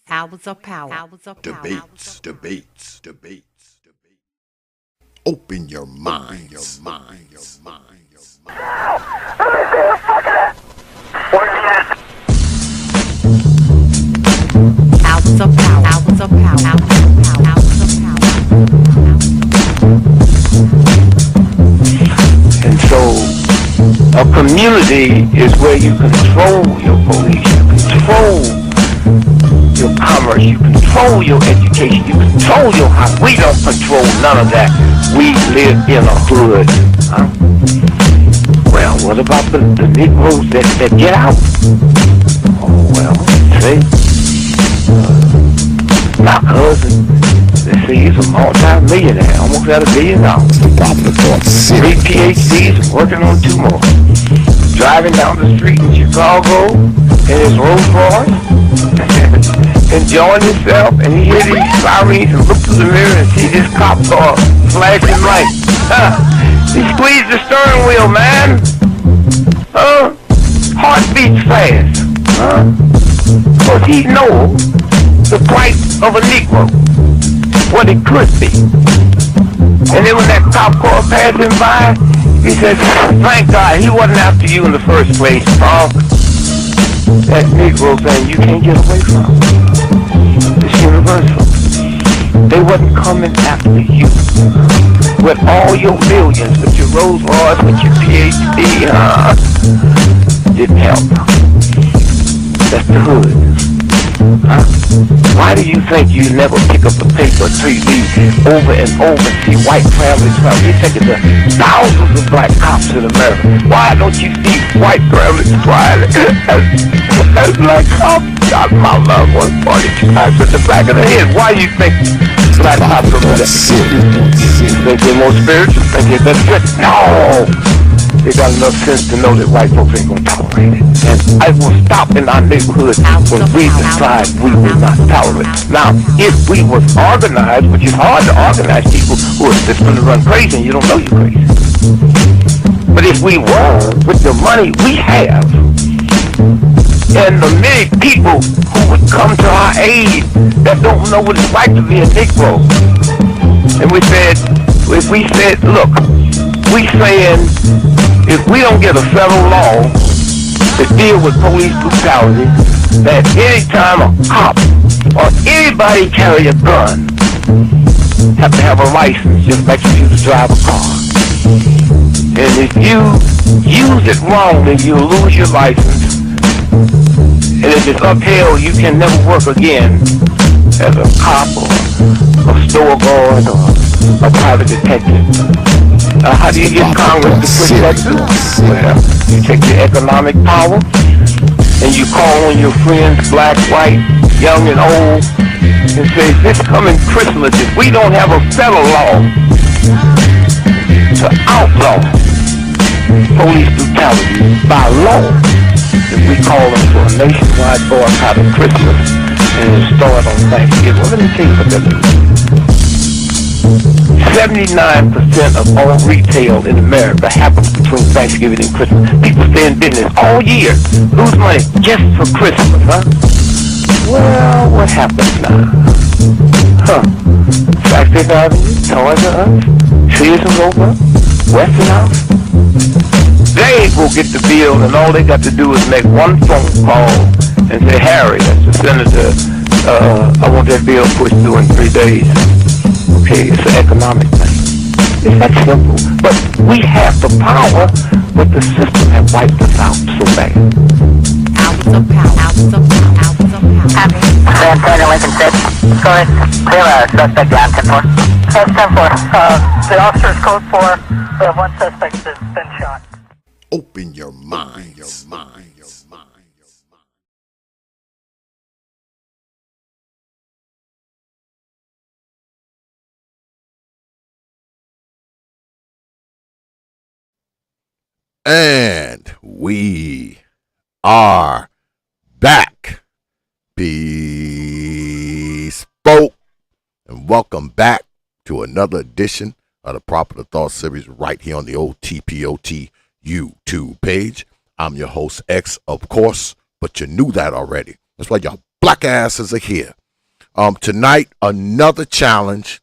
Hours of power. Debates. Open your minds. Hours of power. Hours of power. Hours of power. And so a community is where you control your police, you control your commerce, you control your education, you control your house. We don't control none of that. We live in a hood. Huh? Well, what about the Negroes that get out? Oh, well, see, my cousin, they say he's a multi-millionaire, almost at $1 billion. Three PhDs, working on 2 more. Driving down the street in Chicago in his Rolls Royce, enjoying himself, and he hear these sirens and look through the mirror and see this cop car flashing lights. He squeezed the steering wheel, man. Heart beats fast. Because he knows the price of a Negro, what it could be. And then when that cop car passed him by, he said, thank God he wasn't after you in the first place, punk. That Negro thing you can't get away from. It's universal. They wasn't coming after you. With all your millions, with your Rolls Royce, with your PhD, didn't help. That's the hood. Why do you think you never pick up a paper till you over and over and see white families cry? You think it's thousands of black cops in America. Why don't you see white families crying as black cops shot my loved one 42 times in the back of the head? Why do you think black cops are better? You think they're more spiritual? Think they're better? No! They got enough sense to know that white folks ain't gonna tolerate it. And I will stop in our neighborhood when we decide we will not tolerate it. Now, if we was organized, which is hard to organize people who are just gonna run crazy and you don't know you're crazy. But if we were, with the money we have, and the many people who would come to our aid that don't know what it's like to be a Negro, and if we said, look, we saying, if we don't get a federal law to deal with police brutality, that anytime a cop or anybody carry a gun, have to have a license just like you to drive a car. And if you use it wrongly, you'll lose your license. And if it's upheld, you can never work again as a cop or a store guard or a private detective. How do you get Congress to push that through? Well, you take your economic power and you call on your friends, black, white, young and old, and say, this coming Christmas, if we don't have a federal law to outlaw police brutality by law, then we call them for a nationwide boycott of Christmas and start on Thanksgiving. Well, let me tell you what that means. 79% of all retail in America happens between Thanksgiving and Christmas. People stay in business all year, lose money just for Christmas, huh? Well, what happens now? Flagstaff Avenue, Toys R Us, Sears and Roebuck, Westinghouse. They will get the bill, and all they got to do is make one phone call and say, Harry, that's the senator, I want that bill pushed through in 3 days. Okay, it's an economic thing. It's that simple. But we have the power, but the system has wiped us out so bad. Hours of power. Hours of power. Hours of power. San Antonio, Lincoln 6. Go ahead. Clear suspect down 10-4. That's 10-4. The officer's code 4. We have one suspect that's been shot. Open your minds. And we are back. Peace, folk, and welcome back to another edition of the Proper Thought series right here on the old T.P.O.T. YouTube page. I'm your host, X, of course, but you knew that already. That's why y'all black asses are here. Tonight, another challenge.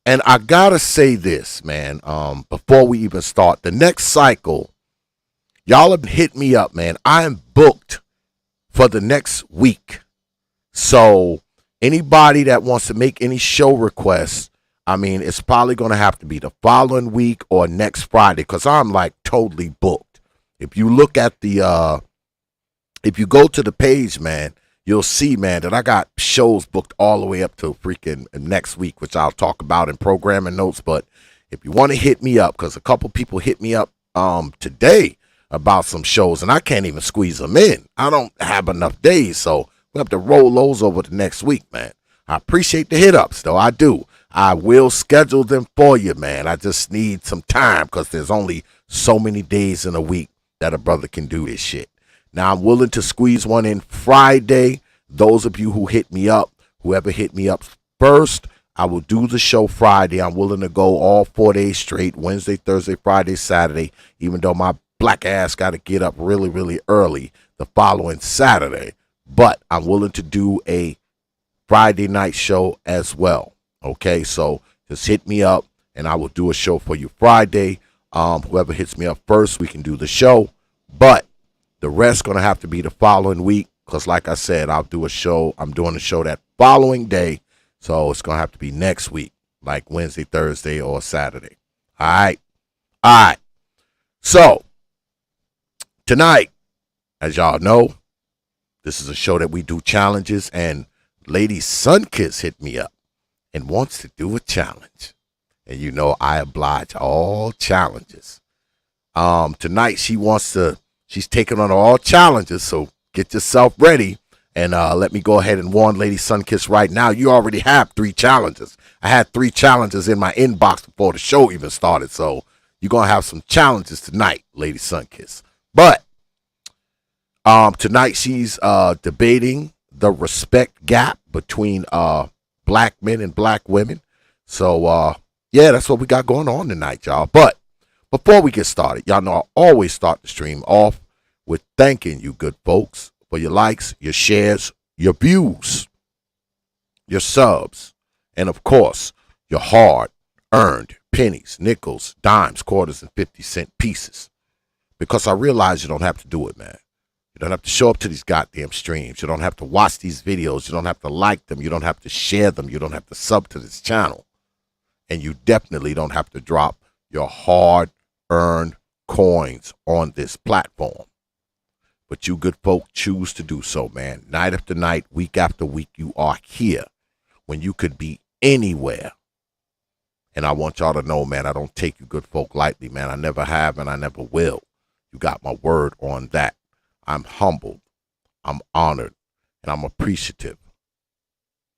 And I gotta say this, man, before we even start, the next cycle, y'all have hit me up, man. I am booked for the next week. So anybody that wants to make any show requests, I mean, it's probably going to have to be the following week or next Friday because I'm like totally booked. If you look at if you go to the page, man, you'll see, man, that I got shows booked all the way up to freaking next week, which I'll talk about in programming notes. But if you want to hit me up, because a couple people hit me up today about some shows, and I can't even squeeze them in. I don't have enough days, so we have to roll those over to next week, man. I appreciate the hit ups, though. I do. I will schedule them for you, man. I just need some time because there's only so many days in a week that a brother can do this shit. Now, I'm willing to squeeze one in Friday. Those of you who hit me up, whoever hit me up first, I will do the show Friday. I'm willing to go all 4 days straight, Wednesday, Thursday, Friday, Saturday, even though my black ass got to get up really, really early the following Saturday. But I'm willing to do a Friday night show as well. Okay, so just hit me up and I will do a show for you Friday. Whoever hits me up first, we can do the show. But the rest going to have to be the following week because, like I said, I'll do a show. I'm doing a show that following day. So it's going to have to be next week, like Wednesday, Thursday, or Saturday. All right. All right. So tonight, as y'all know, this is a show that we do challenges, and Lady Sunkiss hit me up and wants to do a challenge. And you know I oblige all challenges. Tonight she's taking on all challenges, so get yourself ready. And let me go ahead and warn Lady Sunkiss right now, you already have 3 challenges. I had 3 challenges in my inbox before the show even started, so you're going to have some challenges tonight, Lady Sunkiss. But tonight she's debating the respect gap between black men and black women. So, yeah, that's what we got going on tonight, y'all. But before we get started, y'all know I always start the stream off with thanking you good folks for your likes, your shares, your views, your subs, and, of course, your hard-earned pennies, nickels, dimes, quarters, and 50-cent pieces. Because I realize you don't have to do it, man. You don't have to show up to these goddamn streams. You don't have to watch these videos. You don't have to like them. You don't have to share them. You don't have to sub to this channel. And you definitely don't have to drop your hard-earned coins on this platform. But you good folk choose to do so, man. Night after night, week after week, you are here when you could be anywhere. And I want y'all to know, man, I don't take you good folk lightly, man. I never have and I never will. You got my word on that. I'm humbled, I'm honored, and I'm appreciative.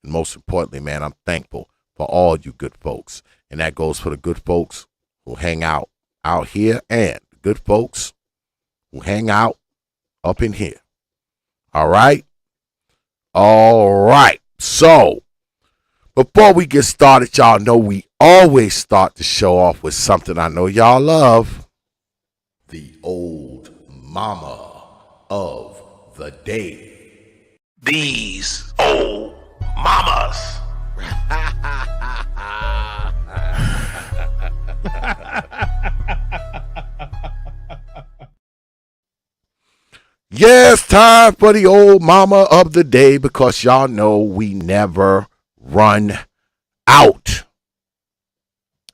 And most importantly, man, I'm thankful for all you good folks. And that goes for the good folks who hang out here and the good folks who hang out up in here. All right? All right. So, before we get started, y'all know we always start the show off with something I know y'all love. The old mama of the day. These old mamas. Yes, time for the old mama of the day because y'all know we never run out.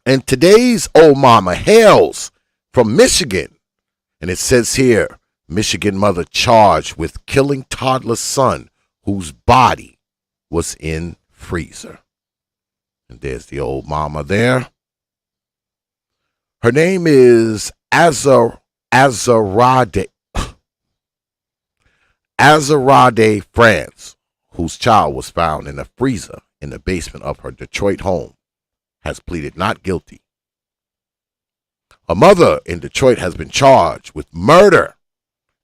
And today's old mama hails from Michigan. And it says here, Michigan mother charged with killing toddler son whose body was in freezer. And there's the old mama there. Her name is Azarade France, whose child was found in a freezer in the basement of her Detroit home, has pleaded not guilty. A mother in Detroit has been charged with murder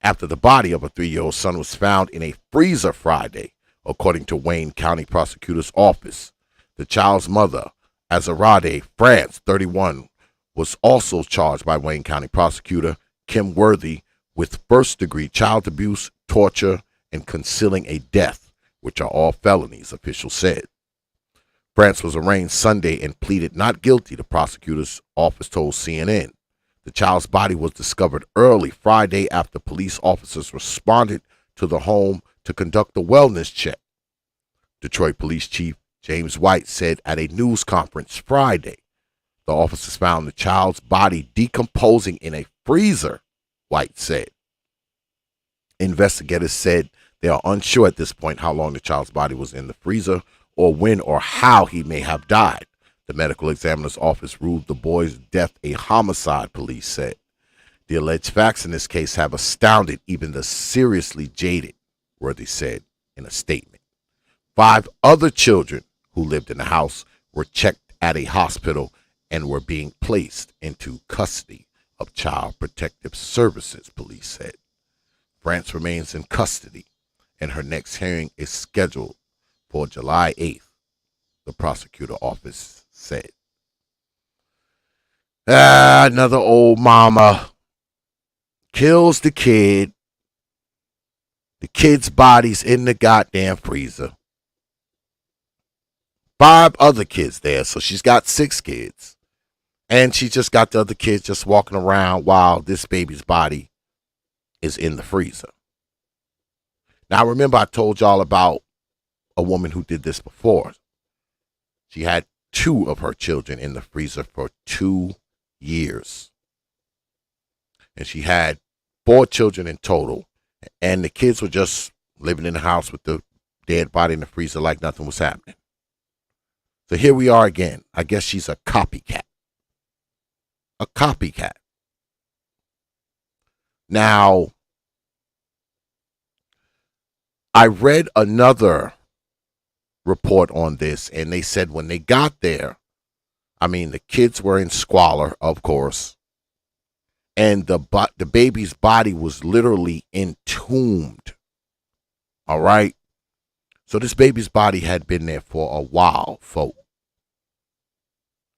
after the body of a 3-year-old son was found in a freezer Friday, according to Wayne County Prosecutor's Office. The child's mother, Azarade France, 31, was also charged by Wayne County Prosecutor Kim Worthy with first-degree child abuse, torture, and concealing a death which are all felonies, officials said. France was arraigned Sunday and pleaded not guilty, the prosecutor's office told CNN. The child's body was discovered early Friday after police officers responded to the home to conduct a wellness check. Detroit Police Chief James White said at a news conference Friday, the officers found the child's body decomposing in a freezer, White said. Investigators said they are unsure at this point how long the child's body was in the freezer or when or how he may have died. The medical examiner's office ruled the boy's death a homicide, police said. The alleged facts in this case have astounded even the seriously jaded, Worthy said in a statement. 5 other children who lived in the house were checked at a hospital and were being placed into custody of Child Protective Services, police said. France remains in custody, and her next hearing is scheduled for July 8th, the prosecutor office said. Another old mama kills the kid. The kid's body's in the goddamn freezer. 5 other kids there, so she's got 6 kids. And she just got the other kids just walking around while this baby's body is in the freezer. Now, remember I told y'all about a woman who did this before. She had 2 of her children in the freezer for 2 years. And she had 4 children in total. And the kids were just living in the house with the dead body in the freezer like nothing was happening. So here we are again. I guess she's a copycat. A copycat. Now, I read another report on this, and they said when they got there, I mean, the kids were in squalor, of course, and the baby's body was literally entombed. All right? So this baby's body had been there for a while, folks.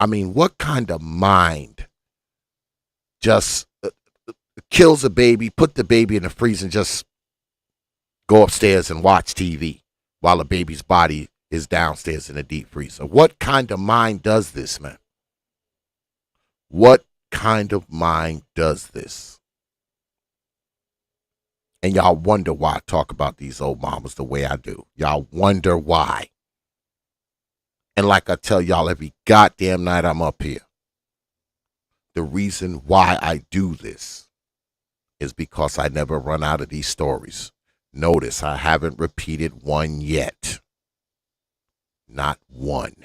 I mean, what kind of mind just kills a baby, put the baby in the freezer, and just go upstairs and watch TV while the baby's body is downstairs in the deep freezer? What kind of mind does this, man? What kind of mind does this? And y'all wonder why I talk about these old mamas the way I do. Y'all wonder why. And like I tell y'all every goddamn night I'm up here, the reason why I do this is because I never run out of these stories. Notice I haven't repeated one yet. Not one.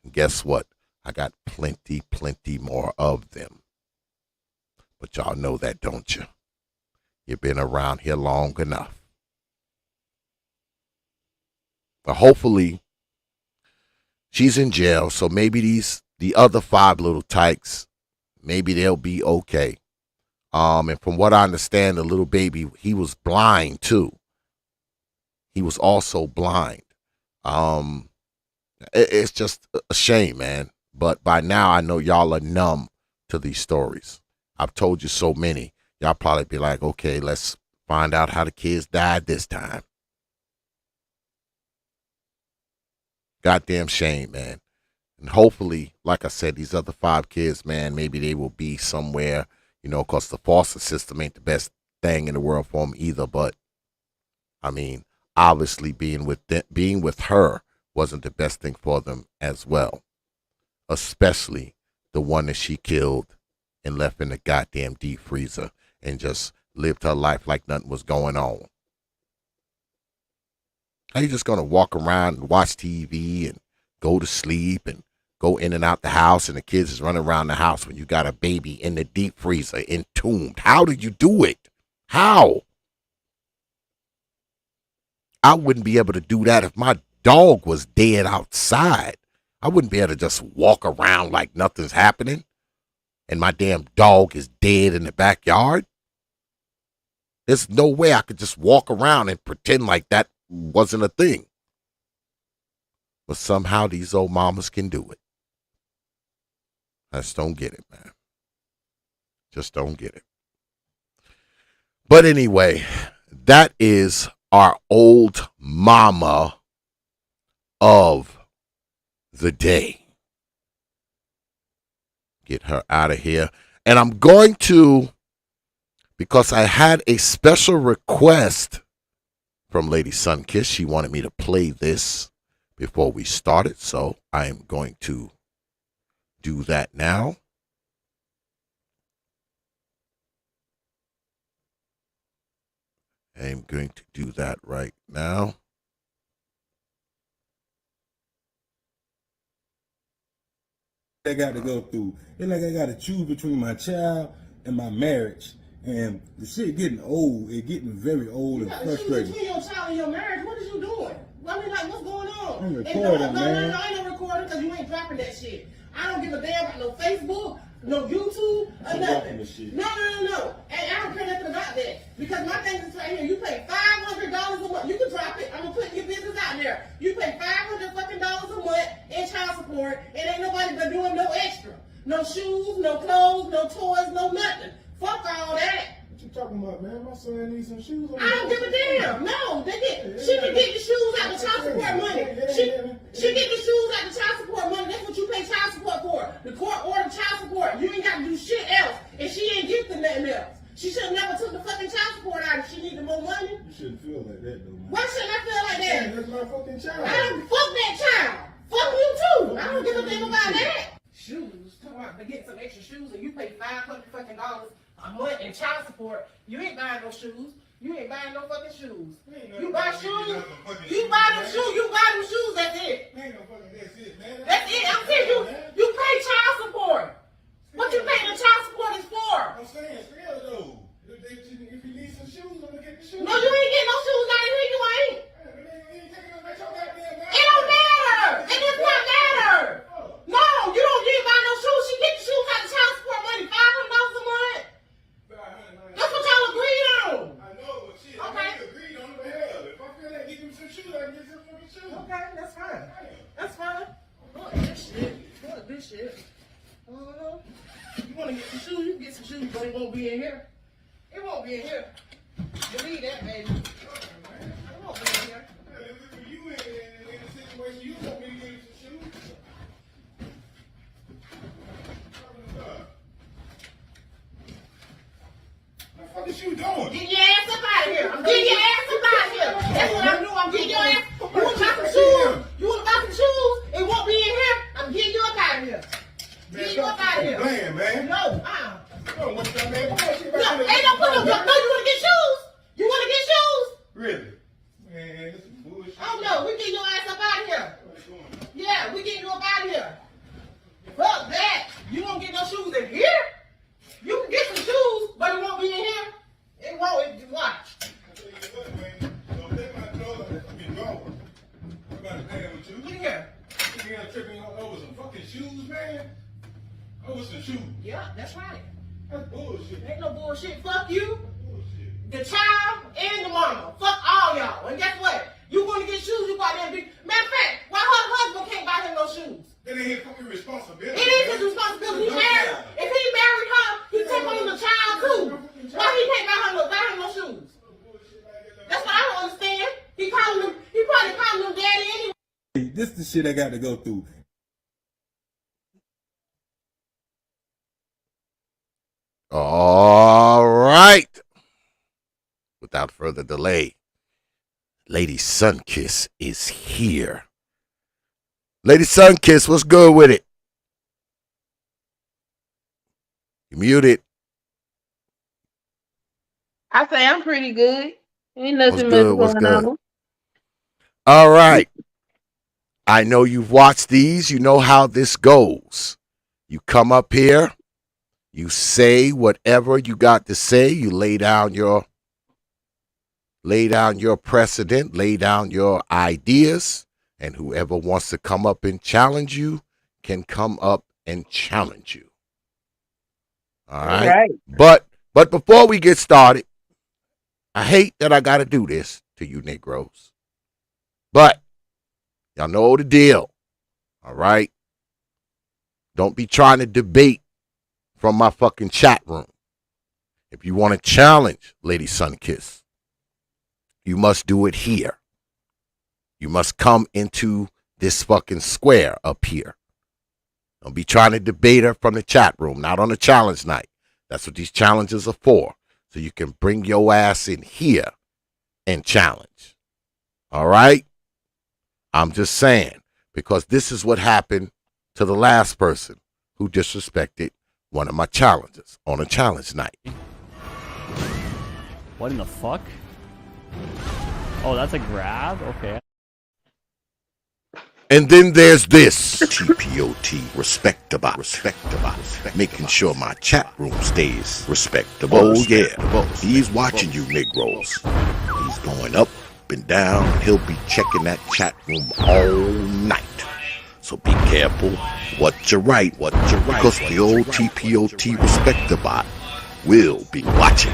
And guess what? I got plenty more of them. But y'all know that, don't you? You've been around here long enough. But hopefully, she's in jail, so maybe the other 5 little tykes, maybe they'll be okay. And from what I understand, the little baby, he was blind too. He was also blind. It's just a shame, man. But by now, I know y'all are numb to these stories. I've told you so many. Y'all probably be like, okay, let's find out how the kids died this time. Goddamn shame, man. And hopefully, like I said, these other 5 kids, man, maybe they will be somewhere, you know, because the foster system ain't the best thing in the world for them either. But, I mean, obviously being with her wasn't the best thing for them as well. Especially the one that she killed and left in the goddamn deep freezer and just lived her life like nothing was going on. How you just gonna walk around and watch TV and go to sleep and go in and out the house and the kids is running around the house when you got a baby in the deep freezer entombed? How did you do it? How? I wouldn't be able to do that if my dog was dead outside. I wouldn't be able to just walk around like nothing's happening and my damn dog is dead in the backyard. There's no way I could just walk around and pretend like that wasn't a thing. But somehow these old mamas can do it. I just don't get it, man. Just don't get it. But anyway, that is our old mama of the day. Get her out of here. And I'm going to, because I had a special request from Lady Sunkiss. She wanted me to play this before we started, so I am going to do that now. I'm going to do that right now. I got to go through. It's like I got to choose between my child and my marriage. And the shit getting old. It's getting very old and frustrating. Between your child and your marriage, what is you doing? I mean, like, what's going on? I'm recording, man. No, I ain't no recording because you ain't dropping that shit. I don't give a damn about no Facebook, no YouTube, or nothing. No. And I don't care nothing about that. Because my thing is right here. You pay $500 a month. You can drop it. I'm going to put your business out there. You pay $500 fucking dollars a month in child support, and ain't nobody but doing no extra. No shoes, no clothes, no toys, no nothing. Fuck all that. What you talking about, man? My son needs some shoes. I don't give a damn. No, she can get the shoes out the child support money. She get the shoes out the child support money. That's what you pay child support for. The court ordered child support. You ain't got to do shit else. And she ain't gifting nothing else. She should have never took the fucking child support out if she needed more money. You shouldn't feel like that, though, man. Why shouldn't I feel like that? Man, that's my fucking child. I don't fuck that child. Fuck you too. I don't give a thing about that. Shoes. Talking about to get some extra shoes and you pay $500 fucking dollars a month in child support. You ain't buying no shoes. You ain't buying no fucking shoes. You buy shoes. You buy them shoes. You buy them shoes. That's it. That's it, man. That's it. I'm saying you pay child support. What you paying the child support is for? I'm saying, still though. If you need some shoes, I'm gonna get the shoes. No, you ain't getting no shoes out of here. You ain't. It don't matter. It does not matter. No, you don't need to buy no shoes. She get the shoes out of child support money, $500 a month. That's what y'all agreed on. I know, but shit, Okay. I agreed on it, but hell, if I feel like getting some shoes, I can get some fucking shoes. Okay, that's fine. That's fine. Fuck this shit. Fuck this shit. You want to get some shoes? You can get some shoes, but it won't be in here. It won't be in here. Believe that, baby. It won't be in here. If you in a situation, you want me to get you some shoes? What the fuck is you doing? Get your ass up out of here. I'm getting your ass up out of here. That's what I'm doing. I'm getting your ass. You want to buy some shoes? You want to buy some shoes? It won't be in here. I'm getting you up out of here. Get you up out of here. Playing, man. No, Oh, what's that, man? Put that shit back No, in the- ain't no put no. No, you want to get shoes? You want to get shoes? Really? Man, this is bullshit. Oh no, we getting your ass up out of here. What's going on? Yeah, we getting you up out of here. Fuck that. You won't get no shoes in here? You can get some shoes, but it won't be in here. It won't. Watch. I tell you what, man. Don't take my clothes. I'll be gone. I'm about to pay with you. Get here. You got tripping over some fucking shoes, man? Over some shoes. Yeah, that's right. That's bullshit. Ain't no bullshit. Fuck you, Bullshit. the child, and the mama. Fuck all y'all. And guess what? You want to get shoes, you got that big. Matter of fact, why her husband can't buy him no shoes? That ain't his fucking responsibility. It is his responsibility. He married. If he married her, he take on the child too. Why he can't buy him no shoes? That's what I don't understand. He probably calling him daddy anyway. This is the shit I got to go through. All right. Without further delay, Lady Sunkiss is here. Lady Sunkiss, what's good with it? You muted. I say I'm pretty good. Ain't nothing What's good? much What's going good? on. All right. I know you've watched these. You know how this goes. You come up here. You say whatever you got to say. You lay down your precedent, lay down your ideas, and whoever wants to come up and challenge you can come up and challenge you. All right. But before we get started, I hate that I got to do this to you Negroes. But y'all know the deal. All right. Don't be trying to debate from my fucking chat room. If you want to challenge Lady Sunkiss, you must do it here. You must come into this fucking square up here. Don't be trying to debate her from the chat room, not on a challenge night. That's what these challenges are for. So you can bring your ass in here and challenge. All right? I'm just saying, because this is what happened to the last person who disrespected one of my challenges on a challenge night. What in the fuck? Oh, that's a grab? Okay. And then there's this T.P.O.T. respectable, making sure my chat room stays respectable. Oh yeah, he's watching you Negroes. He's going up and down. He'll be checking that chat room all night. So be careful what you write, because the old T.P.O.T. respectable will be watching.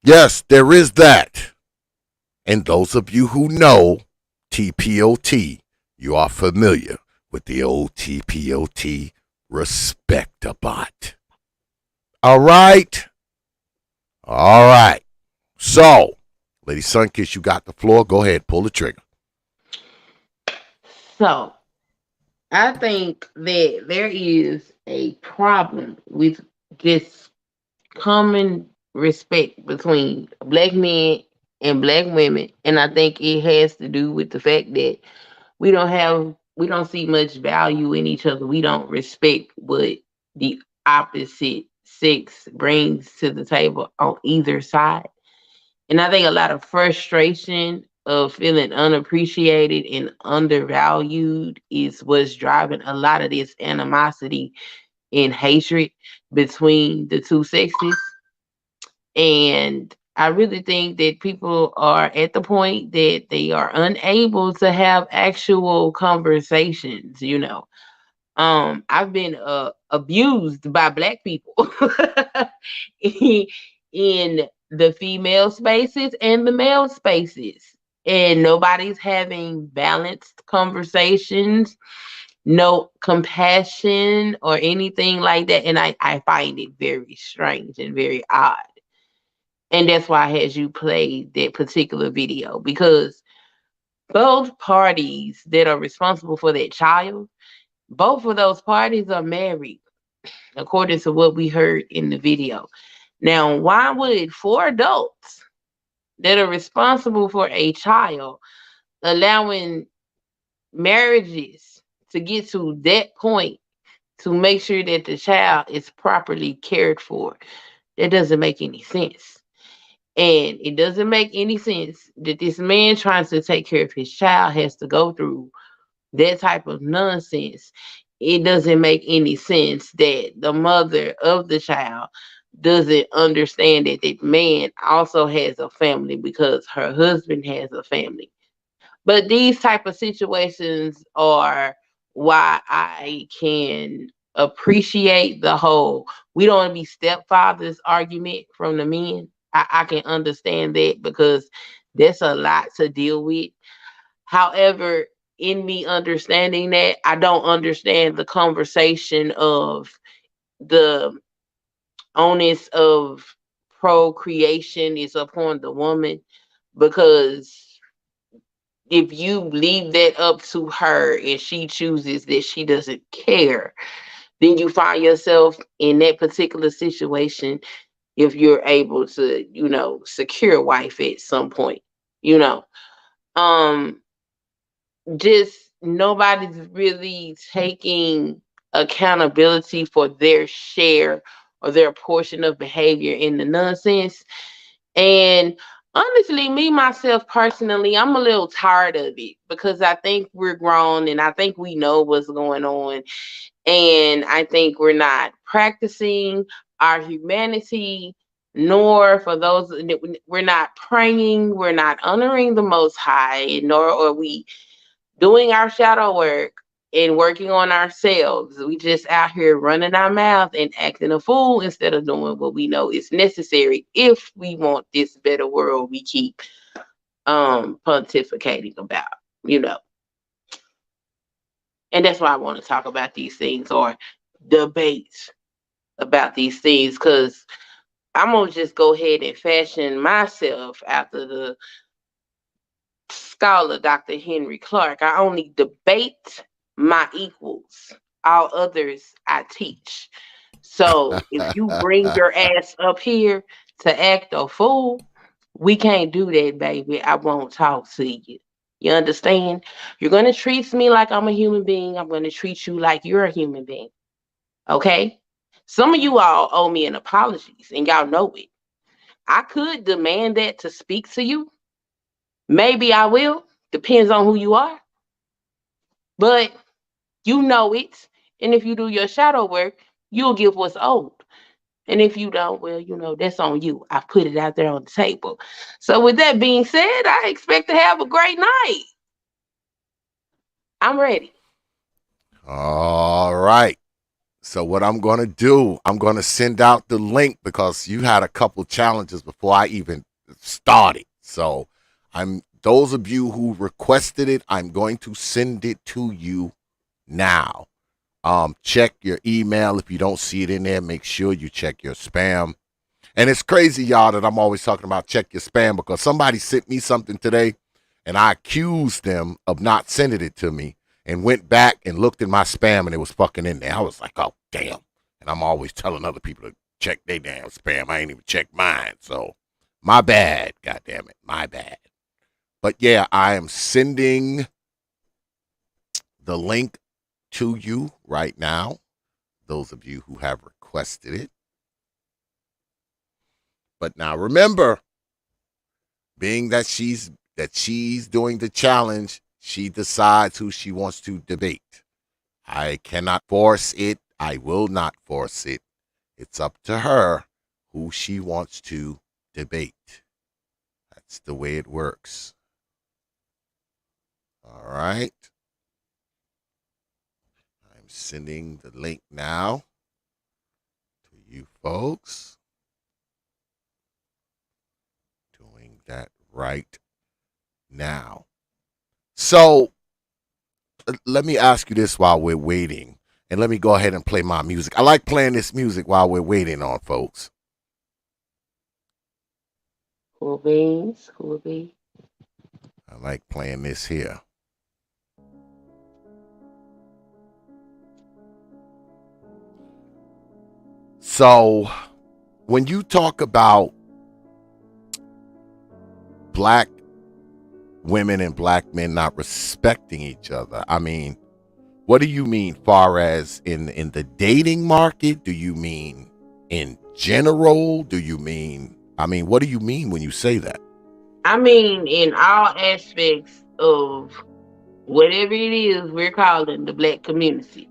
Yes, there is that. And those of you who know T.P.O.T., you are familiar with the old T.P.O.T. respect-a-bot. All right. So, Lady Sunkiss, you got the floor. Go ahead, pull the trigger. So, I think that there is a problem with this common respect between black men and black women, and I think it has to do with the fact that we don't see much value in each other. We don't respect what the opposite sex brings to the table on either side. And I think a lot of frustration of feeling unappreciated and undervalued is what's driving a lot of this animosity and hatred between the two sexes. And I really think that people are at the point that they are unable to have actual conversations, you know. I've been abused by black people in in the female spaces and the male spaces. And nobody's having balanced conversations, no compassion or anything like that. And I find it very strange and very odd. And that's why I had you play that particular video, because both parties that are responsible for that child, both of those parties are married, according to what we heard in the video. Now, why would four adults that are responsible for a child allowing marriages to get to that point to make sure that the child is properly cared for? That doesn't make any sense. And it doesn't make any sense that this man trying to take care of his child has to go through that type of nonsense. It doesn't make any sense that the mother of the child doesn't understand that that man also has a family because her husband has a family. But these type of situations are why I can appreciate the whole we don't want to be stepfathers argument from the men. I can understand that because that's a lot to deal with. However, in me understanding that, I don't understand the conversation of the onus of procreation is upon the woman, because if you leave that up to her and she chooses that she doesn't care, then you find yourself in that particular situation if you're able to, you know, secure a wife at some point, you know. Um, just nobody's really taking accountability for their share or their portion of behavior in the nonsense. And honestly, me myself personally, I'm a little tired of it because I think we're grown and I think we know what's going on. And I think we're not practicing our humanity, nor for those we're not praying, we're not honoring the Most High, nor are we doing our shadow work and working on ourselves. We just out here running our mouth and acting a fool instead of doing what we know is necessary if we want this better world we keep pontificating about, you know. And that's why I want to talk about these things, or debate about these things, because I'm gonna just go ahead and fashion myself after the scholar Dr. Henry Clark. I only debate my equals. All others I teach. So if you bring your ass up here to act a fool, we can't do that, baby. I won't talk to you. You understand? You're going to treat me like I'm a human being. I'm going to treat you like you're a human being. Okay? Some of you all owe me an apology, and y'all know it. I could demand that to speak to you. Maybe I will. Depends on who you are. But you know it. And if you do your shadow work, you'll give what's owed. And if you don't, well, that's on you. I put it out there on the table. So with that being said, I expect to have a great night. I'm ready. All right. So what I'm going to do, I'm going to send out the link because you had a couple challenges before I even started. So those of you who requested it, I'm going to send it to you now. Check your email. If you don't see it in there, make sure you check your spam. And it's crazy, y'all, that I'm always talking about check your spam because somebody sent me something today and I accused them of not sending it to me and went back and looked at my spam and it was fucking in there. I was like, oh, damn. And I'm always telling other people to check their damn spam. I ain't even checked mine. So my bad. God damn it. My bad. But yeah, I am sending the link to you right now. Those of you who have requested it. But now remember, being that she's doing the challenge, she decides who she wants to debate. I cannot force it. I will not force it. It's up to her who she wants to debate. That's the way it works. All right. I'm sending the link now to you folks. Doing that right now. So let me ask you this while we're waiting, and let me go ahead and play my music. I like playing this music while we're waiting on folks. Cool beans, cool beans. I like playing this here. So when you talk about black women and black men not respecting each other, I mean, what do you mean far as in the dating market? Do you mean in general? Do you mean, what do you mean when you say that? I mean, in all aspects of whatever it is we're calling the black community.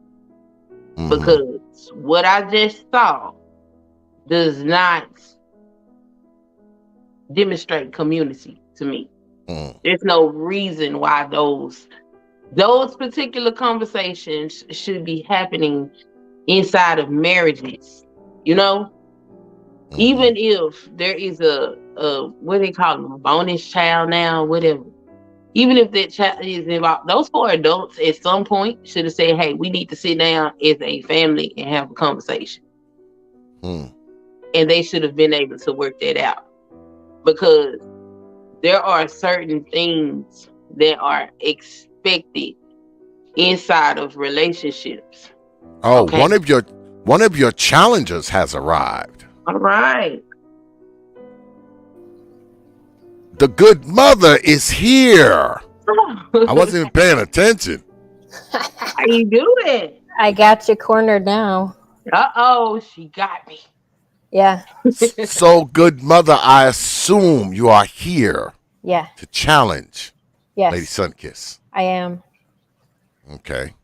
Mm-hmm. Because what I just saw does not demonstrate community to me. There's no reason why those particular conversations should be happening inside of marriages. Even if there is a what they call them, a bonus child now, whatever. Even if that child is involved, those four adults at some point should have said, "Hey, we need to sit down as a family and have a conversation." And they should have been able to work that out, because there are certain things that are expected inside of relationships. Oh, okay. One of your challengers has arrived. All right. The good mother is here. I wasn't even paying attention. How you doing? I got you cornered now. Uh-oh, she got me. Yeah. So, good mother, I assume you are here. Yeah. To challenge. Yes. Lady Sunkiss. I am. Okay.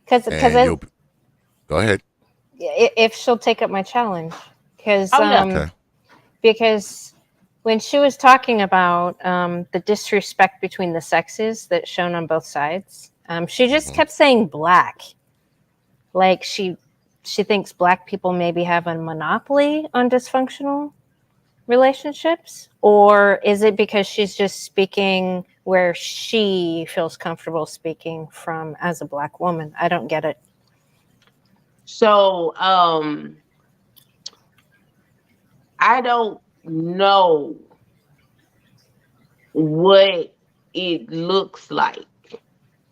Because go ahead. If she'll take up my challenge, because okay. Because when she was talking about the disrespect between the sexes that's shown on both sides, she just kept saying black, like she thinks black people maybe have a monopoly on dysfunctional relationships, or is it because she's just speaking where she feels comfortable speaking from as a black woman? I don't get it. So I don't know what it looks like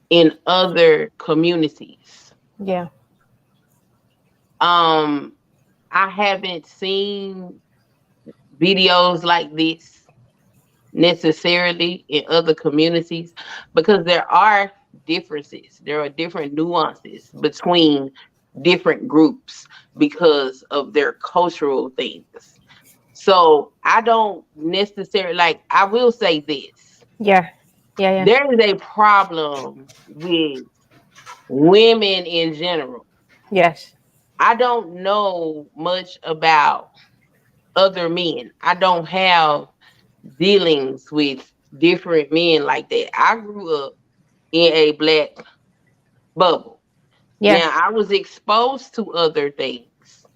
in other communities. Yeah. Um, I haven't seen videos like this necessarily in other communities because there are differences. There are different nuances between different groups because of their cultural things. So I don't necessarily like, I will say this. Yeah. Yeah. Yeah. There is a problem with women in general. Yes. I don't know much about other men. I don't have dealings with different men like that. I grew up in a black bubble. Yeah. Now I was exposed to other things.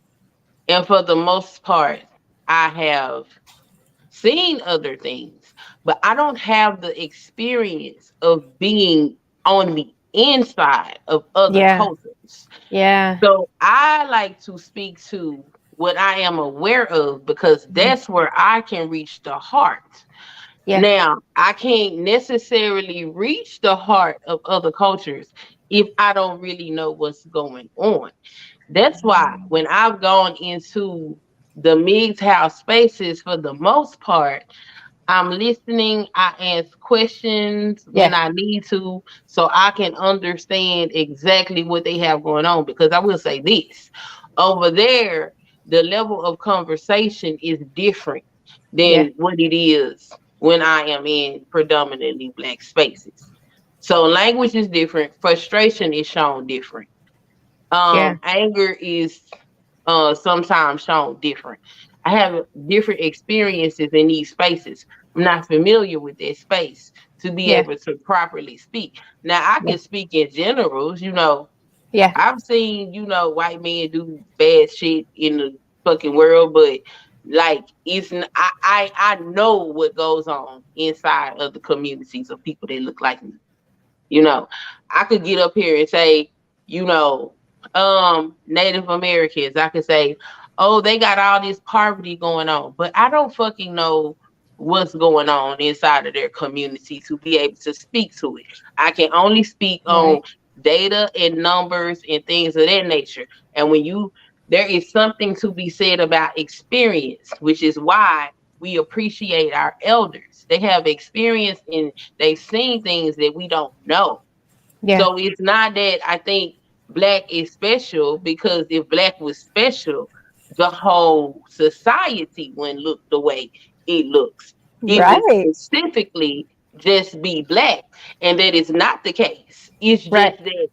And for the most part, I have seen other things, but I don't have the experience of being on the inside of other Yeah. cultures. Yeah. So I like to speak to what I am aware of because that's where I can reach the heart. Yeah. Now, I can't necessarily reach the heart of other cultures if I don't really know what's going on. That's why when I've gone into the MIGS house spaces for the most part, I'm listening. I ask questions when Yeah. I need to so I can understand exactly what they have going on. Because I will say this over there, the level of conversation is different Yeah. than what it is when I am in predominantly black spaces. So language is different, frustration is shown different. Yeah. Anger is sometimes shown different. I have different experiences in these spaces. I'm not familiar with that space to be Yeah. able to properly speak. Now I Yeah. can speak in generals, you know. Yeah. I've seen, you know, white men do bad shit in the fucking world, but like I know what goes on inside of the communities of people that look like me. You know, I could get up here and say, you know, Native Americans, I could say, oh, they got all this poverty going on, but I don't fucking know what's going on inside of their community to be able to speak to it. I can only speak on Right. data and numbers and things of that nature. And when you, there is something to be said about experience, which is why we appreciate our elders. They have experience in, they've seen things that we don't know. Yeah. So it's not that I think black is special, because if black was special, the whole society wouldn't look the way it looks. It would Right. specifically just be black. And that is not the case. It's Right. just that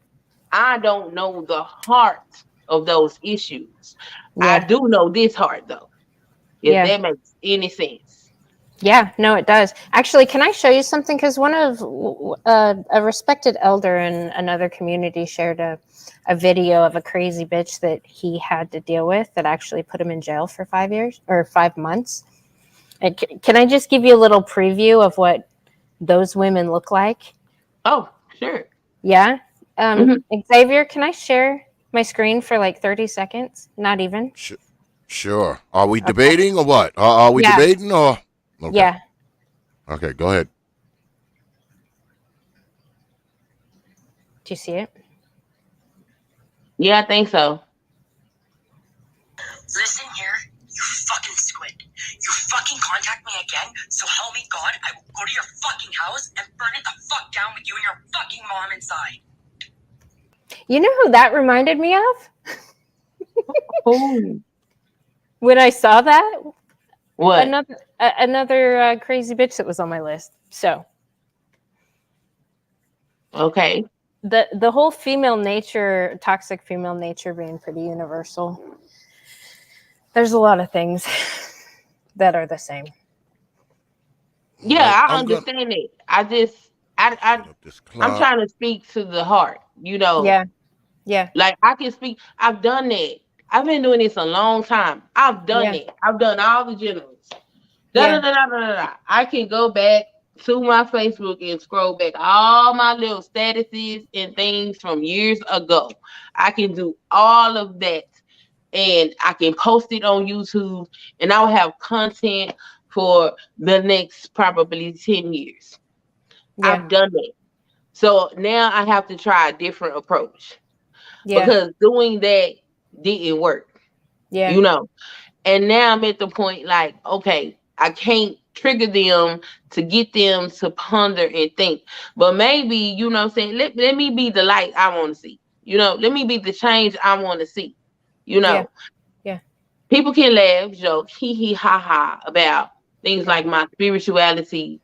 I don't know the heart of those issues. I Yeah. do know this heart though, if Yeah. that makes any sense. Yeah, no, it does. Actually, can I show you something? Because one of a respected elder in another community shared a video of a crazy bitch that he had to deal with that actually put him in jail for 5 years or 5 months. And can I just give you a little preview of what those women look like? Oh, sure. Yeah. Mhm. Xavier, can I share my screen for like 30 seconds? Not even. Sure. Are we Okay. debating or what? Are we Yeah. debating or? Okay. Yeah. Okay, go ahead. Do you see it? Yeah, I think so. Listen here, you fucking squid. You fucking contact me again, so help me God, I will go to your fucking house and burn it the fuck down with you and your fucking mom inside. You know who that reminded me of? Ooh. When I saw that, What? another crazy bitch that was on my list. So Okay. the whole female nature, toxic female nature being pretty universal. There's a lot of things that are the same. Yeah, I I'm gonna understand it. I just set up this I'm clock. trying to speak to the heart, you know. Yeah. Yeah. Like I can speak, I've done that. I've been doing this a long time. I've done Yeah. it. I've done all the generals. Da da Yeah. da da da da. I can go back to my Facebook and scroll back all my little statuses and things from years ago. I can do all of that and I can post it on YouTube and I'll have content for the next probably 10 years. Yeah. I've done that. So now I have to try a different approach Yeah. because doing that didn't work, Yeah. you know. And now I'm at the point like, okay, I can't trigger them to get them to ponder and think. But maybe, you know what I'm saying, let me be the light I want to see. You know, let me be the change I want to see. You Yeah. know, Yeah. people can laugh, joke, hee hee ha ha about things like my spirituality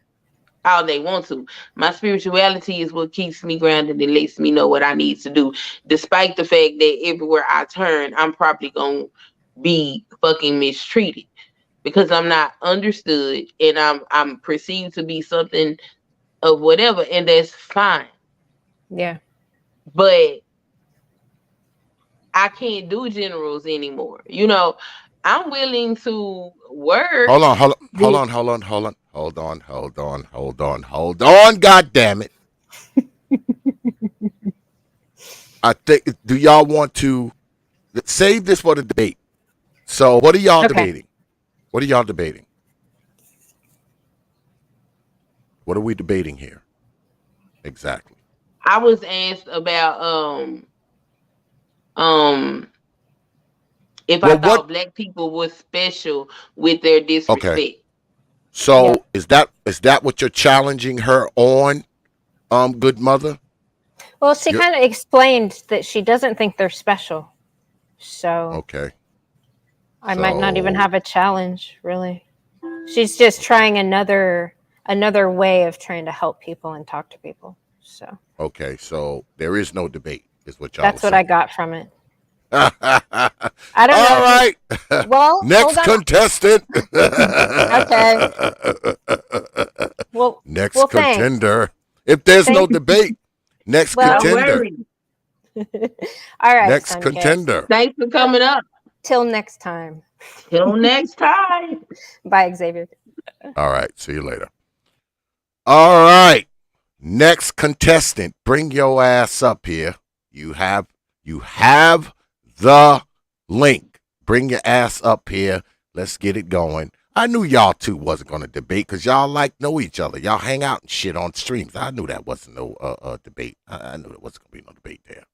all they want to. My spirituality is what keeps me grounded and lets me know what I need to do. Despite the fact that everywhere I turn, I'm probably gonna be fucking mistreated because I'm not understood and I'm perceived to be something of whatever, and that's fine. Yeah. But I can't do generals anymore. You know, I'm willing to work. Hold on, hold on, hold on, hold on, hold on, hold on, hold on, hold on, hold on. God damn it! I think. Do y'all want to save this for the debate? So, what are y'all Okay. debating? What are y'all debating? What are we debating here? Exactly. I was asked about um if I Well, what? thought black people were special with their Okay. disrespect. Yeah. So, is that what you're challenging her on? Good mother. Well, she You're kind of explained that she doesn't think they're special. So okay. I might not even So, have a challenge, really. She's just trying another way of trying to help people and talk to people. So okay. So there is no debate, is what y'all are that's what I saying. got from it. All I don't know. right. Well, hold Next on. contestant. Okay. Well, Next thanks. contender. If there's no Thanks. debate, next Well, Don't contender. worry. all right, Next Suncast. contender. Thanks for coming up. Till next time. Till next time. Bye, Xavier. All right. See you later. All right. Next contestant. Bring your ass up here. You have the link. Bring your ass up here. Let's get it going. I knew y'all two wasn't gonna debate because y'all like know each other. Y'all hang out and shit on streams. I knew that wasn't no debate. I knew there wasn't gonna be no debate there.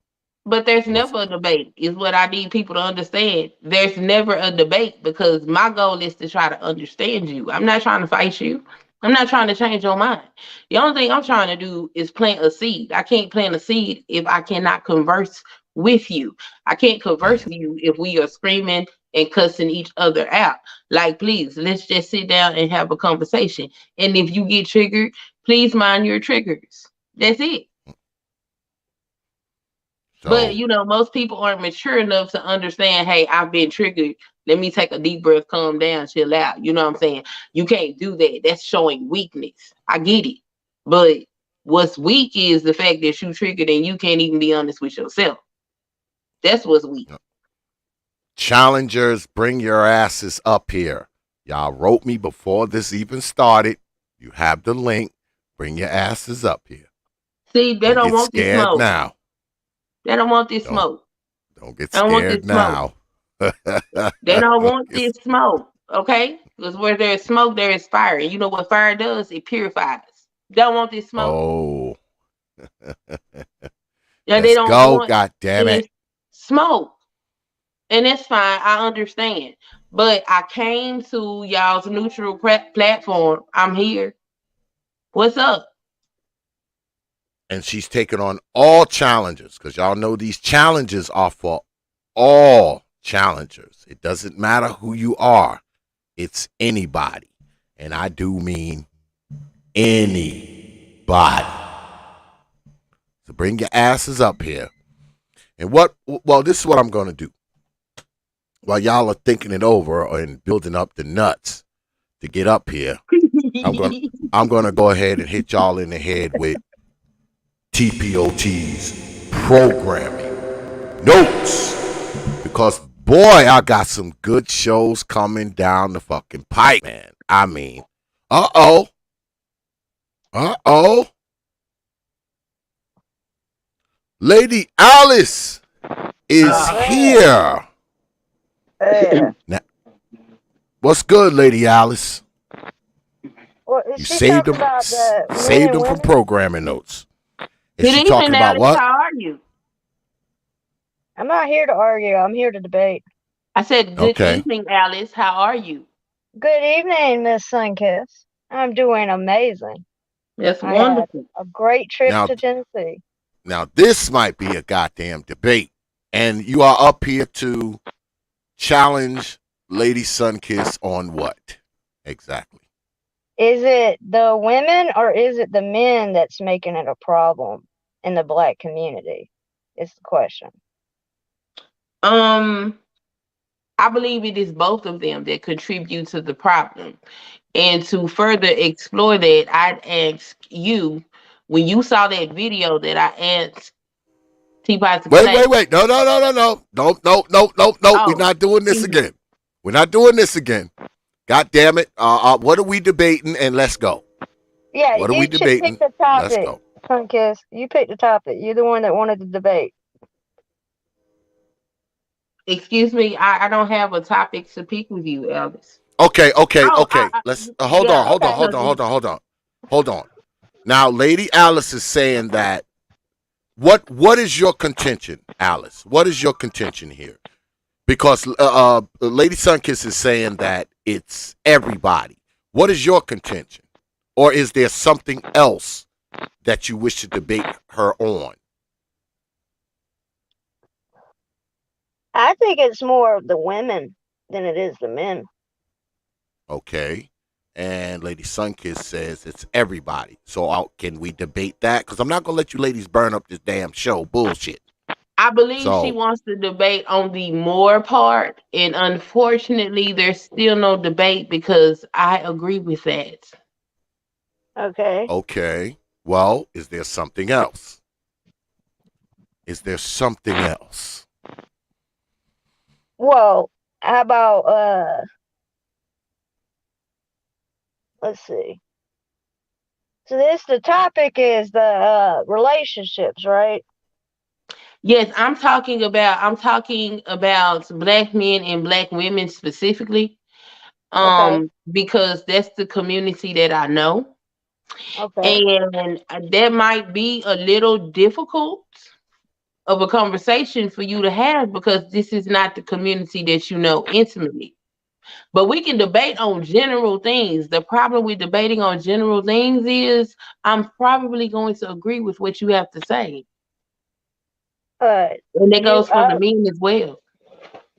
But there's It wasn't. never a debate, is what I need people to understand. There's never a debate because my goal is to try to understand you. I'm not trying to fight you. I'm not trying to change your mind. The only thing I'm trying to do is plant a seed. I can't plant a seed if I cannot converse with you. I can't converse with you if we are screaming and cussing each other out. Like, please, let's just sit down and have a conversation. And if you get triggered, please mind your triggers. That's it. But So most people aren't mature enough to understand, hey, I've been triggered. Let me take a deep breath, calm down, chill out. You know what I'm saying? You can't do that. That's showing weakness. I get it. But what's weak is the fact that you triggered and you can't even be honest with yourself. That's what's weak. challengers, bring your asses up here. Y'all wrote me before this even started. You have the link. Bring your asses up here. See, they Don't don't get want this scared smoke. now. They don't want this Don't smoke. don't get They don't want scared this smoke. now. They don't want this smoke. Okay? Because where there's smoke, there is fire. And you know what fire does? It purifies. Don't want this smoke. Oh, Yeah, they let's don't go. want God damn this it. smoke. And that's fine. I understand. But I came to y'all's neutral platform. I'm here. What's up? And she's taking on all challengers because y'all know these challenges are for all challengers. It doesn't matter who you are, it's anybody. And I do mean anybody. So bring your asses up here. And this is what I'm going to do. While y'all are thinking it over and building up the nuts to get up here, I'm going to go ahead and hit y'all in the head with T.P.O.T's programming notes. Because, boy, I got some good shows coming down the fucking pipe, man. I mean, uh-oh. Uh-oh. Lady Alice is here. Yeah. Now, what's good, Lady Alice? Well, is You she saved talking them, about the men saved and them from women? programming notes. Is Good she evening, talking about Alice. what? How are you? I'm not here to argue. I'm here to debate. I said, good Okay. evening, Alice. How are you? Good evening, Miss Sunkiss. I'm doing amazing. That's I had wonderful. a great trip Now, to Tennessee. this might be a goddamn debate, and you are up here to challenge Lady Sunkiss on what exactly? Is it the women or is it the men that's making it a problem in the black community? Is the question. Um, I believe it is both of them that contribute to the problem. And to further explore that, I'd ask you, when you saw that video that I asked T.P.O.T to Wait, play. wait, wait! No, no, no, no, no! No! We're Oh, not doing this excuse me. again. We're not doing this again. God damn it! What are we debating? And let's go. Yeah, What are we you should pick debating? the Let's topic, go. Sunkiss. You pick the topic. You're the one that wanted the debate. Excuse me, I don't have a topic to pick with you, Alice. Okay, okay, Oh, okay. Let's hold on, yeah, hold on, Okay. hold because on, hold on, hold on, hold on. Now, Lady Alice is saying that. What is your contention, Alice? What is your contention here? Because Lady Sunkiss is saying that it's everybody. What is your contention? Or is there something else that you wish to debate her on? I think it's more of the women than it is the men. Okay. And Lady Sunkiss says it's everybody. So can we debate that? Because I'm not going to let you ladies burn up this damn show. Bullshit. I believe she So, wants to debate on the more part, and unfortunately, there's still no debate because I agree with that. Okay. okay. Well, is there something else? Is there something else? Well, how about let's see. So the topic is the relationships, right? Yes, I'm talking about black men and black women specifically, Okay. because that's the community that I know, Okay. and that might be a little difficult of a conversation for you to have because this is not the community that you know intimately. But we can debate on general things. The problem with debating on general things is I'm probably going to agree with what you have to say. Uh And that you goes for the men as well.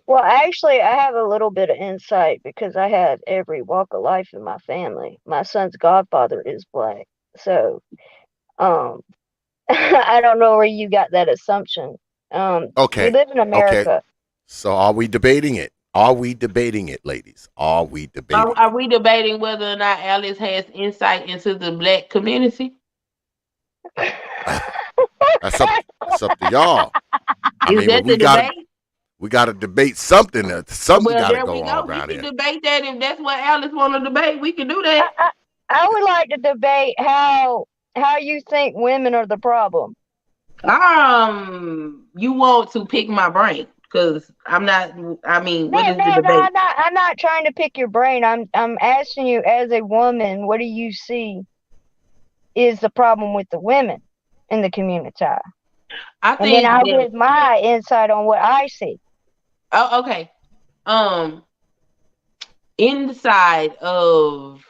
well, actually I have a little bit of insight because I had every walk of life in my family. My son's godfather is black. So, um I don't know where you got that assumption. We Okay. live in Okay. America. So are we debating it? Are we debating it, ladies? Are we Are, debating are it? we debating whether or not Alice has insight into the black community? That's up. That's up to y'all. I Is mean, but that the debate? we gotta debate something. Something Well, got to there go we on go. We around can here. debate that if that's what Alice want to debate. We can do I, that. I I would like to debate how you think women are the problem. You want to pick my brain because I'm not. I mean, No, what is the no, no. debate? I'm not trying to pick your brain. I'm asking you as a woman, what do you see is the problem with the women in the community? I And then think I'll that. give my insight on what I see. Oh, okay. Um, inside of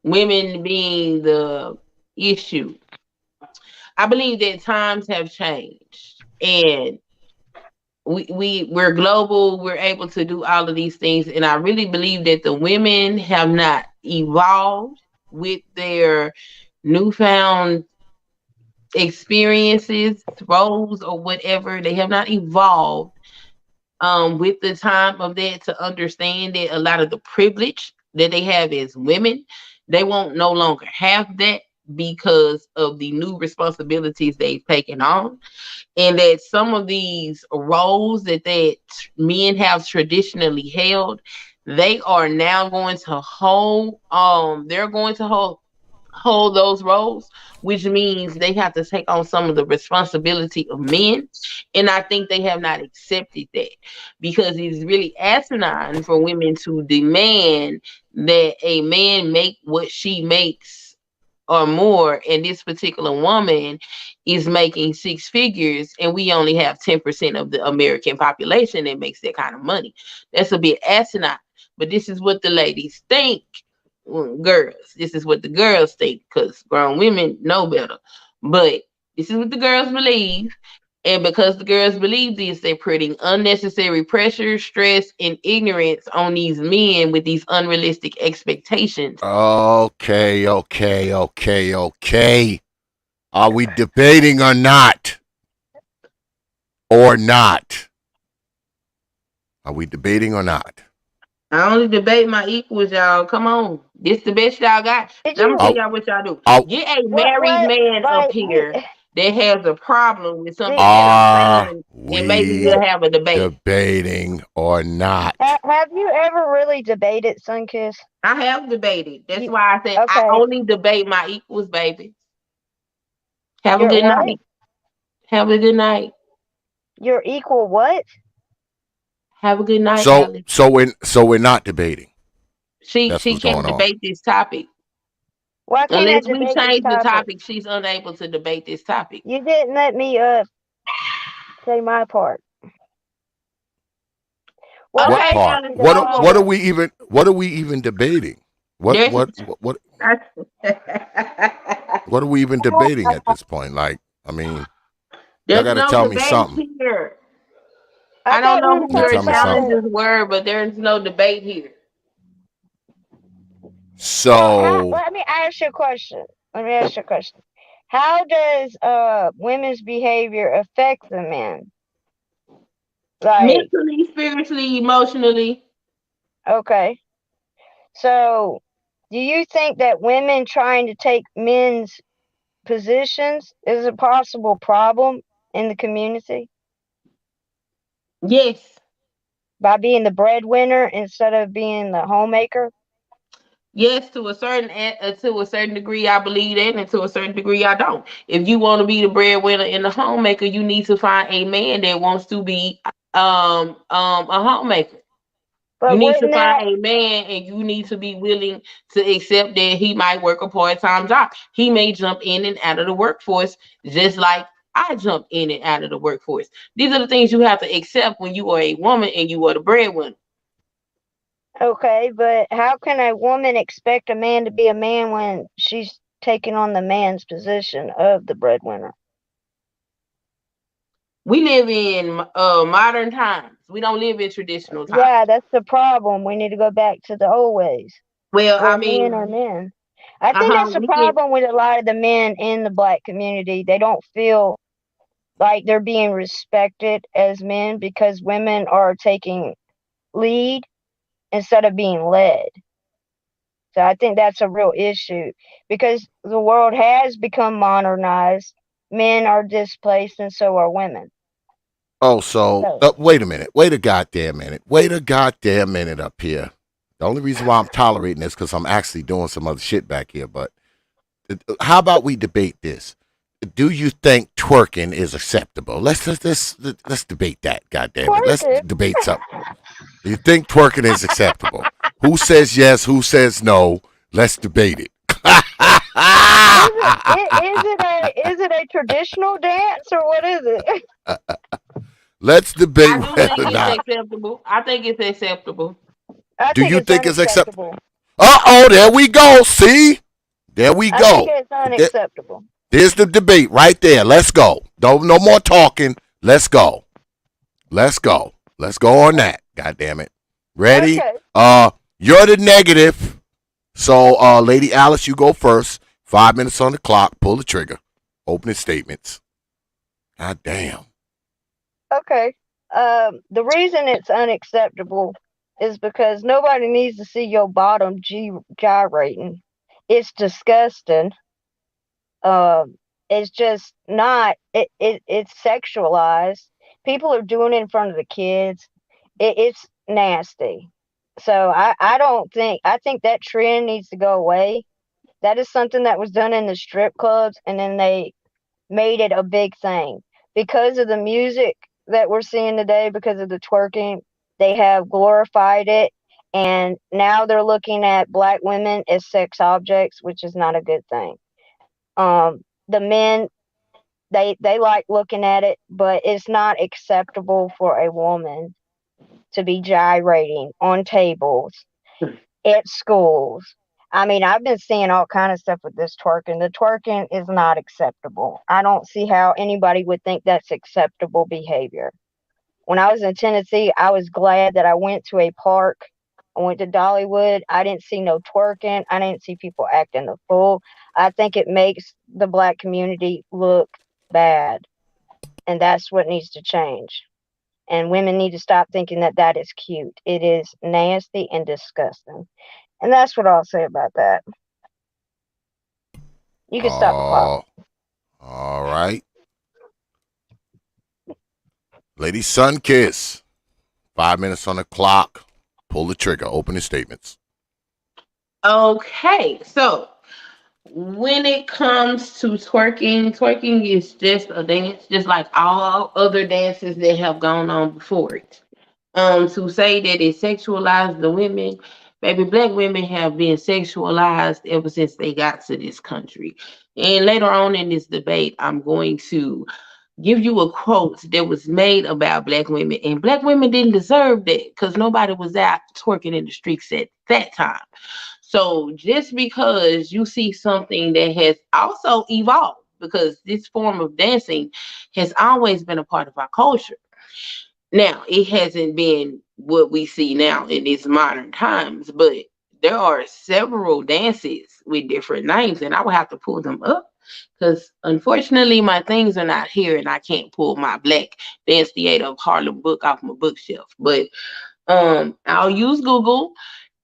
women being the issue, I believe that times have changed, and we're global. We're able to do all of these things, and I really believe that the women have not evolved with their newfound experiences, roles, or whatever. They have not evolved with the time of that to understand that a lot of the privilege that they have as women, they won't no longer have that because of the new responsibilities they've taken on, and that some of these roles that men have traditionally held, they are now going to hold they're going to hold those roles, which means they have to take on some of the responsibility of men. And I think they have not accepted that because it's really asinine for women to demand that a man make what she makes or more, and this particular woman is making six figures, and we only have 10% of the American population that makes that kind of money. That's a bit asinine. But this is what the ladies think. Girls, this is what the girls think, because grown women know better. But this is what the girls believe. And because the girls believe this, they're putting unnecessary pressure, stress, and ignorance on these men with these unrealistic expectations. Okay. Are we debating or not? Or not? Are we debating or not? I only debate my equals, y'all. Come on. This the best y'all got. Did I'm gonna you tell y'all what y'all do. Are, Get a married what man up like here that has a problem with did, something that I'm are saying, and maybe we we'll have a debate. debating or not? have you ever really debated, Sunkiss? I have debated. That's You why I said I okay? only debate my equals, baby. Have a You're good what? night. Have a good night. You're equal what? Have a good night, So Alice. we're not debating. She That's she what's going can't on. debate this topic. Why can't I Unless we debate this change the topic? topic, she's unable to debate this topic. You didn't let me say my part. Well, What Okay, part? actually, Alice, the go What on. are problem. we even? What are we even debating? What There's what what what what are we even debating at this point? Like, I mean, y'all there's got to no tell me debate something. here. I I don't thought we know were who You your talking tell me about something. the. challenges were, but there's no debate here. Well, how? So, Let me ask you a question. Let me ask you a question. How does women's behavior affect the men? Like, Mentally, spiritually, emotionally. okay, so do you think that women trying to take men's positions is a possible problem in the community Yes. by being the breadwinner instead of being the homemaker? Yes, to a certain degree, I believe that, and to a certain degree, I don't. If you want to be the breadwinner and the homemaker, you need to find a man that wants to be a homemaker. You But need to wouldn't find that a man, and you need to be willing to accept that he might work a part-time job. He may jump in and out of the workforce, just like I jump in and out of the workforce. These are the things you have to accept when you are a woman and you are the breadwinner. okay? But how can a woman expect a man to be a man when she's taking on the man's position of the breadwinner? We live in modern times. We don't live in traditional times. Yeah, that's the problem. We need to go back to the old ways Well, I where men are mean, men. I think that's the we can. problem with a lot of the men in the black community. They don't feel like they're being respected as men because women are taking lead instead of being led. So I think that's a real issue because the world has become modernized. Men are displaced and so are women. oh, so So wait a minute. Wait a goddamn minute. Wait a goddamn minute up here. The only reason why I'm tolerating this because I'm actually doing some other shit back here. But how about we debate this? Do you think twerking is acceptable? Let's debate that. Goddamn it. Let's twerking. debate something. Do you think twerking is acceptable? Who says yes? Who says no? Let's debate it. Is it a traditional dance or what is it? Let's debate I do whether think or it's not. acceptable. I think it's acceptable. I Do think you it's think it's acceptable? unacceptable. There we go. See? There we I think go. it's There- unacceptable. There's the debate right there. Let's go. No more talking. Let's go. Let's go. Let's go on that. God damn it. Ready? Okay. You're the negative. So, Lady Alice, you go first. 5 minutes on the clock. Pull the trigger. Opening statements. God damn. Okay. The reason it's unacceptable is because nobody needs to see your bottom gyrating. It's disgusting. It's just not. It's sexualized. People are doing it in front of the kids. It's nasty. So I don't think. I think that trend needs to go away. That is something that was done in the strip clubs, and then they made it a big thing. Because of the music that we're seeing today, because of the twerking, they have glorified it, and now they're looking at black women as sex objects, which is not a good thing. The men, they like looking at it, but it's not acceptable for a woman to be gyrating on tables at schools. I mean, I've been seeing all kind of stuff with this twerking. The twerking is not acceptable. I don't see how anybody would think that's acceptable behavior. When I was in Tennessee, I was glad that I went to a park. I went to Dollywood. I didn't see no twerking. I didn't see people acting the fool. I think it makes the black community look bad, and that's what needs to change. And women need to stop thinking that that is cute. It is nasty and disgusting. And that's what I'll say about that. You can stop the clock. All right. Lady Sunkiss, 5 minutes on the clock. Pull the trigger. Open the statements. Okay, so when it comes to twerking is just a dance, just like all other dances that have gone on before it. To say that it sexualized the women, baby, black women have been sexualized ever since they got to this country. And later on in this debate, I'm going to give you a quote that was made about black women, and black women didn't deserve that because nobody was out twerking in the streets at that time. So just because you see something that has also evolved, because this form of dancing has always been a part of our culture. Now, it hasn't been what we see now in these modern times, but there are several dances with different names, and I will have to pull them up because unfortunately my things are not here and I can't pull my Black Dance Theater of Harlem book off my bookshelf. But I'll use Google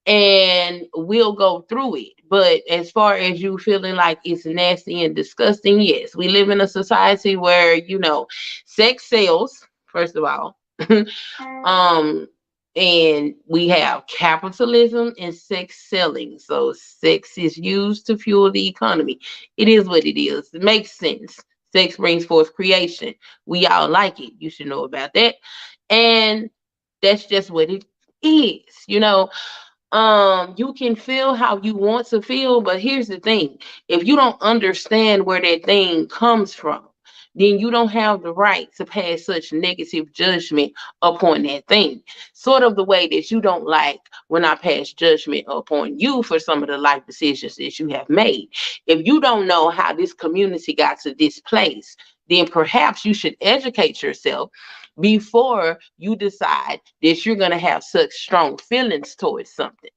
and we'll go through it. But as far as you feeling like it's nasty and disgusting, yes, we live in a society where, sex sells, first of all. um and we have capitalism and sex selling. So sex is used to fuel the economy. It is what it is. It makes sense. Sex brings forth creation. We all like it. You should know about that. And that's just what it is. You can feel how you want to feel, but here's the thing: if you don't understand where that thing comes from, then you don't have the right to pass such negative judgment upon that thing. Sort of the way that you don't like when I pass judgment upon you for some of the life decisions that you have made. If you don't know how this community got to this place, then perhaps you should educate yourself before you decide that you're going to have such strong feelings towards something.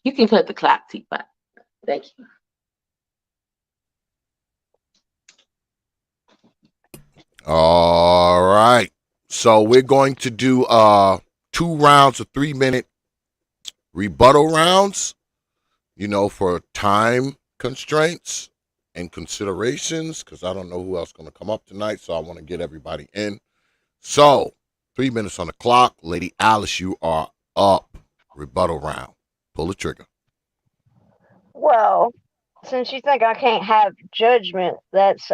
You can cut the clock, T.P.O.T. Thank you. All right. So we're going to do 2 rounds of 3-minute rebuttal rounds, for time constraints and considerations, because I don't know who else is going to come up tonight, so I want to get everybody in. So 3 minutes on the clock. Lady Alice, you are up. Rebuttal round. Pull the trigger. Well, since you think I can't have judgment, that's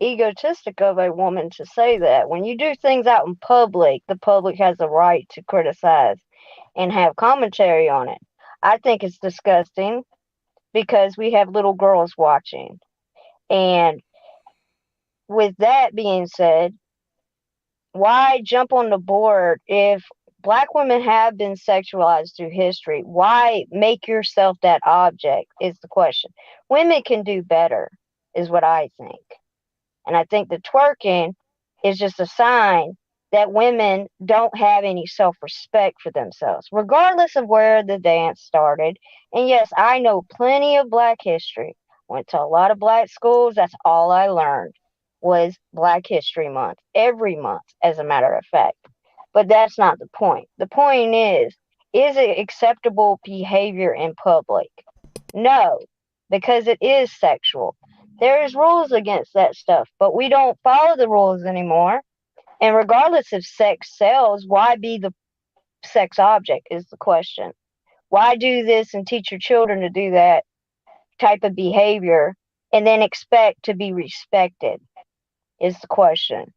egotistic of a woman to say that. When you do things out in public, the public has a right to criticize and have commentary on it. I think it's disgusting because we have little girls watching. And with that being said, why jump on the board if black women have been sexualized through history? Why make yourself that object is the question. Women can do better, is what I think. And I think the twerking is just a sign that women don't have any self-respect for themselves, regardless of where the dance started. And yes, I know plenty of black history. Went to a lot of black schools. That's all I learned was Black History Month, every month, as a matter of fact. But that's not the point. The point is it acceptable behavior in public? No, because it is sexual. There's rules against that stuff, but we don't follow the rules anymore. And regardless if sex sells, why be the sex object is the question. Why do this and teach your children to do that type of behavior and then expect to be respected is the question.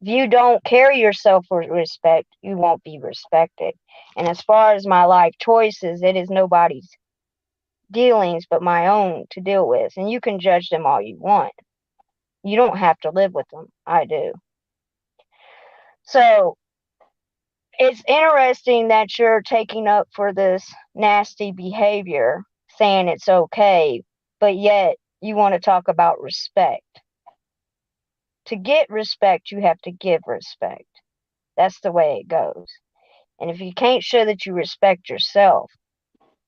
If you don't carry yourself with respect, you won't be respected. And as far as my life choices, it is nobody's dealings but my own to deal with. And you can judge them all you want. You don't have to live with them. I do. So it's interesting that you're taking up for this nasty behavior, saying it's okay, but yet you want to talk about respect. To get respect, you have to give respect. That's the way it goes. And if you can't show that you respect yourself,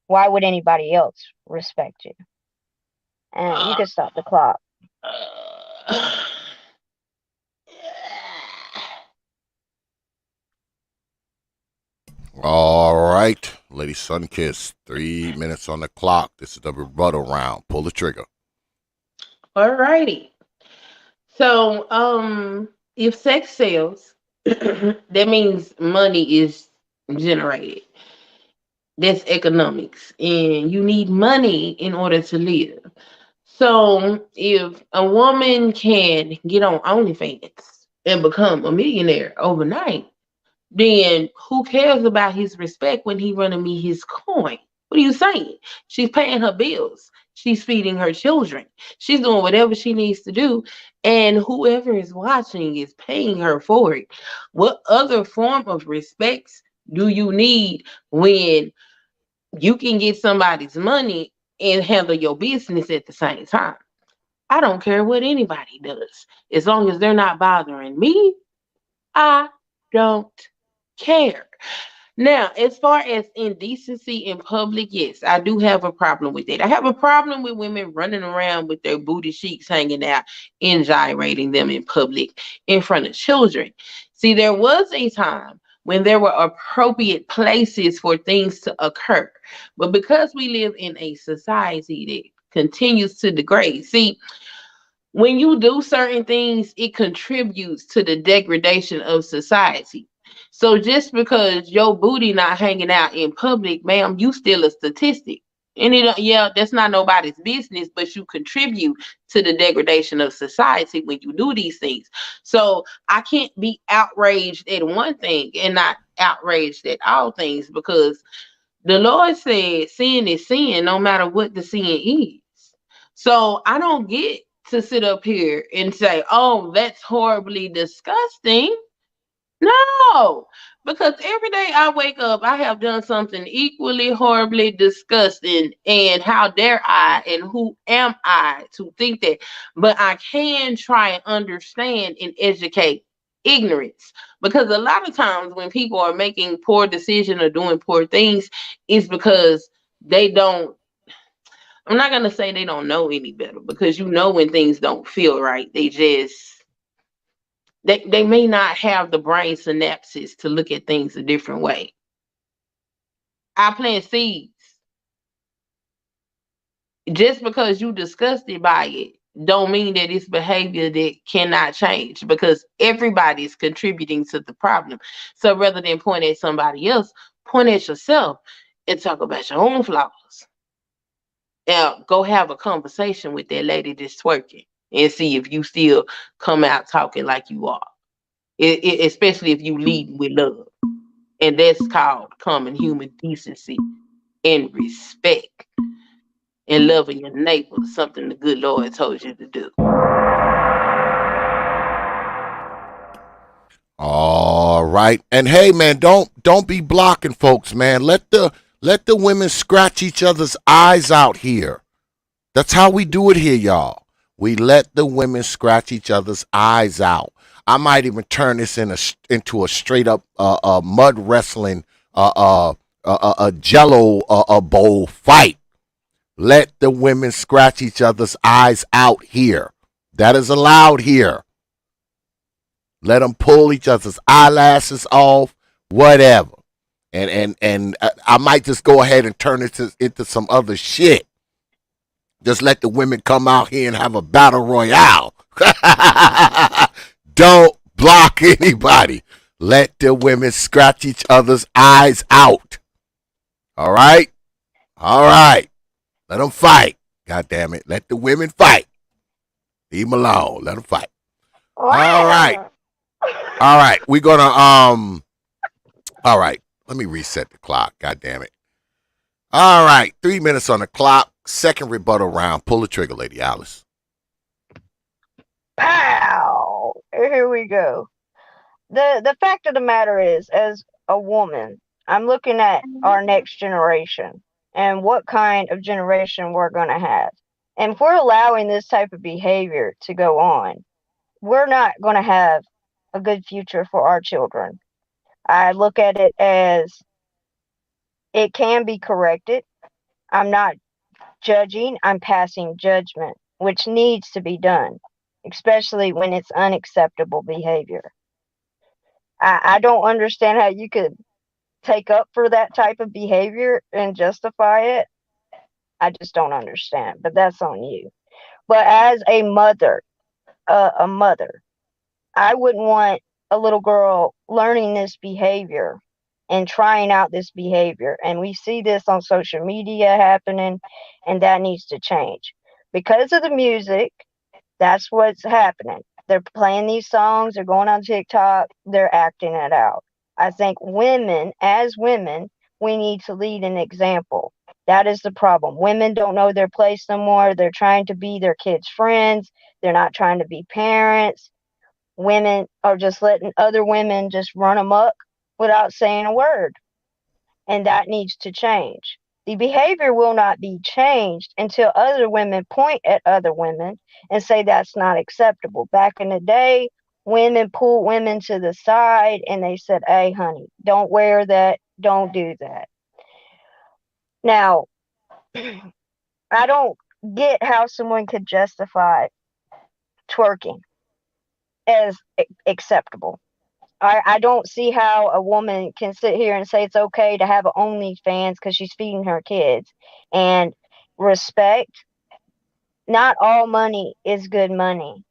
why would anybody else respect you? And you can stop the clock. All right, Lady Sunkiss, 3 minutes on the clock. This is the rebuttal round. Pull the trigger. Alrighty. So, if sex sells, that means money is generated. That's economics, and you need money in order to live. So, if a woman can get on OnlyFans and become a millionaire overnight, then who cares about his respect when he running me his coin? What are you saying? She's paying her bills. She's feeding her children. She's doing whatever she needs to do. And whoever is watching is paying her for it. What other form of respect do you need when you can get somebody's money and handle your business at the same time? I don't care what anybody does. As long as they're not bothering me, I don't care. Now, as far as indecency in public, yes, I do have a problem with it. I have a problem with women running around with their booty cheeks hanging out and gyrating them in public in front of children. See, there was a time when there were appropriate places for things to occur. But because we live in a society that continues to degrade, see, when you do certain things, it contributes to the degradation of society. So just because your booty not hanging out in public, ma'am, you still a statistic. And yeah, that's not nobody's business, but you contribute to the degradation of society when you do these things. So I can't be outraged at one thing and not outraged at all things, because the Lord said sin is sin no matter what the sin is. So I don't get to sit up here and say, oh, that's horribly disgusting. No, because every day I wake up, I have done something equally horribly disgusting. And how dare I, and who am I to think that? But I can try and understand and educate ignorance, because a lot of times when people are making poor decisions or doing poor things, it's because they don't. I'm not gonna say they don't know any better, because you know when things don't feel right, they may not have the brain synapses to look at things a different way. I plant seeds. Just because you disgusted by it don't mean that it's behavior that cannot change, because everybody's contributing to the problem. So rather than point at somebody else, point at yourself and talk about your own flaws. Now go have a conversation with that lady that's twerking and see if you still come out talking like you are. Especially if you lead with love. And that's called common human decency and respect and loving your neighbor, something the good Lord told you to do. All right. And hey, man, don't be blocking folks, man. Let the women scratch each other's eyes out here. That's how we do it here, y'all. We let the women scratch each other's eyes out. I might even turn this into a straight up mud wrestling jello bowl fight. Let the women scratch each other's eyes out here. That is allowed here. Let them pull each other's eyelashes off, whatever. And I might just go ahead and turn it into some other shit. Just let the women come out here and have a battle royale. Don't block anybody. Let the women scratch each other's eyes out. All right? All right. Let them fight. God damn it. Let the women fight. Leave them alone. Let them fight. All right. All right. We're gonna all right. Let me reset the clock. God damn it. All right. 3 minutes on the clock. Second rebuttal round. Pull the trigger, Lady Alice. Pow! Here we go. The fact of the matter is, as a woman, I'm looking at our next generation and what kind of generation we're going to have. And if we're allowing this type of behavior to go on, we're not going to have a good future for our children. I look at it as it can be corrected. I'm not judging, I'm passing judgment, which needs to be done, especially when it's unacceptable behavior. I don't understand how you could take up for that type of behavior and justify it. I just don't understand, but that's on you. But as a mother, I wouldn't want a little girl learning this behavior and trying out this behavior. And we see this on social media happening, and that needs to change. Because of the music, that's what's happening. They're playing these songs, they're going on TikTok, they're acting it out. I think women, as women, we need to lead an example. That is the problem. Women don't know their place no more. They're trying to be their kids' friends. They're not trying to be parents. Women are just letting other women just run amok without saying a word. And that needs to change. The behavior will not be changed until other women point at other women and say that's not acceptable. Back in the day, women pulled women to the side and they said, hey, honey, don't wear that. Don't do that. Now, I don't get how someone could justify twerking as acceptable. I don't see how a woman can sit here and say it's okay to have an OnlyFans because she's feeding her kids. And respect, not all money is good money.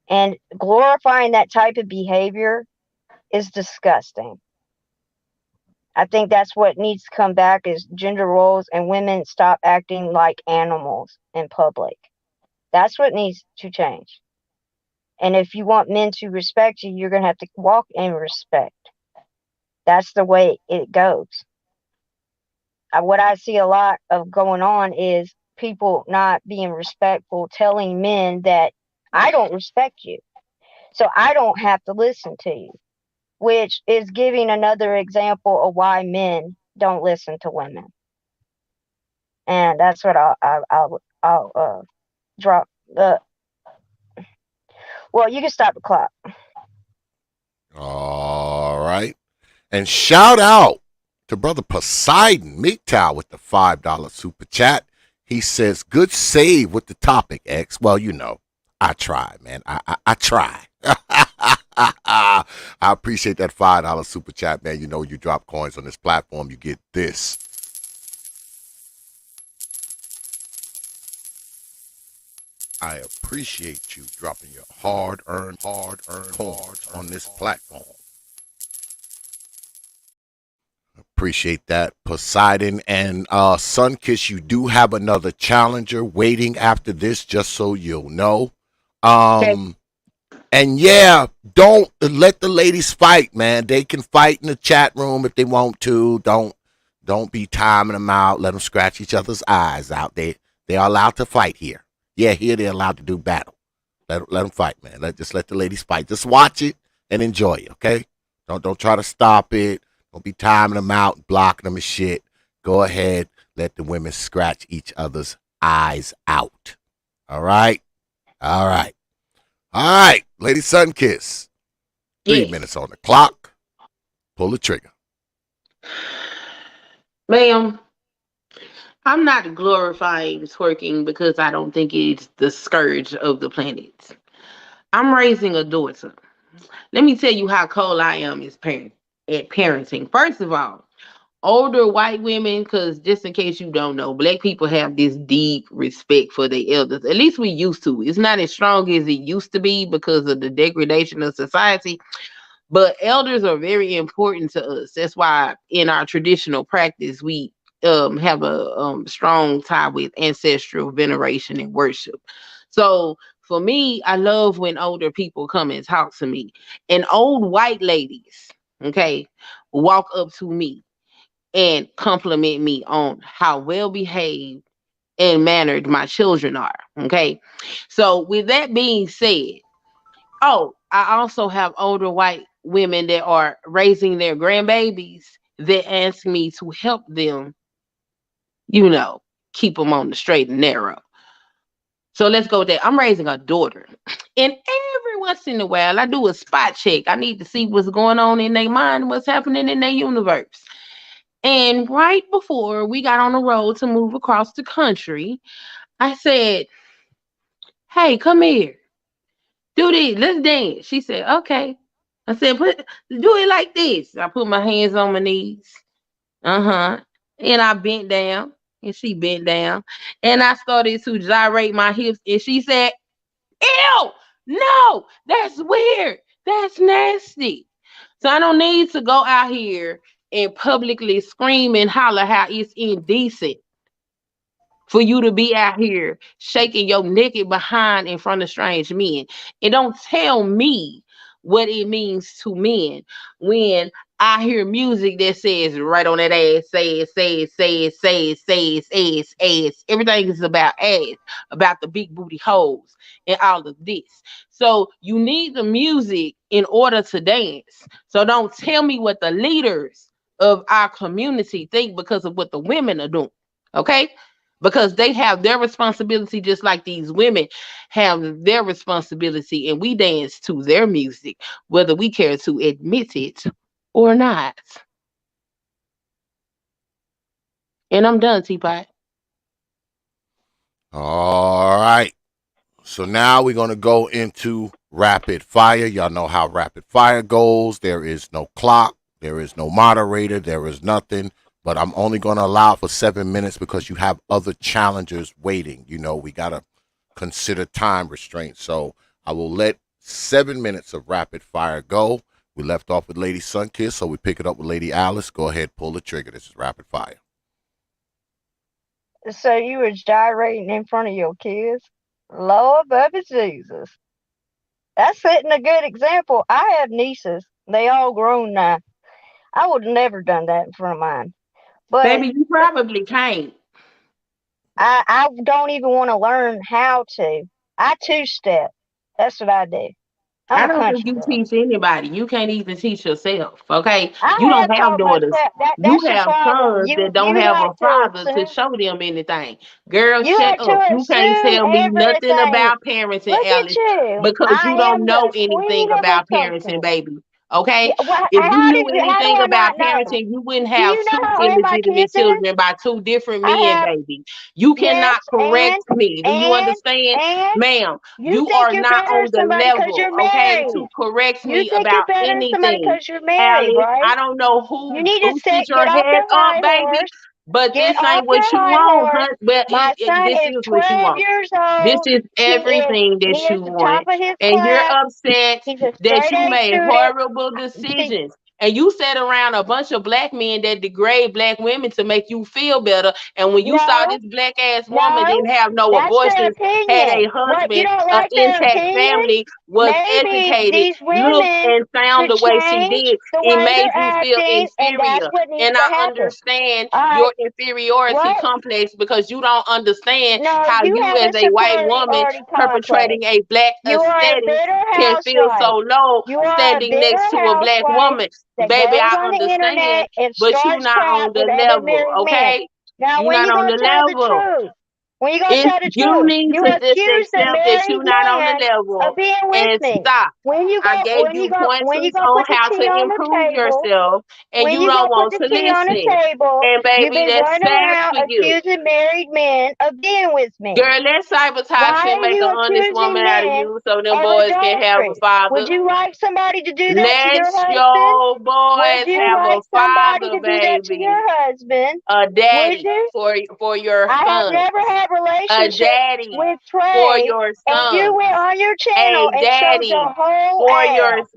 And glorifying that type of behavior is disgusting. I think that's what needs to come back is gender roles and women stop acting like animals in public. That's what needs to change. And if you want men to respect you, you're going to have to walk in respect. That's the way it goes. What I see a lot of going on is people not being respectful, telling men that I don't respect you, so I don't have to listen to you, which is giving another example of why men don't listen to women. And that's what I'll drop the. Well, you can stop the clock. All right. And shout out to Brother Poseidon MGTOW with the $5 super chat. He says, good save with the topic, X. Well, you know, I try, man. I try. I appreciate that $5 super chat, man. You know, you drop coins on this platform, you get this. I appreciate you dropping your hard-earned coins on this platform. Appreciate that, Poseidon. And Sunkiss, you do have another challenger waiting after this, just so you'll know. And yeah, don't let the ladies fight, man. They can fight in the chat room if they want to. Don't be timing them out. Let them scratch each other's eyes out. They are allowed to fight here. Yeah, here they're allowed to do battle. Let them fight, man. Just let the ladies fight. Just watch it and enjoy it, okay? Don't try to stop it. Don't be timing them out and blocking them and shit. Go ahead. Let the women scratch each other's eyes out. All right? All right. All right. Lady Sunkiss. 3 minutes on the clock. Pull the trigger. Ma'am, I'm not glorifying twerking because I don't think it's the scourge of the planet. I'm raising a daughter. Let me tell you how cold I am as at parenting. First of all, older white women, because just in case you don't know, black people have this deep respect for their elders. At least we used to. It's not as strong as it used to be because of the degradation of society. But elders are very important to us. That's why in our traditional practice, we have a strong tie with ancestral veneration and worship. So for me, I love when older people come and talk to me, and old white ladies, okay, walk up to me and compliment me on how well behaved and mannered my children are. Okay. So with that being said, oh, I also have older white women that are raising their grandbabies that ask me to help them, you know, keep them on the straight and narrow. So let's go there. I'm raising a daughter. And every once in a while, I do a spot check. I need to see what's going on in their mind, what's happening in their universe. And right before we got on the road to move across the country, I said, hey, come here. Do this. Let's dance. She said, okay. I said, do it like this. I put my hands on my knees. Uh-huh. And I bent down. And she bent down. And I started to gyrate my hips. And she said, ew, no, that's weird. That's nasty. So I don't need to go out here and publicly scream and holler how it's indecent for you to be out here shaking your naked behind in front of strange men. And don't tell me what it means to men when I hear music that says right on that ass, ass. Everything is about ass, about the big booty hoes and all of this. So you need the music in order to dance. So don't tell me what the leaders of our community think because of what the women are doing. Okay? Because they have their responsibility just like these women have their responsibility, and we dance to their music whether we care to admit it or not. And I'm done, Teapot. All right. So now we're going to go into rapid fire. Y'all know how rapid fire goes. There is no clock. There is no moderator. There is nothing. But I'm only going to allow for 7 minutes because you have other challengers waiting. You know, we got to consider time restraints. So I will let 7 minutes of rapid fire go. We left off with Lady Sunkiss, so we pick it up with Lady Alice. Go ahead, pull the trigger. This is rapid fire. So you was gyrating in front of your kids? Lord, baby Jesus. That's setting a good example. I have nieces. They all grown now. I would have never done that in front of mine. But Baby, you probably can't. I don't even want to learn how to. I two-step. That's what I do. I'm I a don't think country you girl. teach anybody. You can't even teach yourself. Okay, you I don't have have taught daughters. myself. You That's the have problem. sons that don't You have a like to father to assume. show them anything. Girl, You shut like up. to You can't assume tell me nothing everything. about parenting, Look at Alice, you. because you I don't am know the anything queen of about parenting, assumption. baby. Okay, Yeah, well, if you knew how do anything I about not know? parenting, you wouldn't Do have you know two how old my illegitimate kids is? children by two different I men, have, baby. You yes, cannot correct me. Do you and, understand? and Ma'am, you you think are you're not better on than the somebody because level, you're okay, married. to correct You me think you're about better than somebody anything. because you're married, Alice, right? I don't know You who need to boosted your get off head your up, high baby, horse. but Get this off ain't your what you high want, horse. huh? But My son this is is what you 12 want. years This old. is everything He that is you the top want. of his And you're class. upset He's a that straight you A made student. horrible See, decisions. And you sat around a bunch of black men that degrade black women to make you feel better. And when you saw no, this black ass woman no, didn't have no that's their abortions, had a opinion. What, you husband, don't an like their intact opinion? family, was Maybe educated, these looked women and sound should the way she change did, the it way they're made you feel acting, and that's inferior. what needs And to I happen. understand All right, your inferiority what? complex because you don't understand No, how you you, have as a a white woman superiority complex. perpetrating a black You are a aesthetic, bitter can feel housewife. so low You are a standing bitter next to a black housewife woman. that Baby, goes I on the understand, internet and but you starts not crap on the with other level, married men. okay? Now, You when not you on gonna the tell the level. truth? When you gonna If tell the you truth? need You to just accuse the accept that married you're not on the man of level being with and me. stop. When you I go, gave you when you pointers gonna on put the how to tea on the improve table? yourself, and When you you don't gonna put want the to tea on the listen. table? And You've baby, been that's running sad around for you. accusing married men of being with me. Girl, let sabotage Why and are make you an honest accusing woman out of men you so them of boys can have a adultery? Would father. you like somebody to do that to Let your husband? your Would boys you have a like somebody father, to do that to baby. your husband? A Would daddy you? for your I have sons. never had A relationships daddy with for Trey, your and you sons. went on your channel A and showed your daddy whole for your ass.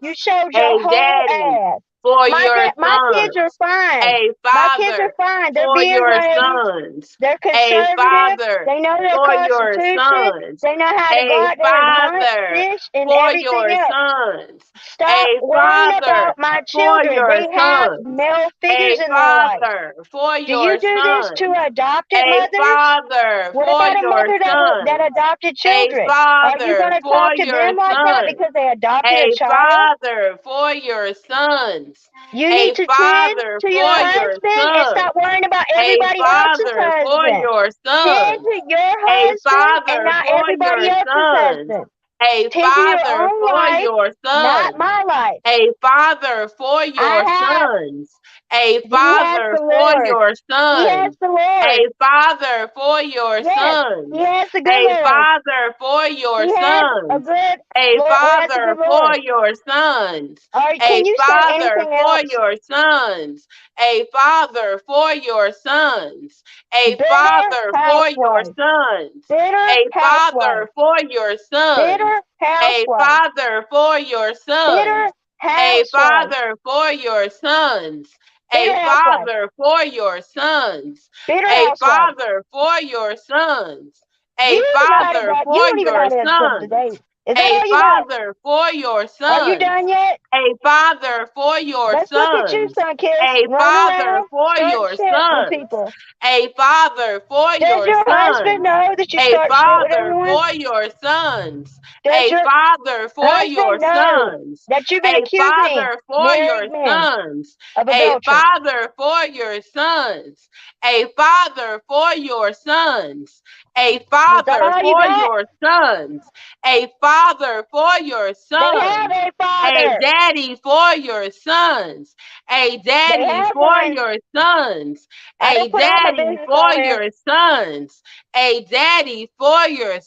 You sons. showed your A whole daddy ass. for your My kids are sons. fine. A My kids are father fine. They're for being your raised. sons. They're A conservative. father They know their for your constitution. sons. They know how to go A out there and hunt, father fish, and for everything your else. sons. Stop A worrying father about my for children. your They have sons. male figures A in their life. father for Do you your do this to sons. adopted A mothers? father What for about a your mother that sons. adopted A children? Are you going father to for talk to your them like that sons. because they adopted a A child? father for your sons. You need A to tend father to your for your husband and sons. stop worrying about A everybody else's father for husband. your Tend sons. to your A husband and father not for everybody your else's sons. husband. A Tend to your father own for life, your not sons. my life. A father for I your have. sons. A He has father the for Lord. your He has sons. the Lord. A father for your Yes, sons. he has the good A Lord. father for your He has a sons. good A Lord. He has a father good for Lord. your sons. Can A you say father anything for else? your sons. A father for your sons. A Bitter father for your housewife. sons. Bitter A housewife. father for your sons. Bitter A housewife. father for your Bitter sons. A housewife. father for your sons. Bitter A housewife. father for your sons. Bitter A housewife. father for your sons. Do A you even know how to father drive? You for don't even know how your to answer up to sons. date. Is that A all you got? father for your Are you sons. done yet? A father for your Let's look at you, sons. Sunkiss. A Run father around, for start your shit with sons. people. A father for Does your your husband sons. know that you A start shit with father everyone? for your sons. Does A your father for your husband know sons. that you've been A accusing father for your married men sons. of A adultery? father for your sons. A father for your sons. A Is that father all you for got? your sons. A father for your They have sons. a A father. daddy for your sons. A They daddy have for one. your sons. I A don't put all my daddy business for on here. your sons. A daddy for your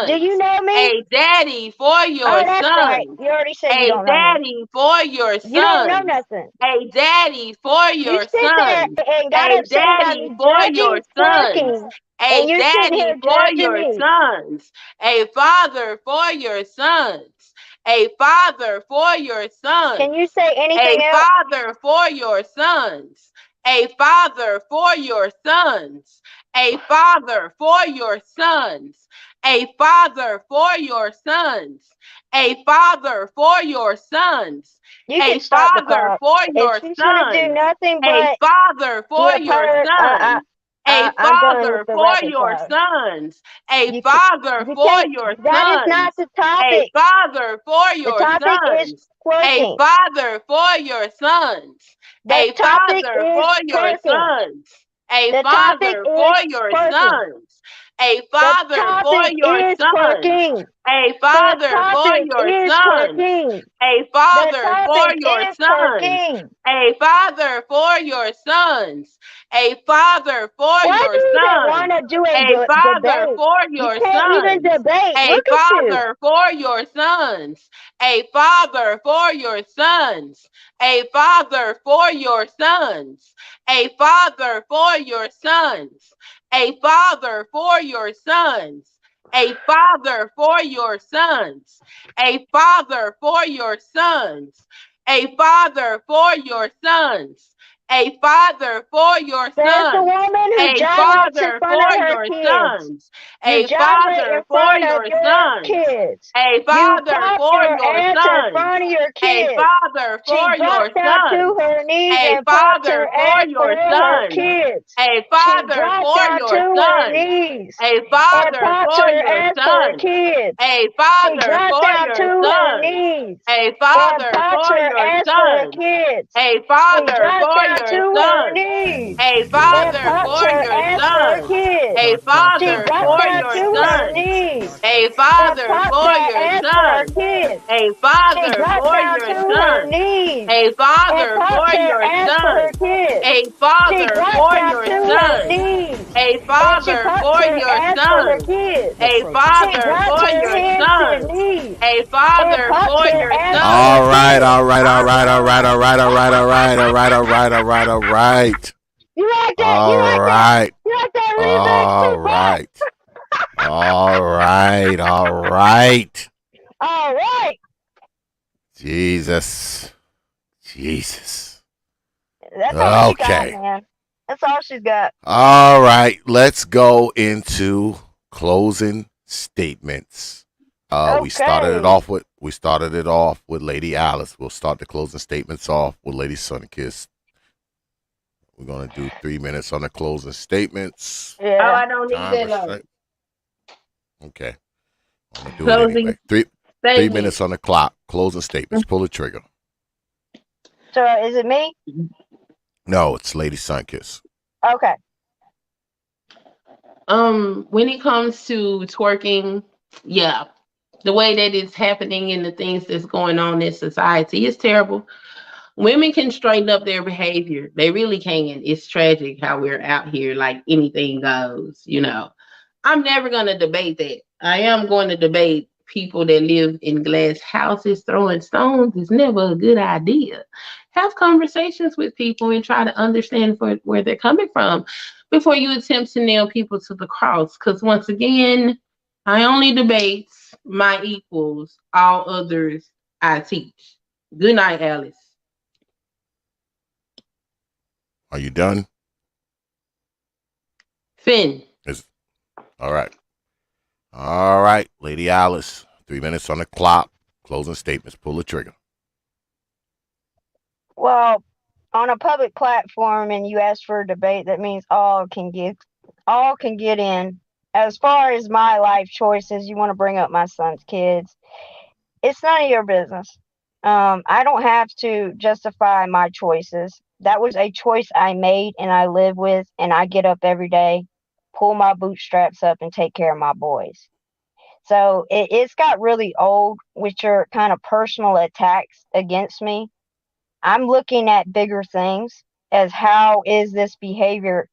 Do sons. you know me? A daddy for Oh, your that's right. sons. You already said you A don't know me. daddy for your You don't know sons. nothing. A daddy for You your sit there sons. and got A upset about daddy me for your judging sons. twerking, and A you're sitting daddy here for judging your me. sons. A father for your sons. A father for your Can you sons. say A anything else? father for your sons. A father for your sons. A father for your sons. A father for your sons. A father for your sons. You A can stop the father clock. for If your she's gonna do sons. nothing A but father for get your hurt, sons. A I'm done with father the for rapid your fire. sons. A You can, father you for can't. your That is not sons. the A topic. father for The your topic is sons. A twerking. father for your sons. The A topic father is for your twerking. sons. A The topic father for is your twerking. sons. A The father for topic your is sons. twerking. A The father for topic your is sons. twerking. A The father for topic your is sons. twerking. A father for your sons. A father for Why your do you even want sons. to do a A father debate? for You your can't even sons. debate. A Look at you. father for your sons. A father for your sons. A father for your sons. A father for your sons. A father for your sons. A father for your sons. A father for your sons. A father for your sons. A father for your There's a sons. woman who A gyrates in father front for of her your kids. sons. You A gyrate in father for front of your your sons. kids. A You father pop for your your ass in sons. front of your A kids. father She for your drops down to sons. her knees A and pops father her for ass your for her sons. kids. A She father drops for down to your her sons. knees A and father pops for her your ass for her sons. kids. A She father drops for down to your her sons. knees A and father pops for her your ass for her sons. kids. A She father drops for down to your her sons. knees A and father pops for her your ass for her sons. kids. A She father drops for down your to her sons. knees A and father pops for that your ass for her sons. kids. A She father drops for down your to her sons. knees A and father for pops her your ass for her sons. kids. A She father drops for down your to her sons. knees A and she father pops for her your ass for her sons. kids. A She father drops for her your hands to her sons. knees A and father pops for her your ass for sons. her All right, kids. all right, all All right, all right, right. all right, all right, all right, all right, all right, all right, all right. You like that? You All like that? right. You like that remix? All right. All right. All right. All right. Jesus. Jesus. That's all she got, Okay. man. That's all she's got. All right. Let's go into closing statements. We started it off with Lady Alice. We'll start the closing statements off with Lady Sunkiss. We're gonna do 3 minutes on the closing statements. Yeah. Oh, I don't need Time that long. restraint. Okay. I'm gonna do Closing it anyway. 3 statement. minutes on the clock. Closing statements. Pull the trigger. So is it me? No, it's Lady Sunkiss. Okay. When it comes to twerking, yeah, the way that it's happening and the things that's going on in society is terrible. Women can straighten up their behavior. They really can. It's tragic how we're out here like anything goes, you know. I'm never going to debate that. I am going to debate people that live in glass houses throwing stones is never a good idea. Have conversations with people and try to understand where they're coming from before you attempt to nail people to the cross. Because once again, I only debate my equals, all others I teach. Good night, Alice. Are you done? Finn. All right. All right, Lady Alice. 3 minutes on the clock. Closing statements. Pull the trigger. Well, on a public platform and you ask for a debate, that means all can get in. As far as my life choices, you want to bring up my son's kids. It's none of your business. I don't have to justify my choices. That was a choice I made and I live with, and I get up every day, pull my bootstraps up, and take care of my boys. So it's got really old with your kind of personal attacks against me. I'm looking at bigger things as how is this behavior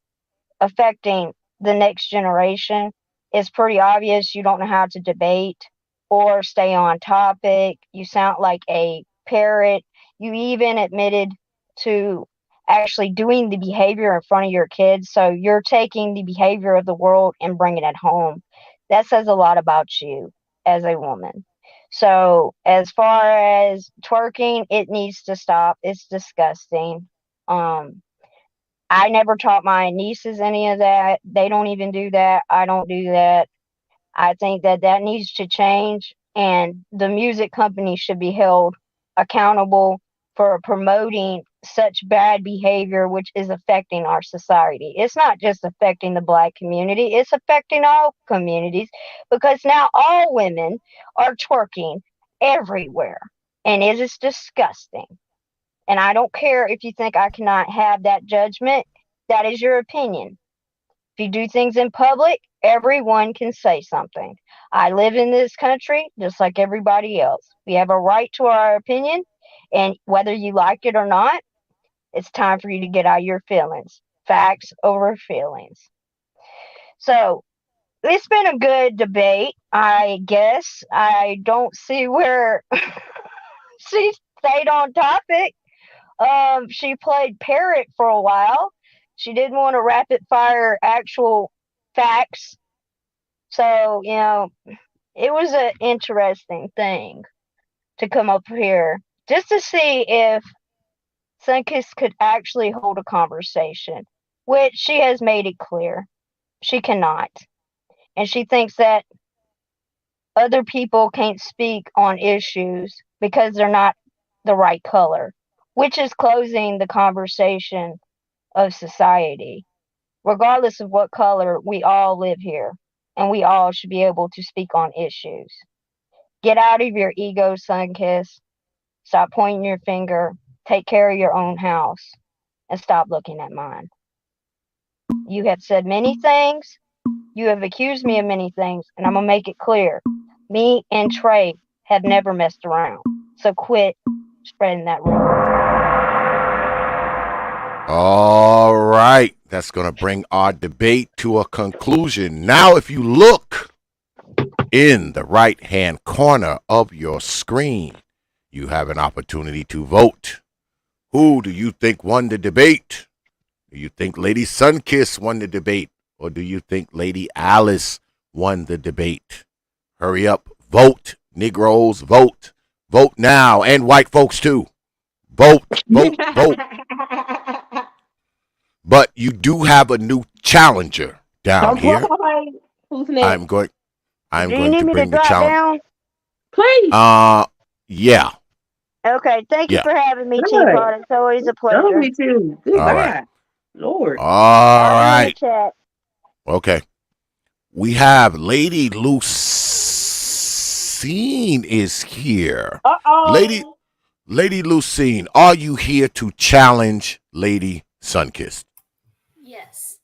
affecting the next generation. It's pretty obvious you don't know how to debate or stay on topic. You sound like a parrot. You even admitted to actually doing the behavior in front of your kids. So you're taking the behavior of the world and bringing it home. That says a lot about you as a woman. So as far as twerking, it needs to stop. It's disgusting. I never taught my nieces any of that. They don't even do that. I don't do that. I think that needs to change, and the music company should be held accountable for promoting such bad behavior, which is affecting our society. It's not just affecting the Black community, it's affecting all communities because now all women are twerking everywhere, and it is disgusting. And I don't care if you think I cannot have that judgment. That is your opinion. If you do things in public, everyone can say something. I live in this country just like everybody else. We have a right to our opinion, and whether you like it or not, it's time for you to get out your feelings. Facts over feelings. So, it's been a good debate, I guess. I don't see where she stayed on topic. She played parrot for a while. She didn't want to rapid fire actual facts. So, it was an interesting thing to come up here just to see if Sunkist could actually hold a conversation, which she has made it clear she cannot. And she thinks that other people can't speak on issues because they're not the right color, which is closing the conversation of society. Regardless of what color, we all live here, and we all should be able to speak on issues. Get out of your ego, Sunkiss. Stop pointing your finger. Take care of your own house, and stop looking at mine. You have said many things. You have accused me of many things, and I'm going to make it clear. Me and Trey have never messed around. So quit spreading that rumor. All right. That's going to bring our debate to a conclusion. Now, if you look in the right-hand corner of your screen, you have an opportunity to vote. Who do you think won the debate? Do you think Lady Sunkiss won the debate? Or do you think Lady Alice won the debate? Hurry up. Vote. Negroes, vote. Vote now. And white folks, too. Vote, vote, vote. But you do have a new challenger down here. Who's next? I'm going Do you need to me to bring the drop challenge. down? Please. Yeah. Okay, thank you Yeah. for having me, Good. T.P.O.T. It's always a Done pleasure. with you. All Goodbye. right. Lord. All I'll be in the right. chat. Okay. We have Lady Lucine is here. Uh-oh. Lady Lucine, are you here to challenge Lady Sunkissed? Yes.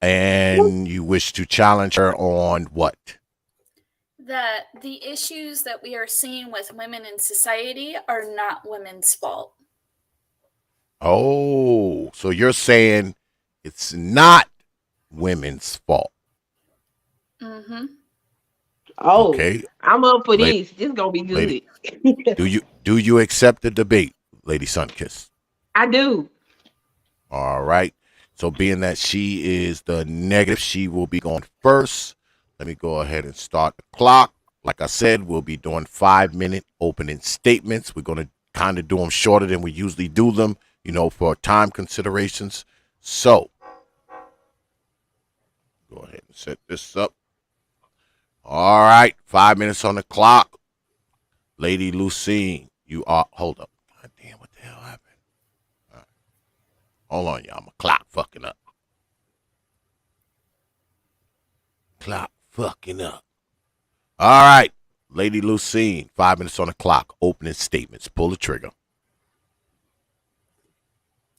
And you wish to challenge her on what? That the issues that we are seeing with women in society are not women's fault. Oh, so you're saying it's not women's fault. Mm-hmm. Oh, Okay. I'm up for Lady- this. This is gonna be good. Lady, do you accept the debate, Lady Sunkissed? I do. All right. So being that she is the negative, she will be going first. Let me go ahead and start the clock. Like I said, we'll be doing 5-minute opening statements. We're going to kind of do them shorter than we usually do them, for time considerations. So go ahead and set this up. All right. 5 minutes on the clock. Lady Lucine, you are, hold up. God damn, what the hell happened? All right. Hold on, y'all. My clock fucking up. Clock fucking up. All right. Lady Lucine, 5 minutes on the clock. Opening statements. Pull the trigger.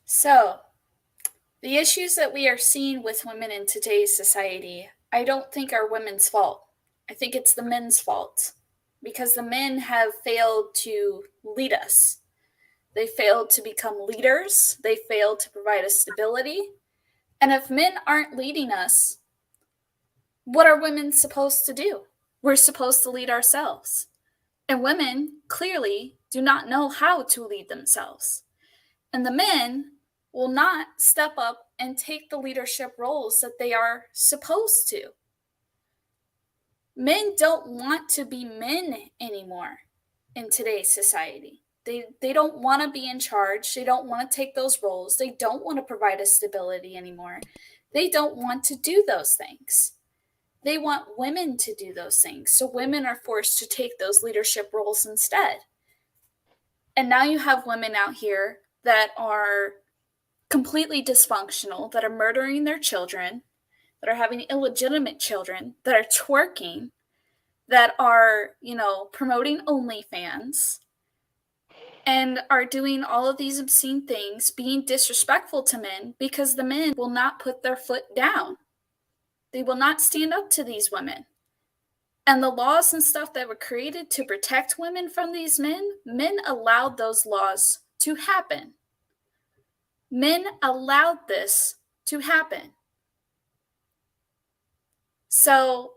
So, the issues that we are seeing with women in today's society, I don't think are women's fault. I think it's the men's fault. Because the men have failed to lead us. They failed to become leaders. They failed to provide us stability. And if men aren't leading us, what are women supposed to do? We're supposed to lead ourselves. And women clearly do not know how to lead themselves. And the men will not step up and take the leadership roles that they are supposed to. Men don't want to be men anymore in today's society. They don't want to be in charge. They don't want to take those roles. They don't want to provide us stability anymore. They don't want to do those things. They want women to do those things. So women are forced to take those leadership roles instead. And now you have women out here that are completely dysfunctional, that are murdering their children, that are having illegitimate children, that are twerking, that are, promoting OnlyFans, and are doing all of these obscene things, being disrespectful to men because the men will not put their foot down. They will not stand up to these women. And the laws and stuff that were created to protect women from these men allowed those laws to happen. Men allowed this to happen. So,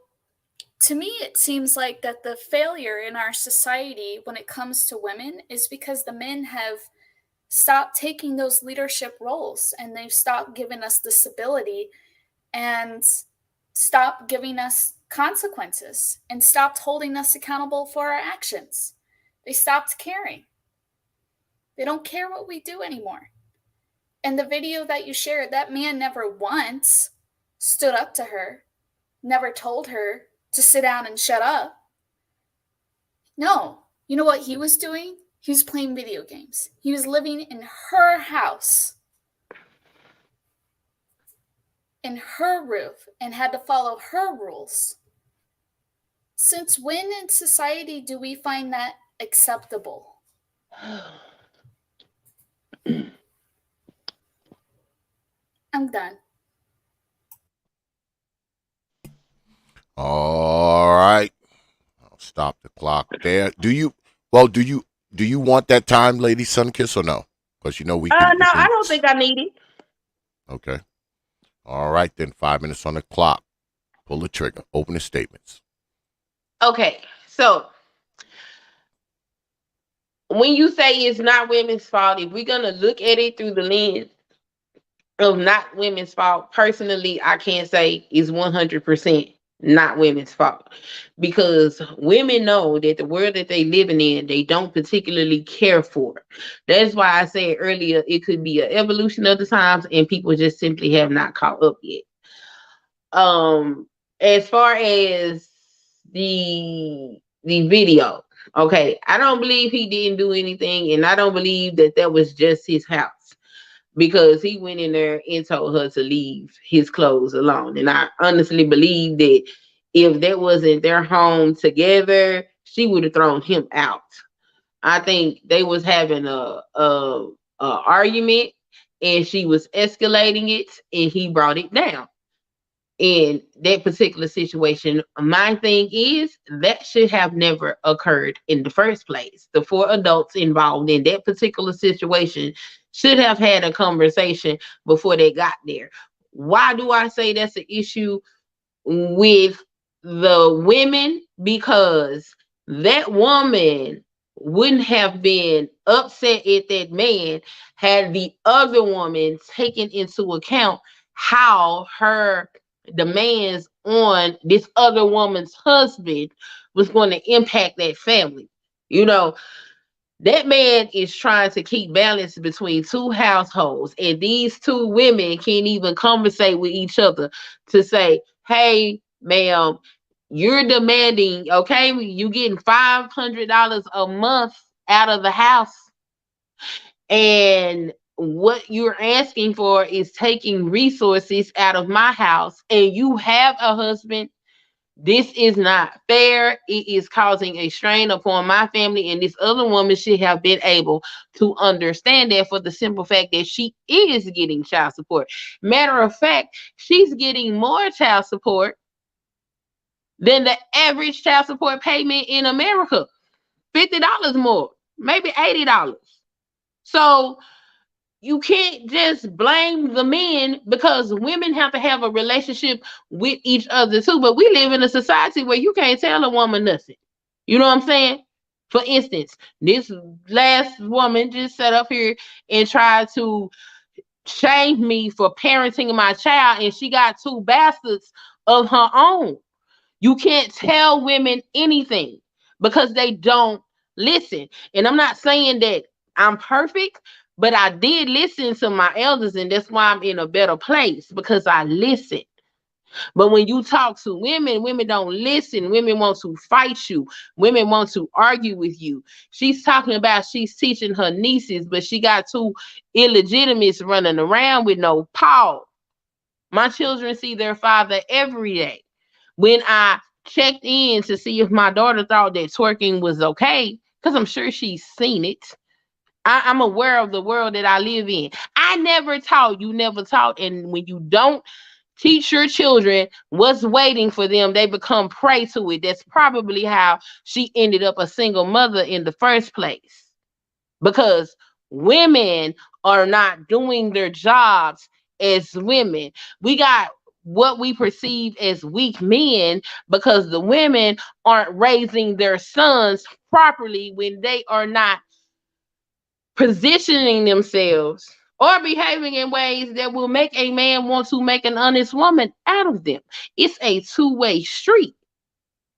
to me, it seems like that the failure in our society when it comes to women is because the men have stopped taking those leadership roles, and they've stopped giving us the stability and stopped giving us consequences and stopped holding us accountable for our actions. They stopped caring. They don't care what we do anymore. And the video that you shared, that man never once stood up to her, never told her to sit down and shut up. No. You know what he was doing? He was playing video games. He was living in her house, in her roof, and had to follow her rules. Since when in society do we find that acceptable? I'm done. All right. I'll stop the clock there. Do you want that time, Lady Sunkiss, or no? Because we can. No, I don't think I need it. Okay. All right, then 5 minutes on the clock. Pull the trigger. Open the statements. Okay, so when you say it's not women's fault, if we're gonna look at it through the lens of not women's fault, personally, I can't say it's 100%. not women's fault, because women know that the world that they living in, they don't particularly care for. That's why I said earlier it could be an evolution of the times, and people just simply have not caught up yet. Um, as far as the video, okay, I don't believe he didn't do anything, and I don't believe that that was just his house, because he went in there and told her to leave his clothes alone. And I honestly believe that if that wasn't their home together, she would have thrown him out. I think they was having a argument, and she was escalating it, and he brought it down. In that particular situation, my thing is that should have never occurred in the first place. The four adults involved in that particular situation should have had a conversation before they got there. Why do I say that's an issue with the women? Because that woman wouldn't have been upset at that man had the other woman taken into account how her demands on this other woman's husband was going to impact that family. You know, that man is trying to keep balance between two households, and these two women can't even conversate with each other to say, hey, ma'am, you're demanding, okay, you getting $500 a month out of the house, and what you're asking for is taking resources out of my house, and you have a husband. This is not fair. It is causing a strain upon my family, and this other woman should have been able to understand that, for the simple fact that she is getting child support. Matter of fact, she's getting more child support than the average child support payment in America. $50 more, maybe $80. So you can't just blame the men, because women have to have a relationship with each other too. But we live in a society where you can't tell a woman nothing. You know what I'm saying? For instance, this last woman just sat up here and tried to shame me for parenting my child, and she got two bastards of her own. You can't tell women anything because they don't listen. And I'm not saying that I'm perfect, but I did listen to my elders, and that's why I'm in a better place, because I listen. But when you talk to women, women don't listen. Women want to fight you. Women want to argue with you. She's talking about she's teaching her nieces, but she got two illegitimates running around with no paw. My children see their father every day. When I checked in to see if my daughter thought that twerking was okay, because I'm sure she's seen it. I'm aware of the world that I live in. I never taught, you never taught. And when you don't teach your children what's waiting for them, they become prey to it. That's probably how she ended up a single mother in the first place, because women are not doing their jobs as women. We got what we perceive as weak men because the women aren't raising their sons properly when they are not positioning themselves or behaving in ways that will make a man want to make an honest woman out of them. It's a two-way street.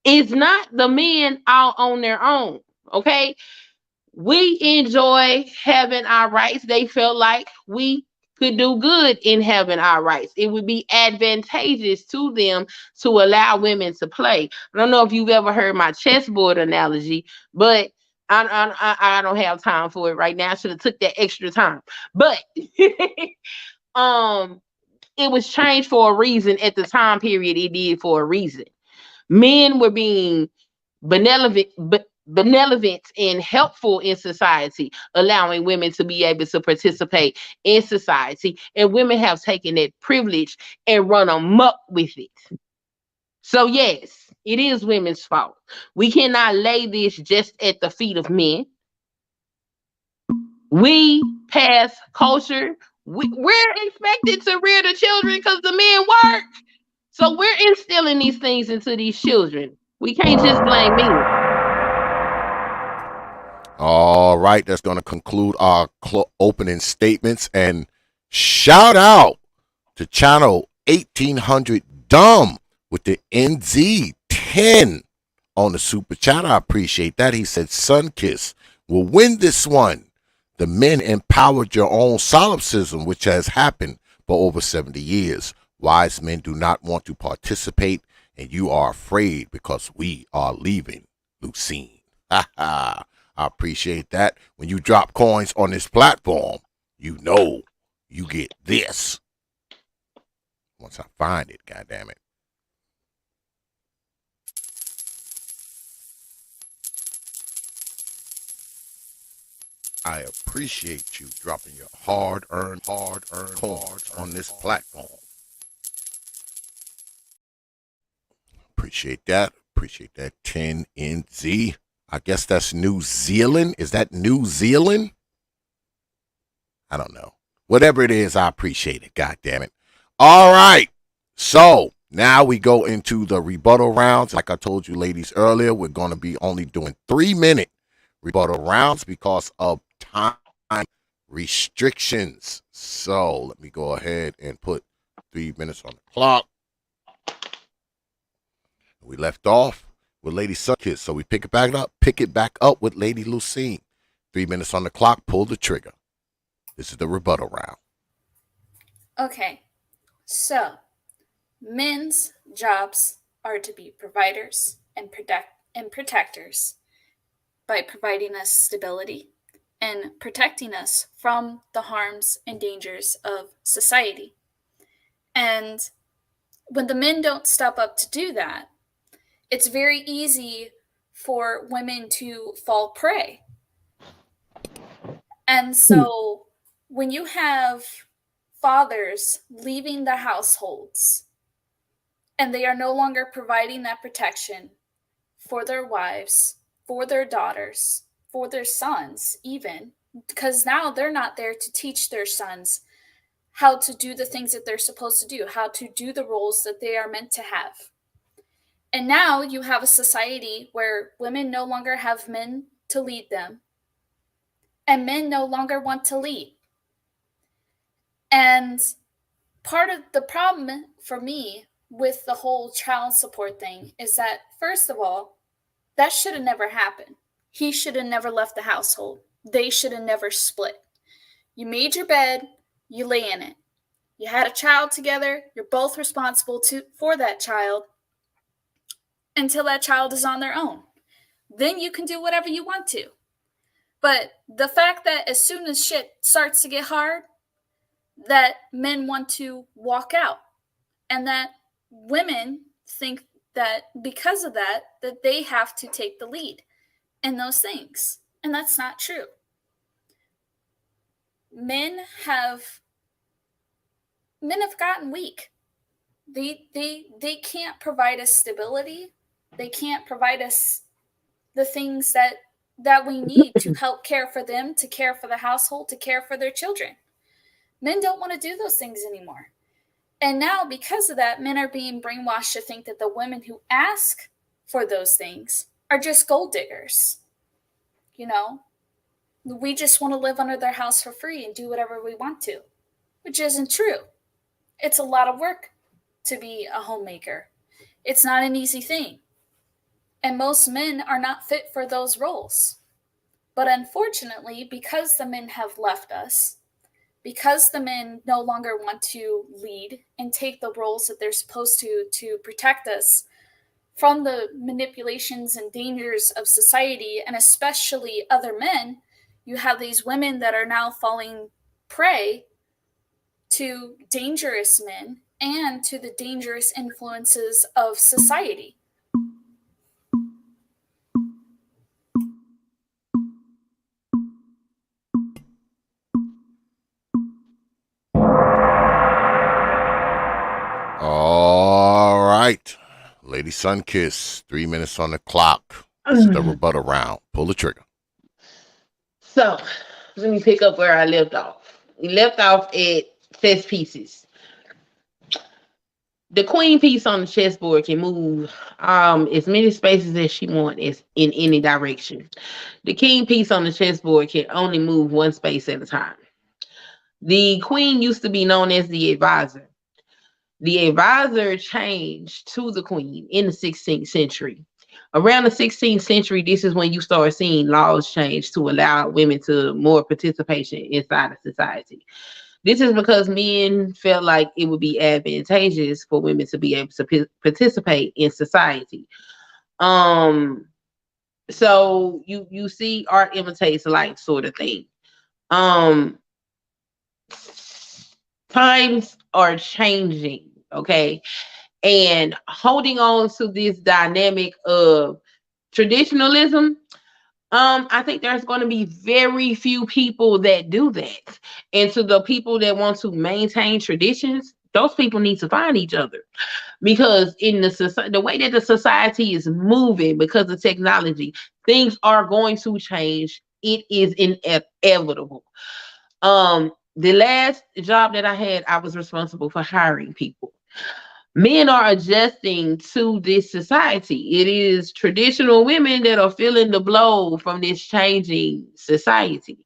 It's not the men all on their own. Okay, we enjoy having our rights. They felt like we could do good in having our rights. It would be advantageous to them to allow women to play. I don't know if you've ever heard my chessboard analogy, but I don't have time for it right now. I should have took that extra time. But um, it was changed for a reason at the time period. It did for a reason. Men were being benevolent and helpful in society, allowing women to be able to participate in society, and women have taken that privilege and run amok with it. So yes, it is women's fault. We cannot lay this just at the feet of men. We pass culture. We're expected to rear the children because the men work. So we're instilling these things into these children. We can't just blame men. All right, that's going to conclude our opening statements. And shout out to channel 1800 Dumb with the NZ10 on the super chat. I appreciate that. He said Sunkiss will win this one. The men empowered your own solipsism, which has happened for over 70 years. Wise men do not want to participate, and you are afraid because we are leaving Lucine. Ha ha. I appreciate that. When you drop coins on this platform, you know you get this. Once I find it, goddammit. I appreciate you dropping your hard-earned coins on this platform. Appreciate that. Appreciate that 10NZ. I guess that's New Zealand. Is that New Zealand? I don't know. Whatever it is, I appreciate it. God damn it. All right. So now we go into the rebuttal rounds. Like I told you ladies earlier, we're going to be only doing 3-minute rebuttal rounds because of time restrictions. So let me go ahead and put 3 minutes on the clock. We left off with Lady Sunkiss, so we pick it back up with Lady Lucine. 3 minutes on the clock, pull the trigger. This is the rebuttal round. Okay, so men's jobs are to be providers and protectors by providing us stability and protecting us from the harms and dangers of society. And when the men don't step up to do that, it's very easy for women to fall prey. And so when you have fathers leaving the households and they are no longer providing that protection for their wives, for their daughters, for their sons even, because now they're not there to teach their sons how to do the things that they're supposed to do, how to do the roles that they are meant to have. And now you have a society where women no longer have men to lead them, and men no longer want to lead. And part of the problem for me with the whole child support thing is that, first of all, that should have never happened. He should have never left the household. They should have never split. You made your bed, you lay in it. You had a child together, you're both responsible for that child until that child is on their own. Then you can do whatever you want to. But the fact that as soon as shit starts to get hard, that men want to walk out, and that women think that because of that they have to take the lead in those things. And that's not true. Men have gotten weak. They can't provide us stability. They can't provide us the things that we need to help care for them, to care for the household, to care for their children. Men don't want to do those things anymore. And now, because of that, men are being brainwashed to think that the women who ask for those things are just gold diggers. You know, we just want to live under their house for free and do whatever we want to, which isn't true. It's a lot of work to be a homemaker. It's not an easy thing. And most men are not fit for those roles. But unfortunately, because the men have left us, because the men no longer want to lead and take the roles that they're supposed to protect us from the manipulations and dangers of society, and especially other men, you have these women that are now falling prey to dangerous men and to the dangerous influences of society. All right. Lady Sunkiss, 3 minutes on the clock. This is the rebuttal round. Pull the trigger. So, let me pick up where I left off. We left off at chess pieces. The queen piece on the chessboard can move as many spaces as she wants in any direction. The king piece on the chessboard can only move one space at a time. The queen used to be known as the advisor. The advisor changed to the queen in the 16th century. Around the 16th century, this is when you start seeing laws change to allow women to more participation inside of society. This is because men felt like it would be advantageous for women to be able to participate in society. Um, so you see art imitates life sort of thing. Um, Times are changing, okay? And holding on to this dynamic of traditionalism, I think there's going to be very few people that do that. And to the people that want to maintain traditions, those people need to find each other, because in the society, the way that the society is moving because of technology, things are going to change. It is inevitable. The last job that I had, I was responsible for hiring people. Men are adjusting to this society. It is traditional women that are feeling the blow from this changing society.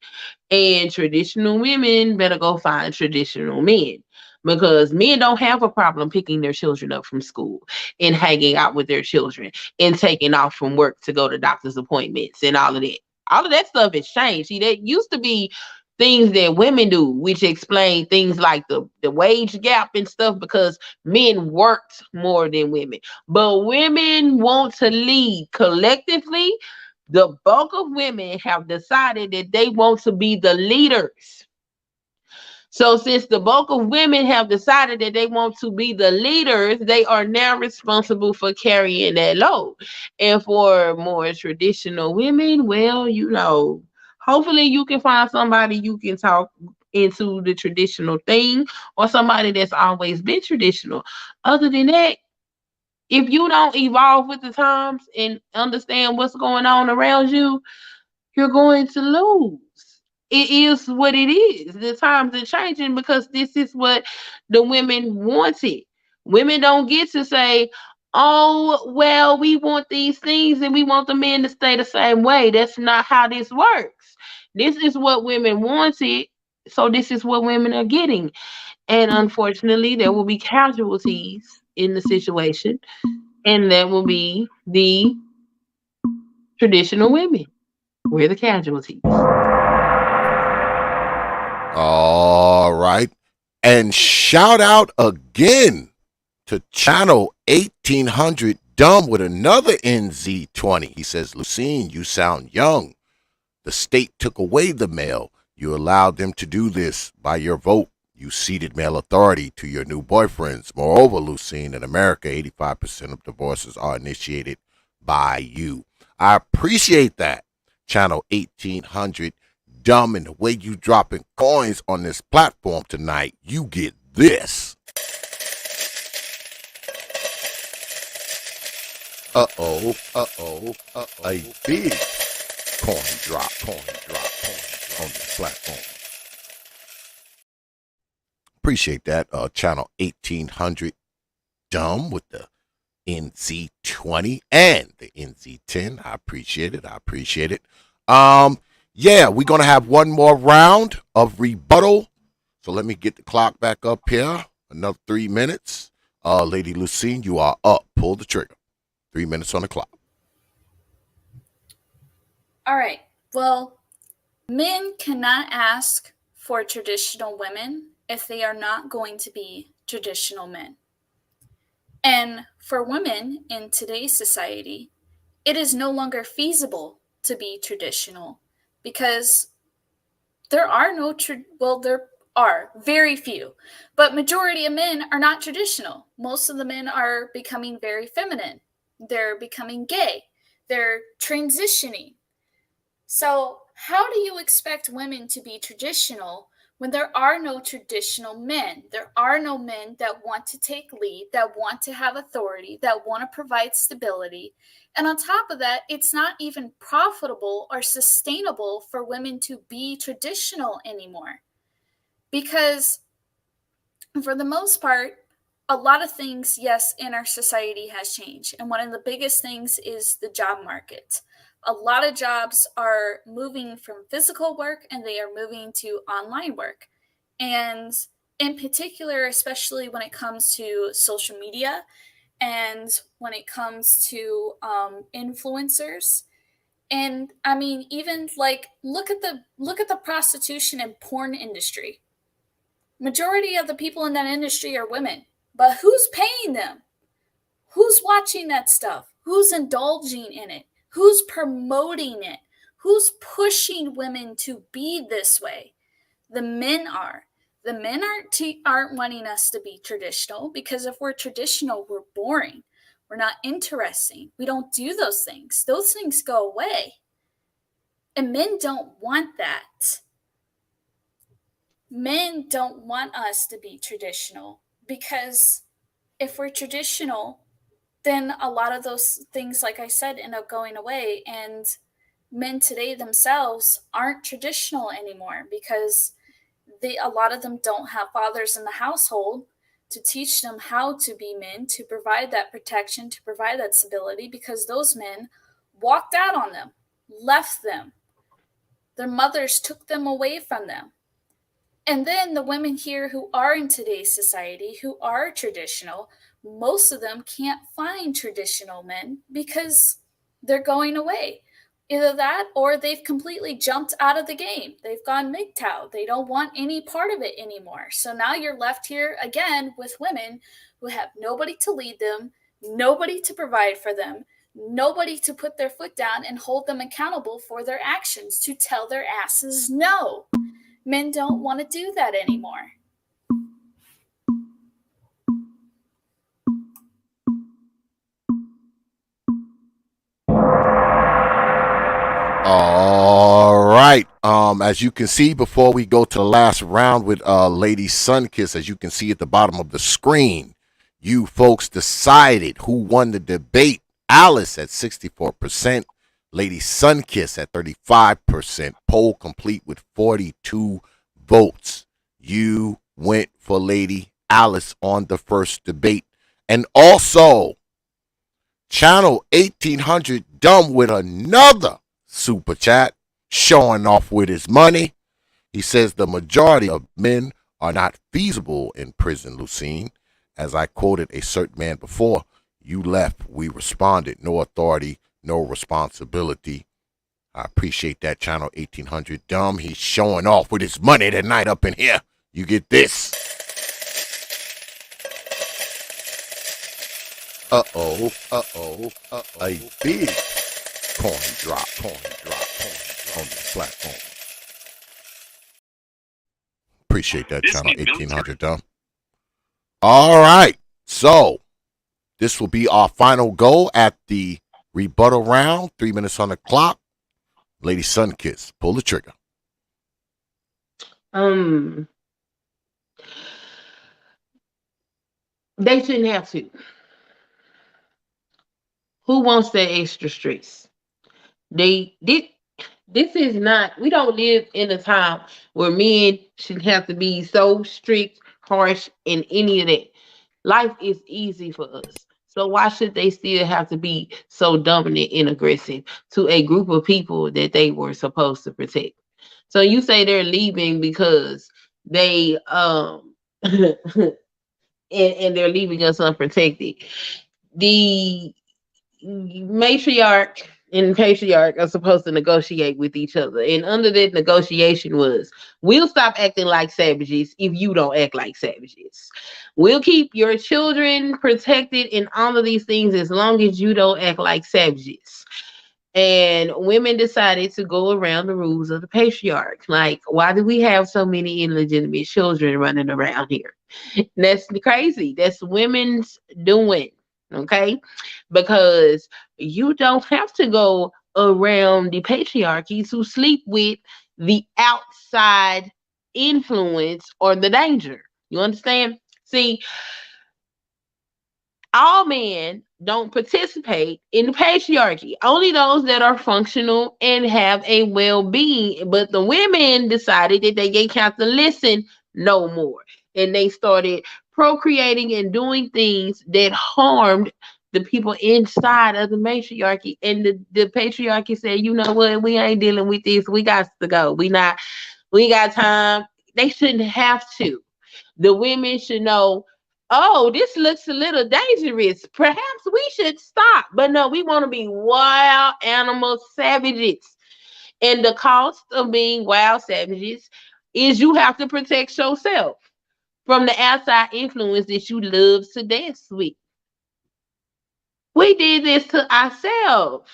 And traditional women better go find traditional men, because men don't have a problem picking their children up from school and hanging out with their children and taking off from work to go to doctor's appointments and all of that. All of that stuff has changed. See, that used to be things that women do, which explain things like the wage gap and stuff, because men worked more than women. But women want to lead collectively. The bulk of women have decided that they want to be the leaders. So since the bulk of women have decided that they want to be the leaders, they are now responsible for carrying that load. And for more traditional women, well, hopefully you can find somebody you can talk into the traditional thing, or somebody that's always been traditional. Other than that, if you don't evolve with the times and understand what's going on around you, you're going to lose. It is what it is. The times are changing because this is what the women wanted. Women don't get to say, oh, well, we want these things and we want the men to stay the same way. That's not how this works. This is what women wanted. So this is what women are getting. And unfortunately, there will be casualties in the situation, and that will be the traditional women. We're the casualties. All right. And shout out again to channel 1800 Dumb with another NZ20. He says, Lucine, you sound young. The state took away the mail. You allowed them to do this. By your vote, you ceded male authority to your new boyfriends. Moreover, Lucine, in America, 85% of divorces are initiated by you. I appreciate that, channel 1800 Dumb, and the way you dropping coins on this platform tonight. You get this. Uh-oh. A big coin drop on this platform. Appreciate that. Channel 1800 Dumb with the NZ20 and the NZ10. I appreciate it. Yeah, we're going to have one more round of rebuttal. So let me get the clock back up here. Another 3 minutes. Lady Lucine, you are up. Pull the trigger. 3 minutes on the clock. All right. Well, men cannot ask for traditional women if they are not going to be traditional men. And for women in today's society, it is no longer feasible to be traditional because there are there are very few, but majority of men are not traditional. Most of the men are becoming very feminine. They're becoming gay. They're transitioning. So how do you expect women to be traditional when there are no traditional men? There are no men that want to take lead, that want to have authority, that want to provide stability. And on top of that, it's not even profitable or sustainable for women to be traditional anymore. Because for the most part, a lot of things, yes, in our society has changed. And one of the biggest things is the job market. A lot of jobs are moving from physical work and they are moving to online work. And in particular, especially when it comes to social media and when it comes to influencers. And I mean, even like look at the prostitution and porn industry. Majority of the people in that industry are women, but who's paying them? Who's watching that stuff? Who's indulging in it? Who's promoting it? Who's pushing women to be this way? The men are. The men aren't wanting us to be traditional, because if we're traditional, we're boring. We're not interesting. We don't do those things. Those things go away. And men don't want that. Men don't want us to be traditional, because if we're traditional, then a lot of those things, like I said, end up going away. And men today themselves aren't traditional anymore, because a lot of them don't have fathers in the household to teach them how to be men, to provide that protection, to provide that stability, because those men walked out on them, left them. Their mothers took them away from them. And then the women here who are in today's society, who are traditional, most of them can't find traditional men because they're going away. Either that, or they've completely jumped out of the game. They've gone MGTOW. They don't want any part of it anymore. So now you're left here again with women who have nobody to lead them, nobody to provide for them, nobody to put their foot down and hold them accountable for their actions, to tell their asses no. Men don't want to do that anymore. All right. As you can see, before we go to the last round with Lady Sunkiss, as you can see at the bottom of the screen, you folks decided who won the debate. Alice at 64%, Lady Sunkiss at 35%. Poll complete with 42 votes. You went for Lady Alice on the first debate. And also, Channel 1800 Dumb with another super chat, showing off with his money. He says the majority of men are not feasible in prison, Lucine. As I quoted a certain man before, you left, we responded. No authority, no responsibility. I appreciate that, Channel 1800 Dumb. He's showing off with his money tonight up in here. You get this. Uh-oh. A big coin drop on this platform. Appreciate that, Channel 1800 Dumb. All right. So, this will be our final go at the rebuttal round. 3 minutes on the clock. Lady Sunkiss, pull the trigger. They shouldn't have to. Who wants that extra stress? This is not, we don't live in a time where men should have to be so strict, harsh, and any of that. Life is easy for us. So why should they still have to be so dominant and aggressive to a group of people that they were supposed to protect? So you say they're leaving because they and they're leaving us unprotected. The matriarch and patriarch are supposed to negotiate with each other, and under that negotiation was, we'll stop acting like savages if you don't act like savages. We'll keep your children protected and all of these things as long as you don't act like savages. And women decided to go around the rules of the patriarch. Like, why do we have so many illegitimate children running around here? That's crazy. That's women's doing. Okay, because you don't have to go around the patriarchy to sleep with the outside influence or the danger. You understand? See, all men don't participate in the patriarchy. Only those that are functional and have a well-being. But the women decided that they ain't have to listen no more. And they started procreating and doing things that harmed the people inside of the matriarchy. And the patriarchy said, you know what, we ain't dealing with this. We got to go. We got time. They shouldn't have to. The women should know, oh, this looks a little dangerous. Perhaps we should stop. But no, we want to be wild animal savages. And the cost of being wild savages is you have to protect yourself from the outside influence that you love to dance with. We did this to ourselves.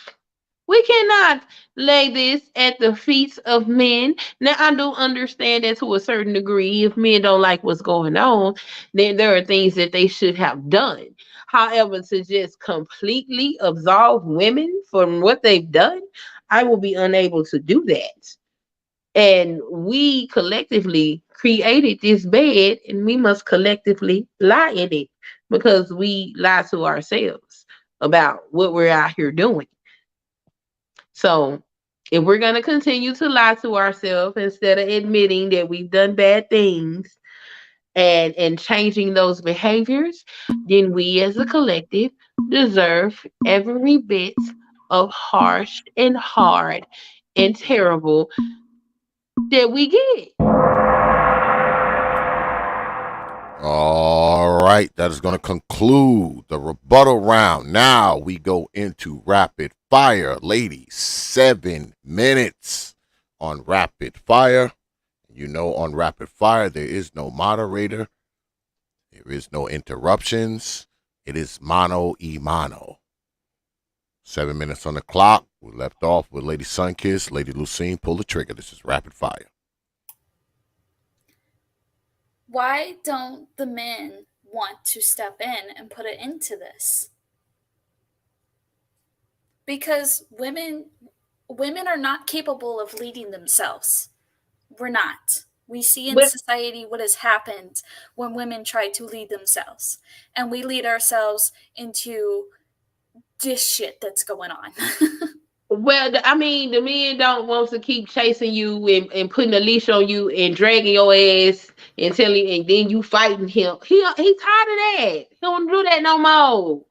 We cannot lay this at the feet of men. Now, I do understand that to a certain degree, if men don't like what's going on, then there are things that they should have done. However, to just completely absolve women from what they've done, I will be unable to do that. And we collectively created this bed, and we must collectively lie in it because we lie to ourselves about what we're out here doing. So, if we're going to continue to lie to ourselves instead of admitting that we've done bad things and changing those behaviors, then we as a collective deserve every bit of harsh and hard and terrible that we get. All right, that is going to conclude the rebuttal round. Now we go into rapid fire, ladies. 7 minutes on rapid fire. You know, on rapid fire, there is no moderator, there is no interruptions. It is mano y mano. 7 minutes on the clock. We left off with Lady Sunkiss. Lady Lucine, pull the trigger. This is rapid fire. Why don't the men want to step in and put an end to this? Because women are not capable of leading themselves. We're not. We see in society what has happened when women try to lead themselves. And we lead ourselves into this shit that's going on. Well, I mean, the men don't want to keep chasing you and putting a leash on you and dragging your ass and telling, and then you fighting him. He tired of that. He don't do that no more.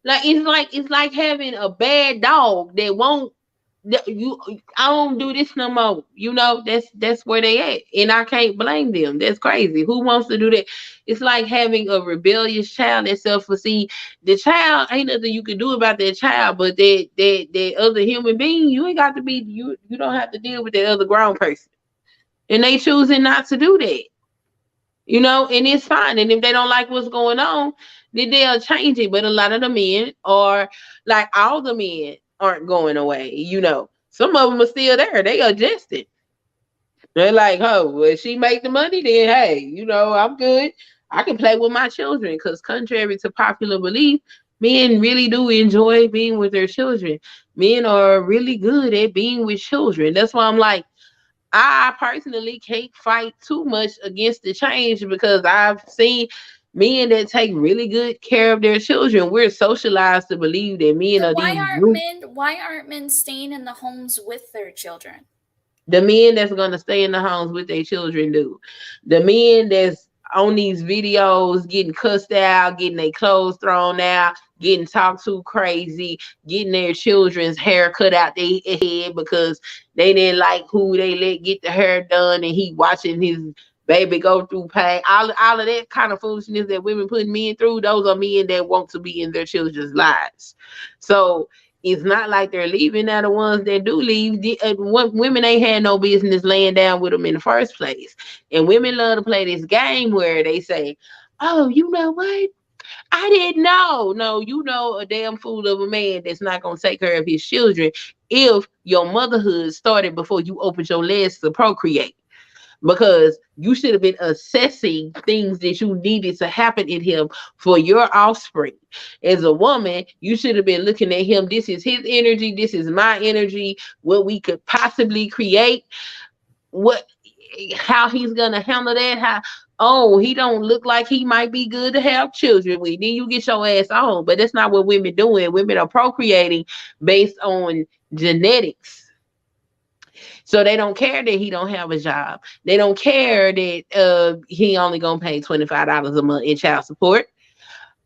Like it's like having a bad dog that won't you. I don't do this no more. You know, that's where they at, and I can't blame them. That's crazy. Who wants to do that? It's like having a rebellious child that self-esteem. The child ain't nothing you can do about that child, but that other human being, you ain't got to be. You don't have to deal with that other grown person, and they choosing not to do that. You know, and it's fine. And if they don't like what's going on, then they'll change it. But a lot of the men are like all the men aren't going away. You know, some of them are still there. They adjusted. They're like, oh, well, if she make the money, then hey, you know, I'm good. I can play with my children because contrary to popular belief, men really do enjoy being with their children. Men are really good at being with children. That's why I'm like, I personally can't fight too much against the change because I've seen men that take really good care of their children. We're socialized to believe that men So are these brute. why aren't men staying in the homes with their children? The men that's gonna stay in the homes with their children do. The men that's on these videos getting cussed out, getting their clothes thrown out, getting talked to crazy, getting their children's hair cut out their head because they didn't like who they let get the hair done, and he watching his baby go through pain. All of that kind of foolishness that women put men through, those are men that want to be in their children's lives. So it's not like they're leaving. Now the ones that do leave, women ain't had no business laying down with them in the first place. And women love to play this game where they say, "Oh, you know what? I didn't know." No, you know a damn fool of a man that's not gonna take care of his children if your motherhood started before you opened your legs to procreate, because you should have been assessing things that you needed to happen in him for your offspring. As a woman, you should have been looking at him. This is his energy. This is my energy. What we could possibly create. What, how he's gonna handle that? How? Oh, he don't look like he might be good to have children with. Then you get your ass on. But that's not what women doing. Women are procreating based on genetics. So they don't care that he don't have a job. They don't care that he only gonna pay $25 a month in child support.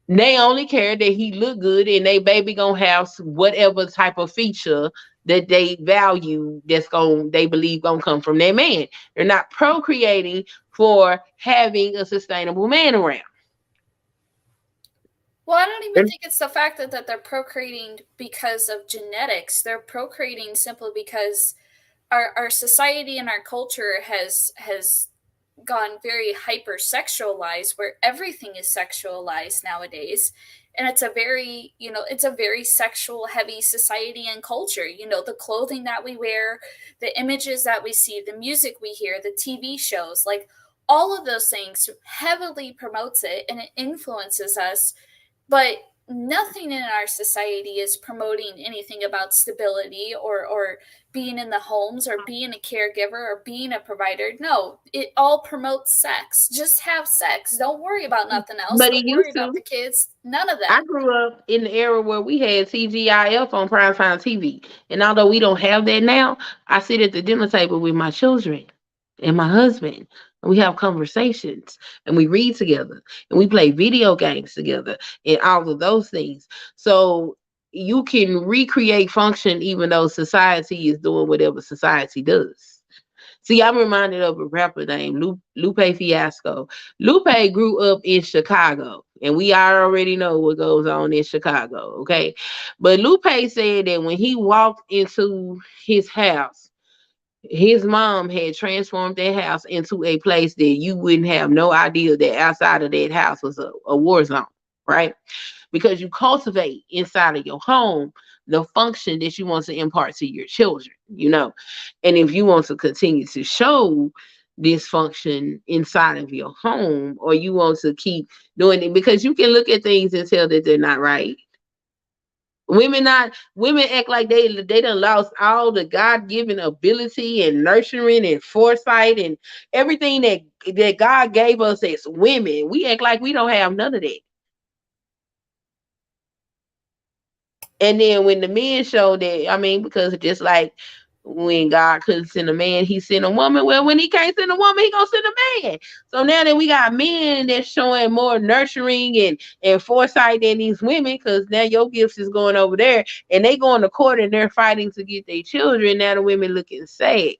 They only care that he look good and they baby gonna have whatever type of feature that they value they believe gonna come from their man. They're not procreating for having a sustainable man around. Well, I don't even think it's the fact that they're procreating because of genetics. They're procreating simply because our society and our culture has gone very hypersexualized, where everything is sexualized nowadays. And it's a very sexual heavy society and culture. The clothing that we wear, the images that we see, the music we hear, the TV shows, like all of those things heavily promotes it and it influences us. But nothing in our society is promoting anything about stability or being in the homes or being a caregiver or being a provider. No, it all promotes sex. Just have sex. Don't worry about nothing else. But Don't worry about the kids. None of that. I grew up in the era where we had TGIF on primetime TV. And although we don't have that now, I sit at the dinner table with my children and my husband. And we have conversations and we read together and we play video games together and all of those things. So you can recreate function even though society is doing whatever society does. See, I'm reminded of a rapper named Lupe Fiasco. Lupe grew up in Chicago, and we already know what goes on in Chicago, okay? But Lupe said that when he walked into his house, his mom had transformed that house into a place that you wouldn't have no idea that outside of that house was a war zone, right? Because you cultivate inside of your home the function that you want to impart to your children. And if you want to continue to show this function inside of your home, or you want to keep doing it, because you can look at things and tell that they're not right. Women act like they done lost all the God-given ability and nurturing and foresight and everything that God gave us as women. We act like we don't have none of that. And then when the men show that, because just like when God couldn't send a man, he sent a woman. Well, when he can't send a woman, he gonna send a man. So now that we got men that's showing more nurturing and foresight than these women, because now your gifts is going over there and they going to court and they're fighting to get their children. Now the women looking sad.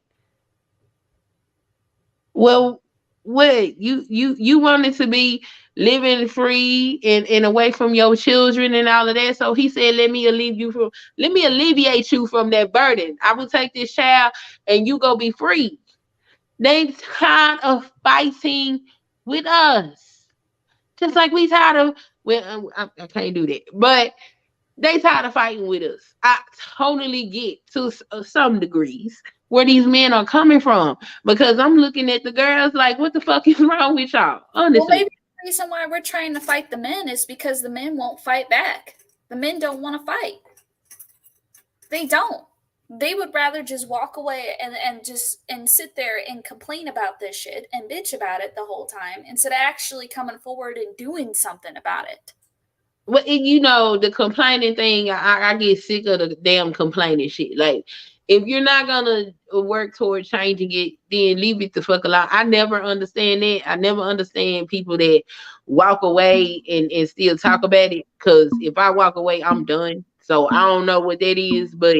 Well, what you wanted to be living free and away from your children and all of that. So he said, let me alleviate you from that burden. I will take this child and you go be free. They tired of fighting with us. Just like we tired of, well, I can't do that. But they tired of fighting with us. I totally get to some degrees where these men are coming from, because I'm looking at the girls like, what the fuck is wrong with y'all? Honestly. Well, maybe the reason why we're trying to fight the men is because the men won't fight back. The men don't want to fight. They don't. They would rather just walk away and sit there and complain about this shit and bitch about it the whole time instead of actually coming forward and doing something about it. Well, the complaining thing, I get sick of the damn complaining shit. Like, if you're not gonna work towards changing it, then leave it the fuck alone. I never understand that. I never understand people that walk away and still talk about it. Because if I walk away, I'm done. So I don't know what that is, but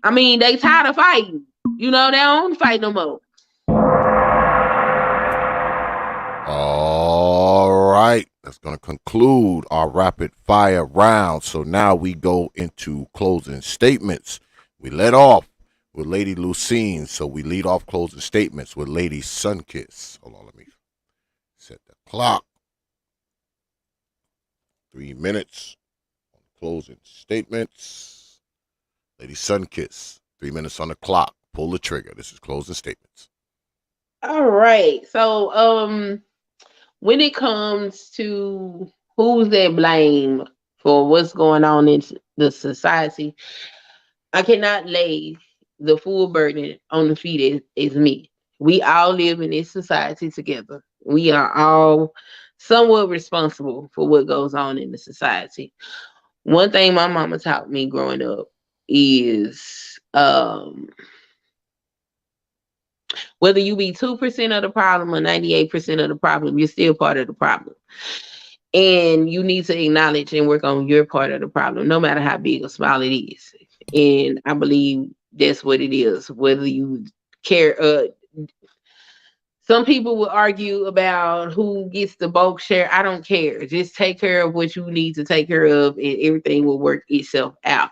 they tired of fighting. They don't fight no more. All right. That's going to conclude our rapid fire round. So now we go into closing statements. We let off with Lady Lucine. So we lead off closing statements with Lady Sunkiss. Hold on, let me set the clock. 3 minutes on closing statements. Lady Sunkiss, 3 minutes on the clock. Pull the trigger. This is closing statements. All right. So, when it comes to who's at blame for what's going on in the society, I cannot lay the full burden on the feet as me. We all live in this society together. We are all somewhat responsible for what goes on in the society. One thing my mama taught me growing up is whether you be 2% of the problem or 98% of the problem, you're still part of the problem. And you need to acknowledge and work on your part of the problem, no matter how big or small it is. And I believe that's what it is. Whether you care, some people will argue about who gets the bulk share. I don't care. Just take care of what you need to take care of, and everything will work itself out.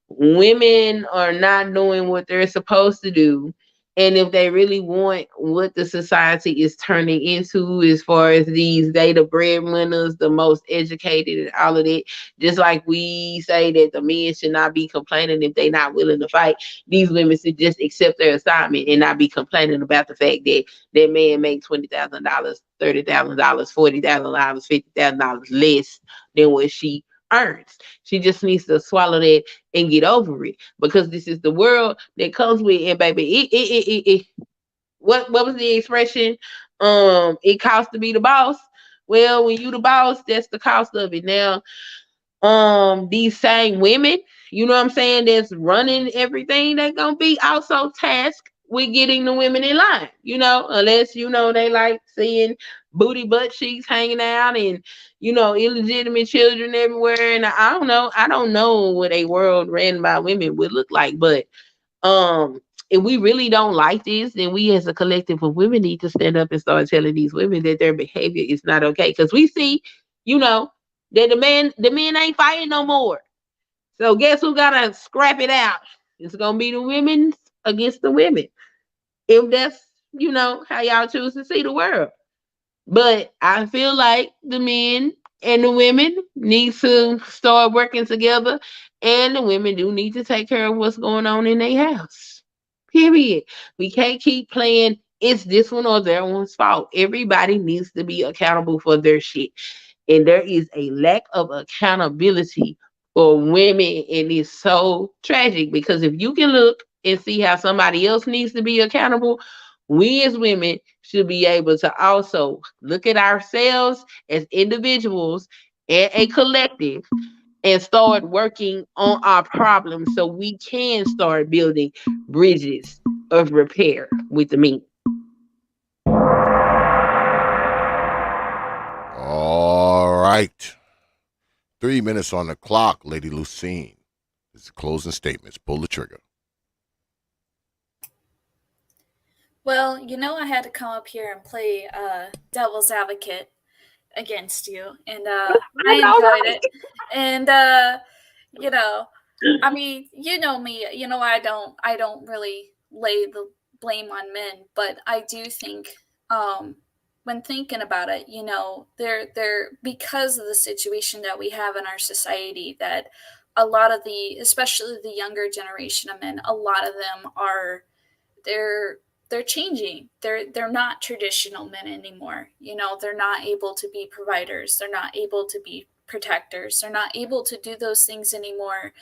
Women are not doing what they're supposed to do. And if they really want what the society is turning into, as far as these data breadwinners, the most educated, and all of that, just like we say that the men should not be complaining if they're not willing to fight, these women should just accept their assignment and not be complaining about the fact that that man make $20,000, $30,000, $40,000, $50,000 less than what she earns. She just needs to swallow that and get over it, because this is the world that comes with. And baby, what was the expression? It costs to be the boss. Well, when you the boss, that's the cost of it. Now, these same women, you know what I'm saying, that's running everything, they gonna be also tasked with getting the women in line, unless they like seeing booty butt cheeks hanging out, and illegitimate children everywhere. And I don't know what a world ran by women would look like. But if we really don't like this, then we as a collective of women need to stand up and start telling these women that their behavior is not okay. Because we see, you know, that the men ain't fighting no more. So guess who gotta scrap it out? It's gonna be the women against the women. If that's, how y'all choose to see the world. But I feel like the men and the women need to start working together, and the women do need to take care of what's going on in their house. Period. We can't keep playing it's this one or that one's fault. Everybody needs to be accountable for their shit. And there is a lack of accountability for women, and it's so tragic, because if you can look and see how somebody else needs to be accountable, we as women should be able to also look at ourselves as individuals and a collective, and start working on our problems so we can start building bridges of repair with the men. All right. 3 minutes on the clock, Lady Lucine. It's closing statements. Pull the trigger. Well, I had to come up here and play devil's advocate against you, and I enjoyed it. And you know, I mean, you know me. I don't really lay the blame on men, but I do think, when thinking about it, they're because of the situation that we have in our society, that a lot of especially the younger generation of men, a lot of them they're they're changing. They're not traditional men anymore. They're not able to be providers. They're not able to be protectors. They're not able to do those things anymore.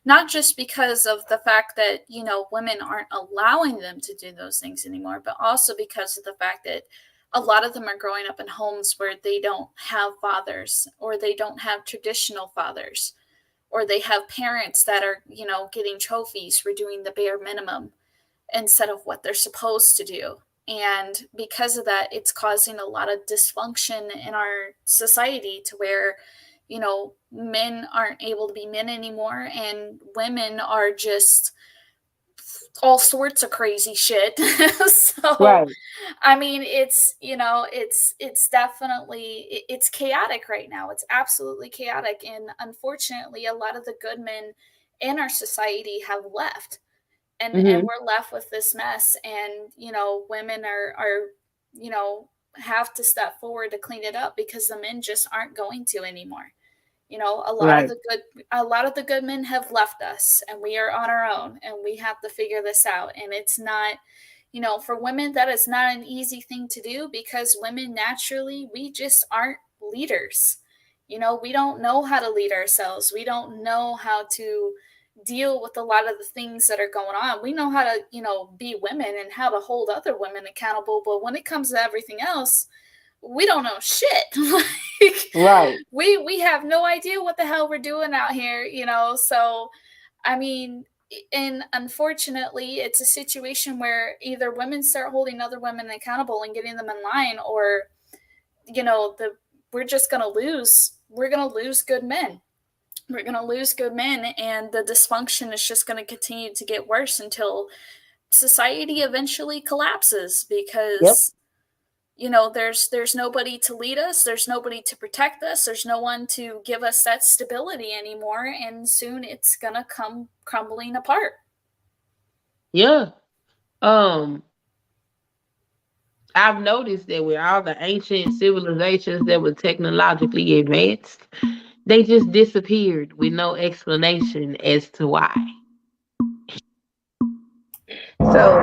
Not just because of the fact that, women aren't allowing them to do those things anymore, but also because of the fact that a lot of them are growing up in homes where they don't have fathers, or they don't have traditional fathers, or they have parents that are, getting trophies for doing the bare minimum instead of what they're supposed to do. And because of that, it's causing a lot of dysfunction in our society, to where, men aren't able to be men anymore, and women are just all sorts of crazy shit. So, Right. I mean, it's definitely, it's chaotic right now. It's absolutely chaotic. And unfortunately, a lot of the good men in our society have left, and Hmm. we're left with this mess. And women are have to step forward to clean it up, because the men just aren't going to anymore. A lot of Right. the good men have left us, and we are on our own, and we have to figure this out. And it's not, for women, that is not an easy thing to do, because women naturally, we just aren't leaders. We don't know how to lead ourselves. We don't know how to deal with a lot of the things that are going on. We know how to, be women and how to hold other women accountable, but when it comes to everything else, we don't know shit. Like, Right. we have no idea what the hell we're doing out here. So, I mean, and unfortunately, it's a situation where either women start holding other women accountable and getting them in line, or, the we're just gonna lose. We're gonna lose good men. We're going to lose good men, and the dysfunction is just going to continue to get worse until society eventually collapses because there's nobody to lead us, there's nobody to protect us, there's no one to give us that stability anymore, and soon it's going to come crumbling apart. Yeah. I've noticed that with all the ancient civilizations that were technologically advanced, they just disappeared with no explanation as to why. So,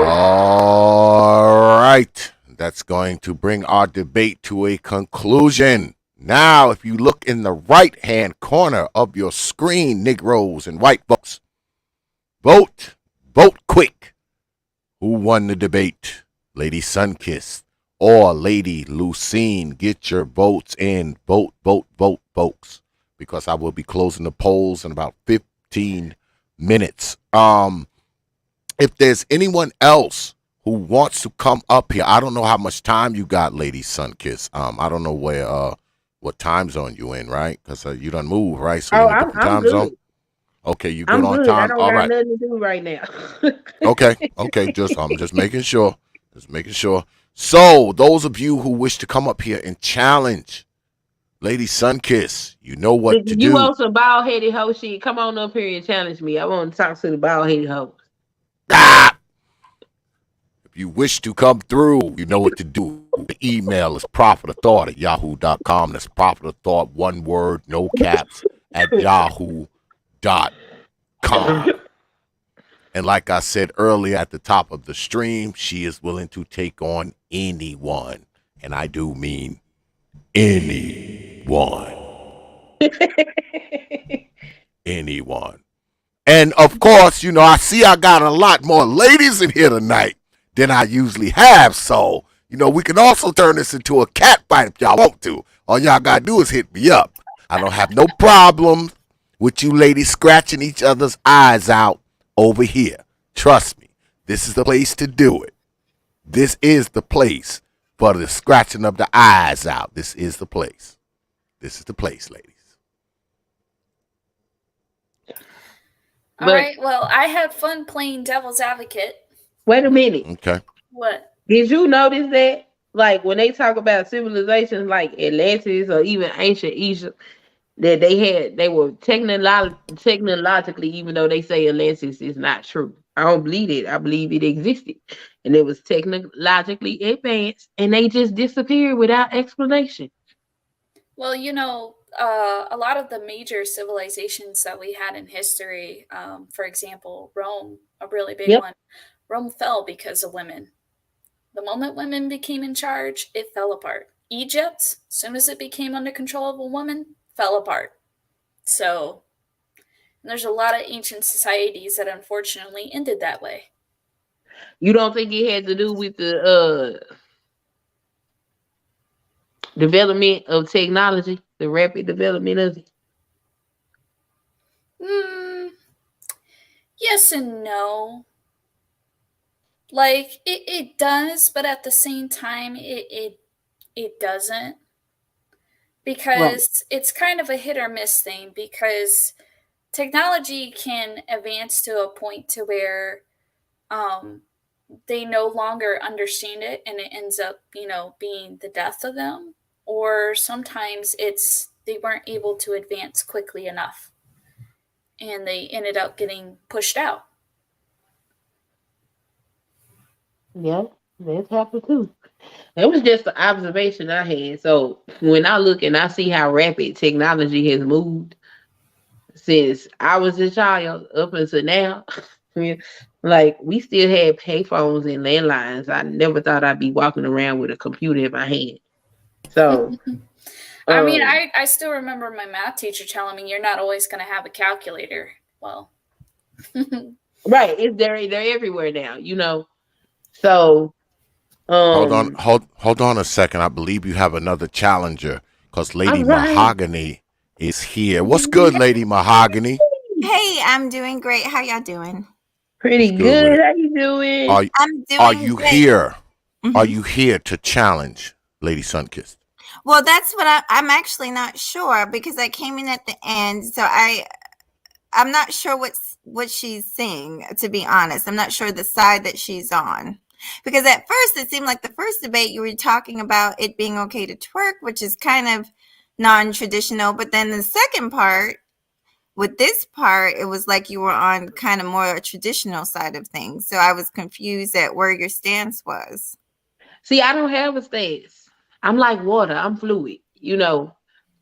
All right. That's going to bring our debate to a conclusion. Now, if you look in the right-hand corner of your screen, Negroes and white folks, vote quick. Who won the debate? Lady Sunkissed or Lady Lucine? Get your votes in. Vote, folks, because I will be closing the polls in about 15 minutes. If there's anyone else who wants to come up here, I don't know how much time you got, Lady Sunkissed. I don't know what time zone you in, right? Because you done move, right? So you're in a different time good. zone. Okay, you good I'm on good. time? I don't All got right. nothing to do right now. Okay. I'm just making sure. So, those of you who wish to come up here and challenge Lady Sunkissed, you know what to You do. want some bald-headed hoe shit? Come on up here and challenge me. I want to talk to the bald-headed hoes. If you wish to come through, you know what to do. The email is prophetofthought@yahoo.com. That's prophetofthought, one word, no caps, at yahoo.com. And like I said earlier at the top of the stream, she is willing to take on anyone. And I do mean anyone. Anyone. And of course, I see I got a lot more ladies in here tonight than I usually have. So, we can also turn this into a cat fight if y'all want to. All y'all got to do is hit me up. I don't have no problem with you ladies scratching each other's eyes out over here. Trust me, this is the place to do it. This is the place for the scratching of the eyes out. This is the place. This is the place, ladies. All right, well, I had fun playing devil's advocate. Wait a minute. Okay. What? Did you notice that, like, when they talk about civilizations like Atlantis or even ancient Egypt, that they were technologically, even though they say Atlantis is not true. I don't believe it. I believe it existed. And it was technologically advanced, and they just disappeared without explanation. Well, a lot of the major civilizations that we had in history, for example, Rome, a really big one, Rome fell because of women. The moment women became in charge, it fell apart. Egypt, as soon as it became under control of a woman, fell apart. So there's a lot of ancient societies that unfortunately ended that way. You don't think it had to do with the development of technology, the rapid development of it? Yes and no. Like, it does, but at the same time, it doesn't. Because it's kind of a hit or miss thing, because technology can advance to a point to where they no longer understand it, and it ends up, being the death of them. Or sometimes they weren't able to advance quickly enough, and they ended up getting pushed out. Yeah, that's happened too. It was just an observation I had. So when I look and I see how rapid technology has moved since I was a child up until now, like, we still had payphones and landlines. I never thought I'd be walking around with a computer in my hand. So, I mean, I still remember my math teacher telling me you're not always going to have a calculator. Well, right, they're everywhere now, So, hold on a second. I believe you have another challenger because Lady Mahogany is here. What's good, Lady Mahogany? Hey, I'm doing great. How y'all doing? Pretty good. How you doing? I'm doing Are you great. here? Are you here to challenge Lady Sunkissed? Well, that's what I'm actually not sure because I came in at the end, so I'm not sure what she's saying. To be honest, I'm not sure the side that she's on. Because at first it seemed like the first debate you were talking about it being okay to twerk, which is kind of non-traditional. But then the second part, with this part, it was like you were on kind of more a traditional side of things. So I was confused at where your stance was. See, I don't have a stance. I'm like water. I'm fluid.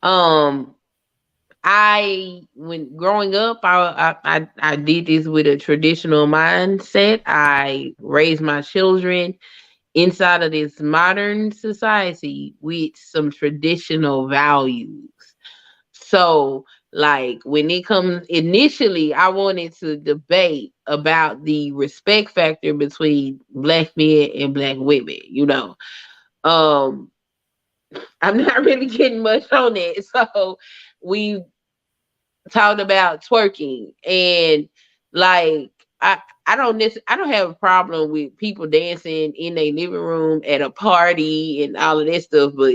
Um, when growing up, I did this with a traditional mindset. I raised my children inside of this modern society with some traditional values. So, like when it comes initially, I wanted to debate about the respect factor between black men and black women. Um, I'm not really getting much on it. So we talked about twerking and like I don't have a problem with people dancing in their living room at a party and all of that stuff, but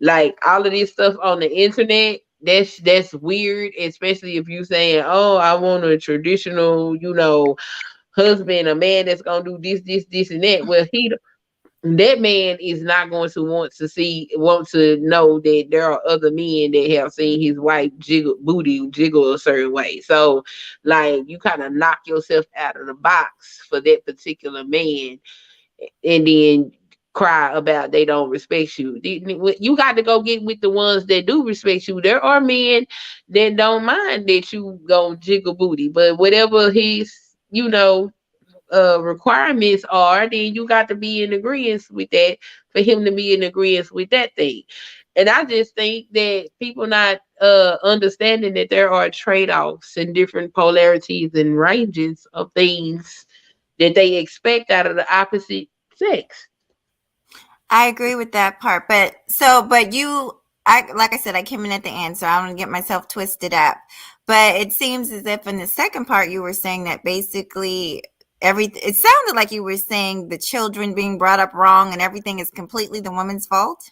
like all of this stuff on the internet, that's weird, especially if you saying, "Oh, I want a traditional, husband, a man that's gonna do this, and that." Well, that man is not going to want to know that there are other men that have seen his wife jiggle a certain way. So, like, you kind of knock yourself out of the box for that particular man, and then cry about they don't respect you. You got to go get with the ones that do respect you. There are men that don't mind that you go jiggle booty, but whatever his, requirements are, then you got to be in agreement with that for him to be in agreement with that thing. And I just think that people not understanding that there are trade-offs and different polarities and ranges of things that they expect out of the opposite sex. I agree with that part, but like I said, I came in at the end, so I don't get myself twisted up. But it seems as if in the second part you were saying that basically it sounded like you were saying the children being brought up wrong and everything is completely the woman's fault.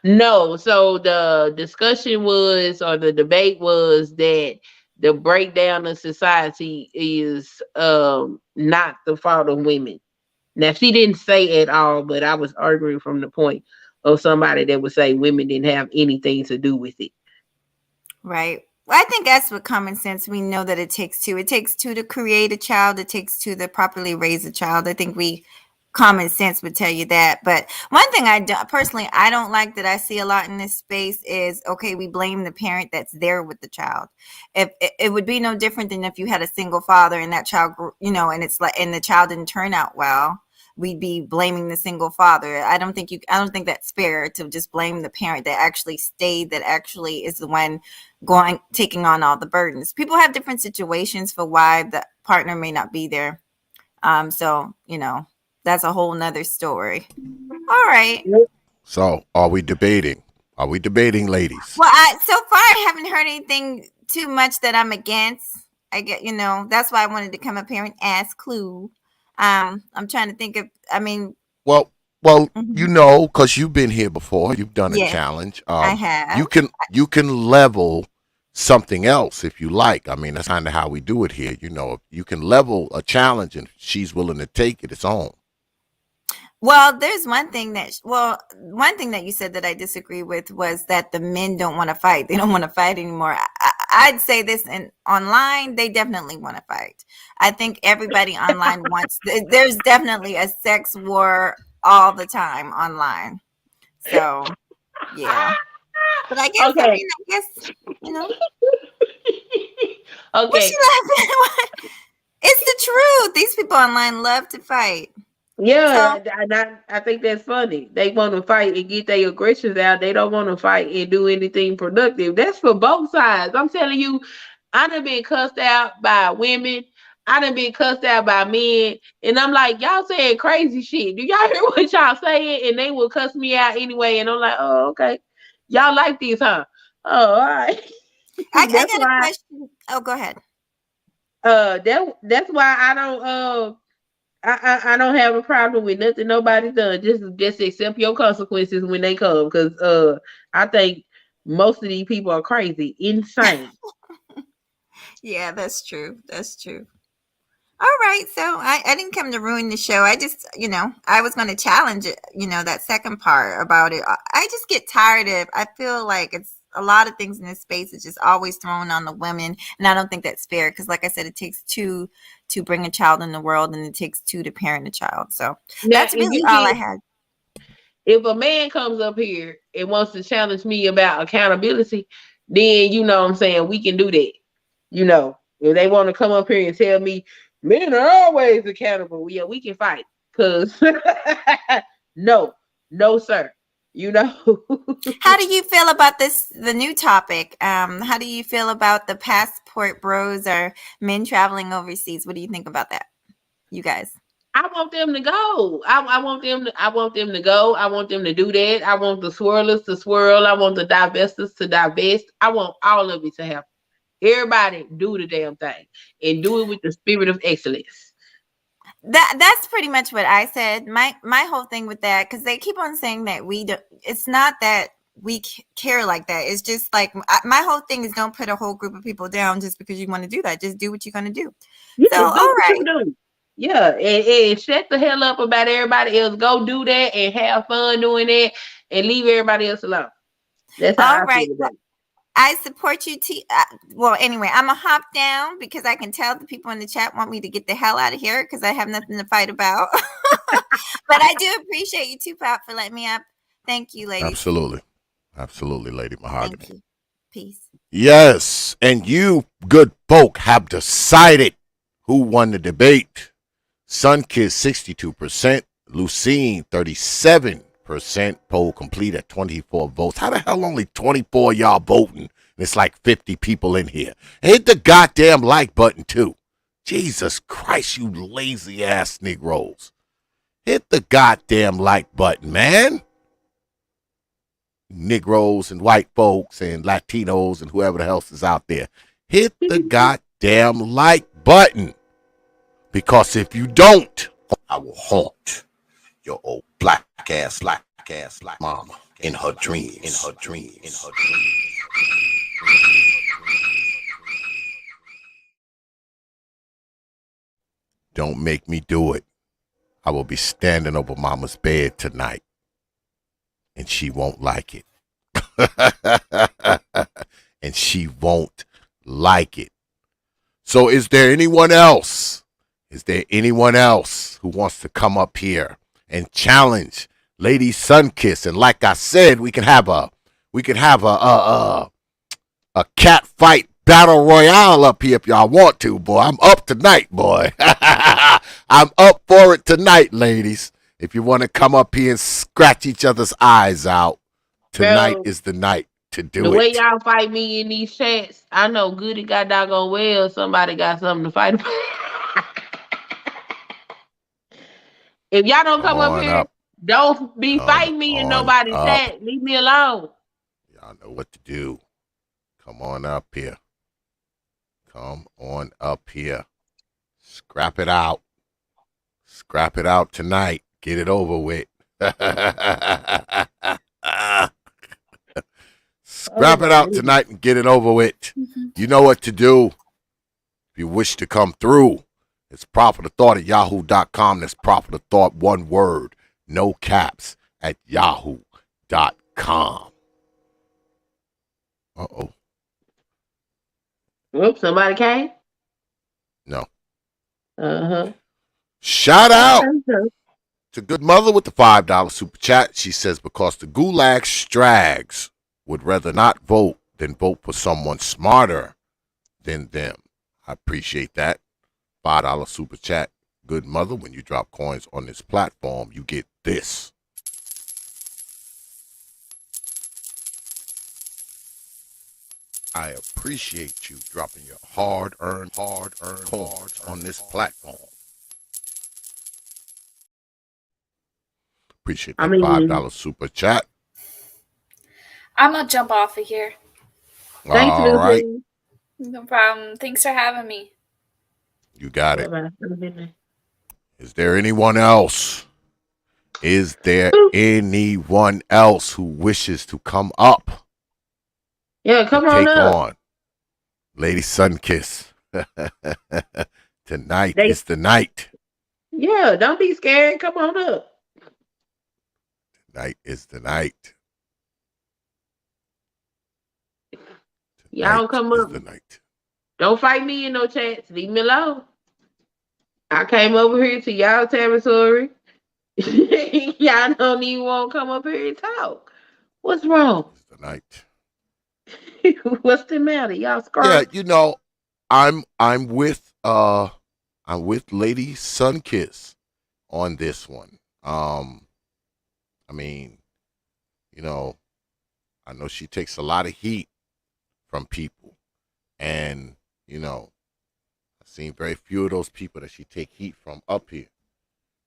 No, so the discussion was, or the debate was, that the breakdown of society is not the fault of women. Now, she didn't say at all, but I was arguing from the point of somebody that would say women didn't have anything to do with it. Right. Well, I think that's what common sense. We know that it takes two. It takes two to create a child. It takes two to properly raise a child. I think common sense would tell you that. But one thing I don't like that I see a lot in this space is, okay, we blame the parent that's there with the child. If it would be no different than if you had a single father and that child grew, and and the child didn't turn out well, we'd be blaming the single father. I don't think that's fair to just blame the parent that actually stayed, that actually is the one taking on all the burdens. People have different situations for why the partner may not be there. So that's a whole nother story. All right. So, are we debating? Are we debating, ladies? Well, so far I haven't heard anything too much that I'm against. I get, that's why I wanted to come up here and ask Clue. I'm trying to think of. I mean, Well, because you've been here before, you've done a challenge. I have. You can level something else if you like. I mean, that's kind of how we do it here. You can level a challenge, and she's willing to take it. It's on. Well, there's one thing that you said that I disagree with was that the men don't want to fight. They don't want to fight anymore. I'd say this online, they definitely want to fight. I think everybody online there's definitely a sex war all the time online. So, yeah. But I guess, okay. Okay. What's she laughing? It's the truth. These people online love to fight. Yeah, I think that's funny. They want to fight and get their aggressions out. They don't want to fight and do anything productive. That's for both sides. I'm telling you, I done been cussed out by women. I done been cussed out by men. And I'm like, y'all saying crazy shit. Do y'all hear what y'all saying? And they will cuss me out anyway. And I'm like, oh, okay. Y'all like these, huh? Oh, all right. I got a question. Oh, go ahead. That's why I don't I don't have a problem with nothing nobody done. Just accept your consequences when they come, because I think most of these people are crazy, insane. Yeah, that's true. That's true. All right, so I didn't come to ruin the show. I just, I was going to challenge it, that second part about it. I just get tired of, I feel like it's a lot of things in this space is just always thrown on the women. And I don't think that's fair because, like I said, it takes two to bring a child in the world and it takes two to parent a child. So Now, that's really all I had. if a man comes up here and wants to challenge me about accountability, then you know what I'm saying, we can do that. If they want to come up here and tell me men are always accountable, yeah, we can fight. Cause no, no, sir. How do you feel about the new topic? How do you feel about the passport bros or men traveling overseas? What do you think about that, you guys? I want them to go. I want them to. I want them to go. I want them to do that. I want the swirlers to swirl. I want the divestors to divest. I want all of it to happen. Everybody do the damn thing and do it with the spirit of excellence. That's pretty much what I said. My whole thing with that, because they keep on saying that we do. It's not that we care like that. It's just like my whole thing is don't put a whole group of people down just because you want to do that. Just do what you're going to do. Yeah, so all right. Yeah, and shut the hell up about everybody else. Go do that and have fun doing that and leave everybody else alone. That's how I feel about it. I support you. Well, anyway, I'm going to hop down because I can tell the people in the chat want me to get the hell out of here because I have nothing to fight about. But I do appreciate you, T.P.O.T, for letting me up. Thank you, ladies. Absolutely. Absolutely, Lady Mahogany. Thank you. Peace. Yes, and you good folk have decided who won the debate. Sunkissed 62%, Lucine 37%, poll complete at 24 votes. How the hell only 24 y'all voting? And it's like 50 people in here. Hit the goddamn like button too. Jesus Christ, you lazy ass Negroes. Hit the goddamn like button, man. Negroes and white folks and Latinos and whoever the else is out there. Hit the goddamn like button. Because if you don't, I will haunt your old black ass mama in her dreams. Don't make me do it. I will be standing over mama's bed tonight. And she won't like it. And she won't like it. So is there anyone else? Is there anyone else who wants to come up here and challenge Lady Sunkiss? And like I said, we can have a cat fight battle royale up here if y'all want to, boy. I'm up tonight, boy. I'm up for it tonight, ladies. If you want to come up here and scratch each other's eyes out, tonight is the night to do it. The way y'all fight me in these chats, I know good it got doggone well somebody got something to fight about. If y'all don't come up here, don't be fighting me in nobody's chat. Leave me alone. Y'all know what to do. Come on up here. Come on up here. Scrap it out. Scrap it out tonight. Get it over with. Scrap it out tonight and get it over with. You know what to do. If you wish to come through, it's properthethought at yahoo.com. That's properthethought, one word, no caps, at yahoo.com. Uh-oh. Oops, somebody came? No. Uh-huh. Shout out to Good Mother with the $5 super chat. She says, because the Gulag Strags would rather not vote than vote for someone smarter than them. I appreciate that. $5 super chat. Good Mother, when you drop coins on this platform, you get this. I appreciate you dropping your hard-earned coins on this platform. Appreciate that $5 super chat. I'm gonna jump off of here. Thanks, all right. No problem. Thanks for having me. You got it. Is there anyone else? Is there anyone else who wishes to come up Yeah, come and on take up. on Lady Sunkiss? Tonight They, is the night. yeah, don't be scared. Come on up. Tonight is the night. Y'all Tonight come is up. the night. Don't fight me in no chats. Leave me alone. I came over here to y'all territory. Y'all don't even want to come up here and talk. What's wrong? It's the night. What's the matter? Y'all Yeah, scared? you know, I'm with Lady Sunkiss on this one. I mean, you know, I know she takes a lot of heat from people, and you know, I've seen very few of those people that she take heat from up here.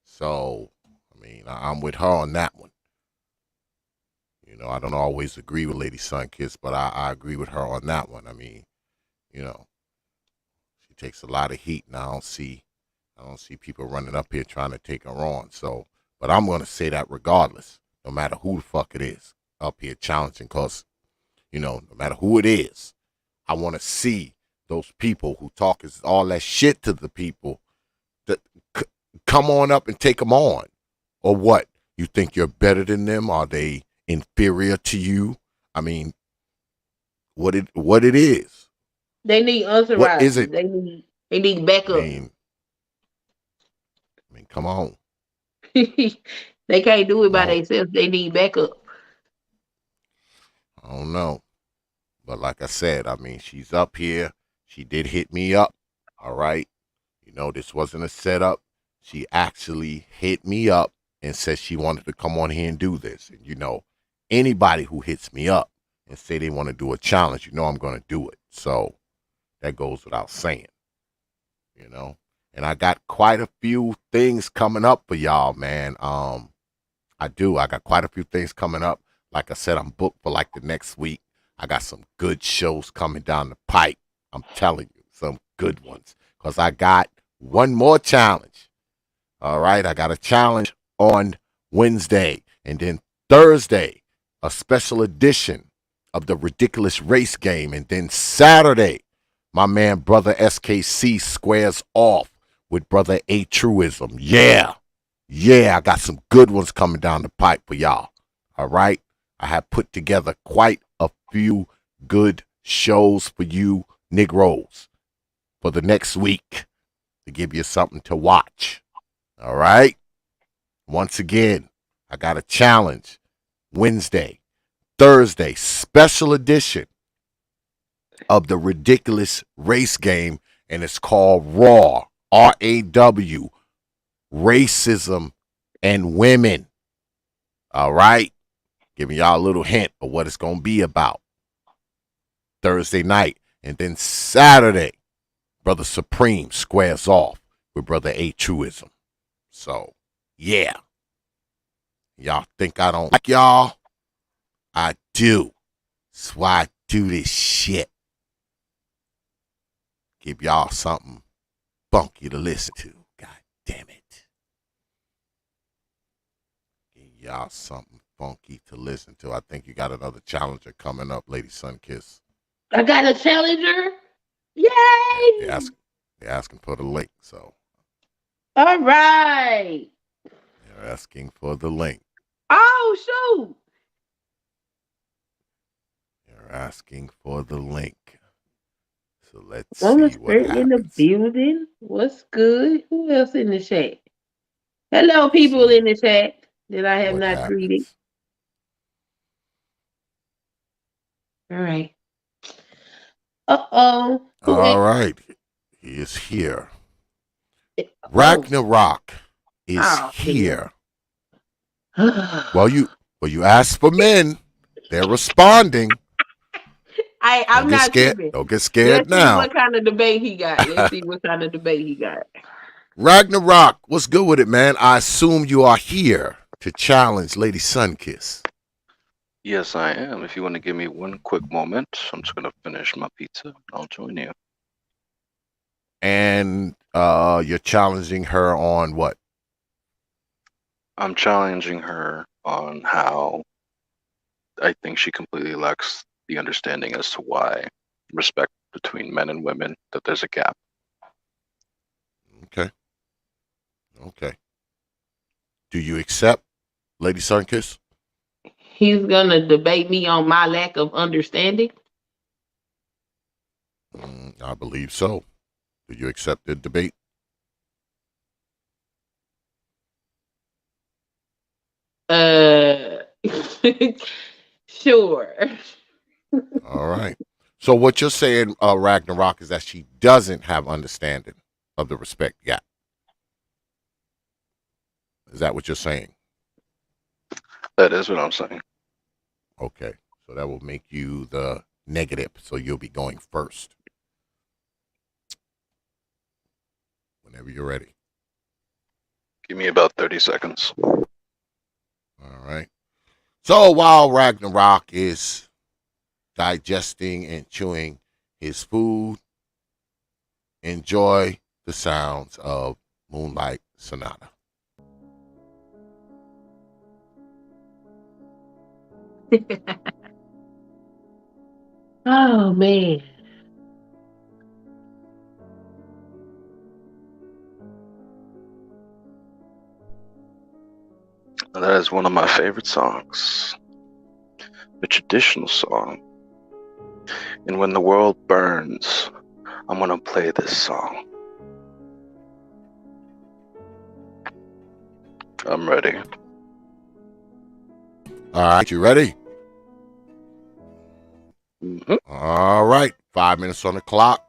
So, I mean, I'm with her on that one. You know, I don't always agree with Lady Sunkiss, but I agree with her on that one. I mean, you know, she takes a lot of heat, and I don't see people running up here trying to take her on. So, but I'm gonna say that regardless, no matter who the fuck it is up here challenging, cause you know, no matter who it is, I want to see those people who talk all that shit to the people that come on up and take them on, or what? You think you're better than them? Are they inferior to you? I mean, what it is? They need What is entourages. it? They need backup. I mean, come on. They can't do it by Come on. themselves. They need backup. I don't know. But like I said, I mean, she's up here. She did hit me up. All right. You know, this wasn't a setup. She actually hit me up and said she wanted to come on here and do this. And, you know, anybody who hits me up and say they want to do a challenge, you know I'm going to do it. So that goes without saying, you know. And I got quite a few things coming up for y'all, man. I do. I got quite a few things coming up. Like I said, I'm booked for like the next week. I got some good shows coming down the pipe. I'm telling you, some good ones. Because I got one more challenge. All right. I got a challenge on Wednesday. And then Thursday, a special edition of the Ridiculous Race Game. And then Saturday, my man, Brother SKC squares off with Brother A Truism. Yeah. Yeah, I got some good ones coming down the pipe for y'all. All right. I have put together quite a few good shows for you Negroes for the next week to give you something to watch. All right. Once again, I got a challenge Wednesday, Thursday, special edition of the Ridiculous Race Game, and it's called Raw, RAW, Racism and Women. All right. Giving y'all a little hint of what it's going to be about. Thursday night. And then Saturday, Brother Supreme squares off with Brother A Truism. So, yeah. Y'all think I don't like y'all? I do. That's why I do this shit. Give y'all something funky to listen to. God damn it. Give y'all something funky to listen to. I think you got another challenger coming up, Lady Sunkiss. I got a challenger. Yay! Yeah, they're asking for the link, so. All right. They're asking for the link. Oh, shoot. They're asking for the link. So let's Mama see what Spirit in the happens. building. What's good? Who else in the chat? Hello, people in the chat that I have not greeted. All right. Uh-oh. All right. He is here. Ragnarok is here. Well, you asked for men. They're responding. I'm not scared. tripping. Don't get scared Let's see now. what kind of debate he got. Let's see what kind of debate he got. Ragnarok, what's good with it, man? I assume you are here to challenge Lady Sunkiss. Yes, I am. If you want to give me one quick moment, I'm just going to finish my pizza. I'll join you. And you're challenging her on what? I'm challenging her on how I think she completely lacks the understanding as to why respect between men and women, that there's a gap. Okay. Okay. Do you accept, Lady Sunkiss? He's gonna debate me on my lack of understanding. I believe so. Do you accept the debate? Uh, sure. All right. So what you're saying, Ragnarok, is that she doesn't have understanding of the respect gap. Is that what you're saying? That is what I'm saying. Okay. So that will make you the negative. So you'll be going first. Whenever you're ready. Give me about 30 seconds. All right. So while Ragnarok is digesting and chewing his food, enjoy the sounds of Moonlight Sonata. Oh man. That is one of my favorite songs. A traditional song. And when the world burns, I'm gonna play this song. I'm ready. All right, you ready? Mm-hmm. All right, 5 minutes on the clock.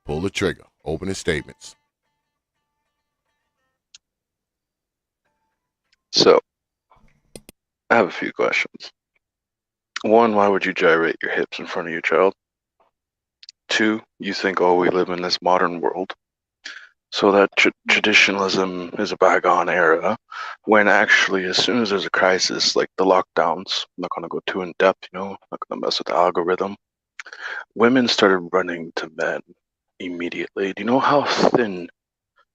Pull the trigger. Opening statements. So, I have a few questions. One, why would you gyrate your hips in front of your child? Two, you think, oh, we live in this modern world, so that traditionalism is a bygone era, when actually, as soon as there's a crisis, like the lockdowns, I'm not going to go too in depth, I'm not going to mess with the algorithm, women started running to men immediately. Do you know how thin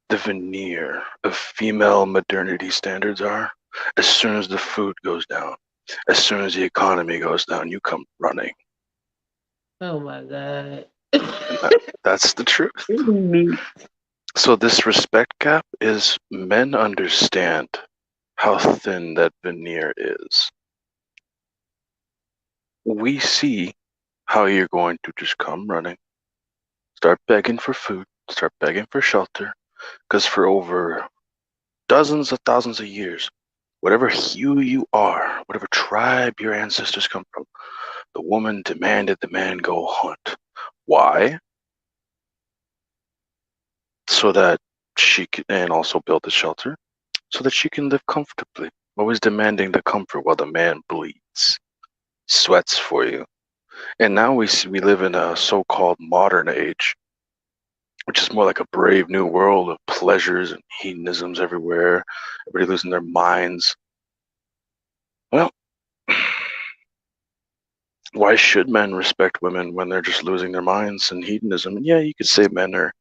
the veneer of female modernity standards are? As soon as the food goes down, as soon as the economy goes down, you come running. Oh my god. That's the truth. So this respect gap is, men understand how thin that veneer is. We see how you're going to just come running, start begging for food, start begging for shelter, because for over dozens of thousands of years, whatever hue you are, whatever tribe your ancestors come from, the woman demanded the man go hunt. Why? So that she can, and also build a shelter, so that she can live comfortably, always demanding the comfort while the man bleeds, sweats for you. And now we live in a so-called modern age, which is more like a brave new world of pleasures and hedonisms everywhere, everybody losing their minds. Well, why should men respect women when they're just losing their minds in hedonism? And yeah, you could say men are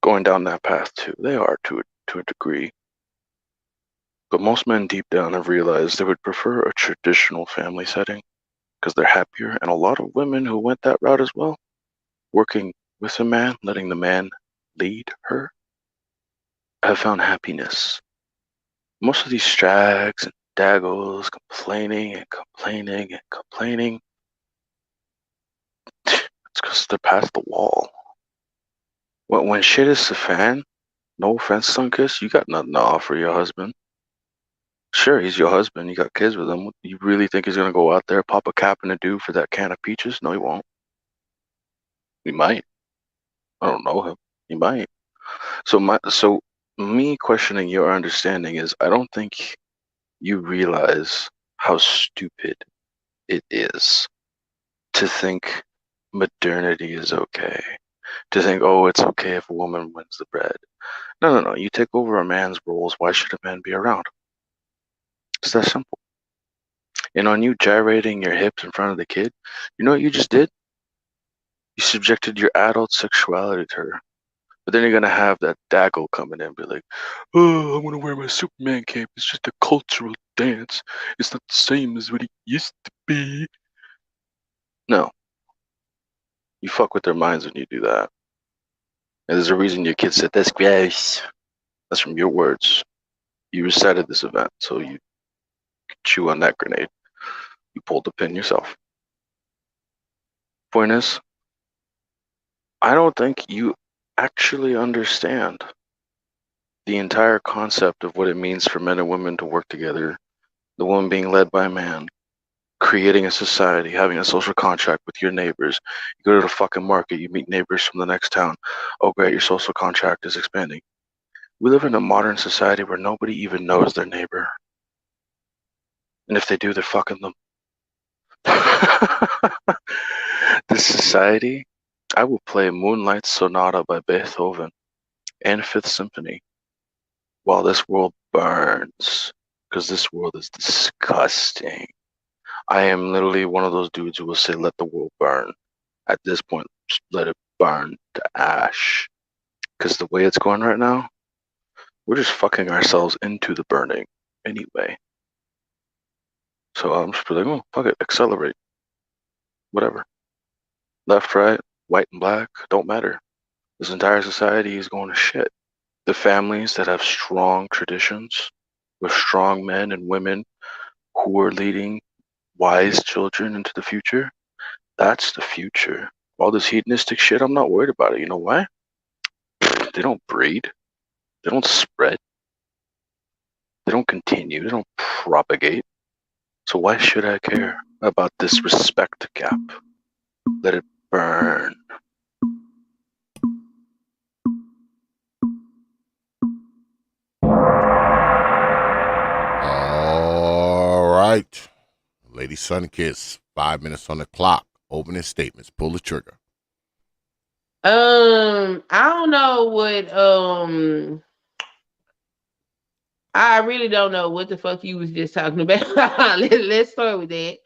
going down that path too. They are to a degree. But most men deep down have realized they would prefer a traditional family setting because they're happier. And a lot of women who went that route as well, working with a man, letting the man lead her, have found happiness. Most of these strags and daggles complaining and complaining and complaining, it's because they're past the wall. When shit is the fan, no offense, Sunkiss, you got nothing to offer your husband. Sure, he's your husband. You got kids with him. You really think he's gonna go out there, pop a cap and a do for that can of peaches? No, he won't. He might. I don't know him. He might. So me questioning your understanding is, I don't think you realize how stupid it is to think modernity is okay. To think, oh, it's okay if a woman wins the bread. No. You take over a man's roles. Why should a man be around? It's that simple. And on you gyrating your hips in front of the kid, you know what you just did? You subjected your adult sexuality to her. But then you're gonna have that daggle coming in and be like, "Oh, I'm gonna wear my Superman cape. It's just a cultural dance. It's not the same as what it used to be." No, you fuck with their minds when you do that. And there's a reason your kid said that's gross. That's from your words. You recited this event, so you chew on that grenade. You pulled the pin yourself. Point is, I don't think you actually understand the entire concept of what it means for men and women to work together, the woman being led by a man, creating a society, having a social contract with your neighbors. You go to the fucking market, you meet neighbors from the next town. Oh, great, your social contract is expanding. We live in a modern society where nobody even knows their neighbor. And if they do, they're fucking them. This society, I will play Moonlight Sonata by Beethoven and Fifth Symphony while this world burns, because this world is disgusting. I am literally one of those dudes who will say, let the world burn. At this point, just let it burn to ash. Because the way it's going right now, we're just fucking ourselves into the burning anyway. So I'm just like, oh, fuck it, accelerate. Whatever. Left, right, white and black, don't matter. This entire society is going to shit. The families that have strong traditions with strong men and women who are leading wise children into the future, that's the future. All this hedonistic shit, I'm not worried about it. You know why? They don't breed. They don't spread. They don't continue. They don't propagate. So why should I care about this respect gap? Let it burn. All right. Lady Sunkiss, 5 minutes on the clock. Opening statements. Pull the trigger. I don't know what I really don't know what the fuck you was just talking about. Let's start with that.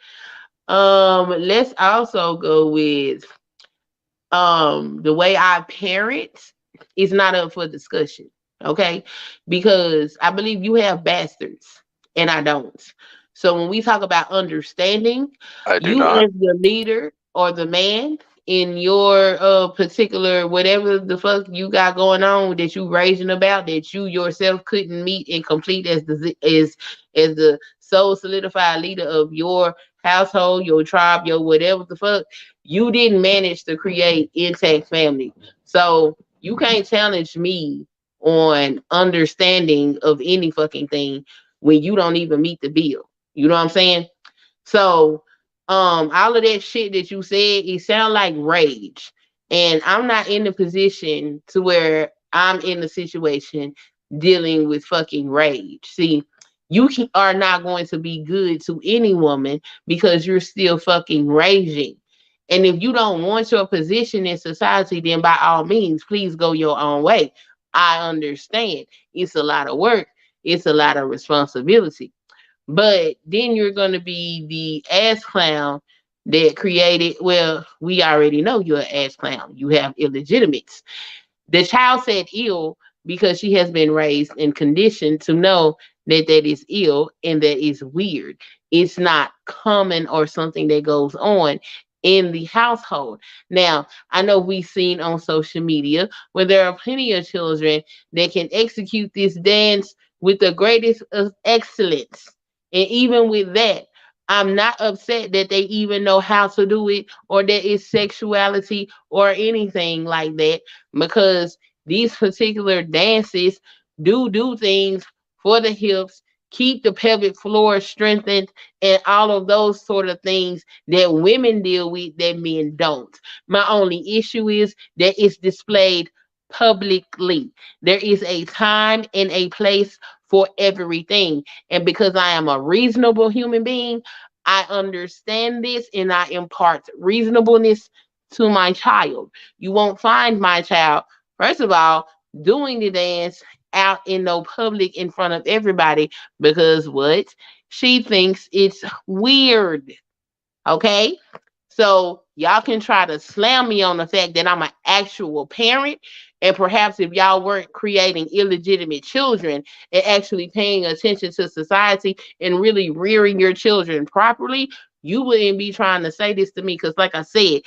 Let's also go with the way I parent is not up for discussion. Okay, because I believe you have bastards and I don't. So when we talk about understanding, I do you not. as the leader or the man in your particular whatever the fuck you got going on that you raising about that you yourself couldn't meet and complete as the sole solidified leader of your household, your tribe, your whatever the fuck, you didn't manage to create intact family. So you can't challenge me on understanding of any fucking thing when you don't even meet the bill. You know what I'm saying? So, all of that shit that you said, it sound like rage. And I'm not in the position to where I'm in the situation dealing with fucking rage. See, are not going to be good to any woman because you're still fucking raging. And if you don't want your position in society, then by all means, please go your own way. I understand. It's a lot of work. It's a lot of responsibility. But then you're going to be the ass clown that created. Well, we already know you're an ass clown. You have illegitimates. The child said ill because she has been raised and conditioned to know that that is ill and that is weird. It's not common or something that goes on in the household. Now, I know we've seen on social media where there are plenty of children that can execute this dance with the greatest of excellence. And even with that, I'm not upset that they even know how to do it or that it's sexuality or anything like that because these particular dances do things for the hips, keep the pelvic floor strengthened, and all of those sort of things that women deal with that men don't. My only issue is that it's displayed publicly. There is a time and a place for everything. And because I am a reasonable human being, I understand this and I impart reasonableness to my child. You won't find my child, first of all, doing the dance out in no public in front of everybody because what? She thinks it's weird. Okay? So y'all can try to slam me on the fact that I'm an actual parent. And perhaps if y'all weren't creating illegitimate children and actually paying attention to society and really rearing your children properly, you wouldn't be trying to say this to me. Because, like I said,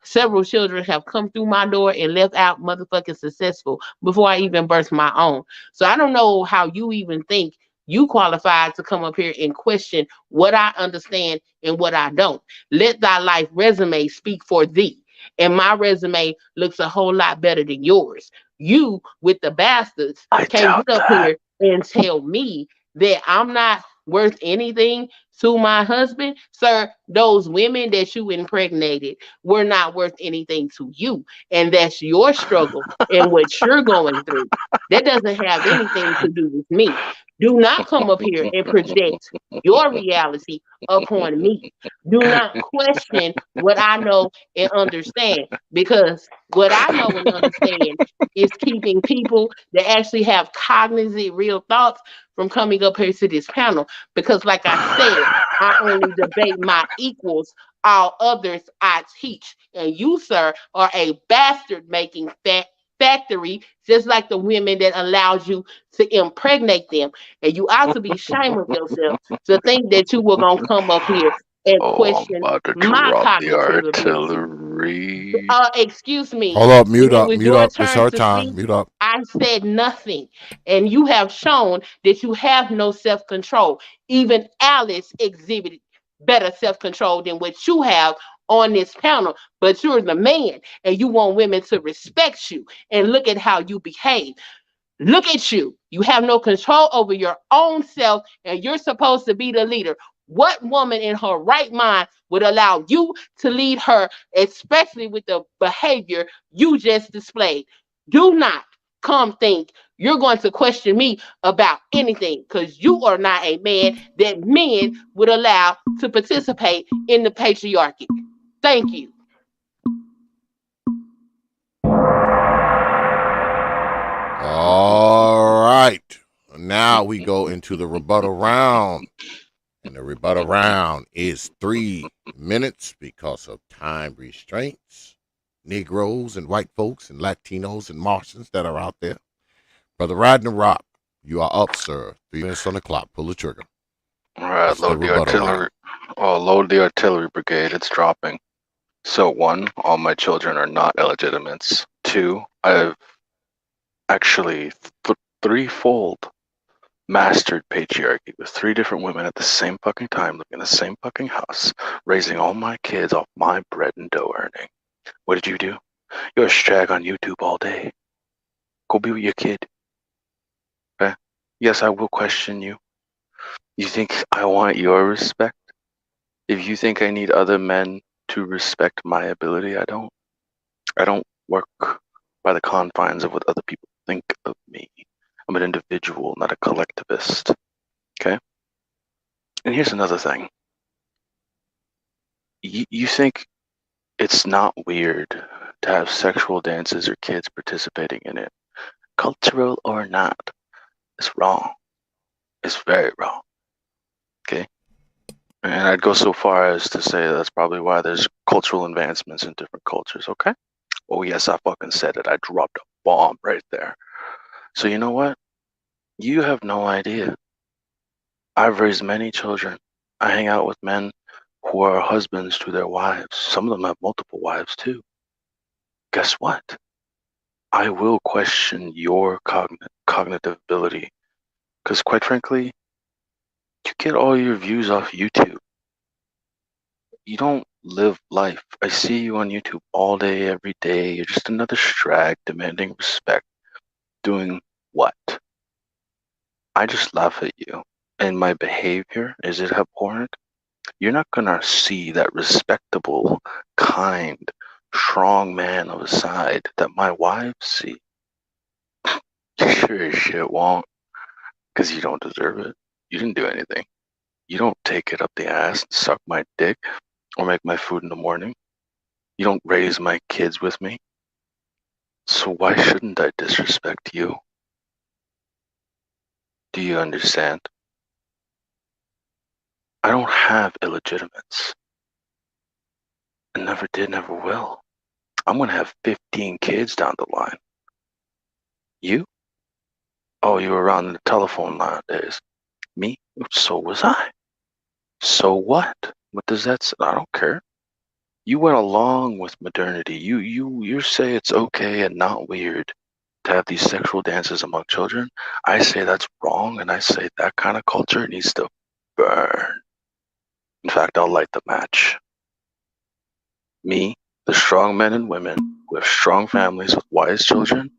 several children have come through my door and left out motherfucking successful before I even birthed my own. So I don't know how you even think you qualified to come up here and question what I understand and what I don't. Let thy life resume speak for thee. And my resume looks a whole lot better than yours. You, with the bastards, I can't doubt get up that. here and tell me that I'm not worth anything to my husband. Sir, those women that you impregnated were not worth anything to you. And that's your struggle and what you're going through. That doesn't have anything to do with me. Do not come up here and project your reality upon me. Do not question what I know and understand, because what I know and understand is keeping people that actually have cognizant, real thoughts from coming up here to this panel. Because, like I said, I only debate my equals. All others I teach. And you, sir, are a bastard making factory, just like the women that allowed you to impregnate them. And you ought to be ashamed of yourself to think that you were going to come up here and Oh, I'm question about to my drop the cognitive ability. artillery. Excuse me. Hold up, When it was mute your up. It's turn her to time. speak, Mute up. I said nothing. And you have shown that you have no self control. Even Alice exhibited better self control than what you have on this panel. But you're the man and you want women to respect you. And look at how you behave. Look at you. You have no control over your own self, and you're supposed to be the leader. What woman in her right mind would allow you to lead her, especially with the behavior you just displayed? Do not come think you're going to question me about anything, because you are not a man that men would allow to participate in the patriarchy. Thank you. All right. Now we go into the rebuttal round. And the rebuttal round is 3 minutes because of time restraints. Negroes and white folks and Latinos and Martians that are out there. Brother Riding the Rock, you are up, sir. 3 minutes on the clock. Pull the trigger. All right, It's the load the rebuttal artillery. round. Oh, load the artillery brigade. It's dropping. So, one, all my children are not illegitimates. Two, I've actually threefold mastered patriarchy with 3 different women at the same fucking time, living in the same fucking house, raising all my kids off my bread and dough earning. What did you do? You're a strag on YouTube all day. Go be with your kid. Okay? Yes, I will question you. You think I want your respect? If you think I need other men to respect my ability, I don't. I don't work by the confines of what other people think of me. I'm an individual, not a collectivist. Okay? And here's another thing. You think it's not weird to have sexual dances or kids participating in it, cultural or not. It's wrong. It's very wrong. Okay? And I'd go so far as to say that's probably why there's cultural advancements in different cultures, okay? Oh, yes, I fucking said it. I dropped a bomb right there. So, you know what? You have no idea. I've raised many children. I hang out with men who are husbands to their wives. Some of them have multiple wives, too. Guess what? I will question your cognitive ability. Because, quite frankly, you get all your views off YouTube. You don't live life. I see you on YouTube all day, every day. You're just another strag demanding respect. Doing what? I just laugh at you. And my behavior, is it abhorrent? You're not gonna see that respectable, kind, strong man of a side that my wives see. You sure as shit won't. Because you don't deserve it. You didn't do anything. You don't take it up the ass and suck my dick or make my food in the morning. You don't raise my kids with me. So why shouldn't I disrespect you? Do you understand? I don't have illegitimates. I never did, never will. I'm gonna have 15 kids down the line. You? Oh, you were around the telephone nowadays. Me? So was I. So what? What does that say? I don't care. You went along with modernity. You say it's okay and not weird to have these sexual dances among children. I say that's wrong, and I say that kind of culture needs to burn. In fact, I'll light the match. Me, the strong men and women who have strong families with wise children,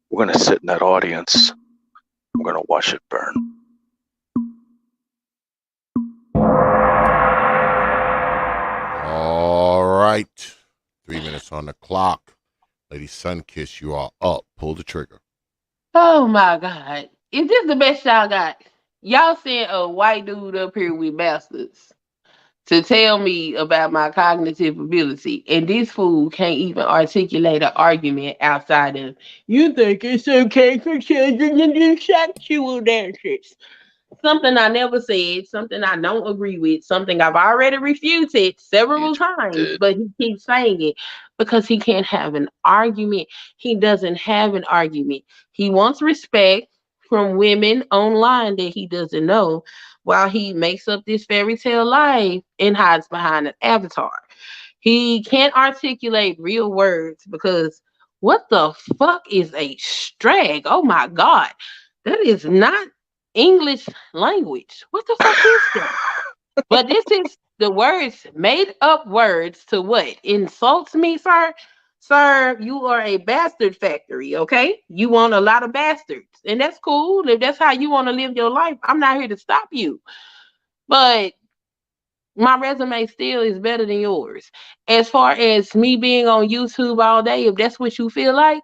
we're gonna sit in that audience. We're gonna watch it burn. All right. 3 minutes on the clock. Lady Sunkiss, you are up. Pull the trigger. Oh my God. Is this the best y'all got? Y'all sent a white dude up here with bastards to tell me about my cognitive ability, and this fool can't even articulate an argument outside of, you think it's okay for children to do sexual dances. Something I never said, something I don't agree with, something I've already refuted several times, Did. but he keeps saying it because he can't have an argument. He doesn't have an argument. He wants respect from women online that he doesn't know while he makes up this fairy tale life and hides behind an avatar. He can't articulate real words because what the fuck is a strag? Oh my God. That is not English language. What the fuck is that? But this is the words, made up words to what? Insults me, sir? Sir, you are a bastard factory, okay? You want a lot of bastards. And that's cool. If that's how you want to live your life, I'm not here to stop you. But my resume still is better than yours. As far as me being on YouTube all day, if that's what you feel like,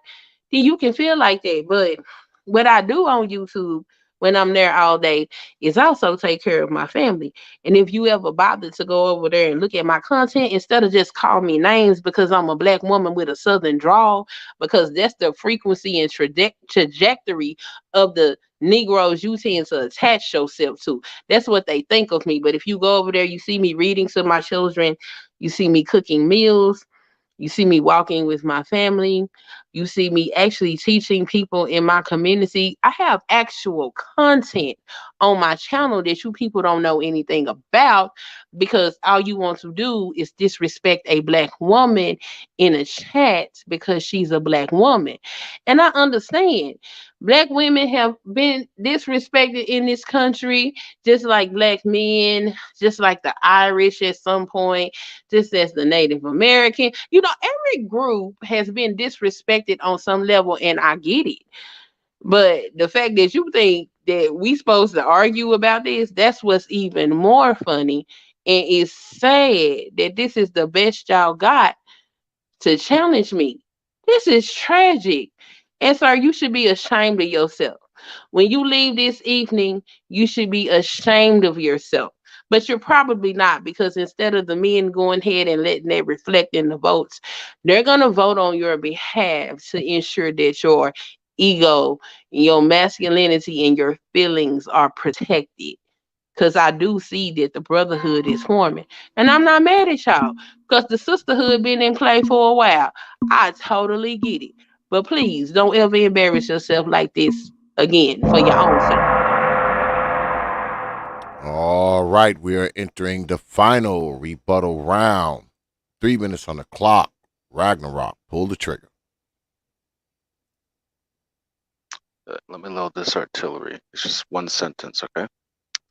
then you can feel like that. But what I do on YouTube when I'm there all day is also take care of my family. And if you ever bother to go over there and look at my content, instead of just call me names because I'm a black woman with a southern drawl, because that's the frequency and trajectory of the Negroes you tend to attach yourself to. That's what they think of me. But if you go over there, you see me reading to my children, you see me cooking meals, you see me walking with my family. You see me actually teaching people in my community. I have actual content on my channel that you people don't know anything about because all you want to do is disrespect a black woman in a chat because she's a black woman. And I understand. Black women have been disrespected in this country, just like black men, just like the Irish at some point, just as the Native American. You know, every group has been disrespected on some level, and I get it. But the fact that you think that we supposed to argue about this, that's what's even more funny. And it's sad that this is the best y'all got to challenge me. This is tragic. And sir, you should be ashamed of yourself. When you leave this evening, you should be ashamed of yourself. But you're probably not because instead of the men going ahead and letting that reflect in the votes, they're going to vote on your behalf to ensure that your ego, your masculinity, and your feelings are protected. Because I do see that the brotherhood is forming. And I'm not mad at y'all because the sisterhood been in play for a while. I totally get it. But please don't ever embarrass yourself like this again for your own sake. All right. We are entering the final rebuttal round. 3 minutes on the clock. Ragnarok. Pull the trigger. Let me load this artillery. It's just one sentence, okay?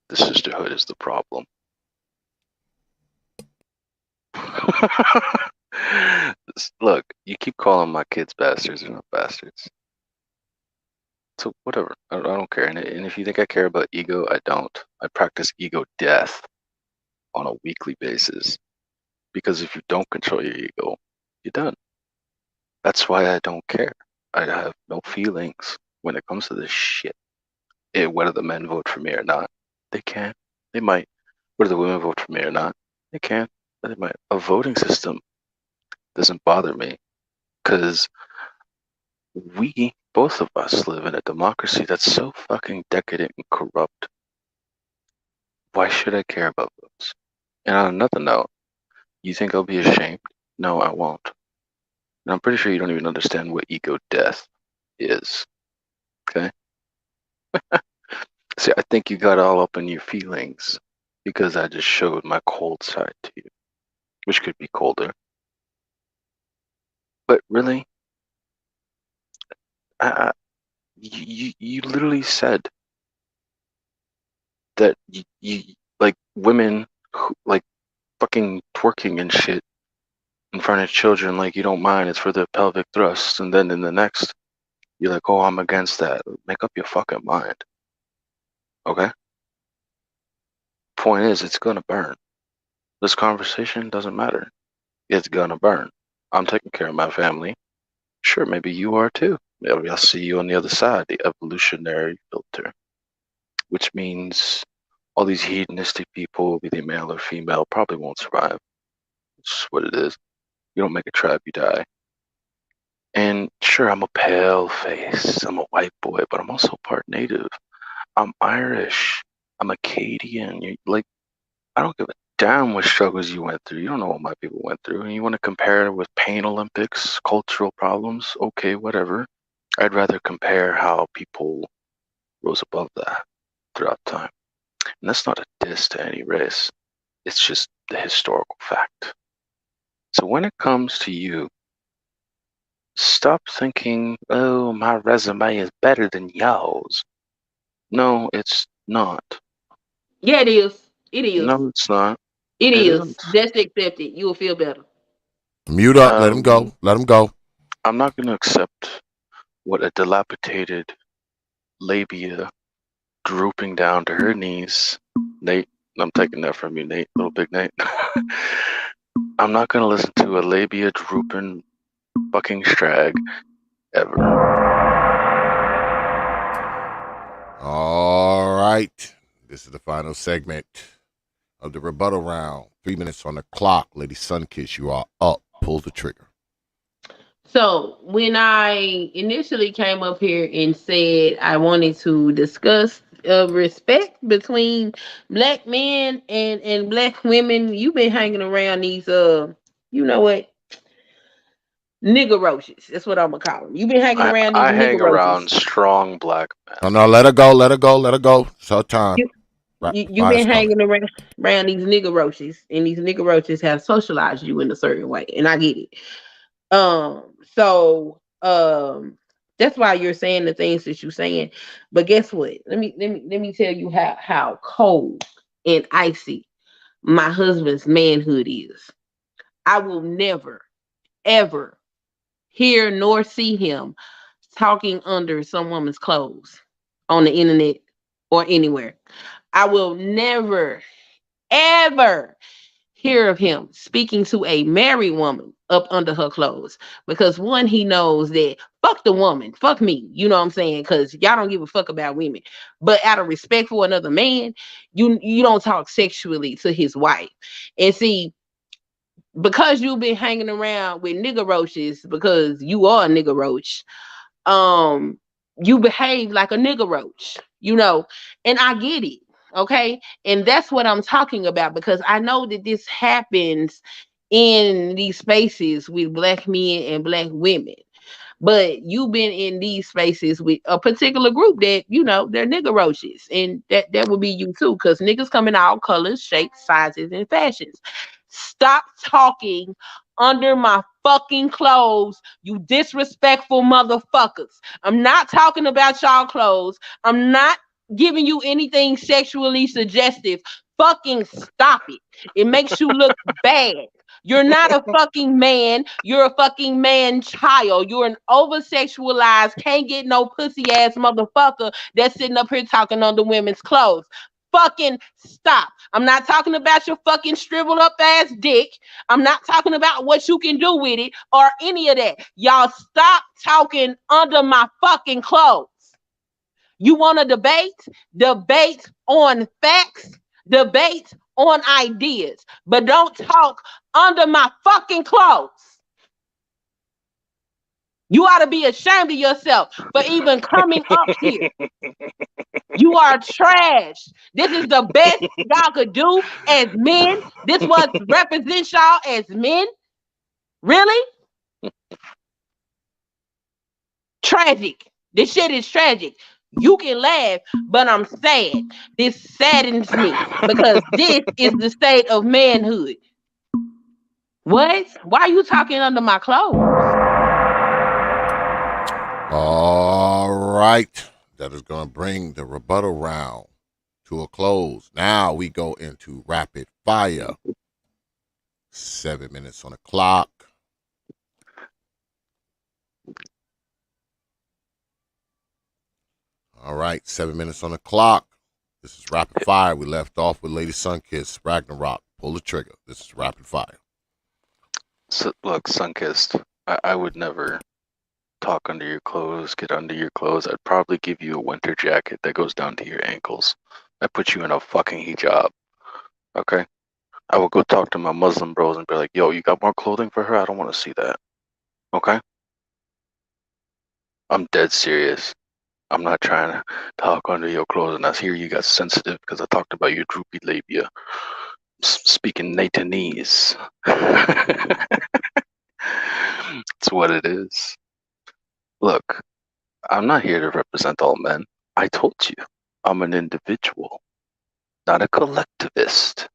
The sisterhood is the problem. Look, you keep calling my kids bastards. They're not bastards. So whatever. I don't care. And if you think I care about ego, I don't. I practice ego death on a weekly basis. Because if you don't control your ego, you're done. That's why I don't care. I have no feelings when it comes to this shit. Whether the men vote for me or not, they can. They might. Whether the women vote for me or not, they can. They might. A voting system doesn't bother me because we, both of us, live in a democracy that's so fucking decadent and corrupt. Why should I care about votes? And on another note, you think I'll be ashamed? No, I won't. And I'm pretty sure you don't even understand what ego death is. Okay? See, I think you got all up in your feelings because I just showed my cold side to you, which could be colder. But really, you literally said that you like women who, like fucking twerking and shit in front of children, like you don't mind, it's for the pelvic thrust, and then in the next, you're like, oh, I'm against that. Make up your fucking mind. Okay? Point is, it's gonna burn. This conversation doesn't matter. It's gonna burn. I'm taking care of my family. Sure, maybe you are too. Maybe I'll see you on the other side, the evolutionary filter. Which means all these hedonistic people, be they male or female, probably won't survive. It's what it is. You don't make a tribe, you die. And sure, I'm a pale face. I'm a white boy, but I'm also part native. I'm Irish. I'm Acadian. Like, I don't give a damn what struggles you went through. You don't know what my people went through. And you want to compare it with pain Olympics, cultural problems? Okay, whatever. I'd rather compare how people rose above that throughout time. And that's not a diss to any race. It's just the historical fact. So when it comes to you, stop thinking, oh, my resume is better than y'all's. No, it's not. Yeah, it is. It is. No, it's not. It It is. isn't. Just accept it. You will feel better. Mute up. Let him go. Let him go. I'm not going to accept what a dilapidated labia drooping down to her knees. Nate, I'm taking that from you, Nate, little big Nate. I'm not going to listen to a labia drooping fucking strag ever. All right. This is the final segment of the rebuttal round. 3 minutes on the clock. Lady Sunkiss, you are up. Pull the trigger. So when I initially came up here and said I wanted to discuss respect between black men and black women, you've been hanging around these you know what, nigger roaches. That's what I'm gonna call them. You've been hanging around these I nigger hang around roaches. strong black men. Oh, no, let her go. Let her go. Let her go. It's her time. You've been hanging around these nigger roaches, and these nigger roaches have socialized you in a certain way, and I get it. So that's why you're saying the things that you're saying. But guess what? Let me tell you how cold and icy my husband's manhood is. I will never, ever hear nor see him talking under some woman's clothes on the internet or anywhere. I will never, ever hear of him speaking to a married woman up under her clothes, because one, he knows that fuck the woman, fuck me, you know what I'm saying, because y'all don't give a fuck about women, but out of respect for another man, you don't talk sexually to his wife. And see, because you've been hanging around with nigger roaches, because you are a nigger roach, you behave like a nigger roach, and I get it. Okay. And that's what I'm talking about, because I know that this happens in these spaces with black men and black women. But you've been in these spaces with a particular group that, they're nigger roaches. And that would be you too, because niggas come in all colors, shapes, sizes, and fashions. Stop talking under my fucking clothes, you disrespectful motherfuckers. I'm not talking about y'all clothes. I'm not giving you anything sexually suggestive. Fucking stop it. It makes you look bad. You're not a fucking man. You're a fucking man child. You're an over sexualized, can't get no pussy ass motherfucker that's sitting up here talking under women's clothes. Fucking stop. I'm not talking about your fucking shriveled up ass dick. I'm not talking about what you can do with it or any of that. Y'all stop talking under my fucking clothes. You want to debate? Debate on facts. Debate on ideas. But don't talk under my fucking clothes. You ought to be ashamed of yourself for even coming up here. You are trash. This is the best y'all could do as men. This what represents y'all as men. Really? Tragic. This shit is tragic. You can laugh, but I'm sad. This saddens me because this is the state of manhood. What? Why are you talking under my clothes? All right. That is going to bring the rebuttal round to a close. Now we go into rapid fire. 7 minutes on the clock. All right, 7 minutes on the clock. This is rapid fire. We left off with Lady Sunkiss, Ragnarok. Pull the trigger. This is rapid fire. So, look, Sunkissed, I would never talk under your clothes, get under your clothes. I'd probably give you a winter jacket that goes down to your ankles. I'd put you in a fucking hijab. Okay? I would go talk to my Muslim bros and be like, yo, you got more clothing for her? I don't want to see that. Okay? I'm dead serious. I'm not trying to talk under your clothes, and I hear you got sensitive because I talked about your droopy labia. Speaking Natanese. It's what it is. Look, I'm not here to represent all men. I told you, I'm an individual, not a collectivist.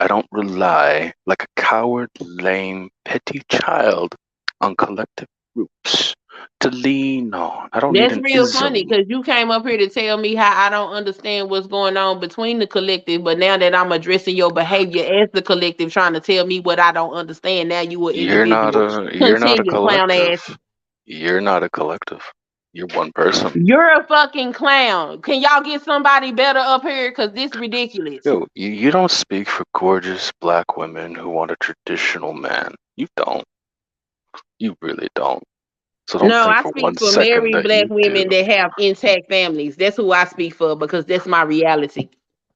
I don't rely like a coward, lame, petty child on collective groups to lean on. I don't need That's an real funny ism. because you came up here to tell me how I don't understand what's going on between the collective, but now that I'm addressing your behavior as the collective, trying to tell me what I don't understand, now you an You're not individual. a Continue, clown ass. collective. You're not a collective. You're one person. You're a fucking clown. Can y'all get somebody better up here? Because this ridiculous. Yo, you don't speak for gorgeous black women who want a traditional man. You don't. You really don't. So don't No, think I for speak one for second married that black you women do. that have intact families. That's who I speak for because that's my reality.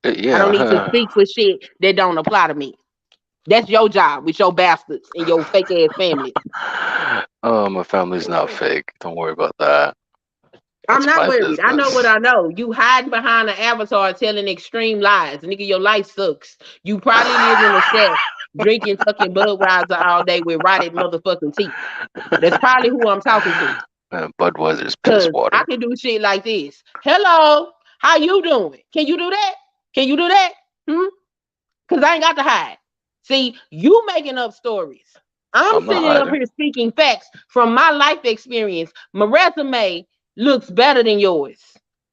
I don't need to Yeah. speak for shit that don't apply to me. That's your job with your bastards and your fake ass family. My family's not fake. Don't worry about that. I'm That's not my worried. I know what business. I know. You hiding behind an avatar telling extreme lies. Nigga, your life sucks. You probably live in a shack drinking fucking Budweiser all day with rotted motherfucking teeth. That's probably who I'm talking to. Budweiser's piss Cause I water. can do shit like this. Hello, how you doing? Can you do that? Can you do that? Cause I ain't got to hide. See, you making up stories. I'm I'm not sitting up hiding. here speaking facts from my life experience. My resume looks better than yours,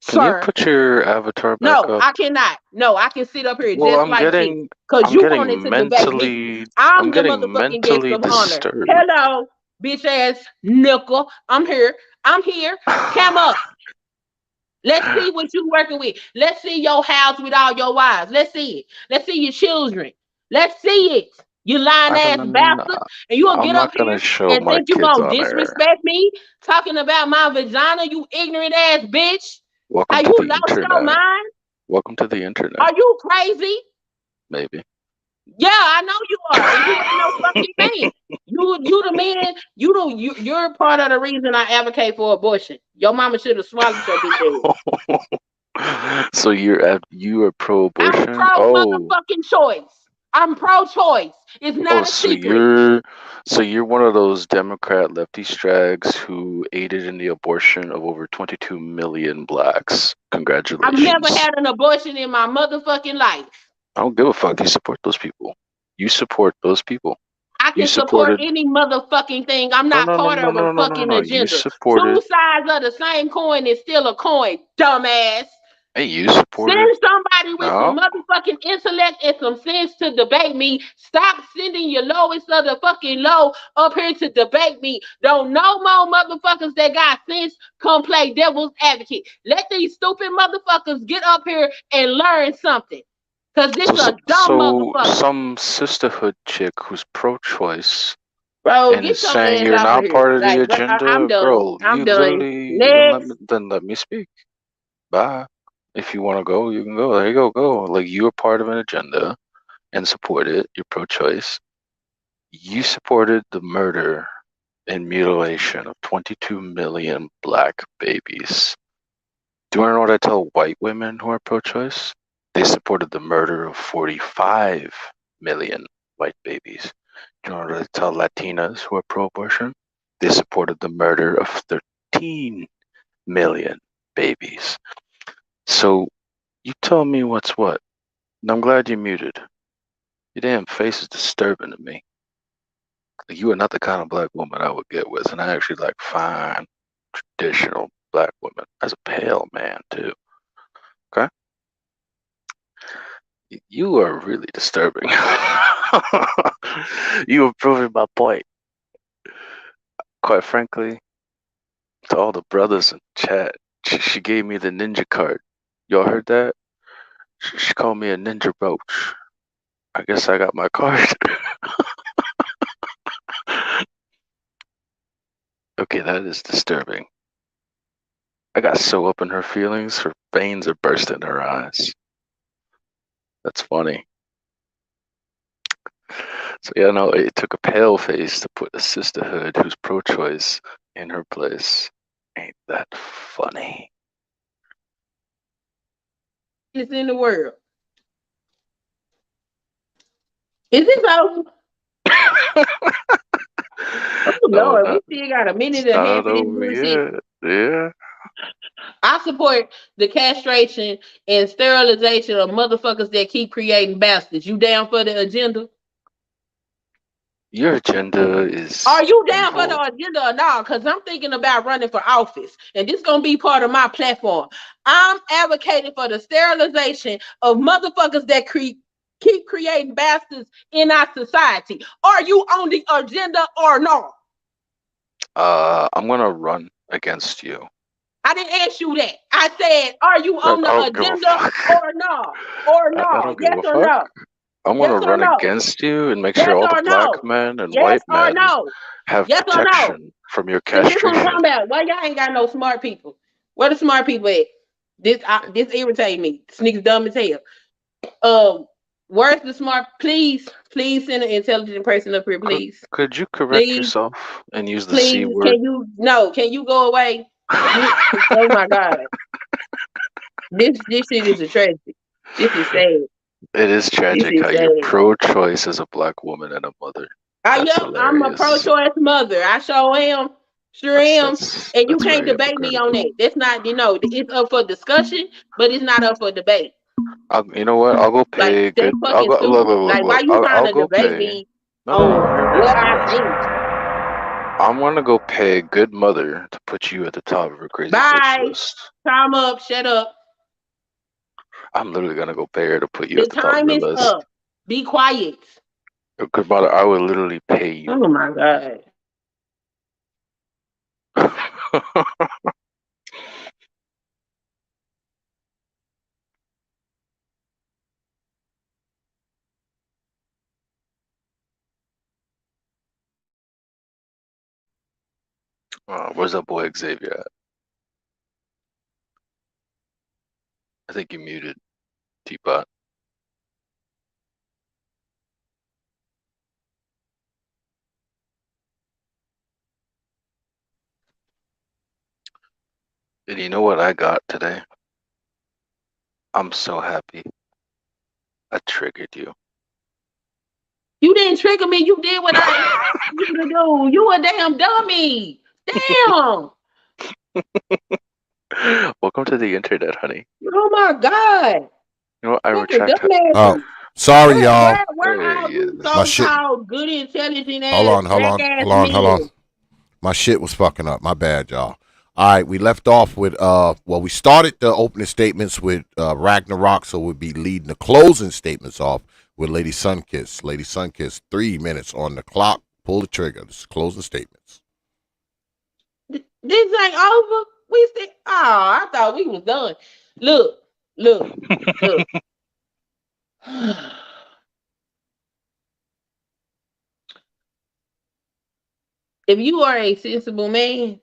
Can you sir. put your avatar back No, up? I cannot. No, I can sit up here Well, just like this. Cause I'm you wanted getting to debate me. mentally, I'm I'm the getting motherfucking guest mentally of honor. disturbed. Hello, bitch ass nickel. I'm here. I'm here. Come up. Let's see what you working with. Let's see your house with all your wives. Let's see it. Let's see your children. Let's see it. You lying I ass don't. bastard. And you'll I'm get up not gonna here show and my think you kids gonna on air. disrespect me talking about my vagina, you ignorant ass bitch. Welcome Have to you the lost your internet. mind? Welcome to the internet. Are you crazy? Maybe. Yeah, I know you are, and you ain't no fucking man. You the man. You're part of the reason I advocate for abortion. Your mama should have swallowed your bitch ass. So you are I'm pro-abortion? pro Oh, motherfucking choice. I'm pro choice. It's oh, not a so secret. you're one of those Democrat lefty strags who aided in the abortion of over 22 million blacks. I've never Congratulations. had an abortion in my motherfucking life. I don't give a fuck. You support those people. You support those people. I You can support supported. any motherfucking thing. I'm No, not no, no, part no, of a no, no, no, fucking no. You agenda. Two supported. sides of the same coin is still a coin, dumbass. Hey, you supported. Send somebody with No. some motherfucking intellect and some sense to debate me. Stop sending your lowest of the fucking low up here to debate me. Don't no more motherfuckers that got sense come play devil's advocate. Let these stupid motherfuckers get up here and learn something. Cause this So, a dumb motherfucker. some sisterhood chick who's pro-choice Bro, and get is your saying ass you're out of not here. part of the Like, I'm agenda, done. girl. I'm You done. literally Next. let me speak. Bye. If you want to go, you can go. There you go. Go. Like you're part of an agenda and support it. You're pro-choice. You supported the murder and mutilation of 22 million black babies. Do you want to know what I tell white women who are pro-choice? They supported the murder of 45 million white babies. Do you know what I tell Latinas who are pro-abortion? They supported the murder of 15 million babies. So you tell me what's what. And I'm glad you muted. Your damn face is disturbing to me. You are not the kind of black woman I would get with, and I actually like fine, traditional black women. As a pale man too. Okay? You are really disturbing. You are proving my point. Quite frankly, to all the brothers in chat, she gave me the ninja card. Y'all heard that? She called me a ninja roach. I guess I got my card. Okay, that is disturbing. I got so up in her feelings, her veins are bursting in her eyes. That's funny. So yeah, no, it took a pale face to put a sisterhood who's pro-choice in her place. Ain't that funny? It's in the world. Is this over? Oh No, Lord, we still got a minute and a half not of this over bullshit. yet. Yeah. I support the castration and sterilization of motherfuckers that keep creating bastards. You down for the agenda? Your agenda is Are you down for evil. the agenda or not? Because I'm thinking about running for office, and this gonna be part of my platform. I'm advocating for the sterilization of motherfuckers that keep creating bastards in our society. Are you on the agenda or not? I'm gonna run against you. I didn't ask you that. I said, are you I on the don't give a agenda fuck. or not? Or I not? don't give Yes a or fuck. no? I'm Yes gonna or run no? against you and make Yes sure all the or black no? men and Yes white or men no? have Yes or no? protection from your See, this what I'm talking castration. about. Why y'all ain't got no smart people? Where the smart people at? This irritates me. This nigga's dumb as hell. Where's the smart? Please send an intelligent person up here, please. Could you correct Please, yourself and use the C please. word? Can you go away? Oh my God. This shit is a tragedy. This is sad. It is This tragic is how you're sad. pro-choice as a black woman and a mother. That's Yep, I'm a hilarious. pro-choice mother. I sure am. Sure am. And you That's can't very debate me on hypocritical. that. That's not, it's up for discussion, but it's not up for debate. You know what? I'll go Like, pay that's good. I'll fucking go stupid. Like, why look. you trying I'll to go debate pay. me No. on Hear me what out. I think? I'm gonna go pay a good mother to put you at the top of her crazy bitch Bye. list. Time up. Shut up. I'm literally gonna go pay her to put you The at the top of time her is list. up. Be quiet. A good mother, I will literally pay you. Oh my God. Where's that boy Xavier at? I think you muted T.P.O.T. And you know what I got today? I'm so happy. I triggered you. You didn't trigger me. You did what I asked you to do. You a damn dummy. Damn. Welcome to the internet, honey. Oh my God. You know what? I Fucking retract. Oh, dumbasses. sorry, y'all. Where There all he you is. My shit. so-called good intelligent Hold ass on, hold black on, ass hold on, hold on. men? My shit was fucking up. My bad, y'all. All right, we left off with we started the opening statements with Ragnarok, so we'll be leading the closing statements off with Lady Sunkiss. Lady Sunkiss, 3 minutes on the clock. Pull the trigger. This is closing statements. This ain't over. We still. Oh, I thought we was done. Look. If you are a sensible man,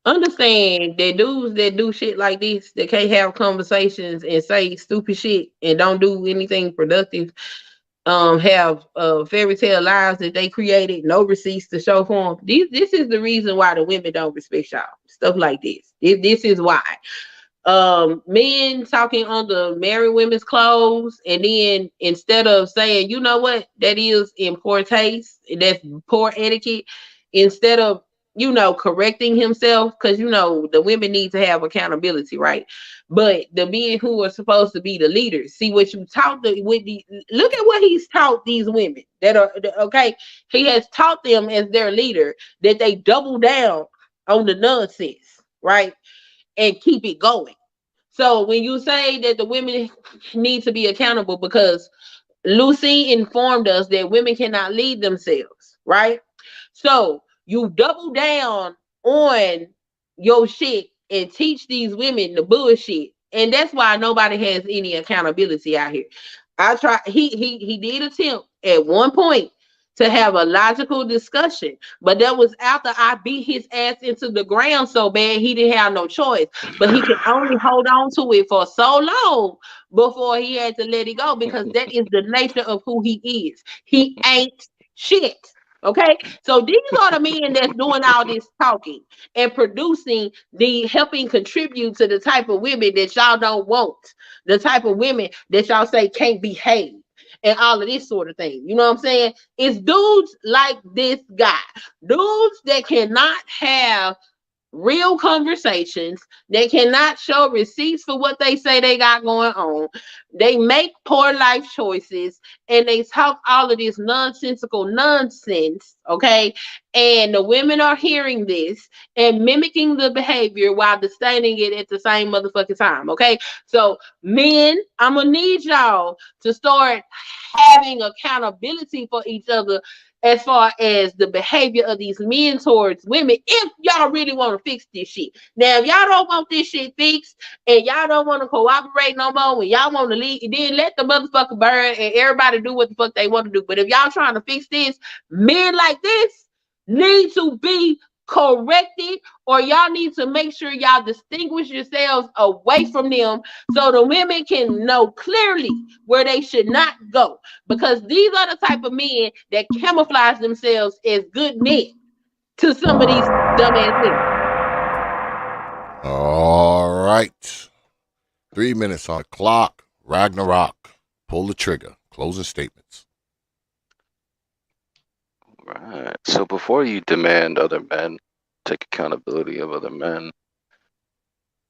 understand that dudes that do shit like this, that can't have conversations and say stupid shit and don't do anything productive, have fairy tale lives that they created, no receipts to show for them. This is the reason why the women don't respect y'all. Stuff like this. This is why. Men talking on the married women's clothes, and then instead of saying, you know what, that is in poor taste, that's poor etiquette, instead of correcting himself, because the women need to have accountability, right? But the men who are supposed to be the leaders, see what you taught look at what he's taught these women that are okay. He has taught them as their leader that they double down on the nonsense, right, and keep it going. So when you say that the women need to be accountable, because Lucy informed us that women cannot lead themselves, right? So you double down on your shit and teach these women the bullshit. And that's why nobody has any accountability out here. I try he did attempt at one point to have a logical discussion, but that was after I beat his ass into the ground so bad he didn't have no choice. But he could only hold on to it for so long before he had to let it go, because that is the nature of who he is. He ain't shit. Okay, so these are the men that's doing all this talking and producing the helping contribute to the type of women that y'all don't want, the type of women that y'all say can't behave, and all of this sort of thing. You know what I'm saying? It's dudes like this guy, dudes that cannot have real conversations. They cannot show receipts for what they say they got going on. They make poor life choices and they talk all of this nonsensical nonsense. Okay. And the women are hearing this and mimicking the behavior while disdaining it at the same motherfucking time. Okay. So, men, I'm gonna need y'all to start having accountability for each other as far as the behavior of these men towards women, if y'all really want to fix this shit. Now, if y'all don't want this shit fixed and y'all don't want to cooperate no more, when y'all want to leave, then let the motherfucker burn and everybody do what the fuck they want to do. But if y'all trying to fix this, men like this need to be corrected, or y'all need to make sure y'all distinguish yourselves away from them so the women can know clearly where they should not go, because these are the type of men that camouflage themselves as good men to some of these dumbass women. All right. 3 minutes on the clock. Ragnarok. Pull the trigger. Closing statements. Right. So before you demand other men take accountability of other men,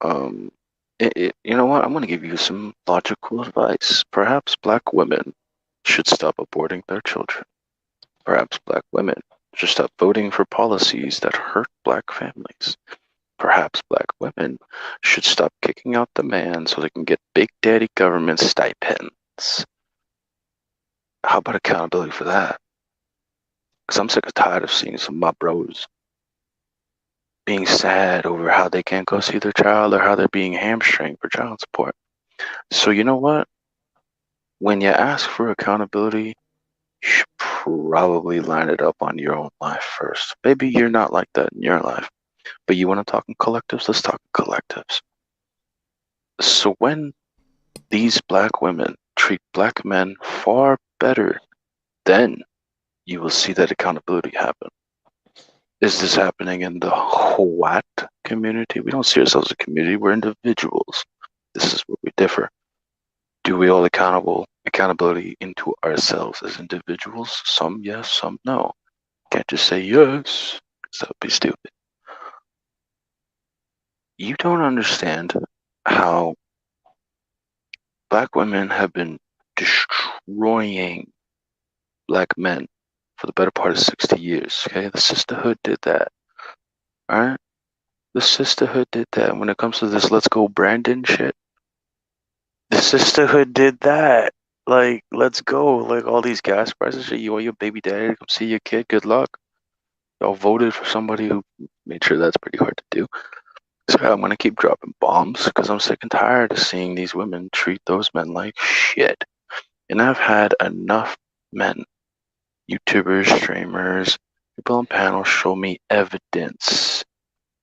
you know what? I'm going to give you some logical advice. Perhaps black women should stop aborting their children. Perhaps black women should stop voting for policies that hurt black families. Perhaps black women should stop kicking out the man so they can get big daddy government stipends. How about accountability for that? Because I'm sick and tired of seeing some of my bros being sad over how they can't go see their child or how they're being hamstringed for child support. So you know what? When you ask for accountability, you should probably line it up on your own life first. Maybe you're not like that in your life, but you want to talk in collectives? Let's talk in collectives. So when these black women treat black men far better, then you will see that accountability happen. Is this happening in the what community? We don't see ourselves as a community. We're individuals. This is where we differ. Do we hold accountability into ourselves as individuals? Some yes, some no. Can't just say yes, because that would be stupid. You don't understand how black women have been destroying black men for the better part of 60 years. Okay, the sisterhood did that. All right, the sisterhood did that. When it comes to this, let's go Brandon shit. The sisterhood did that. Like, let's go. Like all these gas prices shit. You want your baby daddy to come see your kid? Good luck. Y'all voted for somebody who made sure that's pretty hard to do. So I'm gonna keep dropping bombs because I'm sick and tired of seeing these women treat those men like shit. And I've had enough men, YouTubers, streamers, people on panels show me evidence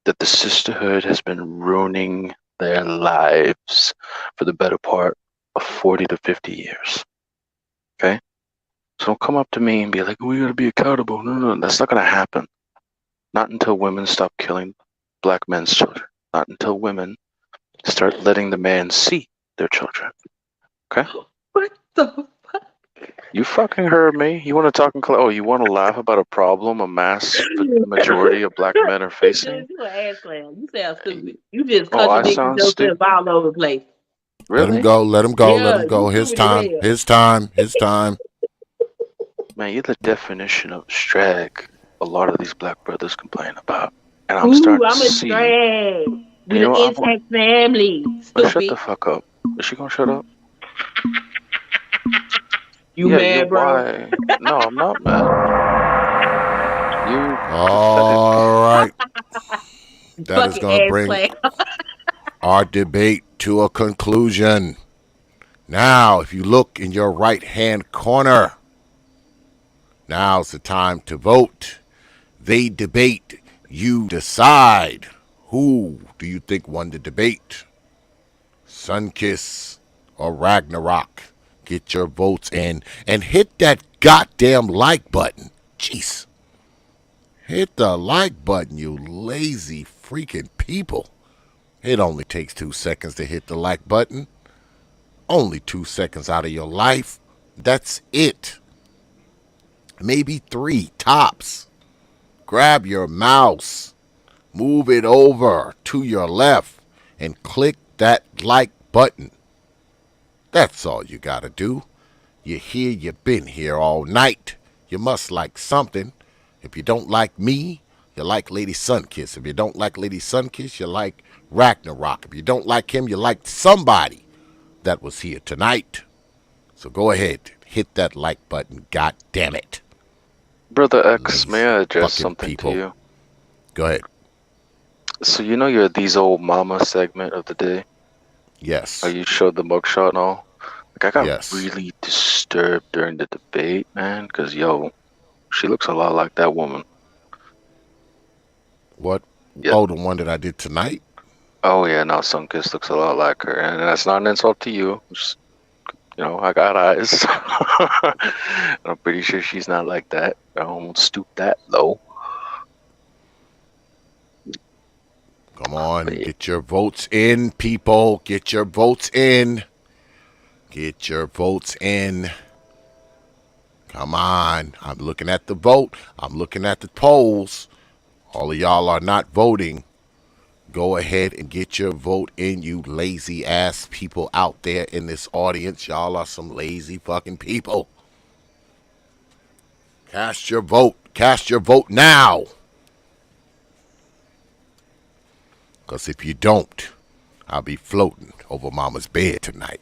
that the sisterhood has been ruining their lives for the better part of 40 to 50 years. Okay? So don't come up to me and be like, we gotta be accountable. No, that's not gonna happen. Not until women stop killing black men's children. Not until women start letting the man see their children. Okay? What the fuck? You fucking heard me. You want to talk in Oh, you want to laugh about a problem a majority of black men are facing? Dude, you an ass clown. You sound stupid. You just Oh, I contradicted sound yourself stupid. all over the place. Let him Really? go. Let him go. Let Yeah, him you go. His stupid as time. hell. His time. His time. Man, you're the definition of strag. A lot of these black brothers complain about, and I'm Ooh, starting to I'm a see. drag. And With you an know, intact family. shut the Stupid. fuck up. Is she gonna shut up? You Yeah, you mad, bro? why? No, I'm not mad. You pathetic. All right. That is Fucking going to ass bring clown. our debate to a conclusion. Now, if you look in your right hand corner, now's the time to vote. They debate, you decide. Who do you think won the debate? Sunkiss or Ragnarok? Get your votes in and hit that goddamn like button. Jeez. Hit the like button, you lazy freaking people. It only takes 2 seconds to hit the like button. Only 2 seconds out of your life. That's it. Maybe 3 tops. Grab your mouse, move it over to your left, and click that like button. That's all you gotta do. You're here, you've been here all night. You must like something. If you don't like me, you like Lady Sunkiss. If you don't like Lady Sunkiss, you like Ragnarok. If you don't like him, you like somebody that was here tonight. So go ahead, hit that like button. God damn it. Brother X, may Lazy I address fucking something to people. you? Go ahead. So you know your These Old Mama segment of the day? How Yes. you showed the mugshot and all? Like, I got Yes. really disturbed during the debate, man, because, yo, she looks a lot like that woman. What? Yeah. Oh, the one that I did tonight? Oh, yeah, now Sunkiss looks a lot like her. And that's not an insult to you. Just, I got eyes. I'm pretty sure she's not like that. I won't stoop that low. Come on, get your votes in, people. Get your votes in. Get your votes in. Come on. I'm looking at the vote. I'm looking at the polls. All of y'all are not voting. Go ahead and get your vote in, you lazy ass people out there in this audience. Y'all are some lazy fucking people. Cast your vote. Cast your vote now. Because if you don't, I'll be floating over mama's bed tonight.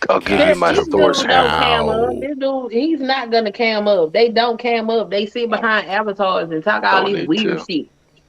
I'll give you my This Thor's dude don't hammer. cam up. This dude, he's not gonna cam up. They don't cam up. They sit behind avatars and talk all Don't this need weird to. shit.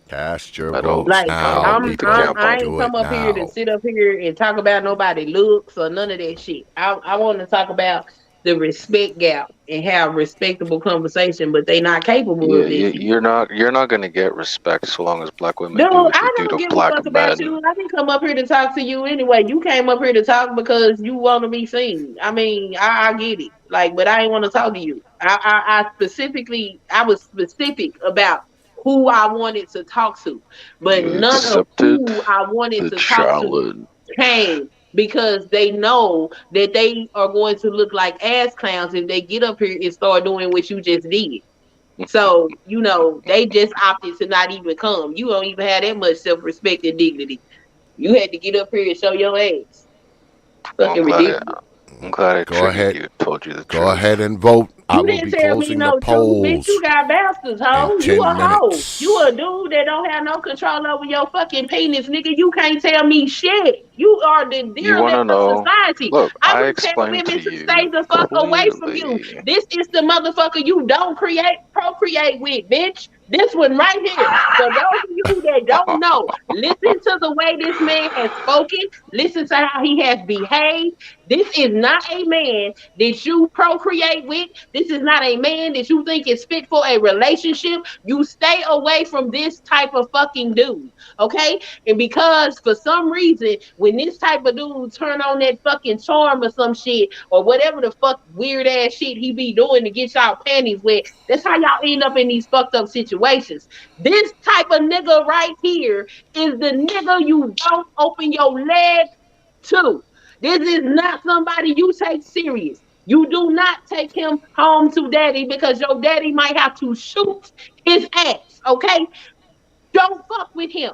Cast your I don't. votes Like I now, don't need to people. camp I up. ain't Do it come up here to now. sit up here and talk about nobody looks or none of that shit. I want to talk about the respect gap and have respectable conversation, but they not capable Yeah, of this shit. you're not gonna get respect so long as black women Dude, do what they I do don't to give a black fuck about men. you. I didn't come up here to talk to you anyway. You came up here to talk because you want to be seen. I mean, I get it. Like, but I ain't want to talk to you. I was specific about who I wanted to talk to, but You none of accepted who I wanted the to talk to challenge. came because they know that they are going to look like ass clowns if they get up here and start doing what you just did. So, they just opted to not even come. You don't even have that much self respect and dignity. You had to get up here and show your ass. Well, Fucking ridiculous. I'm glad I Go triggered ahead. you. Told you the Go truth. ahead and vote. I You will didn't be tell me closing the no truth, bitch. You polls got bastards, in hoe. You 10 a hoe. You a minutes. dude that don't have no control over your fucking penis, nigga. You can't tell me shit. You are the You want to derelict of know? society. Look, I I would tell explained women to to stay you the fuck away from you. clearly. This is the motherfucker you don't procreate with, bitch. This one right here. For those of you that don't know, listen to the way this man has spoken. Listen to how he has behaved. This is not a man that you procreate with. This is not a man that you think is fit for a relationship. You stay away from this type of fucking dude, okay? And because for some reason, when this type of dude turn on that fucking charm or some shit, or whatever the fuck weird ass shit he be doing to get y'all panties wet, that's how y'all end up in these fucked up situations. This type of nigga right here is the nigga you don't open your leg to. This is not somebody you take serious. You do not take him home to daddy because your daddy might have to shoot his ass. Okay, don't fuck with him.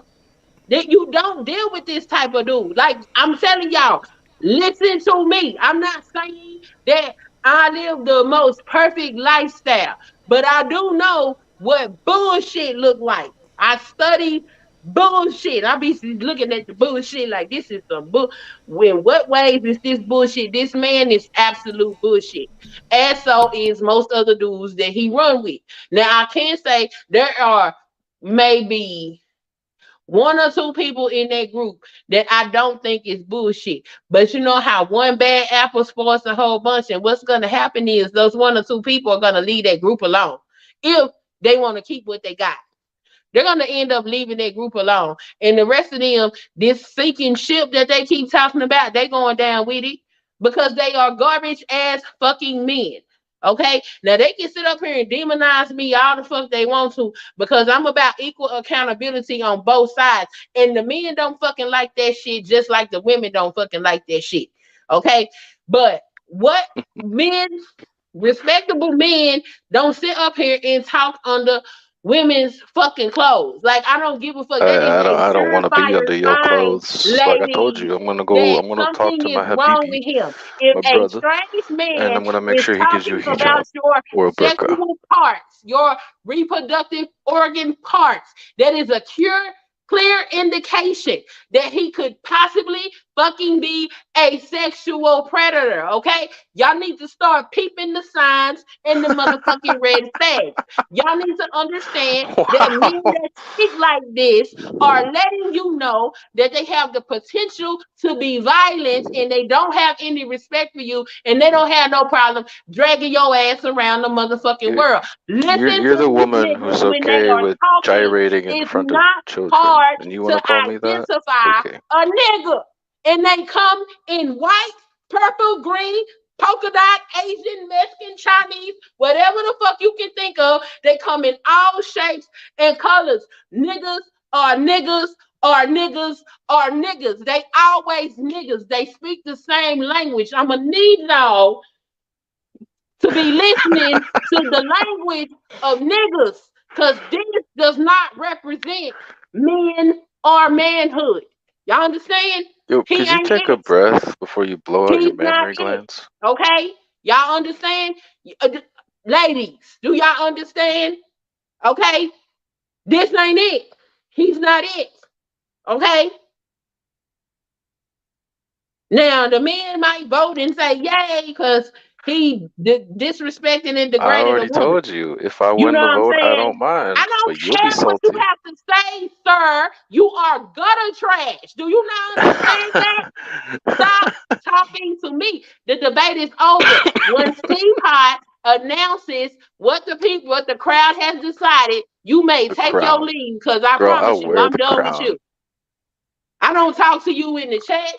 That you don't deal with this type of dude. Like I'm telling y'all, listen to me. I'm not saying that I live the most perfect lifestyle, but I do know what bullshit look like. I study bullshit. I be looking at the bullshit like this is some bull. When what ways is this bullshit? This man is absolute bullshit. And so is most other dudes that he run with. Now I can say there are maybe one or two people in that group that I don't think is bullshit. But you know how one bad apple spoils a whole bunch, and what's gonna happen is those one or two people are gonna leave that group alone if they want to keep what they got. They're gonna end up leaving that group alone. And the rest of them, this sinking ship that they keep talking about, they going down with it because they are garbage ass fucking men. Okay, now they can sit up here and demonize me all the fuck they want to because I'm about equal accountability on both sides. And the men don't fucking like that shit just like the women don't fucking like that shit. Okay, but what men, respectable men, don't sit up here and talk under women's fucking clothes. Like I don't give a fuck. That is a I don't want to be surefire under your sign, clothes. Like I told ladies, you, I'm gonna go. that I'm gonna talk something to is my wrong habibi, with him. If my a brother, strange and man I'm gonna make is sure he gives you talking a about hijab your or a burqa. sexual parts, your reproductive organ parts, that is a clear indication that he could possibly fucking be a sexual predator. Okay, y'all need to start peeping the signs and the motherfucking red flags. Y'all need to understand that men Wow. that speak like this are letting you know that they have the potential to be violent and they don't have any respect for you and they don't have no problem dragging your ass around the motherfucking You're, world. Listen you're to the these woman niggas who's when they okay are with talking. gyrating in It's front of not children, hard and you want to to call me that? identify Okay. a nigga. And they come in white, purple, green, polka dot, Asian, Mexican, Chinese, whatever the fuck you can think of. They come in all shapes and colors. Niggas are niggas are niggas are niggas. They always niggas. They speak the same language. I'ma need y'all to be listening to the language of niggas, because this does not represent men or manhood. Y'all understand? Yo, He could you ain't take a it. breath before you blow out your He's not mammary it. glands? Okay? Y'all understand? Ladies, do y'all understand? Okay? This ain't it. He's not it. Okay? Now, the men might vote and say, yay, because he disrespecting and I degraded a already woman. told you, if I You win know the what I'm vote, I saying? don't I mind, don't but you'll be care what you salty. have to say, sir. You are gutter trash. Do you not understand that? Stop talking to me. The debate is over. Once T.P.O.T announces what the crowd has decided, you may The take your crown. leave because I Girl, promise I'll you, wear I'm the done with crown. you. I don't talk to you in the chat.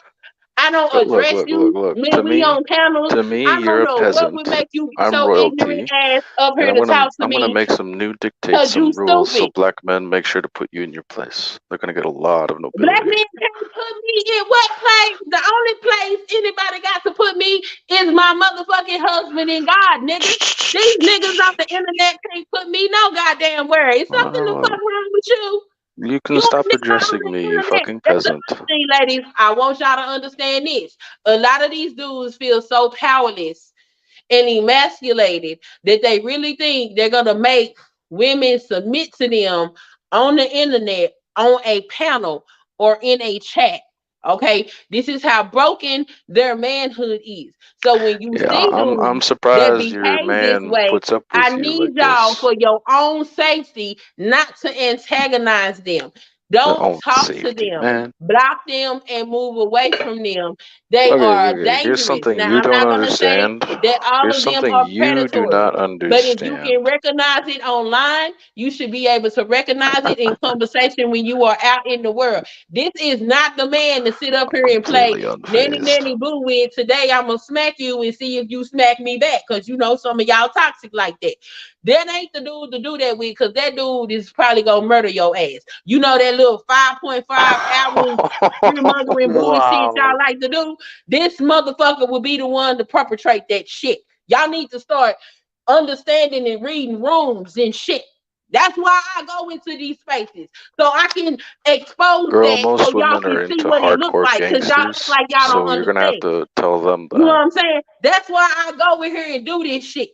I don't Look, address look, look, you look. when we on panels. To me, I you're don't a know what would peasant. make you get I'm your ignorant royalty, ass up and here to talk to I'm gonna me make some new dictates, because you some rules, so stupid. black men make sure to put you in your place. They're gonna get a lot of Black nobility. men can't put me in what place? The only place anybody got to put me is my motherfucking husband and God, nigga. These niggas on the internet can't put me no goddamn where. Is something the fuck Uh, wrong with you? you You can stop niggas on addressing the me, you internet. fucking That's the peasant. other thing, ladies. I want y'all to understand this. A lot of these dudes feel so powerless and emasculated that they really think they're gonna make women submit to them on the internet, on a panel, or in a chat. Okay, this is how broken their manhood is. So when you Yeah, see I'm dudes that surprised your behave this man way, puts up I with you need like y'all this. for your own safety not to antagonize them. Their Don't own talk to safety, them. man. Block them and move away from them. They Okay, are okay. Here's dangerous. something Now, you I'm don't not going to say understand. that all Here's of them something are you do predatory. not But if you understand. can recognize it online, you should be able to recognize it in conversation when you are out in the world. This is not the man to sit up here and play Completely nanny unfazed. nanny boo with. Today I'm gonna smack you and see if you smack me back. Cause you know some of y'all toxic like that. that ain't the dude to do that with, because that dude is probably gonna murder your ass. You know that little 5.5 hours fear-mongering bullshit y'all like to do? This motherfucker will be the one to perpetrate that shit. Y'all need to start understanding and reading rooms and shit. That's why I go into these spaces, so I can expose Girl, that, so most y'all women can are see into what it looks hardcore like. Cause y'all act gangsters, like y'all don't so you're gonna have understand. to tell them You know what that. I'm saying? That's why I go in here and do this shit.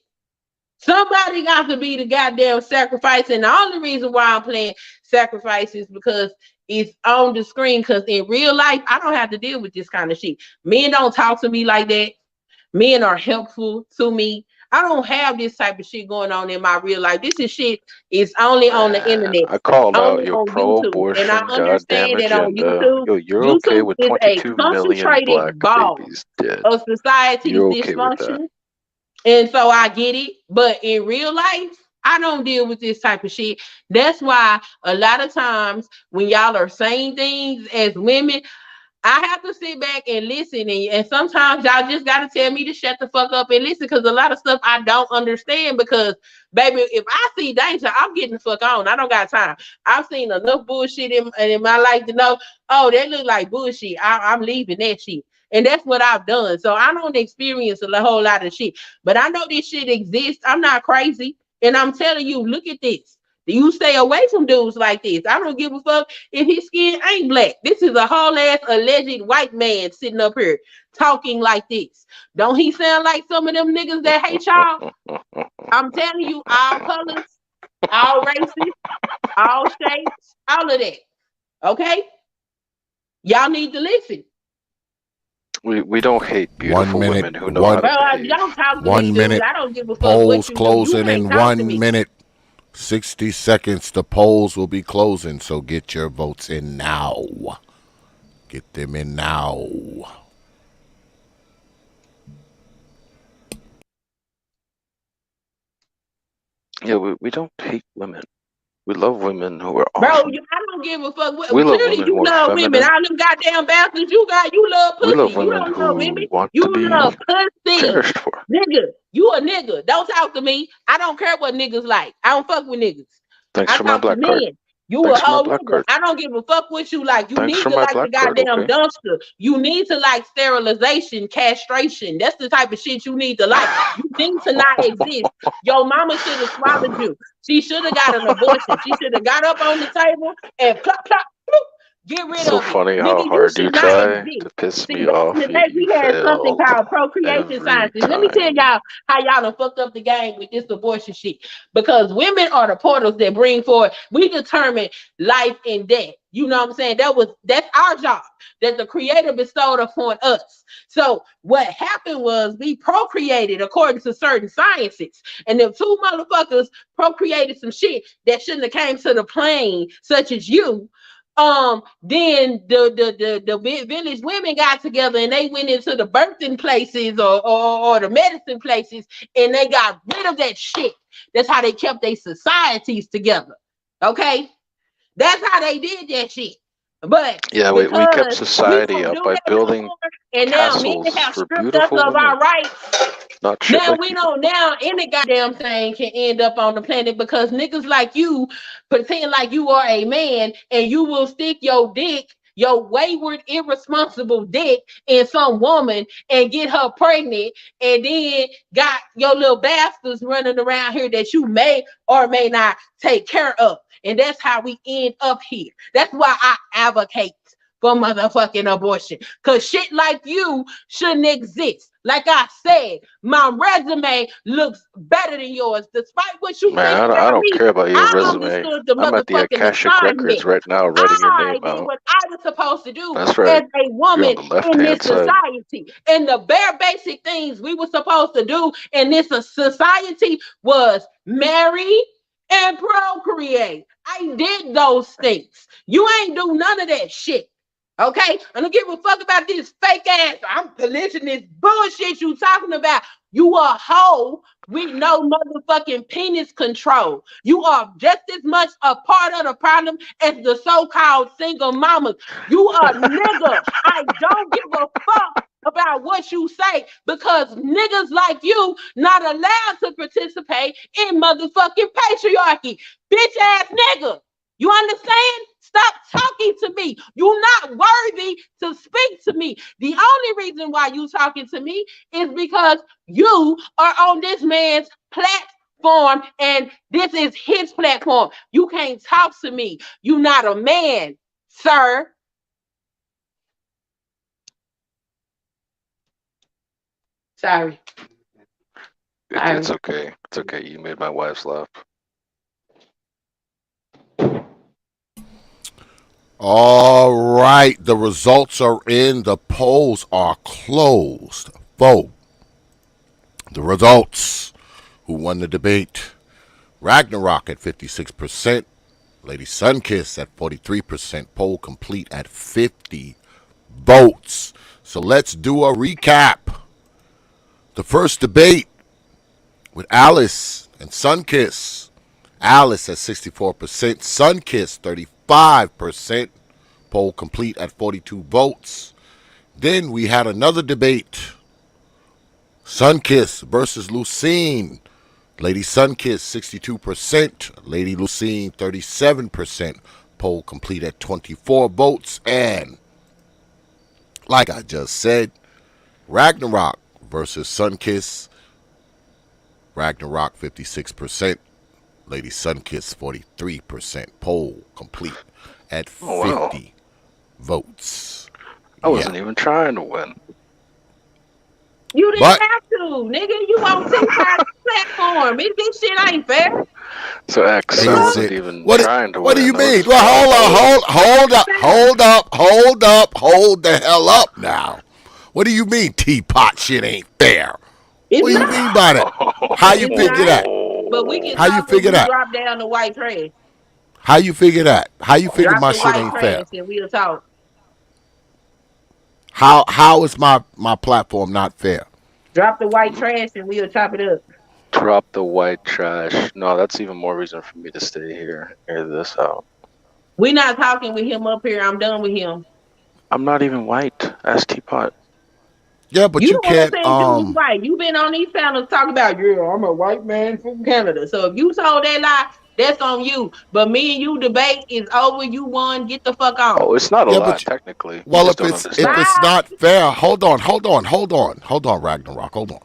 Somebody got to be the goddamn sacrifice, and the only reason why I'm playing sacrifice is because it's on the screen. Because in real life, I don't have to deal with this kind of shit. Men don't talk to me like that. Men are helpful to me. I don't have this type of shit going on in my real life. This is shit is only on the Man, internet, I called out only your on YouTube. And I pro-abortion goddamn understand that on agenda. YouTube, Yo, you're okay YouTube with is a 22 million black concentrated ball babies dead. of society's You're okay with that. dysfunction. And so I get it. But in real life, I don't deal with this type of shit. That's why a lot of times when y'all are saying things as women, I have to sit back and listen, and sometimes y'all just gotta tell me to shut the fuck up and listen, because a lot of stuff I don't understand. Because baby, if I see danger, I'm getting the fuck on. I don't got time. I've seen enough bullshit in my life to know, oh, that look like bullshit. I'm leaving that shit. And that's what I've done. So I don't experience a whole lot of shit. But I know this shit exists. I'm not crazy. And I'm telling you, look at this. You stay away from dudes like this. I don't give a fuck if his skin ain't black. This is a whole ass alleged white man sitting up here talking like this. Don't he sound like some of them niggas that hate y'all? I'm telling you, all colors, all races, all shapes, all of that. Okay? Y'all need to listen. We don't hate 1 beautiful minute, women who know how to behave. Don't talk to me, 1 dude. minute. I don't give a fuck what Polls you do. You closing can't in talk to 1 me. minute. 60 seconds. The polls will be closing, so get your votes in now. Get them in now. Yeah, we don't hate women. We love women who are Bro, awesome. I don't give a fuck. We love Clearly, women you who are love women. feminine. All them goddamn bastards you got, you love We pussy. love You women don't love women. who want You to be love pussy. cherished for. Nigga, you a nigga. Don't talk to me. I don't care what niggas like. I don't fuck with niggas. Thanks I for my talk to black card. men. You a Thanks for my whole black nigga. card. I don't give a fuck what you like. You Thanks need for to my like the black card, goddamn okay? dumpster. You need to like sterilization, castration. That's the type of shit you need to like. You need to not exist. Your mama should have swallowed you. She should have got an abortion. She should have got up on the table and plop, plop, bloop, get rid So of it. funny how Nigga, you hard you should not try exist. to piss See, me back in off, the yet day, you we had something fail called procreation every sciences. Let me tell time. y'all how y'all done fucked up the game with this abortion shit. Because women are the portals that bring forward. We determine life and death. You know what I'm saying? That's our job that the creator bestowed upon us. So what happened was we procreated according to certain sciences. And them two motherfuckers procreated some shit that shouldn't have came to the plane, such as you. Then the village women got together and they went into the birthing places or the medicine places, and they got rid of that shit. That's how they kept their societies together. Okay, that's how they did that shit. But Yeah, we kept because we society don't up do by that no building more, and now men castles have for stripped us beautiful of women, our rights. not shit Now like we you. know now any goddamn thing can end up on the planet because niggas like you pretend like you are a man and you will stick your dick, your wayward, irresponsible dick in some woman and get her pregnant, and then got your little bastards running around here that you may or may not take care of. And that's how we end up here. That's why I advocate for motherfucking abortion. Cause shit like you shouldn't exist. Like I said, my resume looks better than yours. Despite what you think Man, I about don't me, care about your I resume. understood the I'm at the motherfucking Akashic Records assignment. right now writing your I name did out. what I was supposed to do That's as right. a You're on woman the in this left-hand side. society. And the bare basic things we were supposed to do in this society was marry and procreate. I did those things. You ain't do none of that shit. Okay? I don't give a fuck about this fake ass. I'm pollution, this bullshit you talking about. You a hoe with no motherfucking penis control. You are just as much a part of the problem as the so-called single mamas. You a nigga. I don't give a fuck about what what you say because niggas like you not allowed to participate in motherfucking patriarchy. Bitch ass nigga. You understand? Stop talking to me. You're not worthy to speak to me. The only reason why you talking to me is because you are on this man's platform and this is his platform. You can't talk to me. You're not a man, sir. Sorry. It's okay. It's okay. You made my wife laugh. All right, the results are in. The polls are closed. Vote. The results. Who won the debate? Ragnarok at 56%. Lady Sunkiss at 43%. Poll complete at 50 votes. So let's do a recap. The first debate with Alice and Sunkiss. Alice at 64%. Sunkiss 35%. Poll complete at 42 votes. Then we had another debate. Sunkiss versus Lucine. Lady Sunkiss 62%. Lady Lucine 37%. Poll complete at 24 votes. And like I just said, Ragnarok versus Sunkiss. Ragnarok 56%. Lady Sunkiss 43%. Poll complete at 50 votes. I wasn't even trying to win. You didn't have to, nigga. You on TikTok platform. This shit ain't fair. So X, I wasn't even trying to win. What do you mean? Well, hold the hell up now. What do you mean T.P.O.T shit ain't fair? What do you mean by that? How you figure that? But we can How you figure that? Drop down the white trash. How you figure that? How you figure my shit ain't fair? And we'll talk. How is my platform not fair? Drop the white trash and we'll chop it up. Drop the white trash. No, that's even more reason for me to stay here. Air this out. We're not talking with him up here. I'm done with him. I'm not even white. Ask T.P.O.T. Yeah, but you can't. White. You've been on these channels talking about, I'm a white man from Canada. So if you told that lie, that's on you. But me and you debate is over. You won. Get the fuck on. Oh, it's not a lie, technically. Well, if it's not fair, hold on, Ragnarok, hold on.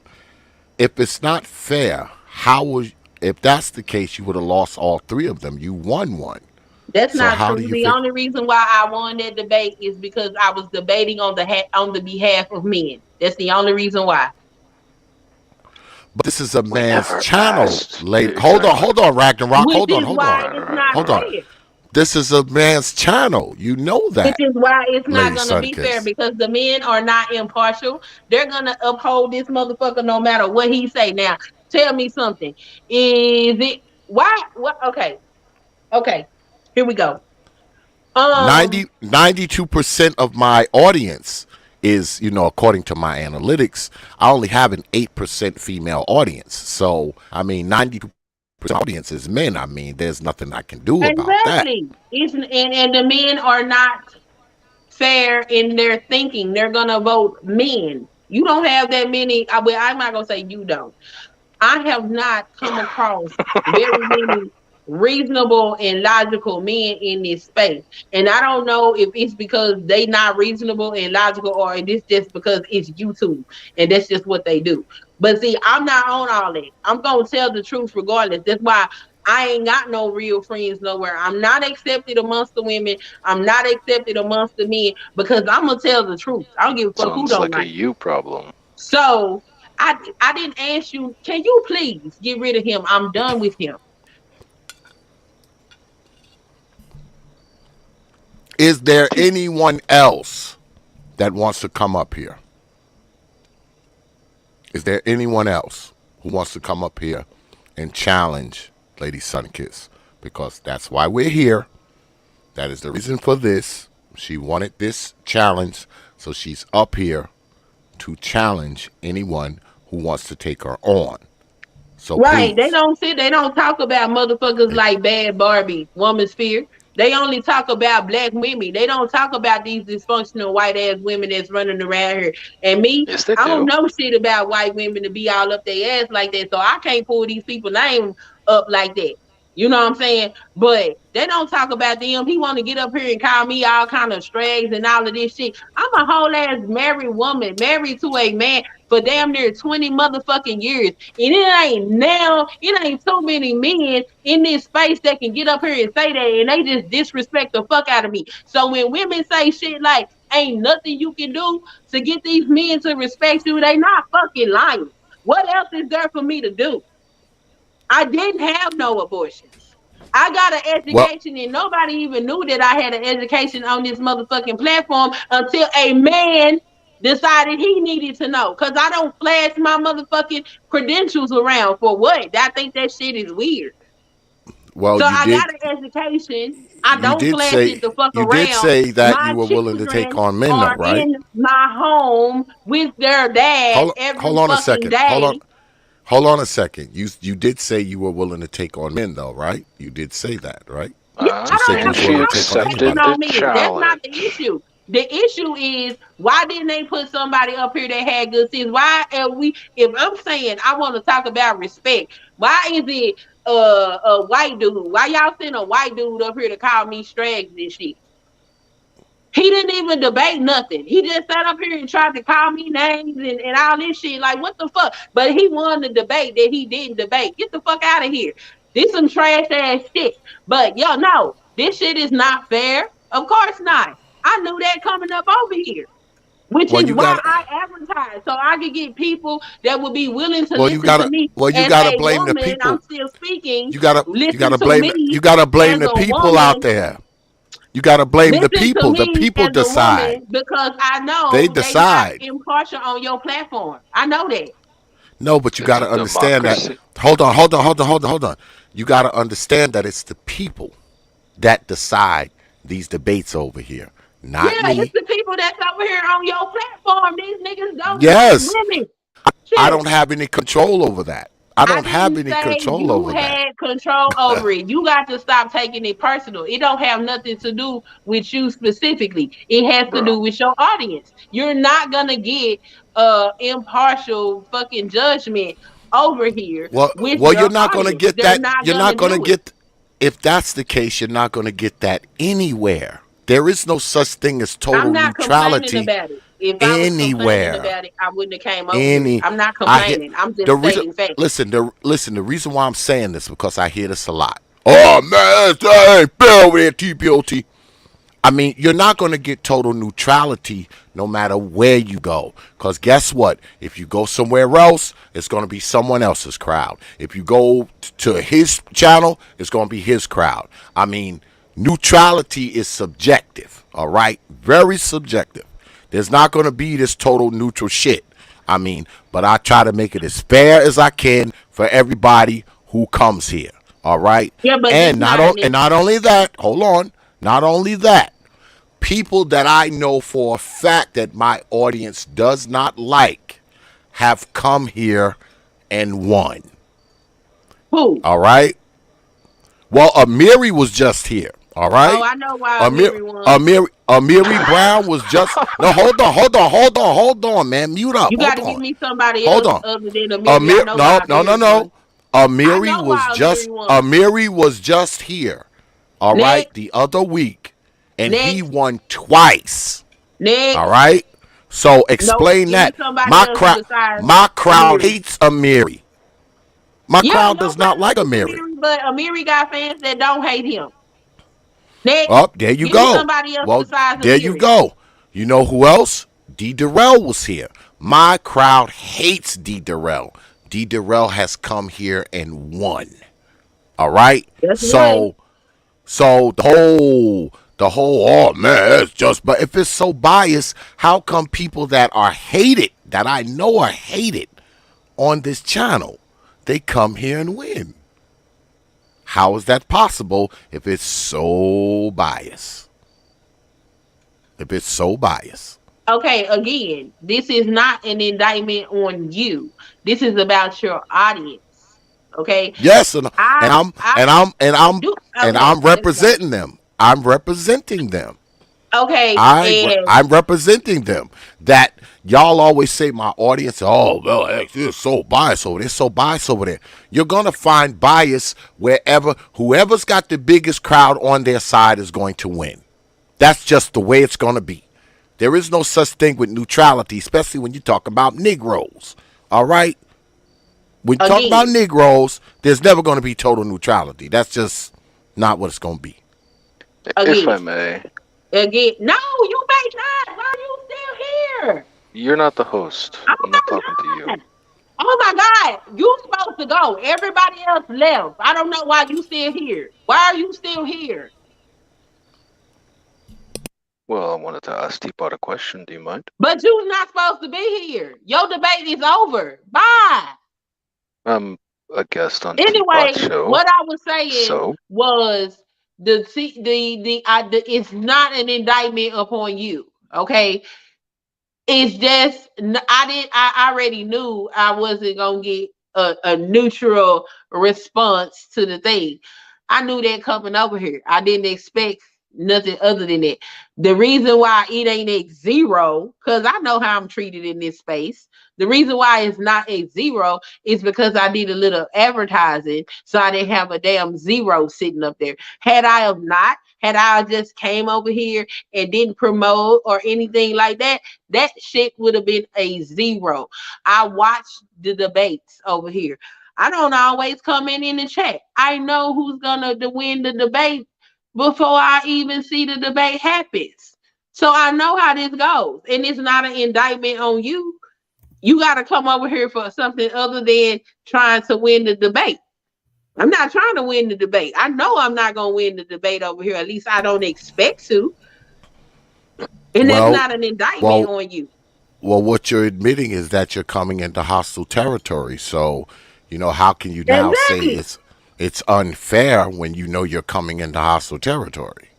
If it's not fair, if that's the case, you would have lost all three of them. You won one. That's not true. The only reason why I won that debate is because I was debating on the behalf of men. That's the only reason why. But this is a man's channel, lady. Hold on, Ragnarok. Hold on. This is a man's channel. You know that. Which is why it's not going to be fair because the men are not impartial. They're going to uphold this motherfucker no matter what he say. Now, tell me something. Is it why? What? Okay. Here we go. 92% of my audience is, according to my analytics, I only have an 8% female audience. So, 92% audience is men. There's nothing I can do about that. And the men are not fair in their thinking. They're going to vote men. You don't have that many. I'm not going to say you don't. I have not come across very many reasonable and logical men in this space. And I don't know if it's because they not reasonable and logical or it's just because it's YouTube and that's just what they do. But see, I'm not on all that. I'm going to tell the truth regardless. That's why I ain't got no real friends nowhere. I'm not accepted amongst the women. I'm not accepted amongst the men because I'm going to tell the truth. I don't give a fuck who don't like a you problem. So I didn't ask you, can you please get rid of him? I'm done with him. Is there anyone else that wants to come up here? Is there anyone else who wants to come up here and challenge Lady Sunkiss? Because that's why we're here. That is the reason for this. She wanted this challenge, so she's up here to challenge anyone who wants to take her on. So right, please. they don't talk about motherfuckers like Bad Barbie, Woman Sphere. They only talk about black women. They don't talk about these dysfunctional white ass women that's running around here. And me, Yes, they I don't do. know shit about white women to be all up their ass like that. So I can't pull these people's names up like that. You know what I'm saying? But they don't talk about them. He want to get up here and call me all kind of strays and all of this shit. I'm a whole ass married woman, married to a man for damn near 20 motherfucking years. And it ain't too many men in this space that can get up here and say that and they just disrespect the fuck out of me. So when women say shit like ain't nothing you can do to get these men to respect you, they not fucking lying. What else is there for me to do? I didn't have no abortions. I got an Well, education and nobody even knew that I had an education on this motherfucking platform until a man decided he needed to know. Cause I don't flash my motherfucking credentials around for what? I think that shit is weird. well, So I got an education. I don't flash it the fuck you did around. say that My you were willing to take children on men, though, are right? in my home with their dad Hold every on a fucking second. day. Hold on a second. You did say you were willing to take on men, though, right? You did say that, right? Yeah, You I said don't you have And was a she willing to problem take on with taking accepted anybody. the on men. That's not the challenge. issue. The issue is why didn't they put somebody up here that had good sense? Why are we? If I'm saying I want to talk about respect, why is it a white dude? Why y'all send a white dude up here to call me strags and shit? He didn't even debate nothing. He just sat up here and tried to call me names and all this shit. Like, what the fuck? But he won the debate that he didn't debate. Get the fuck out of here. This some trash ass shit. But yo, no, this shit is not fair. Of course not. I knew that coming up over here. Which Well, is you why got. I advertise. So I could get people that would be willing to Well, you listen to gotta. me Well, you as gotta a blame the woman. I'm people. still speaking. You gotta. You Listen gotta to blame. You me gotta blame as the a people out woman. there. You gotta blame the Listen to people. The me people as a decide. woman because I They know they not decide. impartial on your platform. I know that. No, but you got It's a to understand that. democracy. Hold on. You got to understand that it's the people that decide these debates over here, not Yeah, it's me. the people that's over here on your platform. These niggas don't judge Yes, women. I Shit. don't have any control over that. I I don't have didn't any say control you over that. had control over it. You got to stop taking it personal. It don't have nothing to do with you specifically. It has to Bro. do with your audience. You're not gonna get impartial fucking judgment over here with Well, you're your not going to audience. get They're that. not You're gonna not going to do it. get. If that's the case, you're not going to get that anywhere. There is no such thing as I'm total not complaining neutrality about it. If I was complaining anywhere. about it, I wouldn't have came over here. Any I'm not I hear complaining. I'm the just reason stating facts. listen, the reason why I'm saying this because I hear this a lot. Oh man, that ain't fair over there, T.P.O.T. I mean, you're not going to get total neutrality no matter where you go. Because guess what? If you go somewhere else, it's going to be someone else's crowd. If you go to his channel, it's going to be his crowd. I mean, neutrality is subjective, all right? Very subjective. There's not going to be this total neutral shit. I mean, but I try to make it as fair as I can for everybody who comes here. All right? Yeah, but it's And not an not only that, hold on. Not only that, people that I know for a fact that my audience does not like have come here and won. who? All right? Well, Amiri was just here. All Oh, right? I know why Mary won. Amiri Brown was just no. Hold on, man. Mute up. You got Hold to give on. me somebody Hold else on. other than Amiri. I know No, why no, no, Amiri won. no. I know why Amiri won. Amiri was just here. All right, Next, the other week, and he next, won twice. All next. right. So No, explain give me that. somebody else besides My crowd Amiri. hates Amiri. My Yeah, crowd your does not crowd like hates Amiri. Amiri, but Amiri got fans that don't hate him. Next, Oh, there you give me go. somebody else Well, besides there you Amiri. go. You know who else? D. Durrell was here. My crowd hates D. Durrell. D. Durrell has come here and won. All right. That's one. So the whole oh man, it's just but if it's so biased, how come people that are hated, that I know are hated on this channel, they come here and win? How is that possible if it's so biased? If it's so biased. Okay, again, this is not an indictment on you. This is about your audience. Okay. Yes, I and do. I'm Okay. representing them. I'm representing them. Okay, and I'm representing them. That y'all always say my audience, oh well, it's so biased over there, so biased over there. You're gonna find bias wherever whoever's got the biggest crowd on their side is going to win. That's just the way it's gonna be. There is no such thing with neutrality, especially when you talk about Negroes. All right? When you talk about again, Negroes, there's never gonna be total neutrality. That's just not what it's gonna be. If I again, may, again. No, you may not. Why are you still here? you're not the host. Oh I'm not talking to you. my God. Oh my God. You supposed to go. Everybody else left. I don't know why you still here. Why are you still here? Well, I wanted to ask T.P.O.T a question. Do you mind? But you're not supposed to be here. Your debate is over. Bye. I'm a guest on Anyway, T.P.O.T's show, what I was saying so was it's not an indictment upon you. Okay, it's just I already knew I wasn't gonna get a neutral response to the thing. I knew that coming over here. I didn't expect nothing other than that. The reason why it ain't at zero, because I know how I'm treated in this space. The reason why it's not at zero is because I did a little advertising, so I didn't have a damn zero sitting up there. Had I just came over here and didn't promote or anything like that, that shit would have been a zero. I watched the debates over here. I don't always come in the chat. I know who's gonna win the debate before I even see the debate happens. So I know how this goes, and it's not an indictment on you. You got to come over here for something other than trying to win the debate. I'm not trying to win the debate. I know I'm not gonna win the debate over here. At least I don't expect to, and that's Well, not an indictment well, on you. well, what you're admitting is that you're coming into hostile territory. So, how can you now say Exactly. it's unfair when you know you're coming into hostile territory,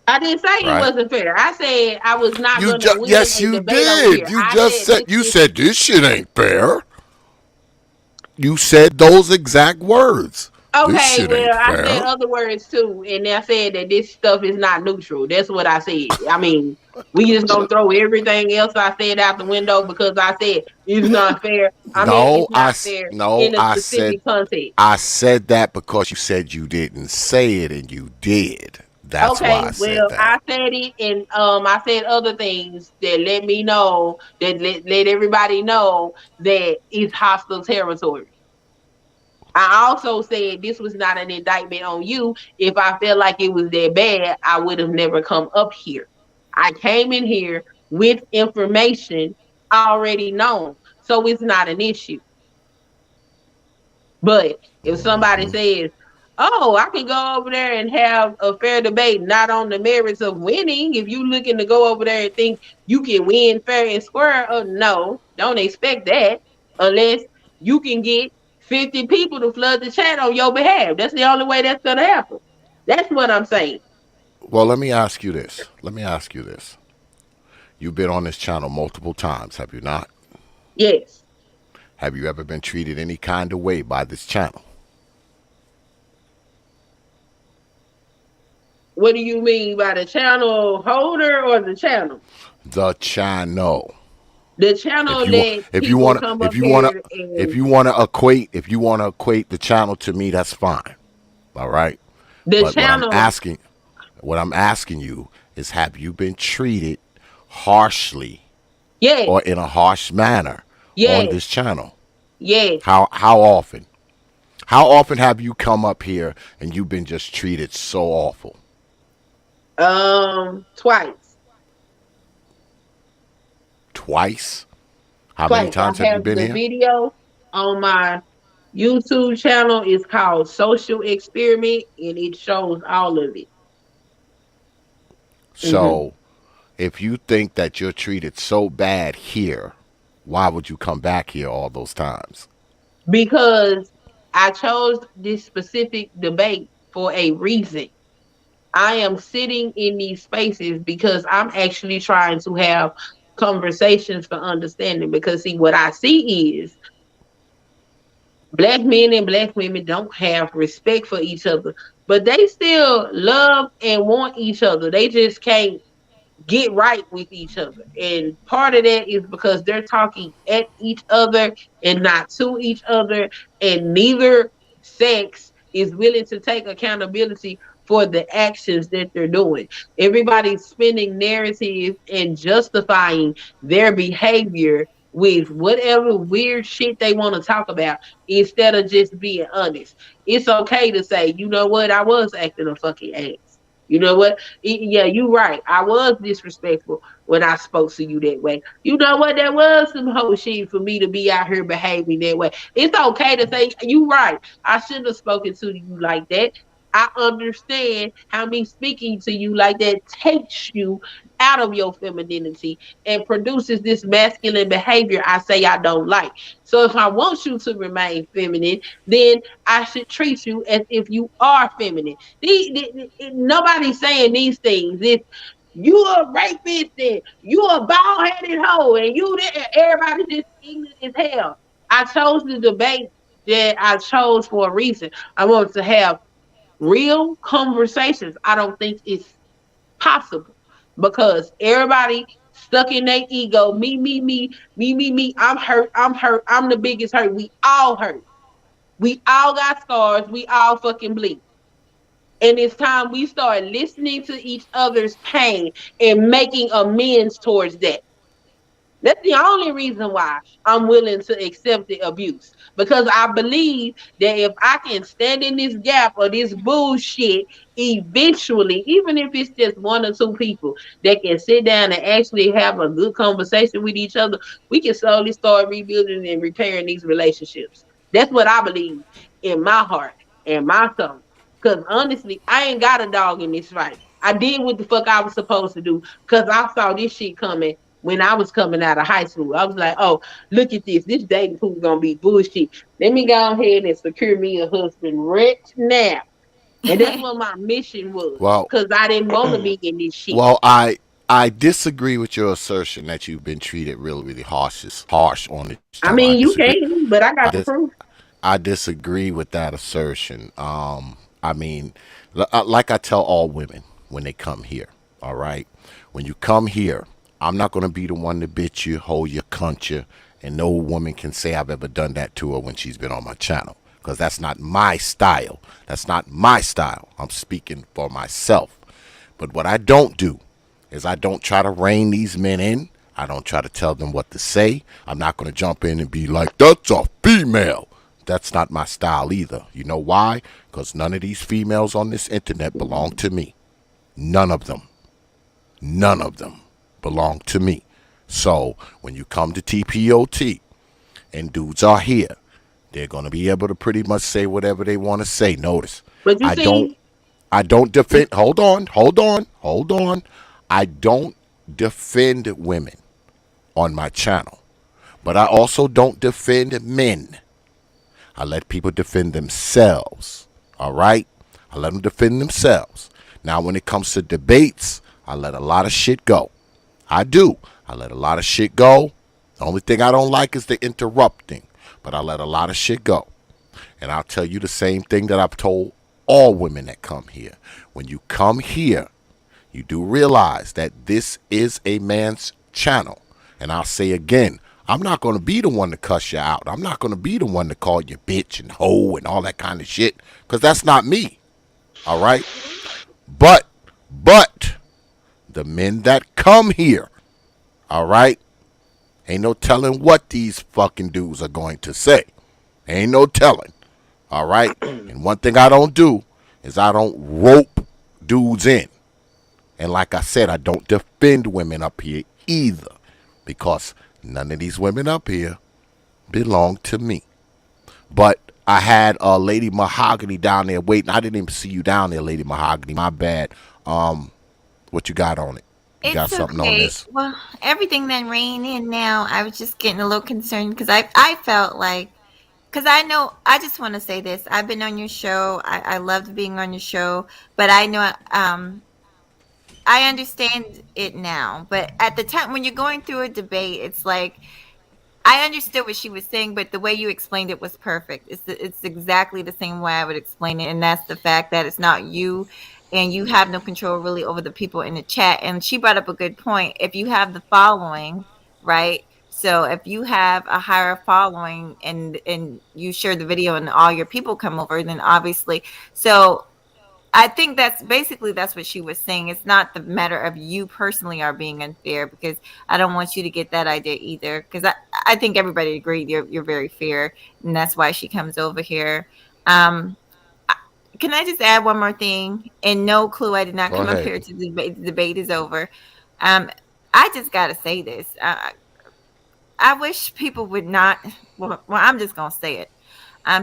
I didn't say it right? wasn't fair. I said I was not You gonna just win yes, a you debate over did. here. You I just said said this you is said this shit ain't fair. You said those exact words. This okay. shit ain't Well, I said fair. other words too, and I said that this stuff is not neutral. That's what I said. I mean, we just gonna throw everything else I said out the window because I said it's not fair. I mean, No, it's not fair no, in a specific context. I said that because you said you didn't say it and you did. That's why Okay, I said well, that. I said it, and I said other things that let me know that let everybody know that it's hostile territory. I also said this was not an indictment on you. If I felt like it was that bad, I would have never come up here. I came in here with information already known, so it's not an issue. But if somebody Hmm. says, "Oh, I can go over there and have a fair debate, not on the merits of winning," if you looking to go over there and think you can win fair and square, oh no, don't expect that unless you can get 50 people to flood the chat on your behalf. That's the only way that's gonna happen. That's what I'm saying. Well, let me ask you this. You've been on this channel multiple times, have you not? Yes. Have you ever been treated any kind of way by this channel? What do you mean by the channel holder or the channel? The channel. The channel If you let if you people want come if up you want to here if and you want to equate the channel to me, that's fine. All right. the But channel, what I'm asking you is, have you been treated harshly yes, or in a harsh manner on yes, this channel? yes. How often? How often have you come up here and you've been just treated so awful? Twice. Twice? How many Twice. I times have you have been the here? video on my YouTube channel. It's called Social Experiment, and it shows all of it. Hmm. So, if you think that you're treated so bad here, why would you come back here all those times? Because I chose this specific debate for a reason. I am sitting in these spaces because I'm actually trying to have conversations for understanding. Because see, what I see is black men and black women don't have respect for each other. but they still love and want each other. They just can't get right with each other. And part of that is because they're talking at each other and not to each other. And neither sex is willing to take accountability for the actions that they're doing. Everybody's spinning narratives and justifying their behavior with whatever weird shit they want to talk about instead of just being honest. It's okay to say, you know what, I was acting a fucking ass. You know what? Yeah, you right. I was disrespectful when I spoke to you that way. You know what? That was some whole shit for me to be out here behaving that way. It's okay to say you right. I shouldn't have spoken to you like that. I understand how me speaking to you like that takes you out of your femininity and produces this masculine behavior I say I don't like. So if I want you to remain feminine, then I should treat you as if you are feminine. Nobody's saying these things. If you a rapist and you a bald headed hoe and you there, everybody just ignorant as hell. I chose the debate that I chose for a reason. I wanted to have real conversations. I don't think it's possible because everybody stuck in their ego. Me. I'm hurt. I'm hurt. I'm the biggest hurt. We all hurt. We all got scars. We all fucking bleed. And it's time we start listening to each other's pain and making amends towards that. That's the only reason why I'm willing to accept the abuse. Because I believe that if I can stand in this gap or this bullshit, eventually, even if it's just one or two people that can sit down and actually have a good conversation with each other, we can slowly start rebuilding and repairing these relationships. That's what I believe in my heart and my soul. Because honestly, I ain't got a dog in this fight. I did what the fuck I was supposed to do because I saw this shit coming when I was coming out of high school. I was like, oh, look at this. This dating pool gonna be bullshit. Let me go ahead and secure me a husband right now. And that's what my mission was. Well, Because I didn't want to be in this shit. well, I disagree with your assertion that you've been treated really harsh on this I channel. I mean, you disagree. can, but I I got the dis- proof. I disagree with that assertion. I mean, like I tell all women when they come here, all right? When you come here, I'm not going to be the one to bitch you, hold you, cunt you, and no woman can say I've ever done that to her when she's been on my channel because that's not my style. That's not my style. I'm speaking for myself. But what I don't do is I don't try to rein these men in. I don't try to tell them what to say. I'm not going to jump in and be like, that's a female. That's not my style either. You know why? Because none of these females on this internet belong to me. None of them. None of them belong to me. So when you come to TPOT and dudes are here, they're going to be able to pretty much say whatever they want to say. Notice, But you I don't see, I don't defend. Hold on. I don't defend women on my channel, but I also don't defend men. I let people defend themselves. All right? I let them defend themselves. Now, when it comes to debates, I let a lot of shit go. I do. I let a lot of shit go. The only thing I don't like is the interrupting, but I let a lot of shit go. And I'll tell you the same thing that I've told all women that come here. When you come here, you do realize that this is a man's channel. And I'll say again, I'm not going to be the one to cuss you out. I'm not going to be the one to call you bitch and hoe and all that kind of shit, because that's not me. All right? But the men that come here, all right, ain't no telling what these fucking dudes are going to say. Ain't no telling. All right? And one thing I don't do is I don't rope dudes in. And like I said, I don't defend women up here either, because none of these women up here belong to me. But I had Lady Mahogany down there waiting. I didn't even see you down there, Lady Mahogany. My bad. What you got on it? You got It's something on okay. this? Well, everything that rained in now, I was just getting a little concerned because I felt like, because I know, I just want to say this. I've been on your show. I loved being on your show, but I know, I understand it now. But at the time when you're going through a debate, it's like, I understood what she was saying, but the way you explained it was perfect. It's exactly the same way I would explain it, and that's the fact that it's not you, and you have no control really over the people in the chat. And she brought up a good point. If you have the following, right? So if you have a higher following and you share the video and all your people come over, then obviously, so I think that's basically that's what she was saying. It's not the matter of you personally are being unfair, because I don't want you to get that idea either. Because I think everybody agreed you're very fair, and that's why she comes over here. Can I just add one more thing? And no clue, I did not Go come up ahead. here to debate. The debate is over. I just got to say this. I wish people would not. Well, I'm just gonna say it.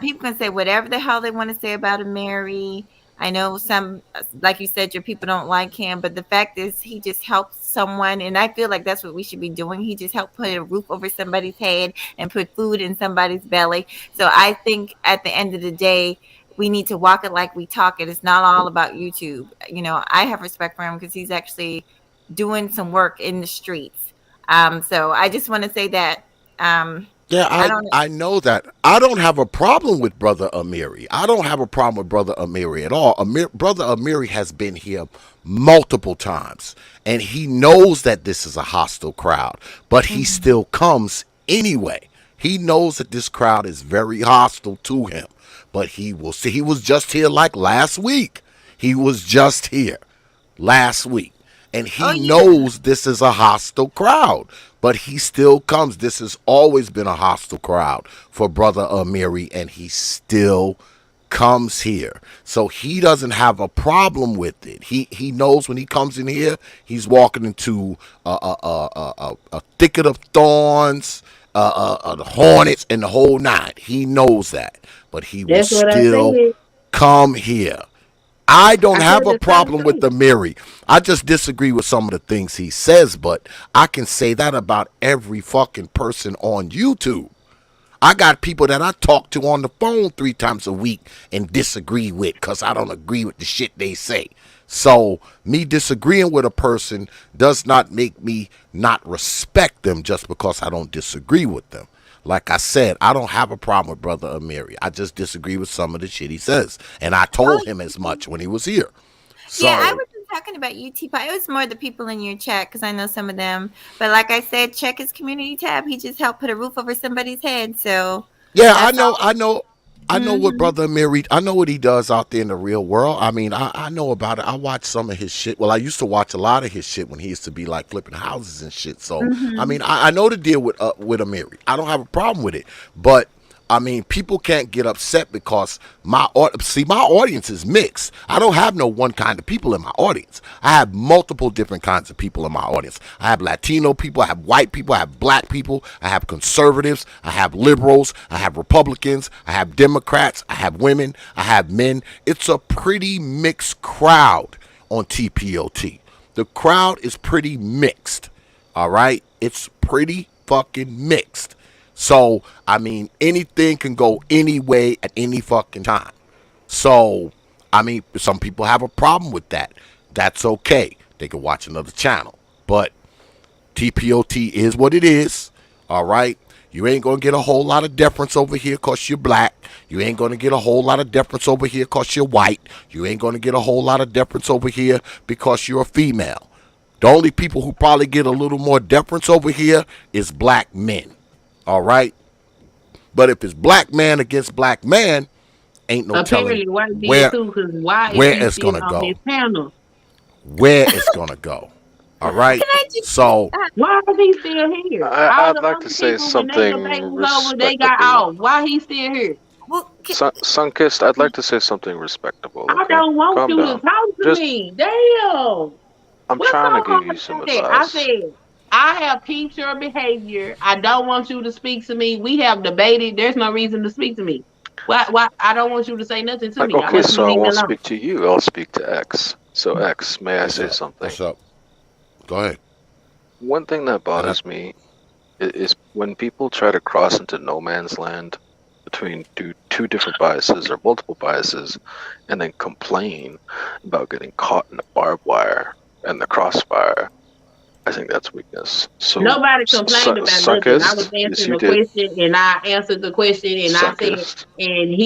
People can say whatever the hell they want to say about a Mary. I know some, like you said, your people don't like him, but the fact is, he just helps someone, and I feel like that's what we should be doing. He just helped put a roof over somebody's head and put food in somebody's belly. So I think at the end of the day, we need to walk it like we talk it. It's not all about YouTube. You know, I have respect for him because he's actually doing some work in the streets. So I just want to say that. Yeah, I I don't. I know that. I don't have a problem with Brother Amiri. I don't have a problem with Brother Amiri at all. Brother Amiri has been here multiple times, and he knows that this is a hostile crowd, but he still comes anyway. He knows that this crowd is very hostile to him, but he will see. He was just here like last week. He was just here last week. And Oh he yeah. knows this is a hostile crowd, but he still comes. This has always been a hostile crowd for Brother Amiri, and he still comes here. So he doesn't have a problem with it. He knows when he comes in here, he's walking into a thicket of thorns, the hornets, and the whole nine. He knows that, but he will That's what I still said. come here. I don't I said have a the same problem with thing. the Mary. I just disagree with some of the things he says, but I can say that about every fucking person on YouTube. I got people that I talk to on the phone 3 times a week and disagree with because I don't agree with the shit they say. So me disagreeing with a person does not make me not respect them just because I don't disagree with them. Like I said, I don't have a problem with Brother Amiri. I just disagree with some of the shit he says. And I Oh told him as much when he was here. yeah, I So wasn't talking about you, T-Pot. It was more the people in your chat because I know some of them. But like I said, check his community tab. He just helped put a roof over somebody's head. So yeah, that's all. I know what Mm-hmm. Brother Amiri, I know what he does out there in the real world. I mean, I know about it. I watch some of his shit. Well, I used to watch a lot of his shit when he used to be like flipping houses and shit. So, I Mm-hmm. mean, I know the deal with Amiri. I don't have a problem with it. But I mean, people can't get upset because my audience is mixed. I don't have no one kind of people in my audience. I have multiple different kinds of people in my audience. I have Latino people, I have white people, I have black people, I have conservatives, I have liberals, I have Republicans, I have Democrats, I have women, I have men. It's a pretty mixed crowd on TPOT. The crowd is pretty mixed. All right? It's pretty fucking mixed. So, I mean, anything can go any way at any fucking time. So, I mean, some people have a problem with that. That's okay. They can watch another channel. But TPOT is what it is. All right? You ain't going to get a whole lot of deference over here because you're black. You ain't going to get a whole lot of deference over here because you're white. You ain't going to get a whole lot of deference over here because you're a female. The only people who probably get a little more deference over here is black men. All right? But if it's black man against black man, ain't no telling Apparently, white did where too. Because why is where he it's still gonna on go. this panel? Where it's gonna go. All right? Can I just? So Why is he still here? All I'd the like to other say people, when they something debate was over, they got respectable. off. Why he still here? Well, Sunkist, I'd like to say something respectable, I okay? don't want Calm you to down. talk to Just, me. Damn. I'm What's trying to so give hard you some about that? I advice. said, I have peeped your behavior. I don't want you to speak to me. We have debated. There's no reason to speak to me. Why? I don't want you to say nothing to me. I Okay, want you to so I leave me won't alone. speak to you. I'll speak to X. So, X, may I what's say up? something? What's up? Go ahead. One thing that And I, bothers me is when people try to cross into no man's land between two different biases or multiple biases and then complain about getting caught in the barbed wire and the crossfire. I think that's weakness. So, Nobody complained about nothing. I was Sunkist, yes, answering you a did. question and I answered the question and I said, Sunkist.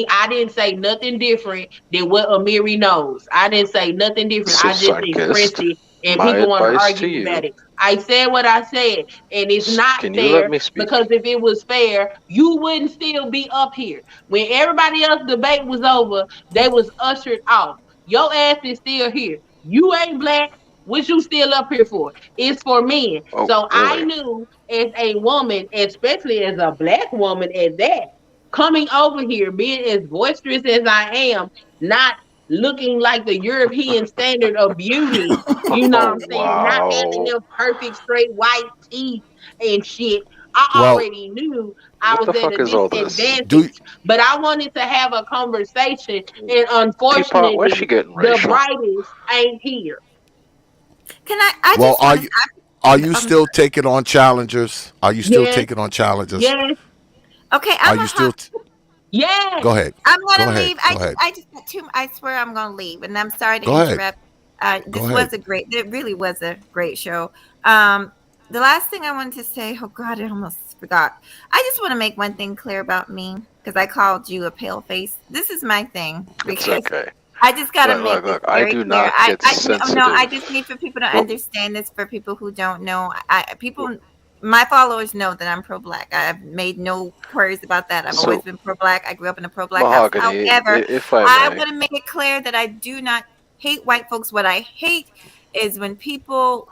I didn't say nothing different than what Amiri knows. I didn't say nothing different. So, I just expressed Sunkist, it and my people want to advice to argue about you, it. I said what I said and it's not can you let fair me speak? because if it was fair, you wouldn't still be up here. When everybody else debate was over, they was ushered off. Your ass is still here. You ain't black. What you still up here for? It's for men. Oh, So I really? knew as a woman, especially as a black woman at that, coming over here, being as boisterous as I am, not looking like the European standard of beauty, you know what Oh, I'm saying? Not having wow. them perfect straight white teeth and shit. I Well, already knew I What was the at fuck a is all this? do disadvantage, but I wanted to have a conversation, and Teapot, where's she unfortunately, getting the racial? brightest ain't here. Can I well, just want to are you I'm still taking on challengers? Are you still Yes, taking on challengers? yes, okay, Are I'm you a still? yes. Go ahead. I'm Go gonna ahead. leave. Go ahead. I just got two. I swear I'm gonna leave, and I'm sorry to Go ahead. interrupt. Go This ahead. was a great. It really was a great show. Um, the last thing I wanted to say. Oh God, I almost forgot. I just want to make one thing clear about me because I called you a pale face. This is my thing It's because okay. I just got to Look, make look, this look. I very do clear. not get No, I sensitive. just need for people to What? understand this. For people who don't know, my followers know that I'm pro-black. I've made no queries about that. I've always So, been pro-black. I grew up in a pro-black house. Mahogany, However, if I I may. want to make it clear that I do not hate white folks. What I hate is when people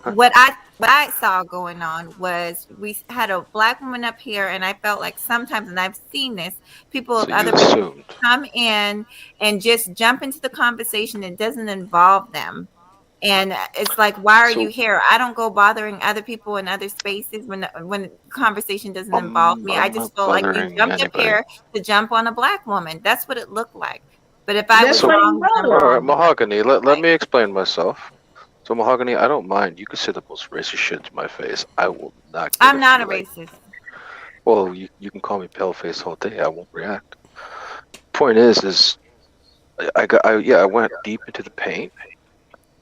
what I saw going on was we had a black woman up here, and I felt like sometimes, and I've seen this, people of So you other races assumed. come in and just jump into the conversation. It doesn't involve them. And it's like, why are you So here? I don't go bothering other people in other spaces when conversation doesn't involve me. I I'm not just feel like you bothering jumped up anybody. here to jump on a black woman. That's what it looked like. But if I That's was So, what he wrong, then I'm was. all right, wrong. Mahogany. Let Right. me explain myself. So, Mahogany, I don't mind. You can say the most racist shit to my face. I will not get I'm not a offended. racist. Well, you can call me pale face all day. I won't react. Point is I went deep into the paint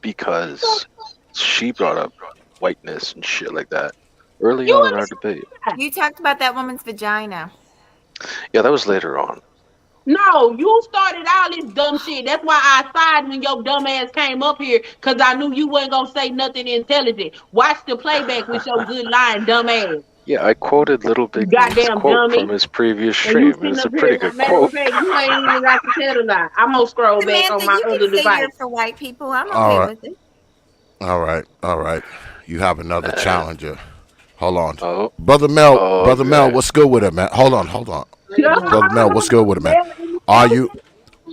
because she brought up whiteness and shit like that early You on in our ain't debate. that. You talked about that woman's vagina. Yeah, that was later on. No, you started all this dumb shit. That's why I sighed when your dumb ass came up here, because I knew you wasn't gonna say nothing intelligent. Watch the playback with your good lying dumb ass. Yeah, I quoted Little You Big Meat's goddamn quote from dummy. his previous And you stream, and sitting it's a up pretty here. good Matter of quote. fact, you ain't even got to tell a lie. I'm gonna scroll back on Samantha, my you can other say you're device. for white people. I'm All okay right. with it. All right. All right. You have another Uh, challenger. Hold on. oh, Brother Mel, Brother Mel, okay. what's good with it, man? Hold on, hold on. How you doing, Brother Mel, man? what's good with it, man? Male Are you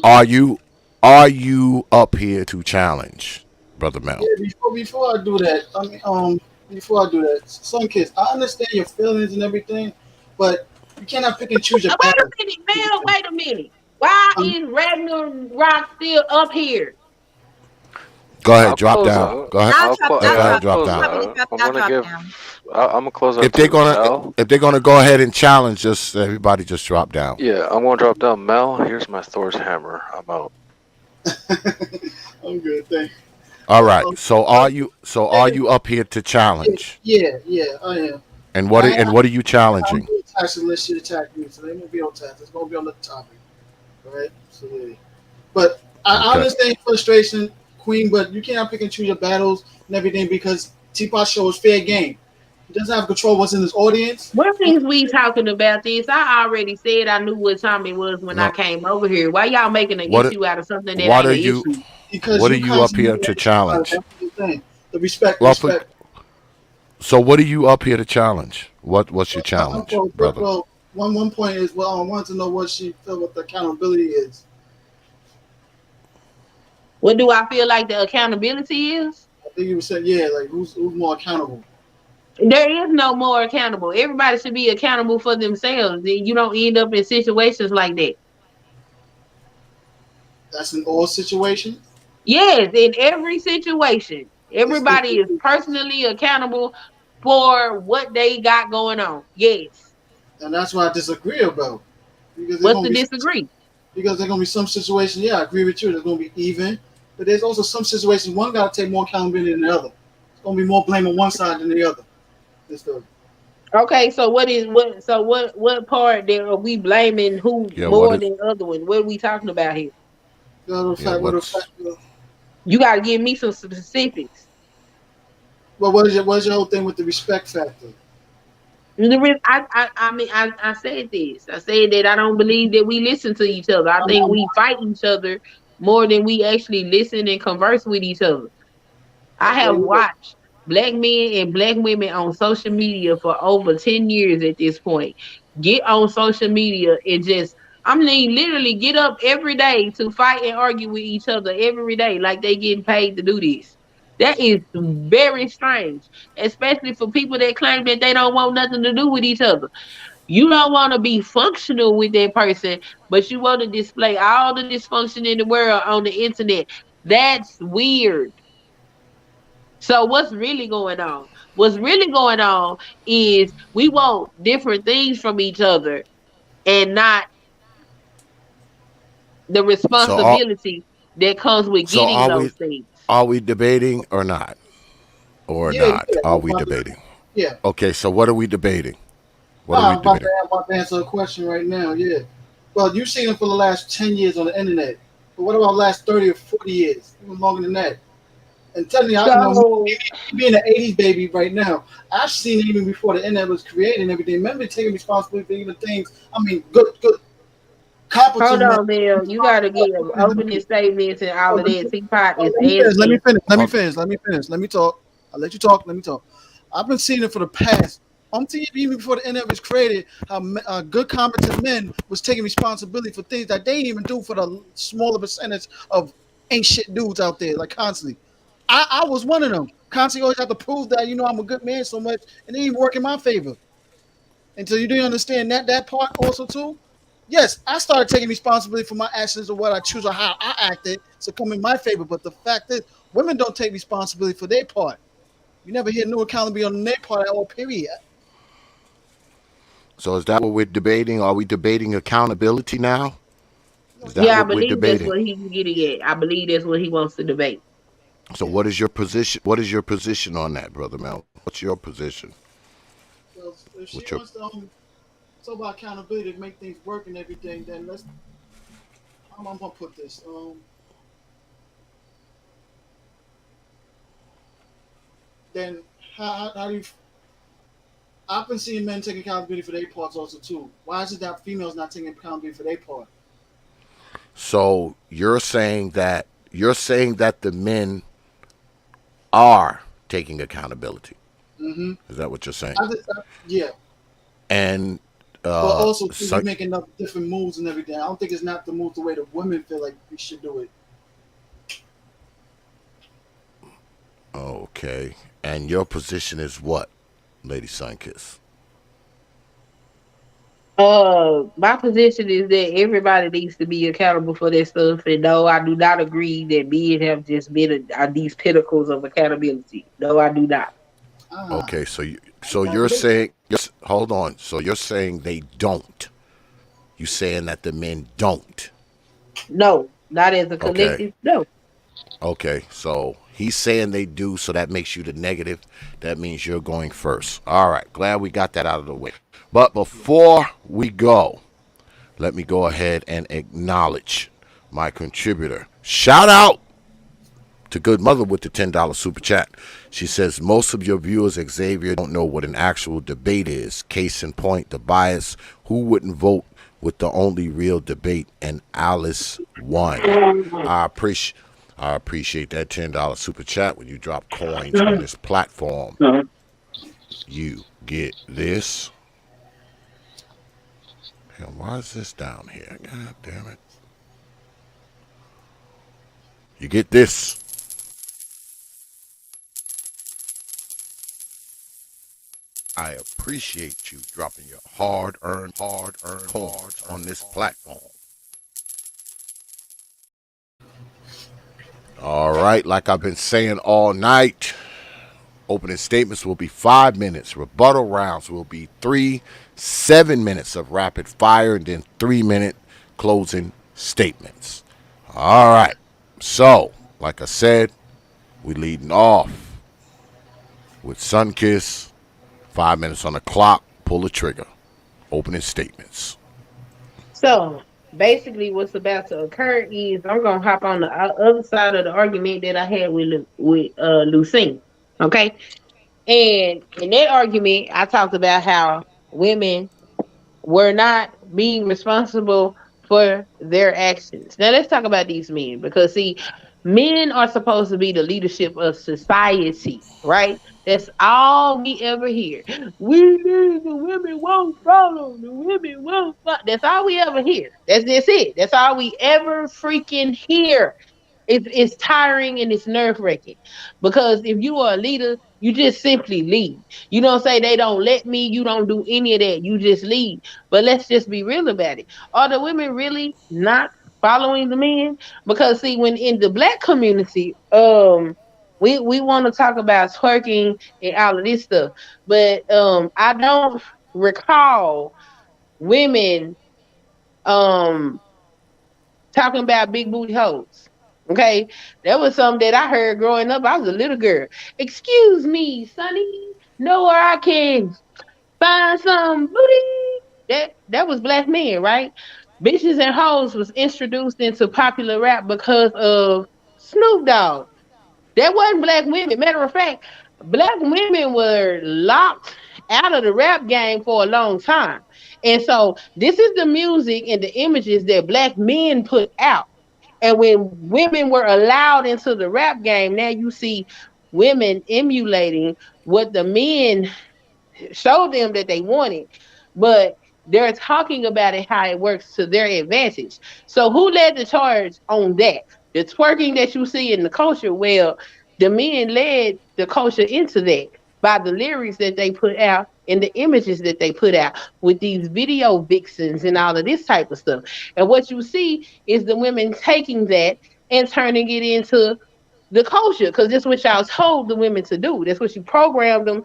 are you are you up here to challenge, Brother Mel? Yeah, before I do that, before I do that, Sunkiss, I understand your feelings and everything, but you cannot pick and choose your Wait a battles. minute, Mel. Wait a minute. Why Um, is Ragnarok still up here? Go ahead, I'll drop close down. out. Go ahead. Yeah, Go ahead, I'll drop close down. out. I'm I'll gonna drop give. down. I'm gonna close out to Mel. If they're gonna go ahead and challenge, just everybody just drop down. Yeah, I'm gonna drop down Mel. Here's my Thor's hammer. I'm out. I'm good, thanks. All But, right. Are you up here to challenge? yeah, I am. And I am. what are you I'm challenging? doing taxes unless shit attack me, so they won't be on tax. It's gonna be on the topic, all right? So yeah. But I Okay. understand your frustration, Queen, but you cannot pick and choose your battles and everything because T.P.O.T show is fair game. He doesn't have control of what's in his audience. What is we talking about this? I already said I knew what time it was when I No. came over here. Why y'all making an What issue out of something that what ain't are an you issue? Because what are you you up constantly here do to that shit about it. challenge? That's the thing. The respect, Well, respect. so what are you up here to challenge? What's your challenge, brother? Well, one point is, I wanted to know what she felt what the accountability is. What do I feel like the accountability is? I think you were saying, yeah, like who's more accountable? There is no more accountable. Everybody should be accountable for themselves. Then you don't end up in situations like that. That's in all situations. Yes, in every situation, everybody is personally accountable for what they got going on. Yes. And that's what I disagree about. Because there's What's gonna the be disagree? some situations, yeah, I agree with you, there's gonna be even, but there's also some situations one gotta take more accountability than the other. It's gonna be more blame on one side than the other. It's the Okay, so what part there are we blaming who Yeah, what more is? than the other one? What are we talking about here? Yeah, what the fact. what's? You got to give me some specifics. Well, what is your whole thing with the respect factor? I said this. I said that I don't believe that we listen to each other. I think we fight each other more than we actually listen and converse with each other. I Okay, have watched black men and black women on social media for over 10 years at this point. Get on social media and just, I mean, literally get up every day to fight and argue with each other every day, like they getting paid to do this. That is very strange, especially for people that claim that they don't want nothing to do with each other. You don't want to be functional with that person, but you want to display all the dysfunction in the world on the internet. That's weird. So what's really going on? What's really going on is we want different things from each other and not the So are responsibility that comes with so getting are we those things. are we debating or not? Or Yeah, not? yeah, Are we debating? yeah. Okay, so what are we debating? What are Ah, we debating? I'm about to answer a question right now. Yeah. Well, you've seen him for the last 10 years on the internet. But what about the last 30 or 40 years? Even longer than that. And tell me, So me being an '80s baby right now, I've seen it even before the internet was created and everything. Remember taking responsibility for even things. I mean, good, hold competent men. on, Bill. You gotta give opening statements and all of that. Teapot is Let me asking. finish. Let me Oh, finish. Let me finish. Let me talk. I'll let you talk. Let me talk. I've been seeing it for the past. Even before the internet was created, how good, competent men was taking responsibility for things that they didn't even do for the smaller percentage of ain't shit dudes out there, like constantly. I was one of them. Constantly always have to prove that I'm a good man so much, and it even work in my favor. Until you didn't understand that part also too. Yes, I started taking responsibility for my actions or what I choose or how I acted to come in my favor. But the fact is, women don't take responsibility for their part. You never hear no accountability on their part at all. Period. so is that what we're debating? Are we debating accountability now? Is that Yeah, I what we're believe that's debating? what he's getting at. I believe that's what he wants to debate. So Yeah. what is your position? What is your position on that, brother Mel? What's your position? So if she What's your wants to talk about accountability to make things work and everything, then let's. I'm gonna put this. Then how do you? I've been seeing men taking accountability for their parts also too. Why is it that females not taking accountability for their part? So you're saying that the men are taking accountability. Mm-hmm. Is that what you're saying? Yeah. And But also, too, we so, making up different moves and everything. I don't think it's not the move the way the women feel like we should do it. okay. And your position is what, Lady Sunkiss? My position is that everybody needs to be accountable for their stuff, and no, I do not agree that men have just been these pinnacles of accountability. No, I do not. Ah, Okay, so gotta you're debate that. saying hold on. So you're saying they don't. You saying that the men don't. No, not as a Okay. collective. No. Okay. So he's saying they do, so that makes you the negative. That means you're going first. All right. Glad we got that out of the way. But before we go, let me go ahead and acknowledge my contributor. Shout out to Good Mother with the $10 super chat. She says, most of your viewers, Xavier, don't know what an actual debate is. Case in point, the bias. Who wouldn't vote with the only real debate? And Alice won. I appreciate that $10 super chat. When you drop coins on this platform, you get this. Hell, why is this down here? God damn it. You get this. I appreciate you dropping your hard-earned coins on this platform. All right, like I've been saying all night, opening statements will be 5 minutes. Rebuttal rounds will be 7 minutes of rapid fire, and then 3 minute closing statements. All right. So, like I said, we leading off with Sunkiss. 5 minutes on the clock. Pull the trigger. Opening statements. So basically, what's about to occur is I'm gonna hop on the other side of the argument that I had with Lucine. Okay, and in that argument, I talked about how women were not being responsible for their actions. Now let's talk about these men because see, men are supposed to be the leadership of society, right? That's all we ever hear. We need the women won't follow. The women won't follow. That's all we ever hear. That's it. That's all we ever freaking hear. It's tiring and it's nerve wracking because if you are a leader, you just simply lead. You don't say they don't let me, you don't do any of that. You just lead. But let's just be real about it. Are the women really not following the men? Because see, when in the black community, we want to talk about twerking and all of this stuff, but I don't recall women um talking about big booty hoes. Okay, that was something that I heard growing up. I was a little girl. Excuse me, Sonny. Know where I can find some booty? That was black men, right? Bitches and hoes was introduced into popular rap because of Snoop Dogg. That wasn't black women. Matter of fact, black women were locked out of the rap game for a long time. And so this is the music and the images that black men put out. And when women were allowed into the rap game, now you see women emulating what the men showed them that they wanted, but they're talking about it how it works to their advantage. So who led the charge on that? The twerking that you see in the culture, well, the men led the culture into that by the lyrics that they put out and the images that they put out with these video vixens and all of this type of stuff. And what you see is the women taking that and turning it into the culture because that's what y'all told the women to do. That's what you programmed them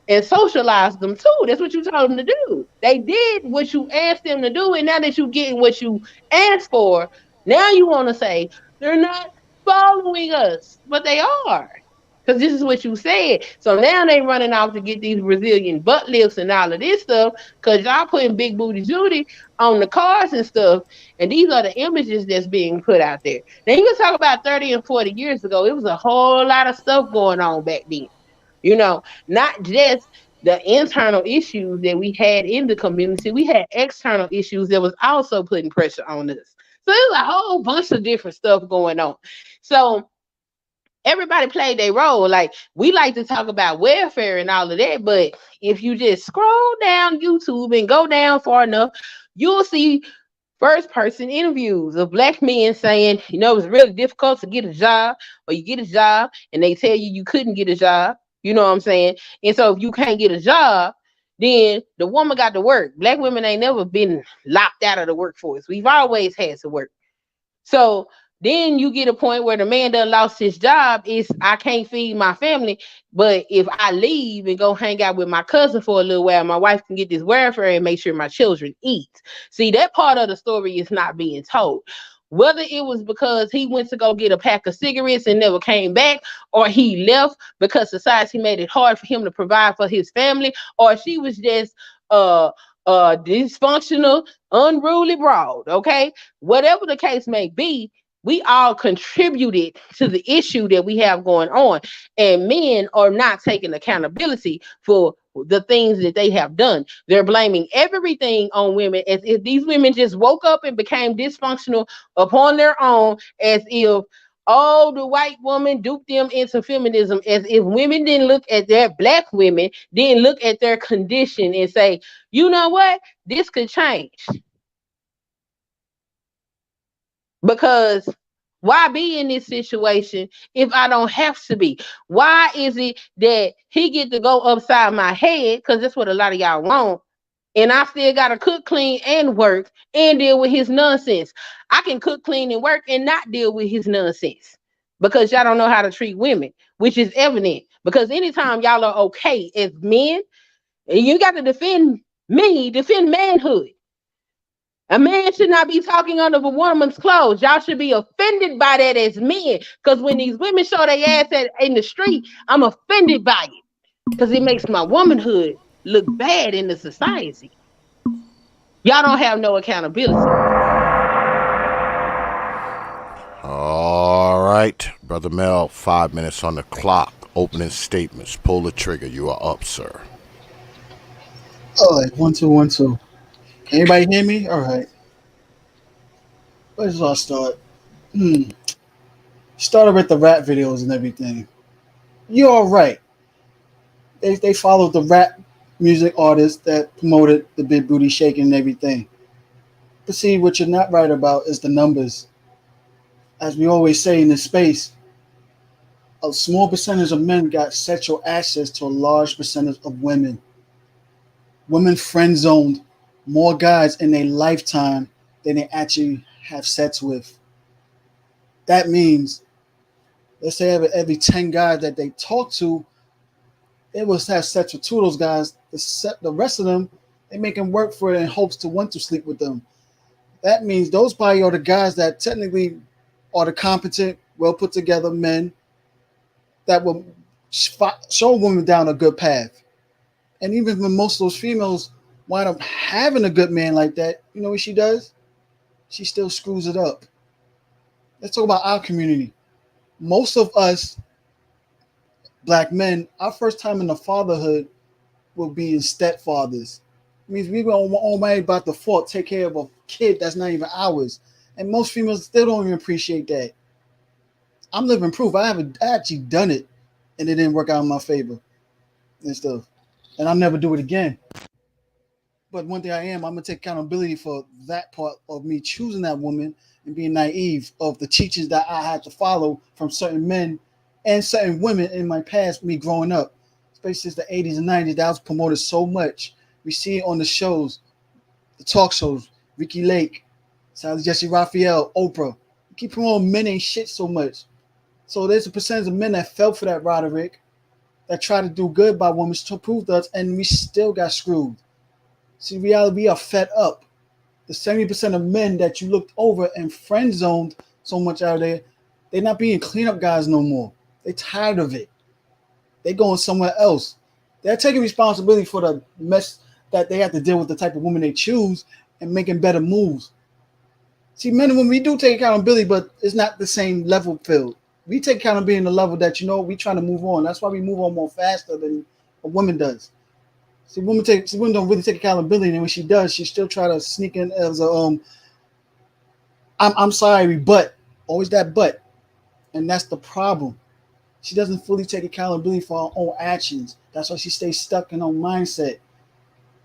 and socialize them too. That's what you told them to do. They did what you asked them to do, and now that you're getting what you asked for, now you want to say they're not following us, but they are. Because this is what you said. So now they running off to get these Brazilian butt lifts and all of this stuff because y'all putting big booty Judy on the cars and stuff. And these are the images that's being put out there. Now you can talk about 30 and 40 years ago. It was a whole lot of stuff going on back then. You know, not just the internal issues that we had in the community, we had external issues that was also putting pressure on us. So there's a whole bunch of different stuff going on. So everybody played their role. Like we like to talk about welfare and all of that, but if you just scroll down YouTube and go down far enough, you'll see first person interviews of black men saying, you know, it's really difficult to get a job, or you get a job and they tell you you couldn't get a job. You know what I'm saying? And so if you can't get a job, then the woman got to work. Black women ain't never been locked out of the workforce. We've always had to work. So then you get a point where the man done lost his job. Is I can't feed my family, but if I leave and go hang out with my cousin for a little while, my wife can get this welfare and make sure my children eat. See, that part of the story is not being told. Whether it was because he went to go get a pack of cigarettes and never came back, or he left because society made it hard for him to provide for his family, or she was just dysfunctional, unruly broad, okay? Whatever the case may be, we all contributed to the issue that we have going on, and men are not taking accountability for the things that they have done. They're blaming everything on women as if these women just woke up and became dysfunctional upon their own, as if oh, the white woman duped them into feminism, as if women didn't look at their black women, didn't look at their condition and say, you know what, this could change. Because why be in this situation if I don't have to be? Why is it that he get to go upside my head? Because that's what a lot of y'all want. And I still got to cook, clean, and work and deal with his nonsense. I can cook, clean, and work and not deal with his nonsense because y'all don't know how to treat women, which is evident. Because anytime y'all are okay as men, you got to defend me, defend manhood. A man should not be talking under a woman's clothes. Y'all should be offended by that as men. Because when these women show their ass in the street, I'm offended by it. because it makes my womanhood look bad in the society. Y'all don't have no accountability. All right, Brother Mel, 5 minutes on the clock. Opening statements. Pull the trigger. You are up, sir. All right, 1 2 1 2. Can anybody hear me? All right. Where does I start? Hmm. Started with the rap videos and everything. You're all right. They followed the rap music artists that promoted the big booty shaking and everything. But see, what you're not right about is the numbers. As we always say in this space, a small percentage of men got sexual access to a large percentage of women. Women friend zoned more guys in their lifetime than they actually have sex with. That means, let's say every 10 guys that they talk to, they will have sex with two of those guys. The rest of them, they make them work for it in hopes to want to sleep with them. That means those probably are the guys that technically are the competent, well put together men that will show women down a good path. And even when most of those females wind up having a good man like that, you know what she does? She still screws it up. Let's talk about our community. Most of us black men, our first time in the fatherhood will be in stepfathers. It means we were almighty about the fault, take care of a kid that's not even ours. And most females still don't even appreciate that. I'm living proof. I haven't actually done it and it didn't work out in my favor and stuff. And I'll never do it again. But one thing I'm gonna take accountability for that part of me choosing that woman and being naive of the teachings that I had to follow from certain men and certain women in my past, me growing up, especially since the 80s and 90s. That was promoted so much. We see it on the shows, the talk shows, Ricky Lake, Sally Jesse Raphael, Oprah. We keep promoting men ain't shit so much. So there's a percentage of men that fell for that Roderick, that tried to do good by women to prove to us, and we still got screwed. See, reality, we are fed up. The 70% of men that you looked over and friend zoned so much out there, they're not being cleanup guys no more. They're tired of it. They're going somewhere else. They're taking responsibility for the mess that they have to deal with, the type of woman they choose, and making better moves. See, men and women, we do take accountability, but it's not the same level field. We take accountability in the level that, we trying to move on. That's why we move on more faster than a woman does. See, women don't really take accountability, and when she does, she still try to sneak in as a I'm sorry, but always that but, and that's the problem. She doesn't fully take accountability for her own actions. That's why she stays stuck in her mindset,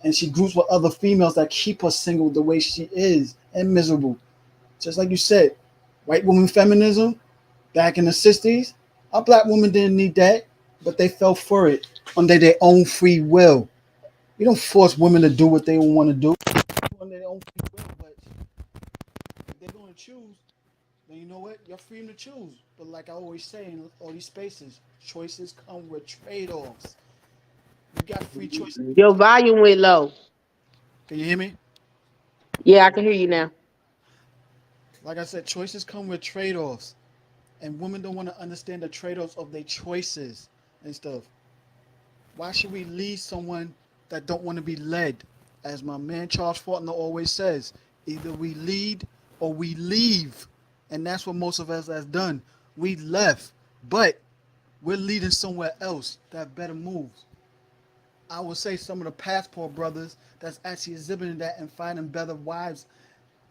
and she groups with other females that keep her single the way she is and miserable. Just like you said, white woman feminism back in the 60s, our black women didn't need that, but they fell for it under their own free will. We don't force women to do what they want to do under their own free will, but if they're going to choose, then you know what? You're free to choose. But like I always say in all these spaces, choices come with trade-offs. You got free choices. Your volume went low. Can you hear me? Yeah, I can hear you now. Like I said, choices come with trade-offs. And women don't want to understand the trade-offs of their choices and stuff. Why should we lead someone that don't want to be led? As my man Charles Faulkner always says, either we lead or we leave. And that's what most of us has done. We left, but we're leading somewhere else that better moves. I would say some of the passport brothers that's actually exhibiting that and finding better wives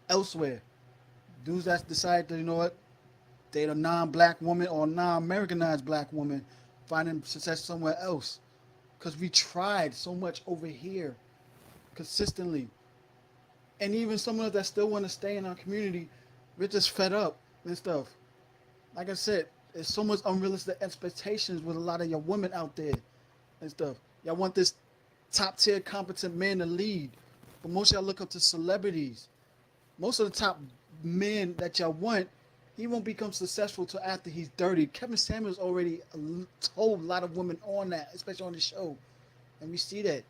elsewhere. Dudes that decide to, date a non-black woman or non-Americanized black woman, finding success somewhere else. Because we tried so much over here consistently. And even some of us that still want to stay in our community, we're just fed up and stuff. Like I said, there's so much unrealistic expectations with a lot of your women out there and stuff. Y'all want this top tier competent man to lead, but most of y'all look up to celebrities. Most of the top men that y'all want, he won't become successful till after he's 30. Kevin Samuels already told a lot of women on that, especially on the show, and we see that.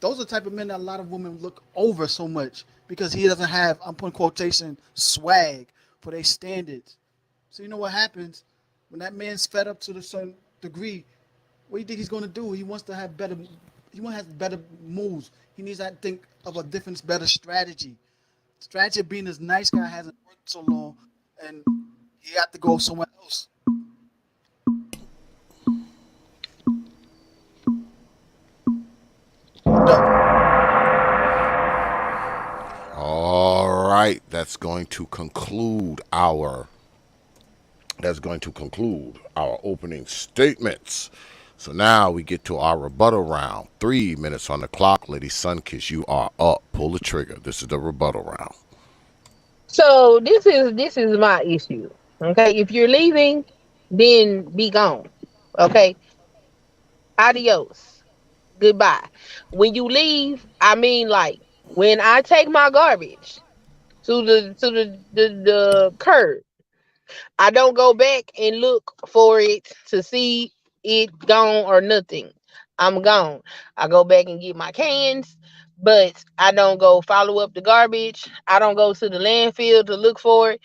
Those are the type of men that a lot of women look over so much because he doesn't have, I'm putting quotation, swag for their standards. So you know what happens when that man's fed up to a certain degree, What do you think he's gonna do? He wants to have better. He wants to have better moves. He needs to think of a different, better strategy. Strategy of being this nice guy hasn't worked so long, and he had to go somewhere else. All right, that's going to conclude our opening statements. So now we get to our rebuttal round. 3 minutes on the clock. Lady Sunkiss, you are up. Pull the trigger. This is the rebuttal round. So this is my issue. Okay, if you're leaving, then be gone. Okay, adios, goodbye. When you leave, I mean like when I take my garbage to the curb, I don't go back and look for it to see it gone or nothing. I'm gone. I go back and get my cans, but I don't go follow up the garbage. I don't go to the landfill to look for it.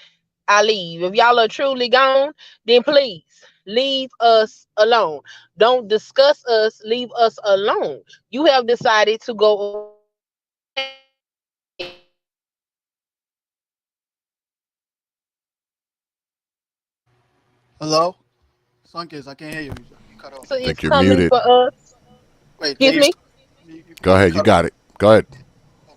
I leave. If y'all are truly gone, then please leave us alone. Don't discuss us. Leave us alone. You have decided to go away. Hello, Sunkist, I can't hear you. You cut off. So I it's think you're coming muted. for us. Wait, can Excuse you? me. Go You ahead. You cut off. got it. Go ahead.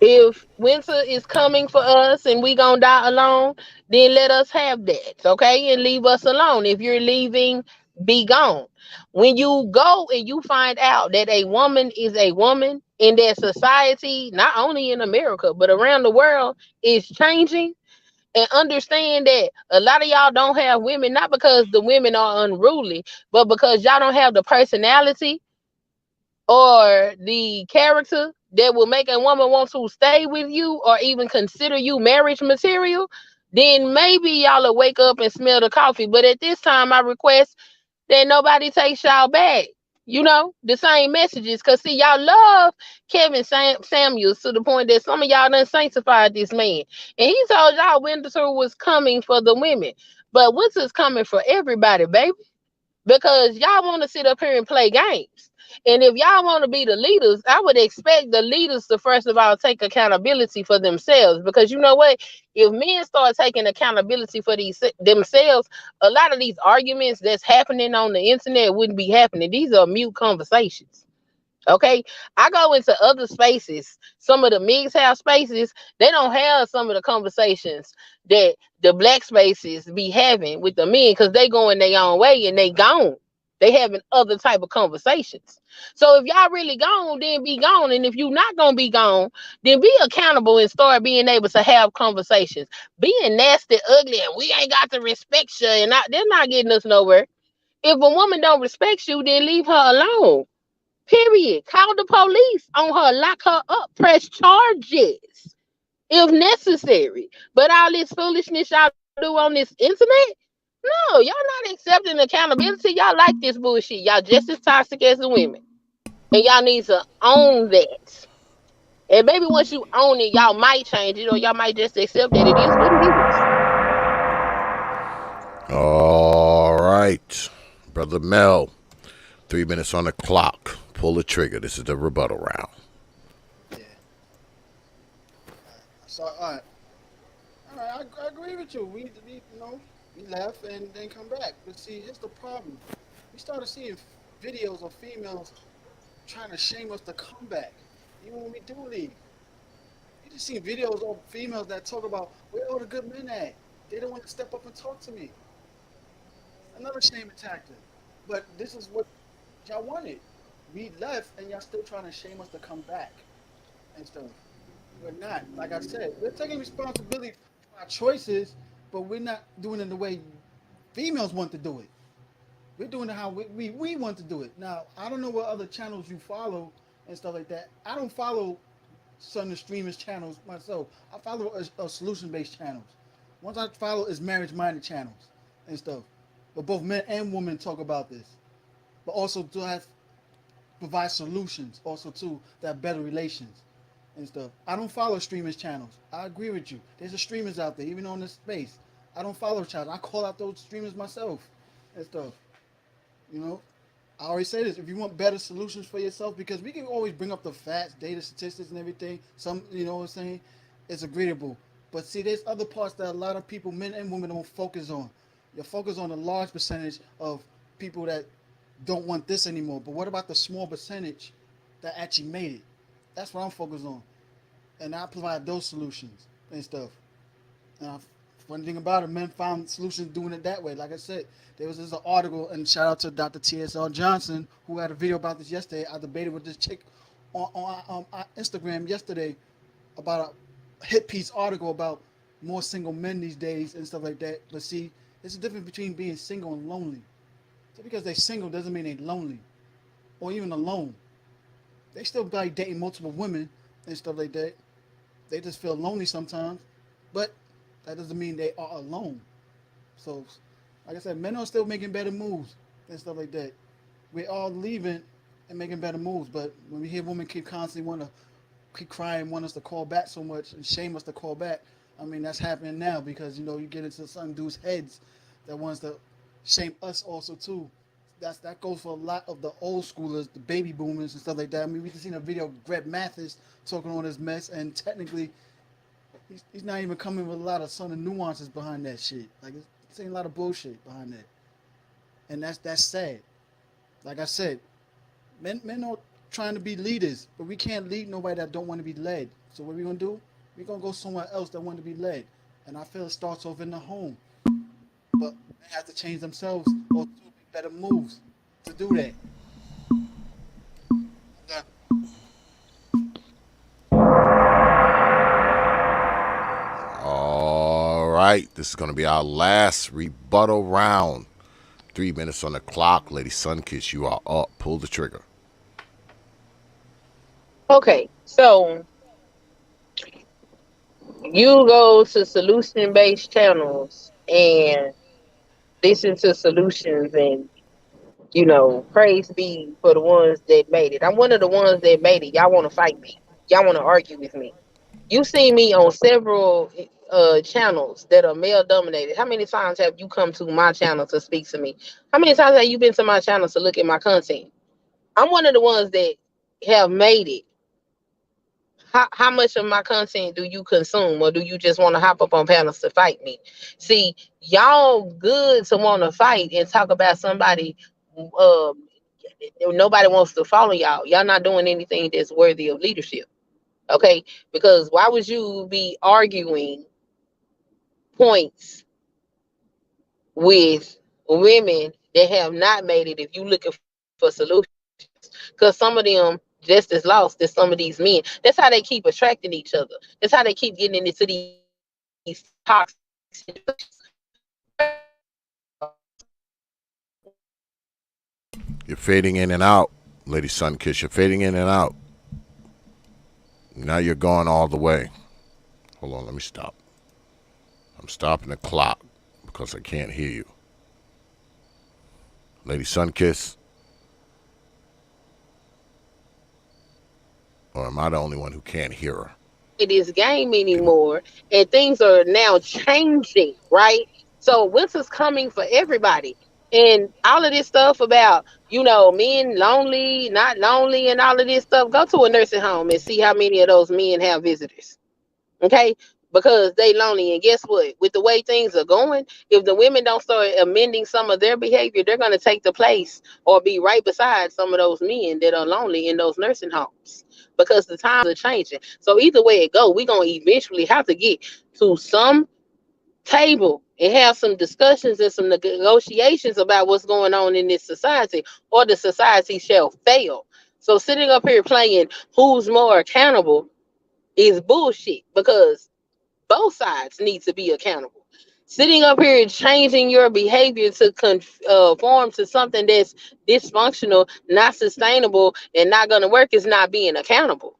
If winter is coming for us and we gonna die alone, then let us have that, okay? And leave us alone. If you're leaving, be gone. When you go and you find out that a woman is a woman and that society, not only in America, but around the world, is changing, and understand that a lot of y'all don't have women, not because the women are unruly, but because y'all don't have the personality or the character that will make a woman want to stay with you or even consider you marriage material, then maybe y'all will wake up and smell the coffee. But at this time, I request that nobody takes y'all back. You know, the same messages. Because, see, y'all love Samuels to the point that some of y'all done sanctified this man. And he told y'all winter was coming for the women. But winter's coming for everybody, baby, because y'all want to sit up here and play games. And if y'all want to be the leaders, I would expect the leaders to first of all take accountability for themselves. Because you know what? If men start taking accountability for these themselves, a lot of these arguments that's happening on the internet wouldn't be happening. These are mute conversations. Okay, I go into other spaces, some of the mixed house spaces, they don't have some of the conversations that the black spaces be having with the men because they going their own way and they gone. They having other type of conversations. So if y'all really gone, then be gone. And if you not gonna be gone, then be accountable and start being able to have conversations. Being nasty, ugly, and we ain't got to respect you, and they're not getting us nowhere. If a woman don't respect you, then leave her alone. Period. Call the police on her, lock her up, press charges if necessary. But all this foolishness y'all do on this internet, no, y'all not accepting accountability. Y'all like this bullshit. Y'all just as toxic as the women. And y'all need to own that. And maybe once you own it, y'all might change it or y'all might just accept that it is what it is. All right. Brother Mel, 3 minutes on the clock. Pull the trigger. This is the rebuttal round. Yeah. So, I agree with you. We left and then come back. But see, here's the problem. We started seeing videos of females trying to shame us to come back, even when we do leave. You just see videos of females that talk about where all the good men at. They don't want to step up and talk to me. Another shame tactic. But this is what y'all wanted. We left and y'all still trying to shame us to come back and stuff. We're not. Like I said, we're taking responsibility for our choices, but we're not doing it the way females want to do it. We're doing it how we want to do it. Now, I don't know what other channels you follow and stuff like that. I don't follow some of the streamers channels myself. I follow a solution-based channels. Ones I follow is marriage-minded channels and stuff. But both men and women talk about this. But also to have provide solutions also too that have better relations and stuff. I don't follow streamers channels. I agree with you. There's a streamers out there, even on this space. I don't follow channels. I call out those streamers myself and stuff. You know? I always say this: if you want better solutions for yourself, because we can always bring up the facts, data, statistics, and everything. Some, you know what I'm saying, it's agreeable. But see, there's other parts that a lot of people, men and women, don't focus on. You focus on a large percentage of people that don't want this anymore. But what about the small percentage that actually made it? That's what I'm focused on, and I provide those solutions and stuff. And funny thing about it, men found solutions doing it that way. Like I said, there was this article, and shout out to Dr. T.S.L. Johnson, who had a video about this yesterday. I debated with this chick on Instagram yesterday about a hit piece article about more single men these days and stuff like that. But see, there's a difference between being single and lonely. Just because they're single doesn't mean they're lonely or even alone. They still like dating multiple women and stuff like that. They just feel lonely sometimes, but that doesn't mean they are alone. So, like I said, men are still making better moves and stuff like that. We're all leaving and making better moves, but when we hear women keep constantly want to keep crying, want us to call back so much and shame us to call back, I mean that's happening now because you get into some dudes' heads that wants to shame us also too. That goes for a lot of the old schoolers, the baby boomers and stuff like that. I mean, we just seen a video of Greg Mathis talking on his mess, and technically he's not even coming with a lot of some of the nuances behind that shit. Like it's ain't a lot of bullshit behind that, and that's sad. Like I said, men are trying to be leaders, but we can't lead nobody that don't want to be led. So what we gonna do? We gonna go somewhere else that want to be led, and I feel it starts off in the home. But they have to change themselves or do better moves to do that. All right, this is going to be our last rebuttal round. 3 minutes on the clock. Lady Sunkiss, you are up. Pull the trigger. Okay, so you go to solution based channels and listen to solutions and praise be for the ones that made it. I'm one of the ones that made it. Y'all want to fight me. Y'all want to argue with me. You see me on several channels that are male dominated. How many times have you come to my channel to speak to me? How many times have you been to my channel to look at my content? I'm one of the ones that have made it. How much of my content do you consume, or do you just want to hop up on panels to fight me? See, y'all good to want to fight and talk about somebody. Nobody wants to follow y'all. Y'all not doing anything that's worthy of leadership. Okay, because why would you be arguing points with women that have not made it if you looking for solutions? Because some of them just as lost as some of these men. That's how they keep attracting each other. That's how they keep getting into these toxic situations. You're fading in and out, Lady Sunkiss. You're fading in and out. Now you're going all the way. Hold on, let me stop. I'm stopping the clock because I can't hear you. Lady Sunkiss. Or am I the only one who can't hear her? This game anymore, and things are now changing, right? So winter's coming for everybody, and all of this stuff about men lonely, not lonely, and all of this stuff. Go to a nursing home and see how many of those men have visitors. Okay, because they lonely, and guess what? With the way things are going, if the women don't start amending some of their behavior, they're going to take the place or be right beside some of those men that are lonely in those nursing homes, because the times are changing. So either way it go, we're going to eventually have to get to some table and have some discussions and some negotiations about what's going on in this society, or the society shall fail. So sitting up here playing who's more accountable is bullshit, because both sides need to be accountable. Sitting up here and changing your behavior to conform to something that's dysfunctional, not sustainable, and not going to work is not being accountable.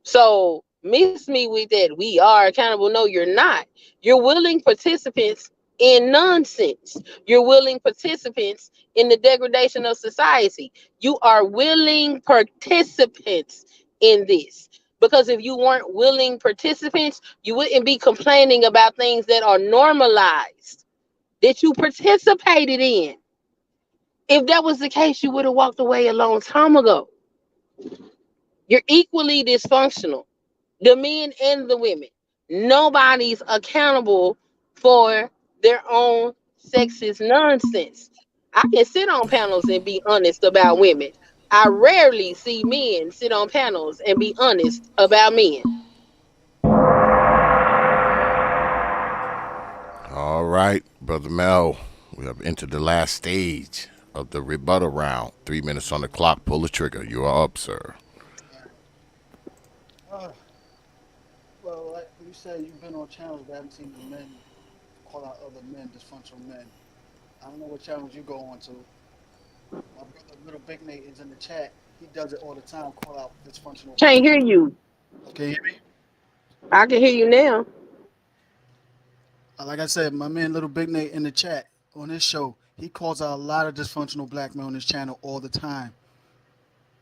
So miss me with that. We are accountable. No, you're not. You're willing participants in nonsense. You're willing participants in the degradation of society. You are willing participants in this. Because if you weren't willing participants, you wouldn't be complaining about things that are normalized, that you participated in. If that was the case, you would have walked away a long time ago. You're equally dysfunctional, the men and the women. Nobody's accountable for their own sexist nonsense. I can sit on panels and be honest about women. I rarely see men sit on panels and be honest about men. All right, Brother Mel, we have entered the last stage of the rebuttal round. 3 minutes on the clock. Pull the trigger. You are up, sir. Uh, well, like you said, you've been on channels but haven't seen the men call out other men, dysfunctional men. I don't know what channels you go on to. My brother, Little Big Nate, is in the chat. He does it all the time, call out dysfunctional Can't men. hear you. Can you hear me? I can hear you now. Like I said, my man Little Big Nate in the chat on his show, he calls out a lot of dysfunctional black men on his channel all the time.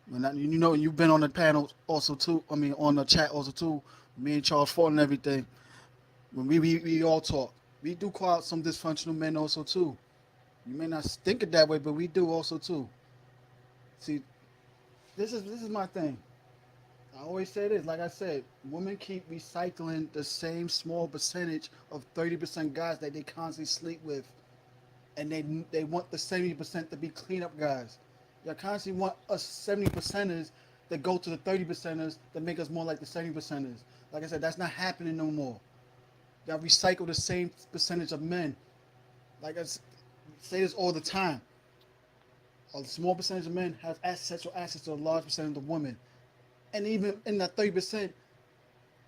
You know, you've been on the panel also too. I mean, on the chat also too. Me and Charles Ford and everything. When we all talk, we do call out some dysfunctional men also too. You may not think it that way, but we do also too. See, this is my thing. I always say this. Like I said, women keep recycling the same small percentage of 30% guys that they constantly sleep with, and they want the 70% to be cleanup guys. Y'all constantly want us 70%ers that go to the 30%ers that make us more like the 70%ers. Like I said, that's not happening no more. Y'all recycle the same percentage of men. Like say this all the time. A small percentage of men have sexual access to a large percentage of women. And even in that 30%,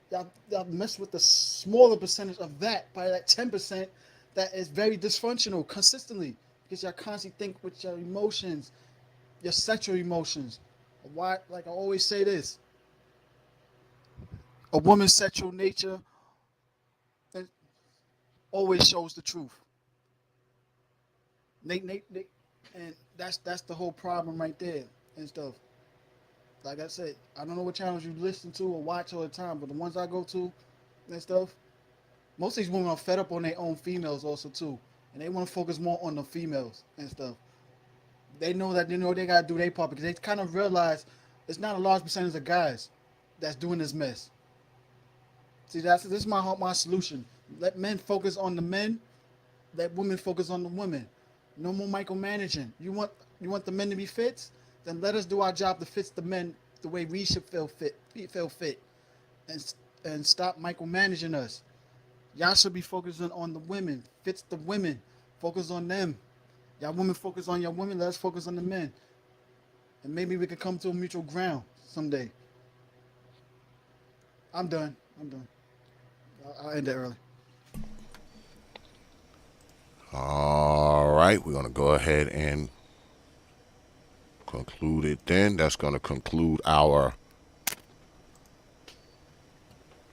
y'all mess with the smaller percentage of that by that 10% that is very dysfunctional consistently because y'all constantly think with your emotions, your sexual emotions. Why? Like I always say this: a woman's sexual nature always shows the truth. Nate, and that's the whole problem right there and stuff. Like I said, I don't know what channels you listen to or watch all the time, but the ones I go to and stuff, most of these women are fed up on their own females also too, and they want to focus more on the females and stuff. They know they gotta do their part because they kind of realize it's not a large percentage of guys that's doing this mess. See, this is my solution. Let men focus on the men. Let women focus on the women. No more micromanaging. You want the men to be fit? Then let us do our job to fit the men the way we should feel fit, and stop micromanaging us. Y'all should be focusing on the women. Fits the women. Focus on them. Y'all women focus on your women. Let us focus on the men. And maybe we could come to a mutual ground someday. I'm done. I'll end it early. All right, we're going to go ahead and conclude it then. That's going to conclude our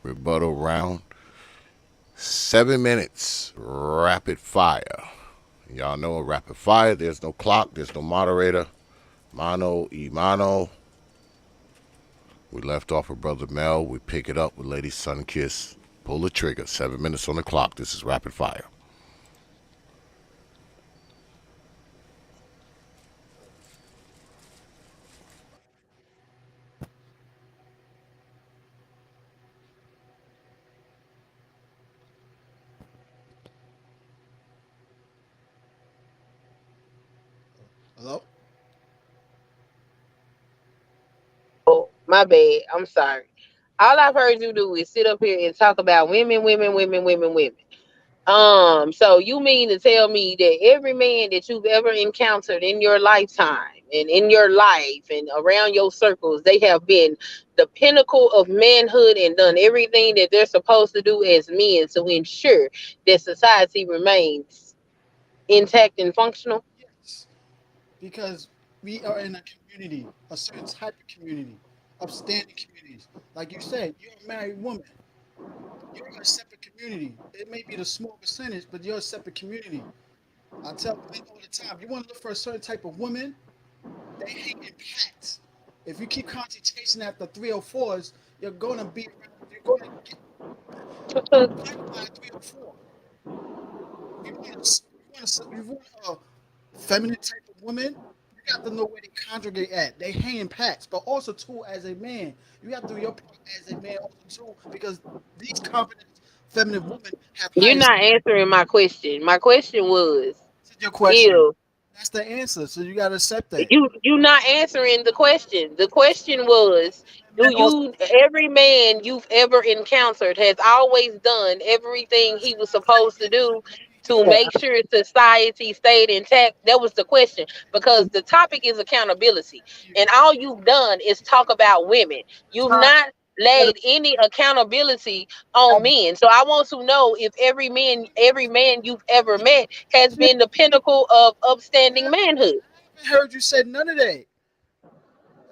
rebuttal round. 7 minutes, rapid fire. Y'all know a rapid fire. There's no clock. There's no moderator. Mano y mano. We left off with Brother Mel. We pick it up with Lady Sunkiss. Pull the trigger. 7 minutes on the clock. This is rapid fire. Hello? Oh, my bad. I'm sorry. All I've heard you do is sit up here and talk about women, women, women, women, women. So you mean to tell me that every man that you've ever encountered in your lifetime and in your life and around your circles, they have been the pinnacle of manhood and done everything that they're supposed to do as men to ensure that society remains intact and functional? Yes. Because we are in a community, a certain type of community, upstanding communities. Like you said, you're a married woman. You're in a separate community. It may be the small percentage, but you're a separate community. I tell men all the time, you want to look for a certain type of woman, they hang in packs. If you keep constantly chasing after 304s, you're gonna get plagued by 304. You want a feminine type of women, you got to know where they congregate at. They hang in packs, but also too as a man, you have to do your part as a man also too, because these confident feminine women have You're higher. not answering my question. My question was That's your question. if That's the answer. So you gotta accept that. you not answering the question. The question was, do Men also you every man you've ever encountered has always done everything he was supposed to do to yeah, make sure society stayed intact? That was the question, because the topic is accountability, and all you've done is talk about women. You've time. not laid any accountability on men. So I want to know if every man you've ever met has been the pinnacle of upstanding manhood. I heard you said none of that.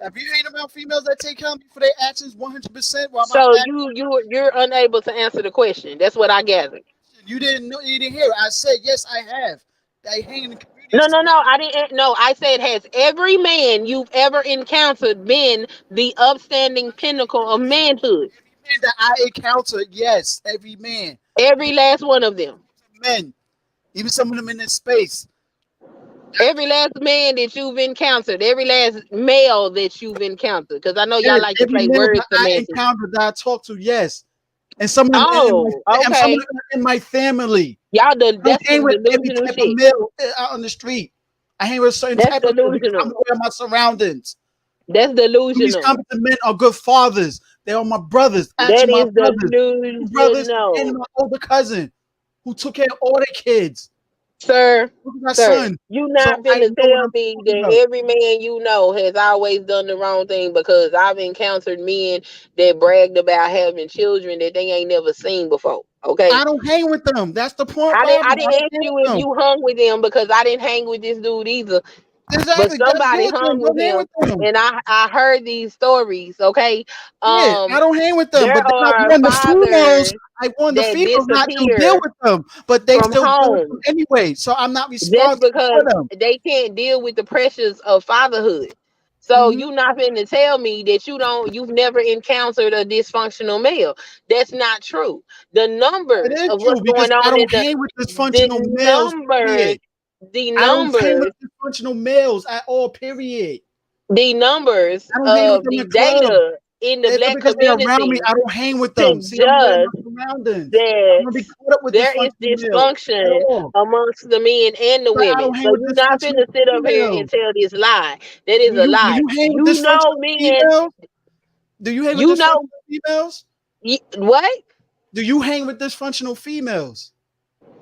Have you heard about females that take accountability for their actions 100%? While my So actions, you're unable to answer the question. That's what I gathered. you didn't know, you didn't hear it. I said yes, I have. I hang in the community. No, no, no. I didn't. No, I said, has every man you've ever encountered been the upstanding pinnacle of manhood? Man that I encountered, yes, every man, Every last one of them. men, even some of them in this space. Every last man that you've encountered, every last male that you've encountered, because I know y'all Yes, like to every play man word that I semantics. encountered that I talked to, yes, and some of them Oh, and some of okay. them in my family. Y'all, I don't that's hang some with every delusional type of shit. male out on the street. I hang with a certain That's type of male because I'm delusional. aware of my surroundings. That's These delusional. competent men are good fathers. They are my brothers, That actually my is brothers, two brothers, and delusional. my older cousin who took care of all their kids. Sir, Look at my sir, son. you So not I finna know what tell I'm me talking that about. every man you know has always done the wrong thing, because I've encountered men that bragged about having children that they ain't never seen before. Okay. I don't hang with them. That's the point I problem. I didn't don't ask hang you with if them. you hung with them, because I didn't hang with this dude either. But Exactly. That's somebody good to them. hung with Don't hang him, with them. and I heard these stories. Okay. Yeah, I don't hang with them. There But then I are warn the females. fathers I warn the that females not to deal disappear with them, but they from still deal with them home anyway. So I'm not just responsible for because them. they can't deal with the pressures of fatherhood. So Hmm. you not finna tell me that you've never encountered a dysfunctional male. That's not true. The It numbers is of true what's because going I on in don't hang with the dysfunctional males. numbers, Period. the I don't hang with numbers, dysfunctional males at all. Period. the numbers I don't hang with of them the in clubs. data in the It's black because they're around me. community I don't hang with them. See, I'm aware of suggest my surroundings. I that don't want to be caught up with there is dysfunctional males at dysfunction all. amongst the men and the But I women. don't hang So with you're not dysfunctional finna sit up here and females. tell this lie. That is a Do lie. you hang with You know, dysfunctional men. females? Do you hang with You know dysfunctional females? what? Do you hang with dysfunctional females?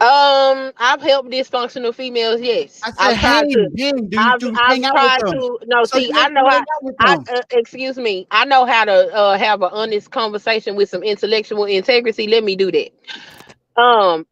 I've helped dysfunctional females. Yes, I said hang. Do you I've hang out with tried them? to. No, So see, you I like to know how. hang out with them. Excuse me. I know how to have an honest conversation with some intellectual integrity. Let me do that.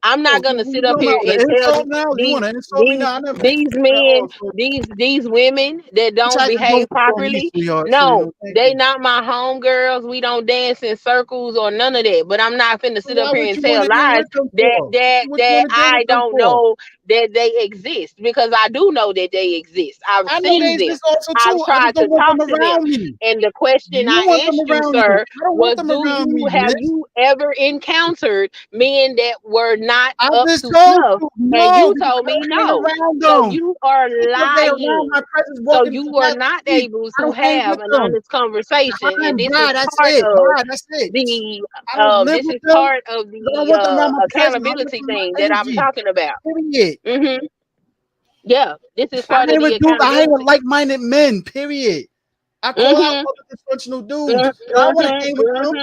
I'm Oh, not gonna what you sit up doing here now? and The tell insult now? You these want to insult me these now? I never asked these you that men, all. So these women that you don't tried to go behave on me, properly. sweetheart. So No, thank they you. not my homegirls. We don't dance in circles or none of that. But I'm not finna So sit why up here would and you want tell to deal lies with them that for? that What you that want to deal I with them don't for? know that they exist, because I do know that they exist. I've I know they seen them. exist also I've too. I just tried don't to want them talk to them. around me. And the question You want I them asked you, around you. sir, I don't want was, them around me, have miss. you ever encountered men that were not I up just to told snuff? you And no you because told I me don't hang no. around So them. you are Because they around lying. my presence So walking you are past not the street. able I to don't hang have with an them. honest conversation, and Fine, bye. That's it. Bye. That's it. the I don't live this with is them part of because I don't want them around the my presence. I want accountability them thing my that I'm energy. talking about. Period. Yeah, this is I part of hang the with dudes. I hang with accountability. like-minded men. Period. I call out Mm-hmm. other dysfunctional dudes. Mm-hmm. And I want to hang with them.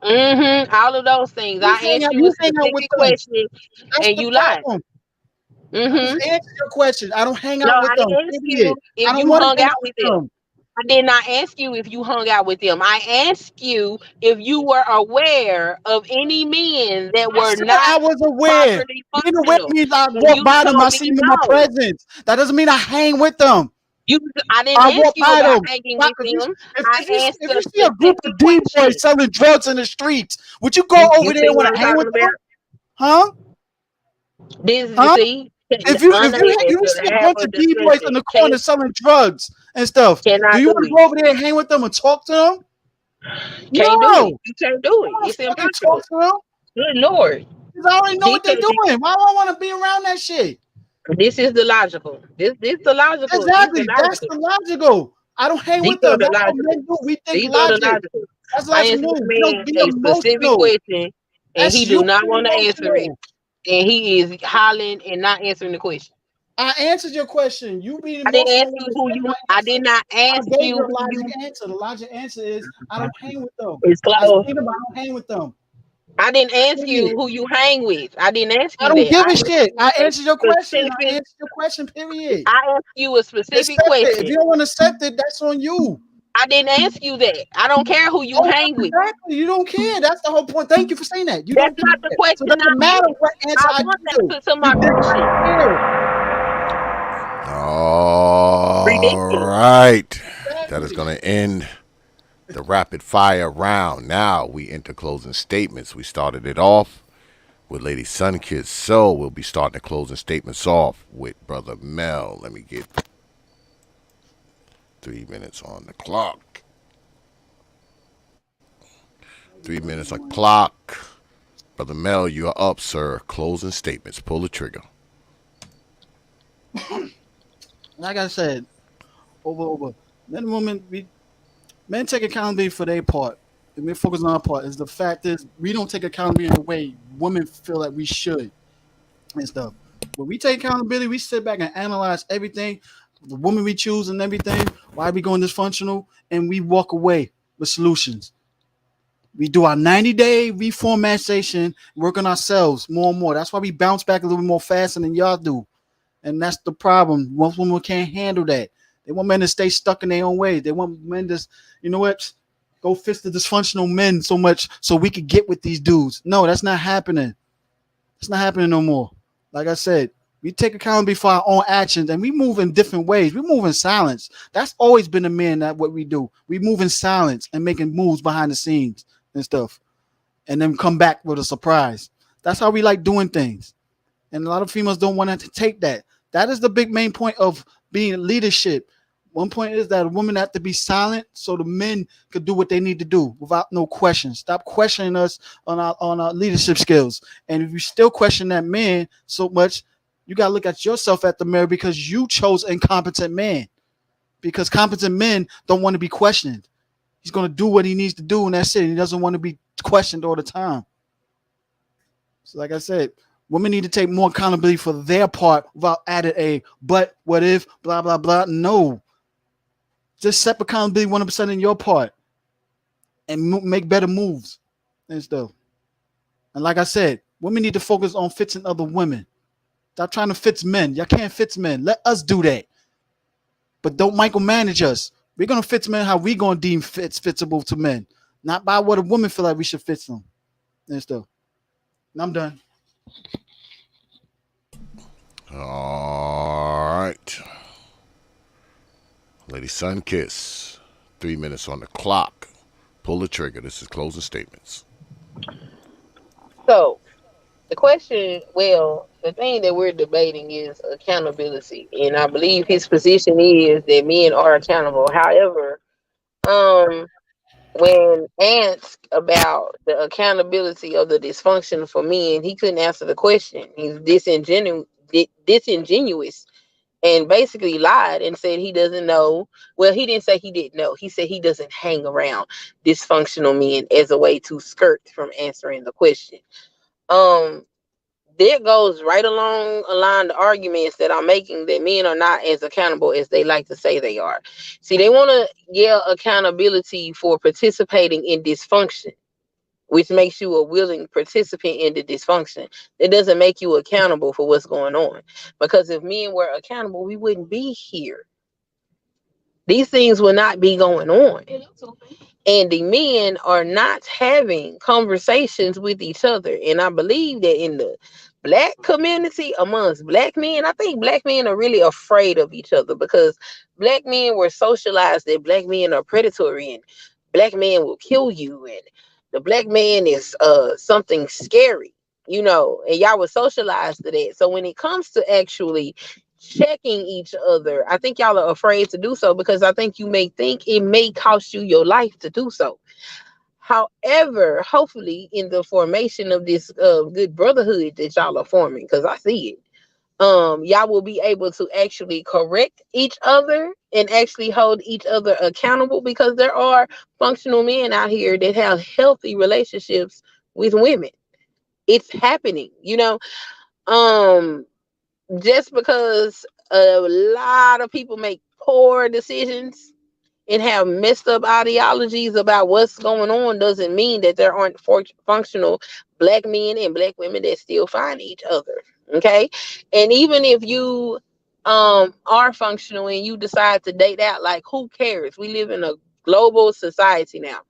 Mm-hmm. All of those things. I asked you a You hang out with specific them. question, That's and the you lied. problem. I just Mm-hmm. answered your question. I don't hang No, out with I them. didn't ask Period. you if I don't you want to hung hang out out with with them. them. I did not ask you if you hung out with them. I asked you if you were aware of any men that I were said not I was aware. properly Being aware functional. means I And walk you by them, I told see me them in my no. presence. That doesn't mean I hang with them. You, I didn't I ask walk you by about them. hanging Why? with them. I asked If a you see a group specific of D question. boys selling drugs in the streets, would you go You over there see and what want to I'm hang with talking them? about? Huh? This, you Huh? see, If you unable see to a have bunch a of D boys in discussion. the corner selling drugs and stuff, do Cannot you do want to it. go over there and hang with them and talk to them? Can't do it. No. You can't do I it. want to It's fucking talk impossible. to them Good Lord. because I already know He what they're said, doing. Why do I want to be around that shit? This is the logical. This the logical. This the Exactly. That's logical. the logical. I don't hang These with are them. the That's what logical. men do. We think These are the logic. logical. That's I logic answer move. this We don't man be a specific emotional. question, and That's he you do not being want to answer it, emotional. and he is hollering and not answering the question. I answered your question. You being I didn't ask emotional you when who it's you. not I answer. did not I ask gave you you a who logic you. answer. The logic answer is I don't hang with them. It's I close. see them, I don't hang with them. I didn't ask you Period. who you hang with. I didn't ask I you don't that. give I a asked shit. you I a answered your question. I specific. answered your question, period. I asked you a specific Accept it. If question. you don't want to accept it, that's on you. I didn't ask you that. I don't care who you Oh, hang with. exactly. You don't care. That's the whole point. Thank you for saying that. You That's don't not the care. So it question doesn't I matter asked. what answer I I want give the you. answer to You my did not question. care. All Ridiculous. right. That is Exactly. going to end the rapid fire round. Now we enter closing statements. We started it off with Lady Sunkissed. So we'll be starting the closing statements off with Brother Mel. Let me get 3 minutes on the clock. 3 minutes on the clock. Brother Mel, you are up, sir. Closing statements. Pull the trigger. Like I said, over. Men and women, men take accountability for their part. And we focus on our part. Is the fact is we don't take accountability in a way women feel like we should and stuff. When we take accountability, we sit back and analyze everything, the woman we choose and everything, why we going dysfunctional, and we walk away with solutions. We do our 90-day reformatization, work on ourselves more and more. That's why we bounce back a little bit more faster than y'all do. And that's the problem. Most women can't handle that. They want men to stay stuck in their own ways. They want men to, you know what, go fist the dysfunctional men so much so we could get with these dudes. No, that's not happening. It's not happening no more. Like I said, we take accountability for our own actions and we move in different ways. We move in silence. That's always been the man that what we do. We move in silence and making moves behind the scenes and stuff. And then come back with a surprise. That's how we like doing things. And a lot of females don't want to take that. That is the big main point of being leadership. One point is that a woman has to be silent so the men could do what they need to do without no question. Stop questioning us on our leadership skills. And if you still question that man so much, you gotta look at yourself at the mirror because you chose incompetent man. Because competent men don't want to be questioned. He's gonna do what he needs to do, and that's it. He doesn't want to be questioned all the time. So, like I said, women need to take more accountability for their part without adding a but, what if, blah, blah, blah. No. Just set accountability 100% in your part and make better moves and stuff. And like I said, women need to focus on fixing other women. Stop trying to fix men. Y'all can't fix men. Let us do that. But don't micromanage us. We're going to fix men how we going to deem fixable to men. Not by what a woman feel like we should fix them and stuff. And I'm done. All right. Lady Sunkissed. 3 minutes on the clock. Pull the trigger. This is closing statements. So the question, well, the thing that we're debating is accountability, and I believe his position is that men are accountable. However, um, when asked about the accountability of the dysfunction for men, he couldn't answer the question. He's disingenuous and basically lied and said he doesn't know. Well, he didn't say he didn't know. He said he doesn't hang around dysfunctional men as a way to skirt from answering the question. Um, there goes right along a line the arguments that I'm making that men are not as accountable as they like to say they are. See, they want to yell accountability for participating in dysfunction, which makes you a willing participant in the dysfunction. It doesn't make you accountable for what's going on. Because if men were accountable, we wouldn't be here. These things will not be going on. And the men are not having conversations with each other. And I believe that in the black community, amongst black men, I think black men are really afraid of each other because black men were socialized that black men are predatory and black men will kill you and the black man is something scary, and y'all were socialized to that. So when it comes to actually checking each other, I think y'all are afraid to do so because I think you may think it may cost you your life to do so. However, hopefully in the formation of this good brotherhood that y'all are forming, because I see it, y'all will be able to actually correct each other and actually hold each other accountable, because there are functional men out here that have healthy relationships with women. It's happening, um just because a lot of people make poor decisions and have messed up ideologies about what's going on doesn't mean that there aren't functional black men and black women that still find each other. Okay. And even if you are functional and you decide to date out, like, who cares? We live in a global society now.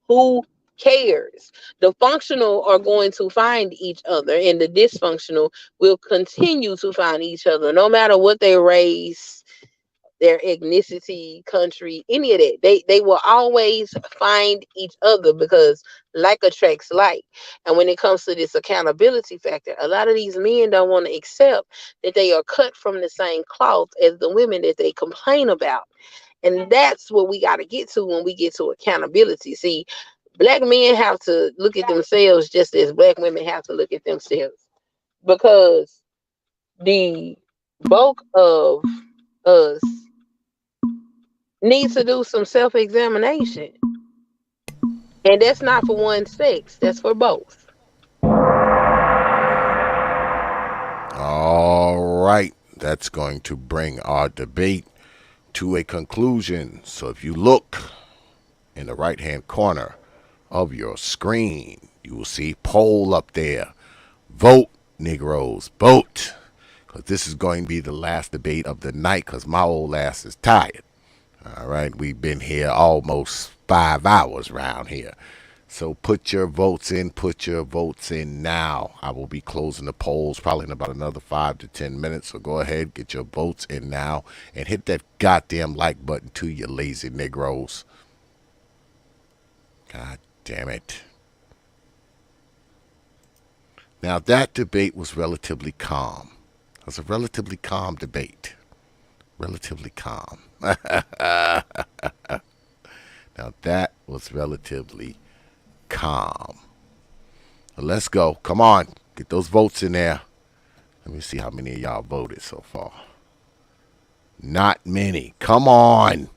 Who cares? The functional are going to find each other, and the dysfunctional will continue to find each other, no matter what their race, their ethnicity, country, any of that. They will always find each other, because like attracts like. And when it comes to this accountability factor, a lot of these men don't want to accept that they are cut from the same cloth as the women that they complain about. And that's what we got to get to when we get to accountability. See, black men have to look at themselves just as black women have to look at themselves, because the bulk of us needs to do some self-examination. And that's not for one sex, that's for both. All right. That's going to bring our debate to a conclusion. So if you look in the right hand corner of your screen, you will see poll up there. Vote, Negroes, vote. Because this is going to be the last debate of the night, because my old ass is tired. All right. We've been here almost 5 hours around here. So put your votes in. Put your votes in now. I will be closing the polls probably in about another 5 to 10 minutes. So go ahead, get your votes in now, and hit that goddamn like button too, you lazy Negroes. God damn it. Now that debate was relatively calm. It was a relatively calm debate. Relatively calm. Now that was relatively calm. Let's go. Come on. Get those votes in there. Let me see how many of y'all voted so far. Not many. Come on.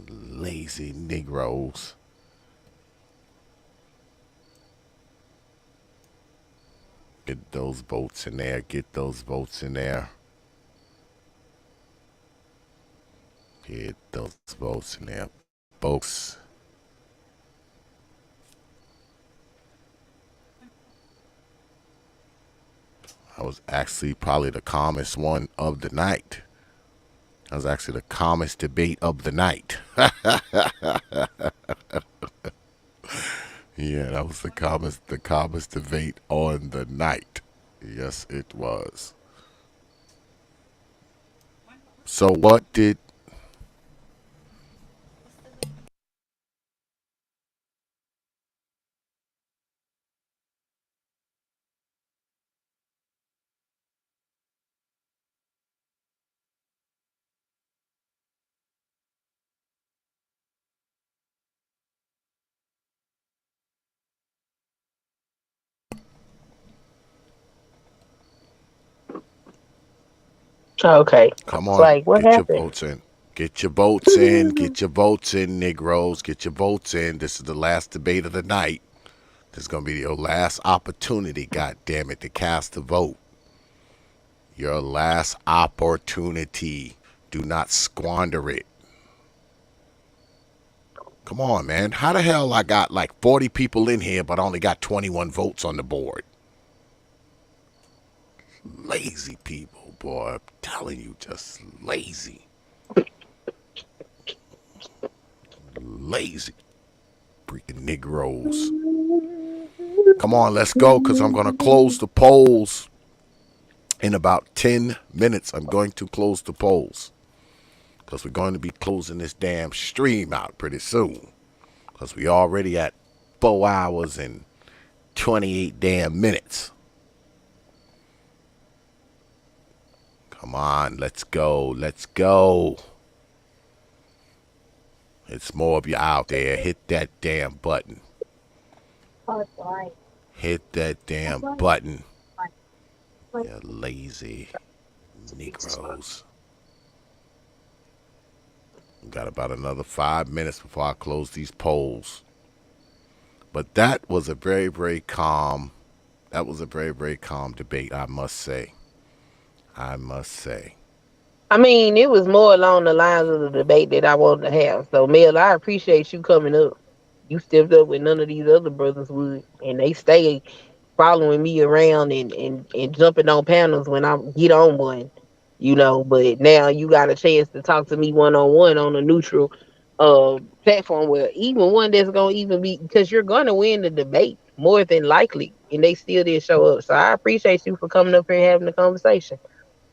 Lazy Negroes. Get those votes in there. Get those votes in there. Get those votes in there, folks. I was actually probably the calmest one of the night. That was actually the calmest debate of the night. Yeah, that was the calmest debate on the night. Yes, it was. So what did... Okay. Come It's on, like, what get your happened? votes in. Get your votes in. Get your votes in, Negroes. Get your votes in. This is the last debate of the night. This is going to be your last opportunity, God damn it, to cast a vote. Your last opportunity. Do not squander it. Come on, man. How the hell I got like 40 people in here, but I only got 21 votes on the board? Lazy people, boy. I'm telling you, just lazy. Lazy. Freaking Negroes. Come on, let's go, because I'm going to close the polls in about 10 minutes. I'm going to close the polls, because we're going to be closing this damn stream out pretty soon, because we already at 4 hours and 28 damn minutes. Come on, let's go. Let's go. It's more of you out there. Hit that damn button. Hit that damn button. You lazy Negroes. We got about another 5 minutes before I close these polls. But that was a very, very calm. That was a very, very calm debate, I must say. I must say. I mean, it was more along the lines of the debate that I wanted to have. So, Mel, I appreciate you coming up. You stepped up when none of these other brothers would, and they stay following me around and jumping on panels when I get on one, But now you got a chance to talk to me one on one on a neutral platform where even one that's gonna even be because you're gonna win the debate more than likely, and they still didn't show up. So I appreciate you for coming up here and having the conversation.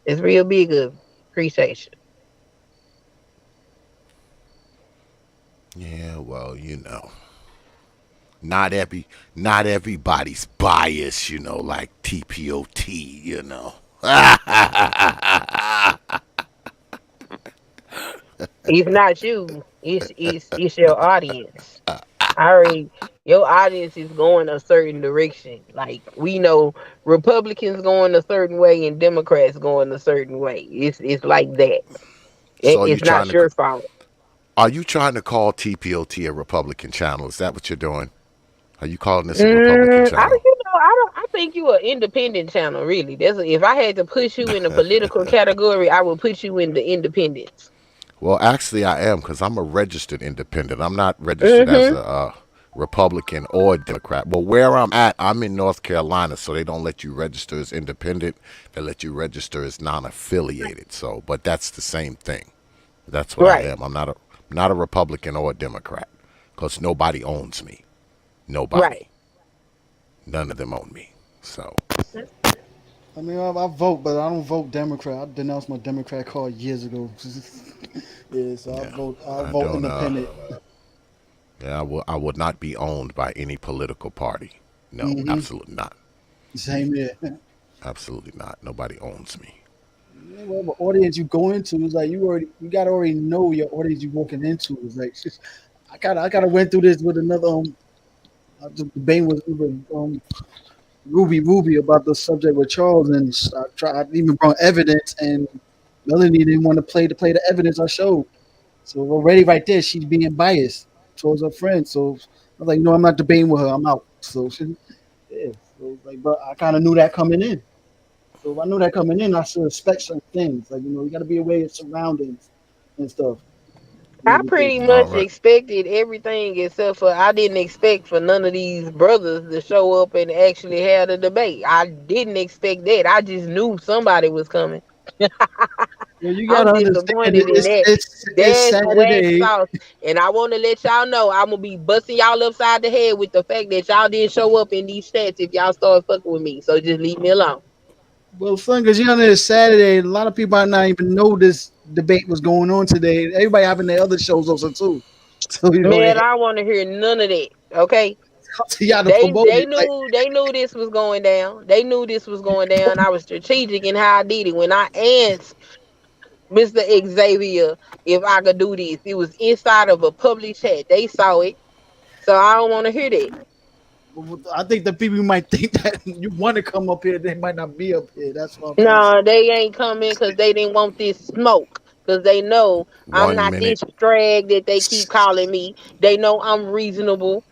It's real big of appreciation. Yeah, well, not everybody's biased, like T.P.O.T. It's not you. It's your audience. I already your audience is going a certain direction. Like we know Republicans going a certain way and Democrats going a certain way. It's like that. So It's not your fault. are you trying to call T.P.O.T a Republican channel? Is that what you're doing? Are you calling this a Republican I channel? I think you an independent channel. Really, if I had to put you in a political category, I would put you in the independents. Well, actually, I am because I'm a registered independent. I'm not registered as Mm-hmm. a Republican or Democrat. Well, where I'm at, I'm in North Carolina, so they don't let you register as independent. They let you register as non-affiliated. So, but that's the same thing. That's what I Right. am. I'm not a Republican or a Democrat because nobody owns me. Right. Nobody. None of them own me. So, I mean, I vote, but I don't vote Democrat. I denounced my Democrat card years ago. Yeah, so yeah, I I vote don't. independent. Yeah, I would not be owned by any political party. No, Hmm. absolutely not. Same here. Absolutely not. Nobody owns me. Yeah, well, the audience you go into is like you gotta already know your audience you walking into. It's like I kind of went through this with another I was debating with Ruby about the subject with Charles, and I even brought evidence, and Melanie didn't want to play the evidence I showed. So already right there, she's being biased towards her friend. So I was like, no, I'm not debating with her. I'm out. So yeah. So like, but I kind of knew that coming in. So if I knew that coming in, I should expect certain things. Like you got to be aware of your surroundings and stuff and I everything. pretty All much right. expected everything except for I didn't expect for none of these brothers to show up and actually have a debate. I didn't expect that. I just knew somebody was coming. Well, you I'm gotta understand disappointed it. in that. It's That's wax Saturday. sauce. And I want to let y'all know I'm gonna be busting y'all upside the head with the fact that y'all didn't show up in these stats if y'all start fucking with me. So just leave me alone. Well, fun because it's Saturday. A lot of people might not even know this debate was going on today. Everybody having their other shows also too. So Man, I want to hear none of that. Okay. up to y'all to They promote they it. Like, knew they knew this was going down. They knew this was going down. I was strategic in how I did it. When I asked Mr. Xavier if I could do this, it was inside of a public chat. They saw it. So I don't want to hear that. I think the people might think that you want to come up here, they might not be up here. That's what I'm trying to say. No, they ain't coming because they didn't want this smoke. Because they know I'm One not minute. this drag that they keep calling me. They know I'm reasonable.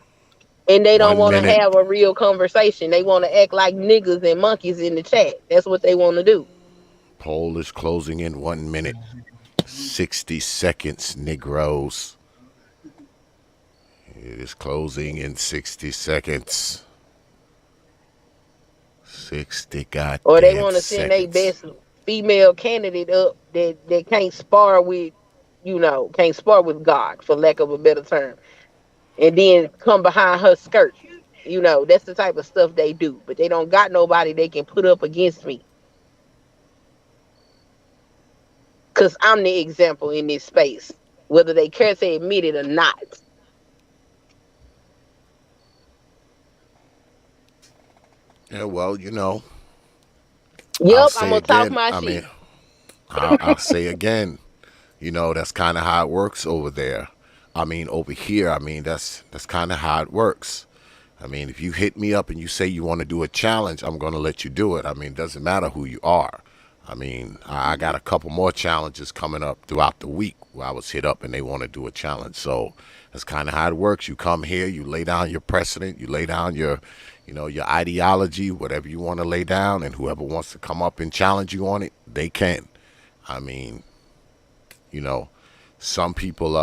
And they don't One want to minute. have a real conversation. They want to act like niggas and monkeys in the chat. That's what they want to do. Poll is closing in 1 minute. 60 seconds, Negroes. It is closing in 60 seconds. 60 Or they goddamn want to send their seconds. best female candidate up that can't spar with, can't spar with God, for lack of a better term, and then come behind her skirt. That's the type of stuff they do. But they don't got nobody they can put up against me. Because I'm the example in this space, whether they care to admit it or not. Yeah, well, I'll Yep, I'm say going to talk again. my I mean, shit. I'll say again. That's kind of how it works over there. I mean, over here, that's kind of how it works. I mean, if you hit me up and you say you want to do a challenge, I'm going to let you do it. I mean, it doesn't matter who you are. I mean, I got a couple more challenges coming up throughout the week where I was hit up and they want to do a challenge. So that's kind of how it works. You come here, you lay down your precedent, you lay down your, your ideology, whatever you want to lay down, and whoever wants to come up and challenge you on it, they can. I mean, you know, some people,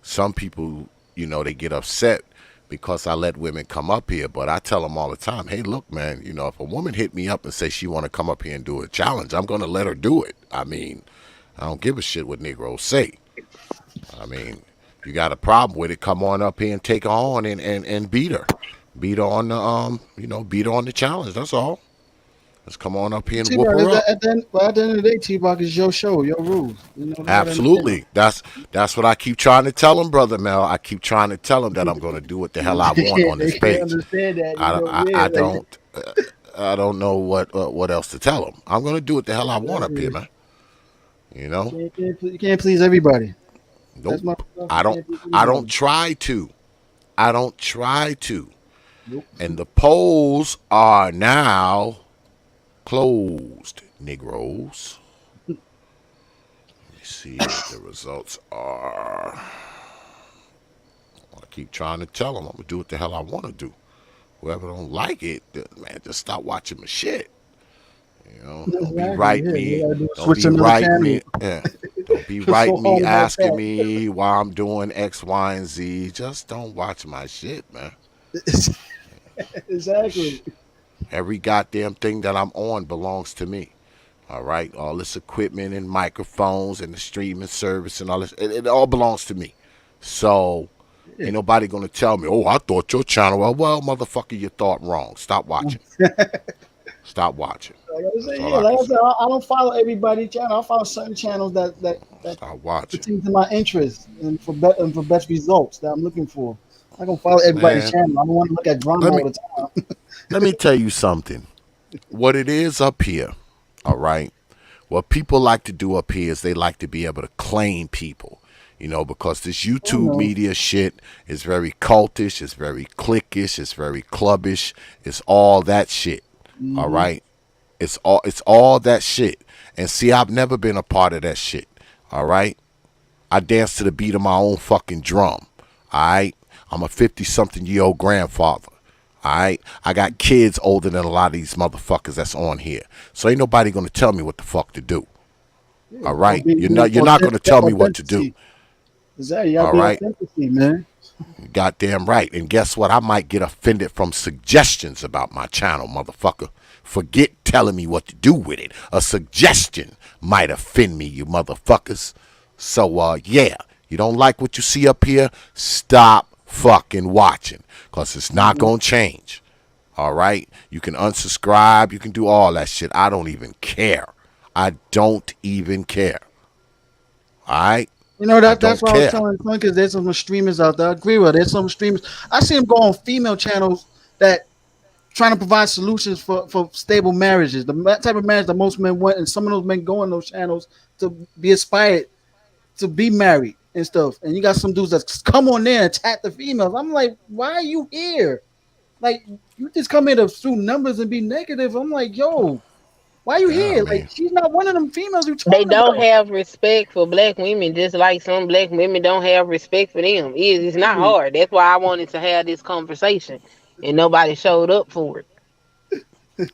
they get upset because I let women come up here, but I tell them all the time, hey, look, man, if a woman hit me up and say she want to come up here and do a challenge, I'm going to let her do it. I mean, I don't give a shit what Negroes say. I mean, if you got a problem with it, come on up here and take her on and beat her. Beat her on the, beat her on the challenge. That's all. Let's come on up here and whoop her up. At the end of the day, T-Rock, is your show, your rules. Absolutely. That's what I keep trying to tell him, Brother Mel. I keep trying to tell him that I'm going to do what the hell I want on this page. Understand that. I don't know what else to tell him. I'm going to do what the hell I want up here, man. You can't please everybody. Nope. I don't try to. I don't try to. Nope. And the polls are now closed, Negroes. Let me see what the results are. I keep trying to tell them I'm going to do what the hell I want to do. Whoever don't like it, man, just stop watching my shit. Don't be writing me. Don't be writing me. Yeah. Don't be writing me asking me why I'm doing X, Y, and Z. Just don't watch my shit, man. Exactly. Every goddamn thing that I'm on belongs to me. All right? All this equipment and microphones and the streaming service and all this, it all belongs to me. So ain't nobody going to tell me, oh, I thought your channel, well, motherfucker, you thought wrong. Stop watching. Stop watching. Like I said, I don't follow everybody's channel. I follow certain channels that pertain to my interests and for best results that I'm looking for. I'm not gonna follow everybody's channel. I don't want to look at drama all the time. Let me tell you something. What it is up here, all right? What people like to do up here is they like to be able to claim people. Because this YouTube media shit is very cultish, it's very cliquish, it's very clubbish, it's all that shit. Mm-hmm. All right? It's all that shit. And see, I've never been a part of that shit. All right? I dance to the beat of my own fucking drum. All right? I'm a 50-something-year-old grandfather. All right? I got kids older than a lot of these motherfuckers that's on here. So ain't nobody going to tell me what the fuck to do. All right? You're not going to tell me what to do. Exactly. All right? Man. Goddamn right. And guess what? I might get offended from suggestions about my channel, motherfucker. Forget telling me what to do with it. A suggestion might offend me, you motherfuckers. So, yeah. You don't like what you see up here? Stop fucking watching. Because it's not going to change. All right? You can unsubscribe. You can do all that shit. I don't even care. I don't even care. All right? That's why I was telling Clint, because there's some streamers out there. I agree with her. There's some streamers. I see them go on female channels that trying to provide solutions for stable marriages. The type of marriage that most men want, and some of those men go on those channels to be inspired to be married and stuff. And you got some dudes that come on there and attack the females. I'm like, why are you here? Like, you just come here to through numbers and be negative. I'm like, yo, why are you here? Man. Like, she's not one of them females you They don't have respect for black women, just like some black women don't have respect for them. It's not hard. That's why I wanted to have this conversation, and nobody showed up for it.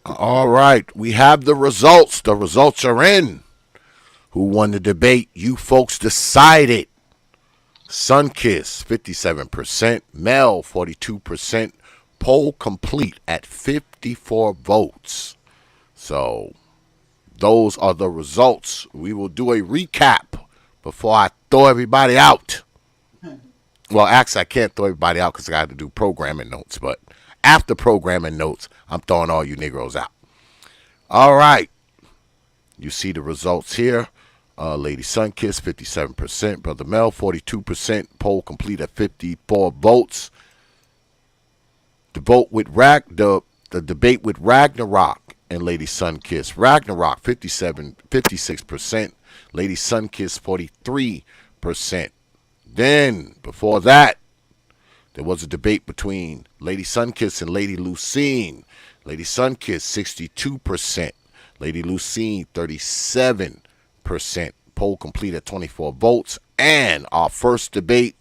All right. We have the results. The results are in. Who won the debate? You folks decided. Sunkiss, 57%. Mel, 42%. Poll complete at 54 votes. So those are the results. We will do a recap before I throw everybody out. Well, actually, I can't throw everybody out because I got to do programming notes. But after programming notes, I'm throwing all you Negroes out. All right. You see the results here. Lady Sunkiss, 57%. Brother Mel, 42%. Poll complete at 54 votes. The debate with Ragnarok and Lady Sunkiss. Ragnarok, 56%. Lady Sunkiss, 43%. Then, before that, There was a debate between Lady Sunkiss and Lady Lucine. Lady Sunkiss, 62%. Lady Lucine, 37%. Poll complete at 24 votes. And our first debate,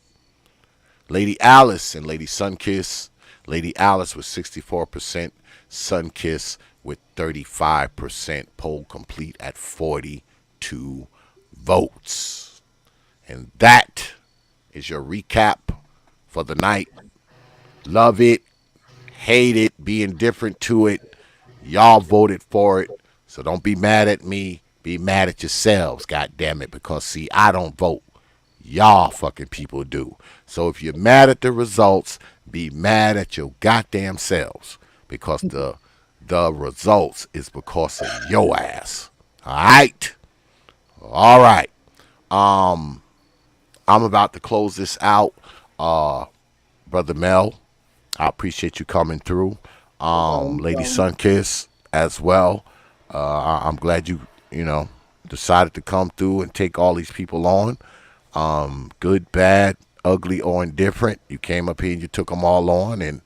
Lady Alice and Lady Sunkiss. Lady Alice with 64%. Sunkiss with 35%. Poll complete at 42 votes. And that is your recap for the night. Love it, hate it, be indifferent to it. Y'all voted for it. So don't be mad at me. Be mad at yourselves, God damn it. Because see, I don't vote. Y'all fucking people do. So if you're mad at the results, be mad at your goddamn selves. Because the results is because of your ass. Alright? Alright. I'm about to close this out. Brother Mel, I appreciate you coming through. Lady Sunkiss as well. I'm glad you decided to come through and take all these people on. Good, bad, ugly, or indifferent. You came up here and you took them all on, and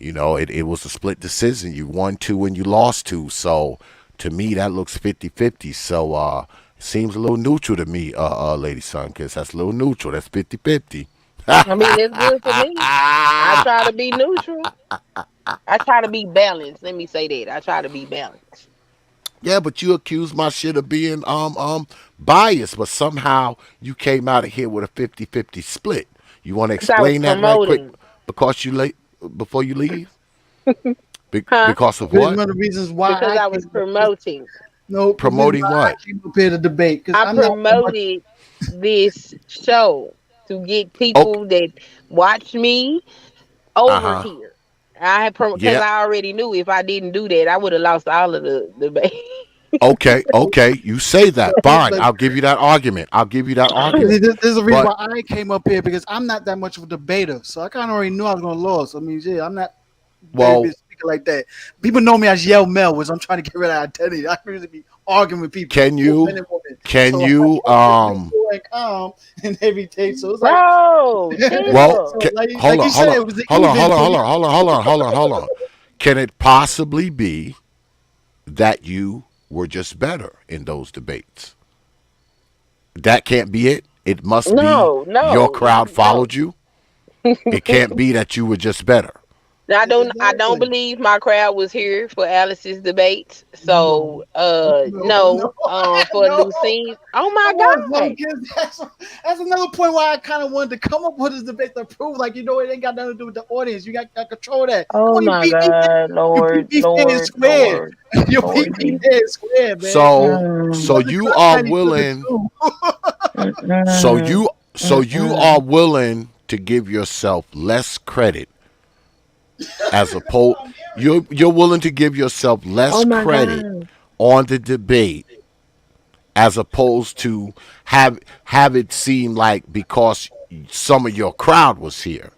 it was a split decision. You won 2 and you lost 2. So to me, that looks 50-50. So it seems a little neutral to me, Lady Sunkiss. That's a little neutral. That's 50-50. I mean, it's good for me. I try to be neutral. I try to be balanced. Let me say that. I try to be balanced. Yeah, but you accused my shit of being biased, but somehow you came out of here with a 50-50 split. You want to Because I was explain that right quick promoting. because you late before you leave? Huh? Because of One what? of the reasons why Because I I came was up, promoting. no, the reason Promoting why I what? came up here to debate because I I'm not that much. promoted this show to get Okay. people that watch me over Uh-huh. here. Because Yeah. I already knew if I didn't do that, I would have lost all of the debate. Okay. You say that. Fine. But I'll give you that argument. there's a reason But why I came up here because I'm not that much of a debater, so I kind of already knew I was gonna lose. I mean, yeah, I'm not very well, big speaker like that. People know me as Yell Mel, which I'm trying to get rid of identity. I usually be arguing with people, can both you men and women. can So you I'm just neutral and calm and everything. So it's like, Bro, well, chill. so hold like you on, said, it was an hold on, even. hold on, So hold on, hold on, hold on, hold on, hold on. Can it possibly be that you were just better in those debates? That can't be it. It must be No, your no, crowd no. followed you. It can't be that you were just better. I don't exactly. believe my crowd was here for Alice's debates. No, So no, no, for no. Lucine. Oh my Come on, God. son, kids. That's another point why I kind of wanted to come up with this debate to prove, like, it ain't got nothing to do with the audience. You got to control that. Come Oh on, you my beat me fair. God, You beat Lord, me fair and Lord, square. Lord, You beat Lord me Jesus. fair and square, man. So You so Mm, wasn't you cutting are any sugar willing too. so mm-mm, you so you are mm-mm. willing to give yourself less credit as opposed you're willing to give yourself less Oh my credit God. on the debate as opposed to have it seem like because some of your crowd was here,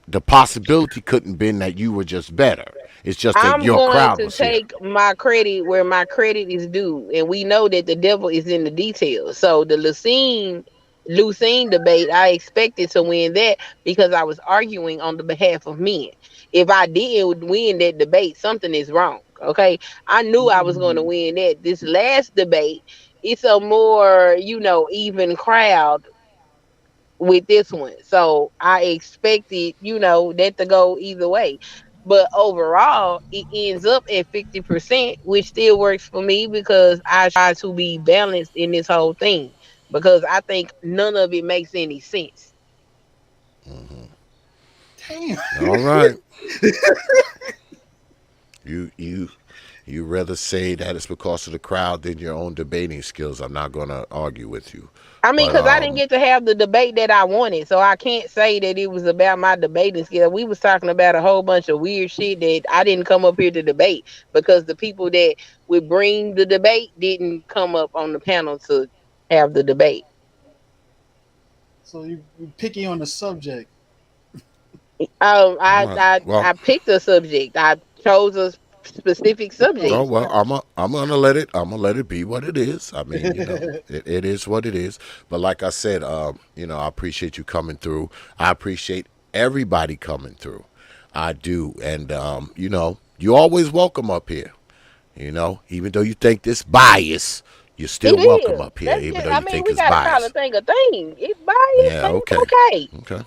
the possibility couldn't been that you were just better. It's just that I'm your going crowd to was here. take my credit where my credit is due, and we know that the devil is in the details. So the Lucine debate, I expected to win that because I was arguing on the behalf of men. If I didn't win that debate, something is wrong. Okay, I knew I was going to win that. This last debate, it's a more even crowd with this one. So I expected, that to go either way. But overall, it ends up at 50%, which still works for me because I try to be balanced in this whole thing because I think none of it makes any sense. Damn. All right. You rather say that it's because of the crowd than your own debating skills. I'm not going to argue with you. I mean, But because I didn't get to have the debate that I wanted, so I can't say that it was about my debating skill. We was talking about a whole bunch of weird shit that I didn't come up here to debate because the people that would bring the debate didn't come up on the panel to have the debate. So you picky on the subject. all I right. I Well, I picked a subject. I chose a specific oh subject. well, I'm gonna let it be what it is. I mean, it is what it is. But like I said, I appreciate you coming through. I appreciate everybody coming through. I do. And, you know, you're always welcome up here. You know, even though you think this bias, you're still It welcome is. up here, That's even just, though I you mean, think we it's gotta call the biased. thing a thing. It's biased, Yeah, but okay. it's okay. Okay.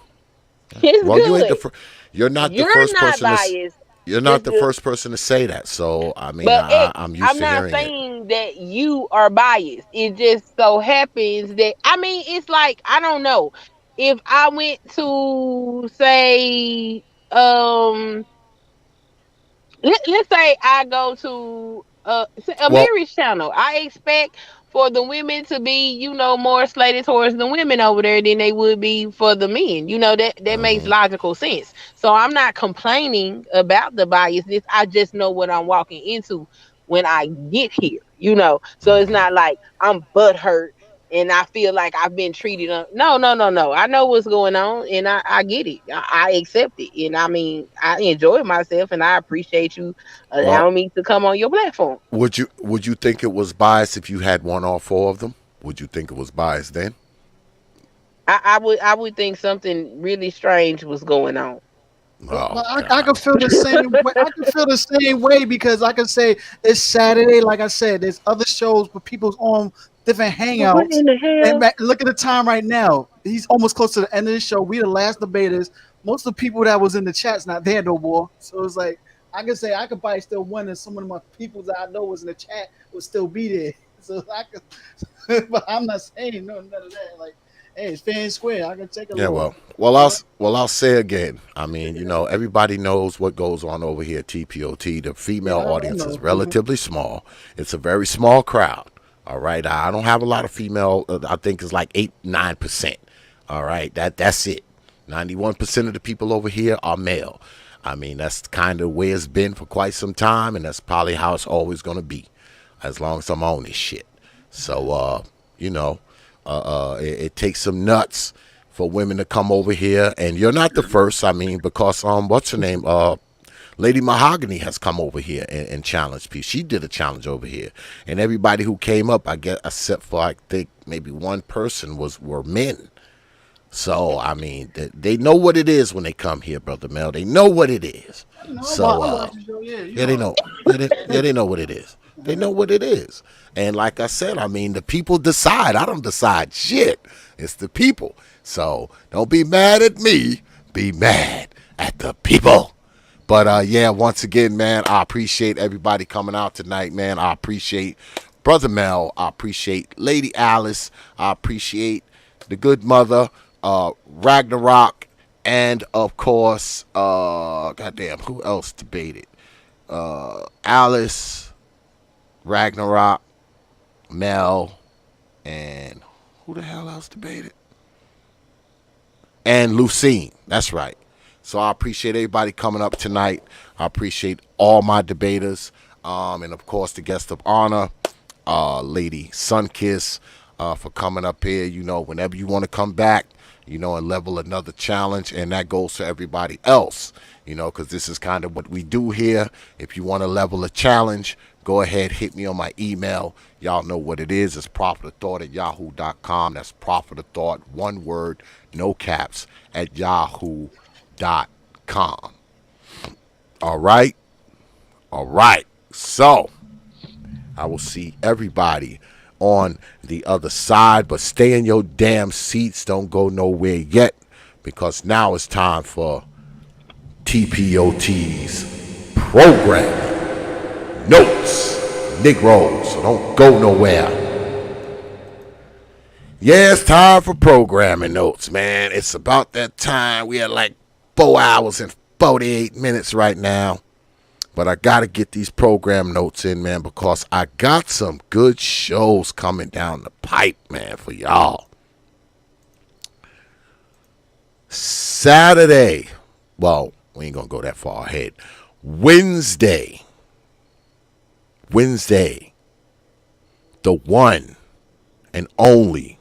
It's Well, you ain't good. you're not the You're first not person biased. you're not Just the the first person to say that. So, I mean, But I'm used I'm to not hearing it. saying that you are biased. It just so happens that I mean, it's like I don't know. If I went to say, let's say I go to a Well, marriage channel. I expect for the women to be, more slated towards the women over there than they would be for the men. That makes hmm logical sense. So I'm not complaining about the biasness. I just know what I'm walking into when I get here. So it's hmm not like I'm butthurt and I feel like I've been treated. No, no, no, no. I know what's going on, and I get it. I accept it, and I mean, I enjoy myself, and I appreciate you well, allowing me to come on your platform. would you think it was biased if you had one or four of them? Would you think it was biased then? I would think something really strange was going on. Oh I God. can feel the same way. I can feel the same way because I can say it's Saturday. Like I said, there's other shows where people's on different What hangouts. in the And hell? look at the time right now. He's almost close to the end of the show. We the last debaters. Most of the people that was in the chat's not there no more. So it's like I can say I could probably still win, and some of my people that I know was in the chat would still be there. So I could, but I'm not saying none of that. Like, hey, it's fair and square. I can take a Yeah, little. I'll say again. I mean, everybody knows what goes on over here at TPOT. The female Yeah, I audience is know. relatively small. It's a very small crowd. All right, I don't have a lot of female. I think it's like 8-9%. All right, that's it. 91% of the people over here are male. I mean, that's kind of where it's been for quite some time, and that's probably how it's always gonna be, as long as I'm on this shit. So, you know, it takes some nuts for women to come over here, and you're not the first. I mean, because what's her name? Lady Mahogany has come over here and challenged people. She did a challenge over here, and everybody who came up, I guess, except for I think maybe one person were men. So I mean, they know what it is when they come here, brother Mel. They know what it is. No, So I watch the show. Yeah, yeah, they know. They know what it is. They know what it is. And like I said, I mean, the people decide. I don't decide shit. It's the people. So don't be mad at me. Be mad at the people. But yeah, once again, man, I appreciate everybody coming out tonight, man. I appreciate Brother Mel. I appreciate Lady Alice. I appreciate the good mother, Ragnarok, and of course, goddamn, who else debated? Alice, Ragnarok, Mel, and who the hell else debated? And Lucine. That's right. So I appreciate everybody coming up tonight. I appreciate all my debaters, and of course the guest of honor, Lady Sunkiss, for coming up here. Whenever you want to come back, and level another challenge, and that goes to everybody else. Because this is kind of what we do here. If you want to level a challenge, go ahead, hit me on my email. Y'all know what it is. It's prophetofthought@yahoo.com. That's prophetofthought, one word, no caps, at yahoo.com. All right? All right. So, I will see everybody on the other side, but stay in your damn seats. Don't go nowhere yet, because now it's time for TPOT's program notes, Negroes. So don't go nowhere. Yeah, it's time for programming notes, man. It's about that time. We had like 4 hours and 48 minutes right now. But I got to get these program notes in, man, because I got some good shows coming down the pipe, man, for y'all. Saturday. Well, we ain't going to go that far ahead. Wednesday, the one and only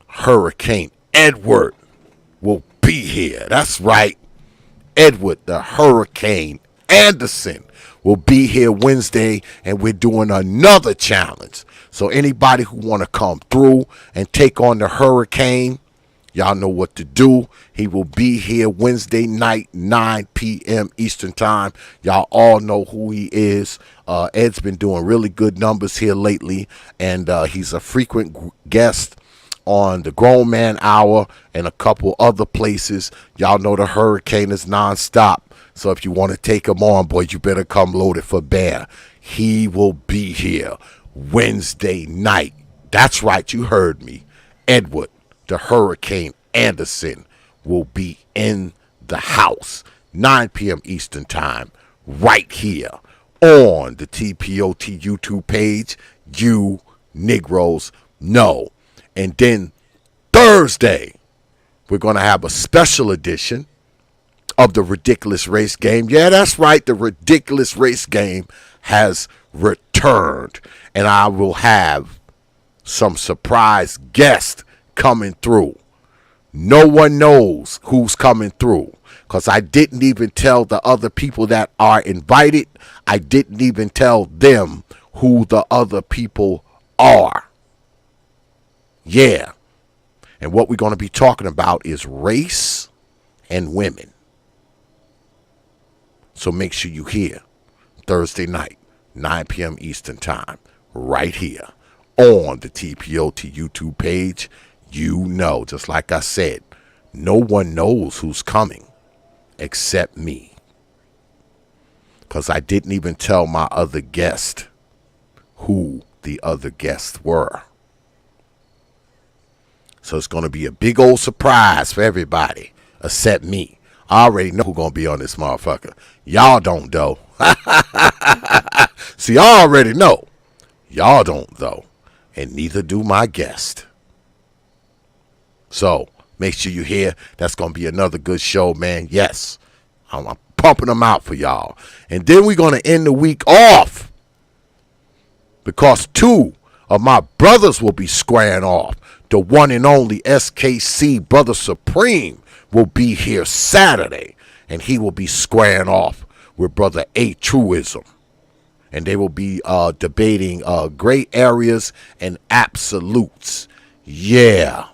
Hurricane Edward will be here. That's right. Edward, the Hurricane Anderson, will be here Wednesday, and we're doing another challenge. So anybody who want to come through and take on the hurricane, Y'all know what to do. He will be here Wednesday night, 9 p.m. Eastern Time. Y'all all know who he is. Ed's been doing really good numbers here lately, and he's a frequent guest on the Grown Man Hour and a couple other places. Y'all know the hurricane is nonstop. So if you want to take him on, boy, you better come loaded for bear. He will be here Wednesday night. That's right, you heard me. Edward, the Hurricane Anderson, will be in the house, 9 p.m. Eastern Time, right here on the T.P.O.T. YouTube page. You Negroes know. And then Thursday, we're going to have a special edition of the Ridiculous Race Game. Yeah, that's right. The Ridiculous Race Game has returned. And I will have some surprise guests coming through. No one knows who's coming through, because I didn't even tell the other people that are invited. I didn't even tell them who the other people are. Yeah. And what we're going to be talking about is race and women. So make sure you hear Thursday night, 9 p.m. Eastern Time, right here on the T.P.O.T. YouTube page. You know, just like I said, no one knows who's coming except me, because I didn't even tell my other guest who the other guests were. So it's going to be a big old surprise for everybody except me. I already know who's going to be on this motherfucker. Y'all don't, though. See, I already know. Y'all don't, though. And neither do my guest. So make sure you hear. That's going to be another good show, man. Yes. I'm pumping them out for y'all. And then we're going to end the week off, because two of my brothers will be squaring off. The one and only SKC, Brother Supreme, will be here Saturday, and he will be squaring off with Brother A Truism. And they will be debating gray areas and absolutes. Yeah.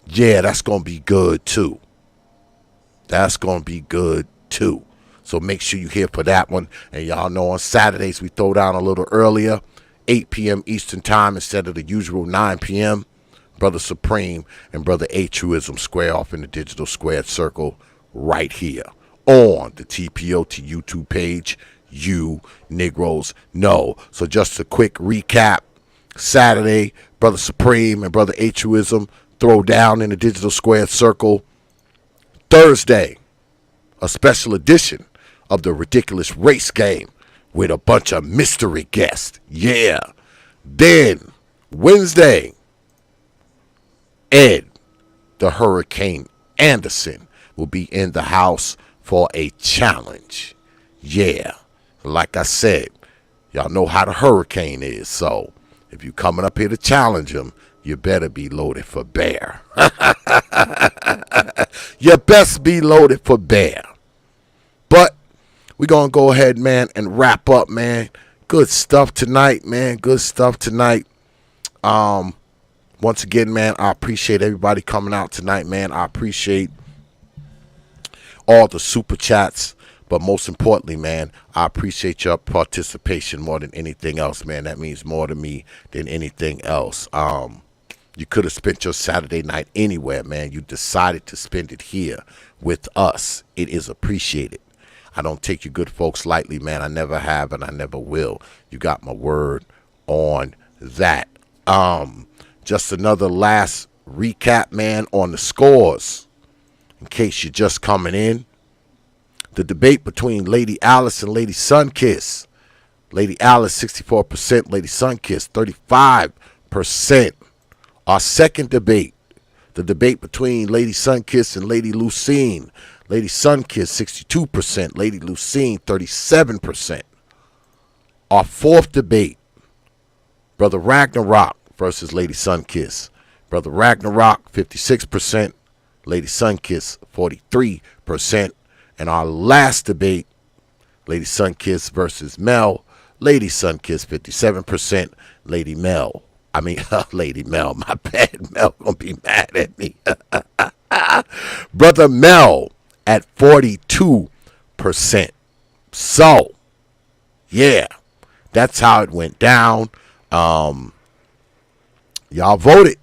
Yeah, that's going to be good, too. That's going to be good, too. So make sure you hear for that one. And y'all know on Saturdays we throw down a little earlier, 8 p.m. Eastern Time instead of the usual 9 p.m. Brother Supreme and Brother A Truism square off in the digital squared circle right here on the T.P.O.T. YouTube page. You Negroes know. So just a quick recap. Saturday, Brother Supreme and Brother A Truism throw down in the digital squared circle. Thursday, a special edition of the Ridiculous Race Game with a bunch of mystery guests. Yeah. Then Wednesday, Ed, the Hurricane Anderson, will be in the house for a challenge. Yeah. Like I said, y'all know how the hurricane is. So if you're coming up here to challenge him, you better be loaded for bear. You best be loaded for bear. But we're going to go ahead, man, and wrap up, man. Good stuff tonight, man. Good stuff tonight. Once again, man, I appreciate everybody coming out tonight, man. I appreciate all the super chats. But most importantly, man, I appreciate your participation more than anything else, man. That means more to me than anything else. You could have spent your Saturday night anywhere, man. You decided to spend it here with us. It is appreciated. I don't take you good folks lightly, man. I never have and I never will. You got my word on that. Just another last recap, man, on the scores. In case you're just coming in. The debate between Lady Alice and Lady Sunkiss. Lady Alice, 64%. Lady Sunkiss, 35%. Our second debate, the debate between Lady Sunkiss and Lady Lucine. Lady Sunkiss, 62%. Lady Lucine, 37%. Our fourth debate, Brother Ragnarok versus Lady Sunkiss. Brother Ragnarok, 56%. Lady Sunkiss, 43%. And our last debate, Lady Sunkiss versus Mel. Lady Sunkiss, 57%. Lady Mel, Lady Mel, my bad. Mel gonna be mad at me. Brother Mel at 42%. So, yeah, that's how it went down. Y'all voted.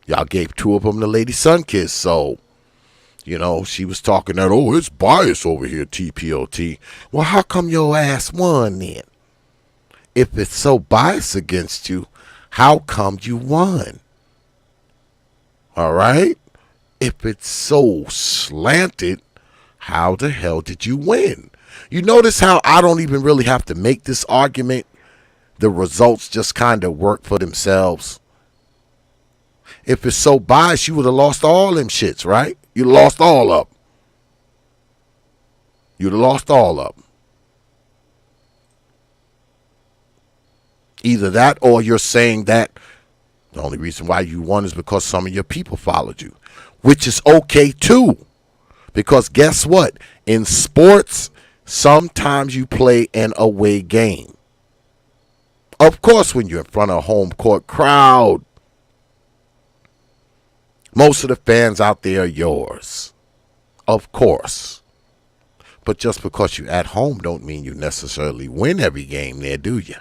Y'all gave 2 of them to Lady Sunkiss. So, she was talking that, it's bias over here, T.P.O.T. Well, how come your ass won then? If it's so biased against you, how come you won? All right? If it's so slanted, how the hell did you win? You notice how I don't even really have to make this argument? The results just kind of work for themselves. If it's so biased, you would have lost all them shits, right? You'd have lost all of them. You'd have lost all of them. Either that or you're saying that the only reason why you won is because some of your people followed you, which is okay too. Because guess what? In sports, sometimes you play an away game. Of course, when you're in front of a home court crowd, most of the fans out there are yours. Of course. But just because you're at home don't mean you necessarily win every game there, do you?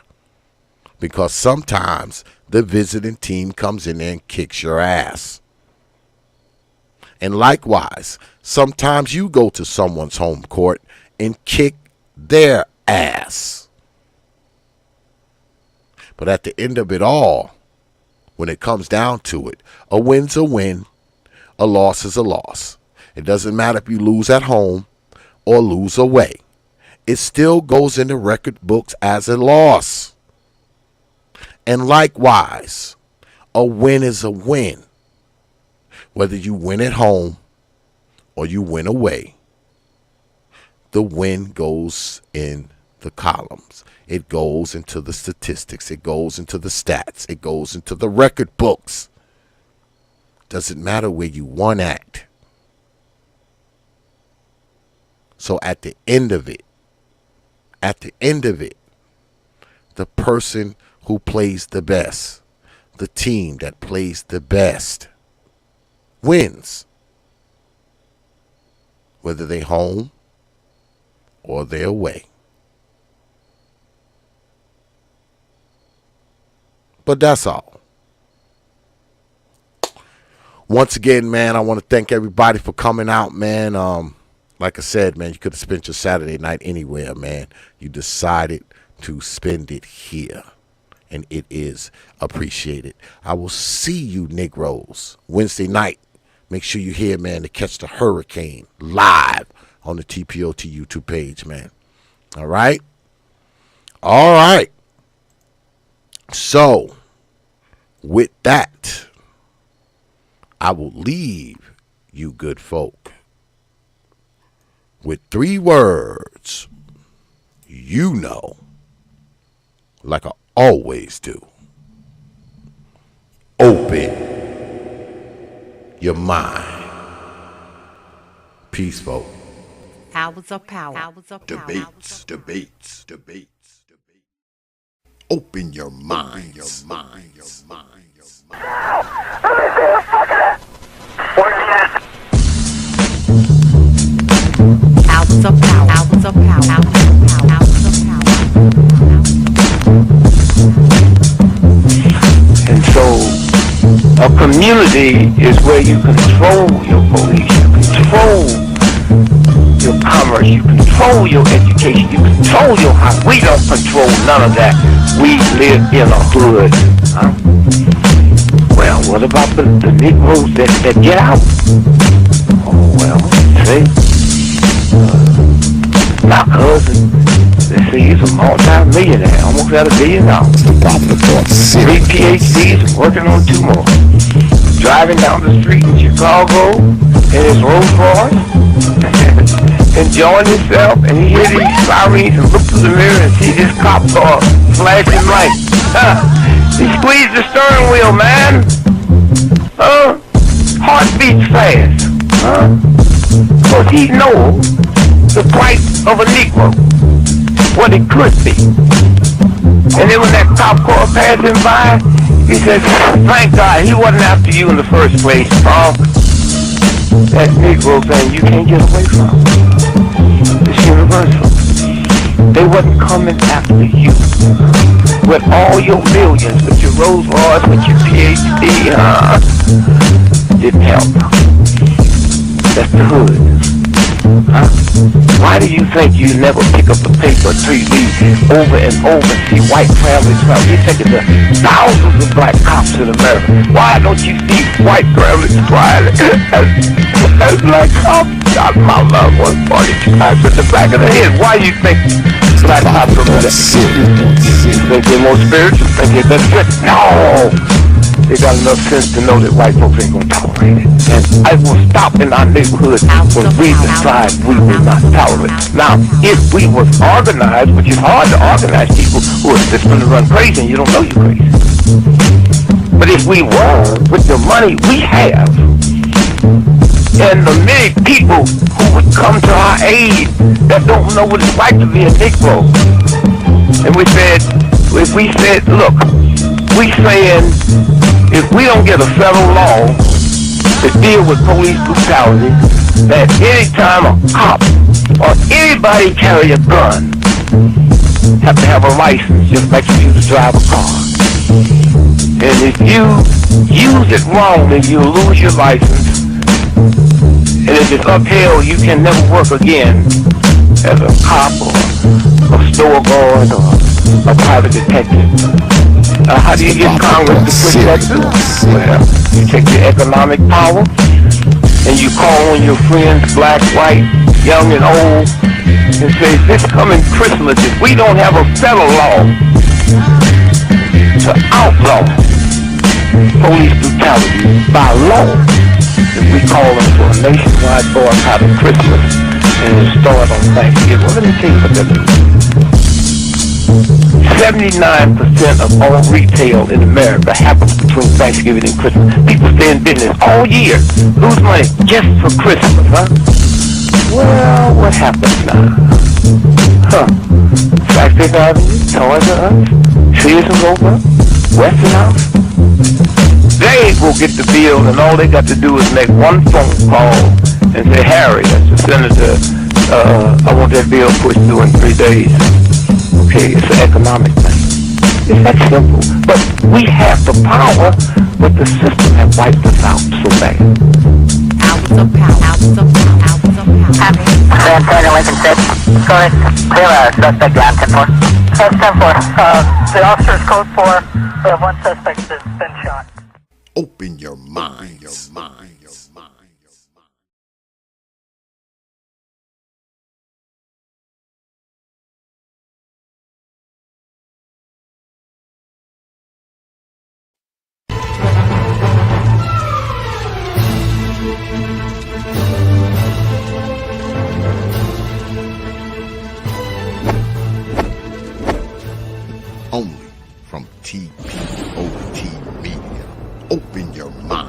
Because sometimes the visiting team comes in there and kicks your ass. And likewise, sometimes you go to someone's home court and kick their ass. But at the end of it all, when it comes down to it, a win's a win, a loss is a loss. It doesn't matter if you lose at home or lose away. It still goes in the record books as a loss. And likewise, a win is a win. Whether you win at home or you win away, the win goes in the columns. It goes into the statistics. It goes into the stats. It goes into the record books. Doesn't matter where you won at. So at the end of it, the person who plays the best, the team that plays the best, wins. Whether they're home or they're away. But that's all. Once again, man, I want to thank everybody for coming out, man. Like I said, man, you could have spent your Saturday night anywhere, man. You decided to spend it here. And it is appreciated. I will see you, Negroes, Wednesday night. Make sure you're here, man, to catch the hurricane live on the T.P.O.T YouTube page, man. All right? All right. So, with that, I will leave you good folk with 3 words you know, like I always do. Open your mind. Peace, folk. Hours of power. Debates. Open your mind. Hours of power. And so a community is where you control your police, you control your commerce, you control your education, you control your house. We don't control none of that. We live in a hood. Huh? Well, what about the Negroes that get out? Oh, well, see, my cousin, they say he's a multi-millionaire, almost got $1 billion. 3 PhDs, working on 2 more. Driving down the street in Chicago in his Rolls Royce, enjoying himself, and he hear these sirens and look through the mirror and see this cop car flashing lights. He squeezed the steering wheel, man. Heart beats fast. Because he knows the price of a Negro, what it could be. And then when that cop car passed him by, he said, thank God he wasn't after you in the first place, Paul. That Negro thing you can't get away from. It's universal. They wasn't coming after you. With all your millions, with your Rolls Royce, with your PhD, didn't help. That's the hood. Huh? Why do you think you never pick up the paper till you over and over and see white families travel? You think it's thousands of black cops in America. Why don't you see white families crying as black cops shot my loved one 42 times in the back of the head? Why do you think black cops are better? You think they're more spiritual? Think they're better? No! They got enough sense to know that white folks ain't gonna tolerate it. And I will stop in our neighborhood when we decide we will not tolerate it. Now, if we was organized, which is hard to organize people who are just gonna run crazy and you don't know you're crazy. But if we were, with the money we have, and the many people who would come to our aid that don't know what it's like to be a Negro, and we said, look, we saying, if we don't get a federal law to deal with police brutality, that any time a cop or anybody carry a gun, have to have a license just like you use to drive a car. And if you use it wrong, then you lose your license. And if it's upheld, you can never work again as a cop or a store guard or a private detective. How do you get Congress to push that through? Well, you take your economic power and you call on your friends, black, white, young and old, and say, this coming Christmas, if we don't have a federal law to outlaw police brutality by law, if we call them for a nationwide boycott of Christmas and it start on Thanksgiving. Well, let me tell you what that means. 79% of all retail in America happens between Thanksgiving and Christmas. People stay in business all year, lose money just for Christmas, huh? Well, what happens now? Black Fifth Avenue, Toys R Us, Sears and Roebuck, Westinghouse. They will get the bill, and all they got to do is make one phone call and say, Harry, that's the senator, I want that bill pushed through in 3 days. Okay, it's an economic thing. It's that simple. But we have the power, but the system has wiped us out so bad. Hours of power. Hours of power. Hours of power. San Antonio, Lincoln 6. Go ahead. Clear suspect down 10-4. 10-4. The officer's code 4. We have one suspect that's been shot. Open your mind. Your mind. Only from T.P.O.T. Media. Open your mind.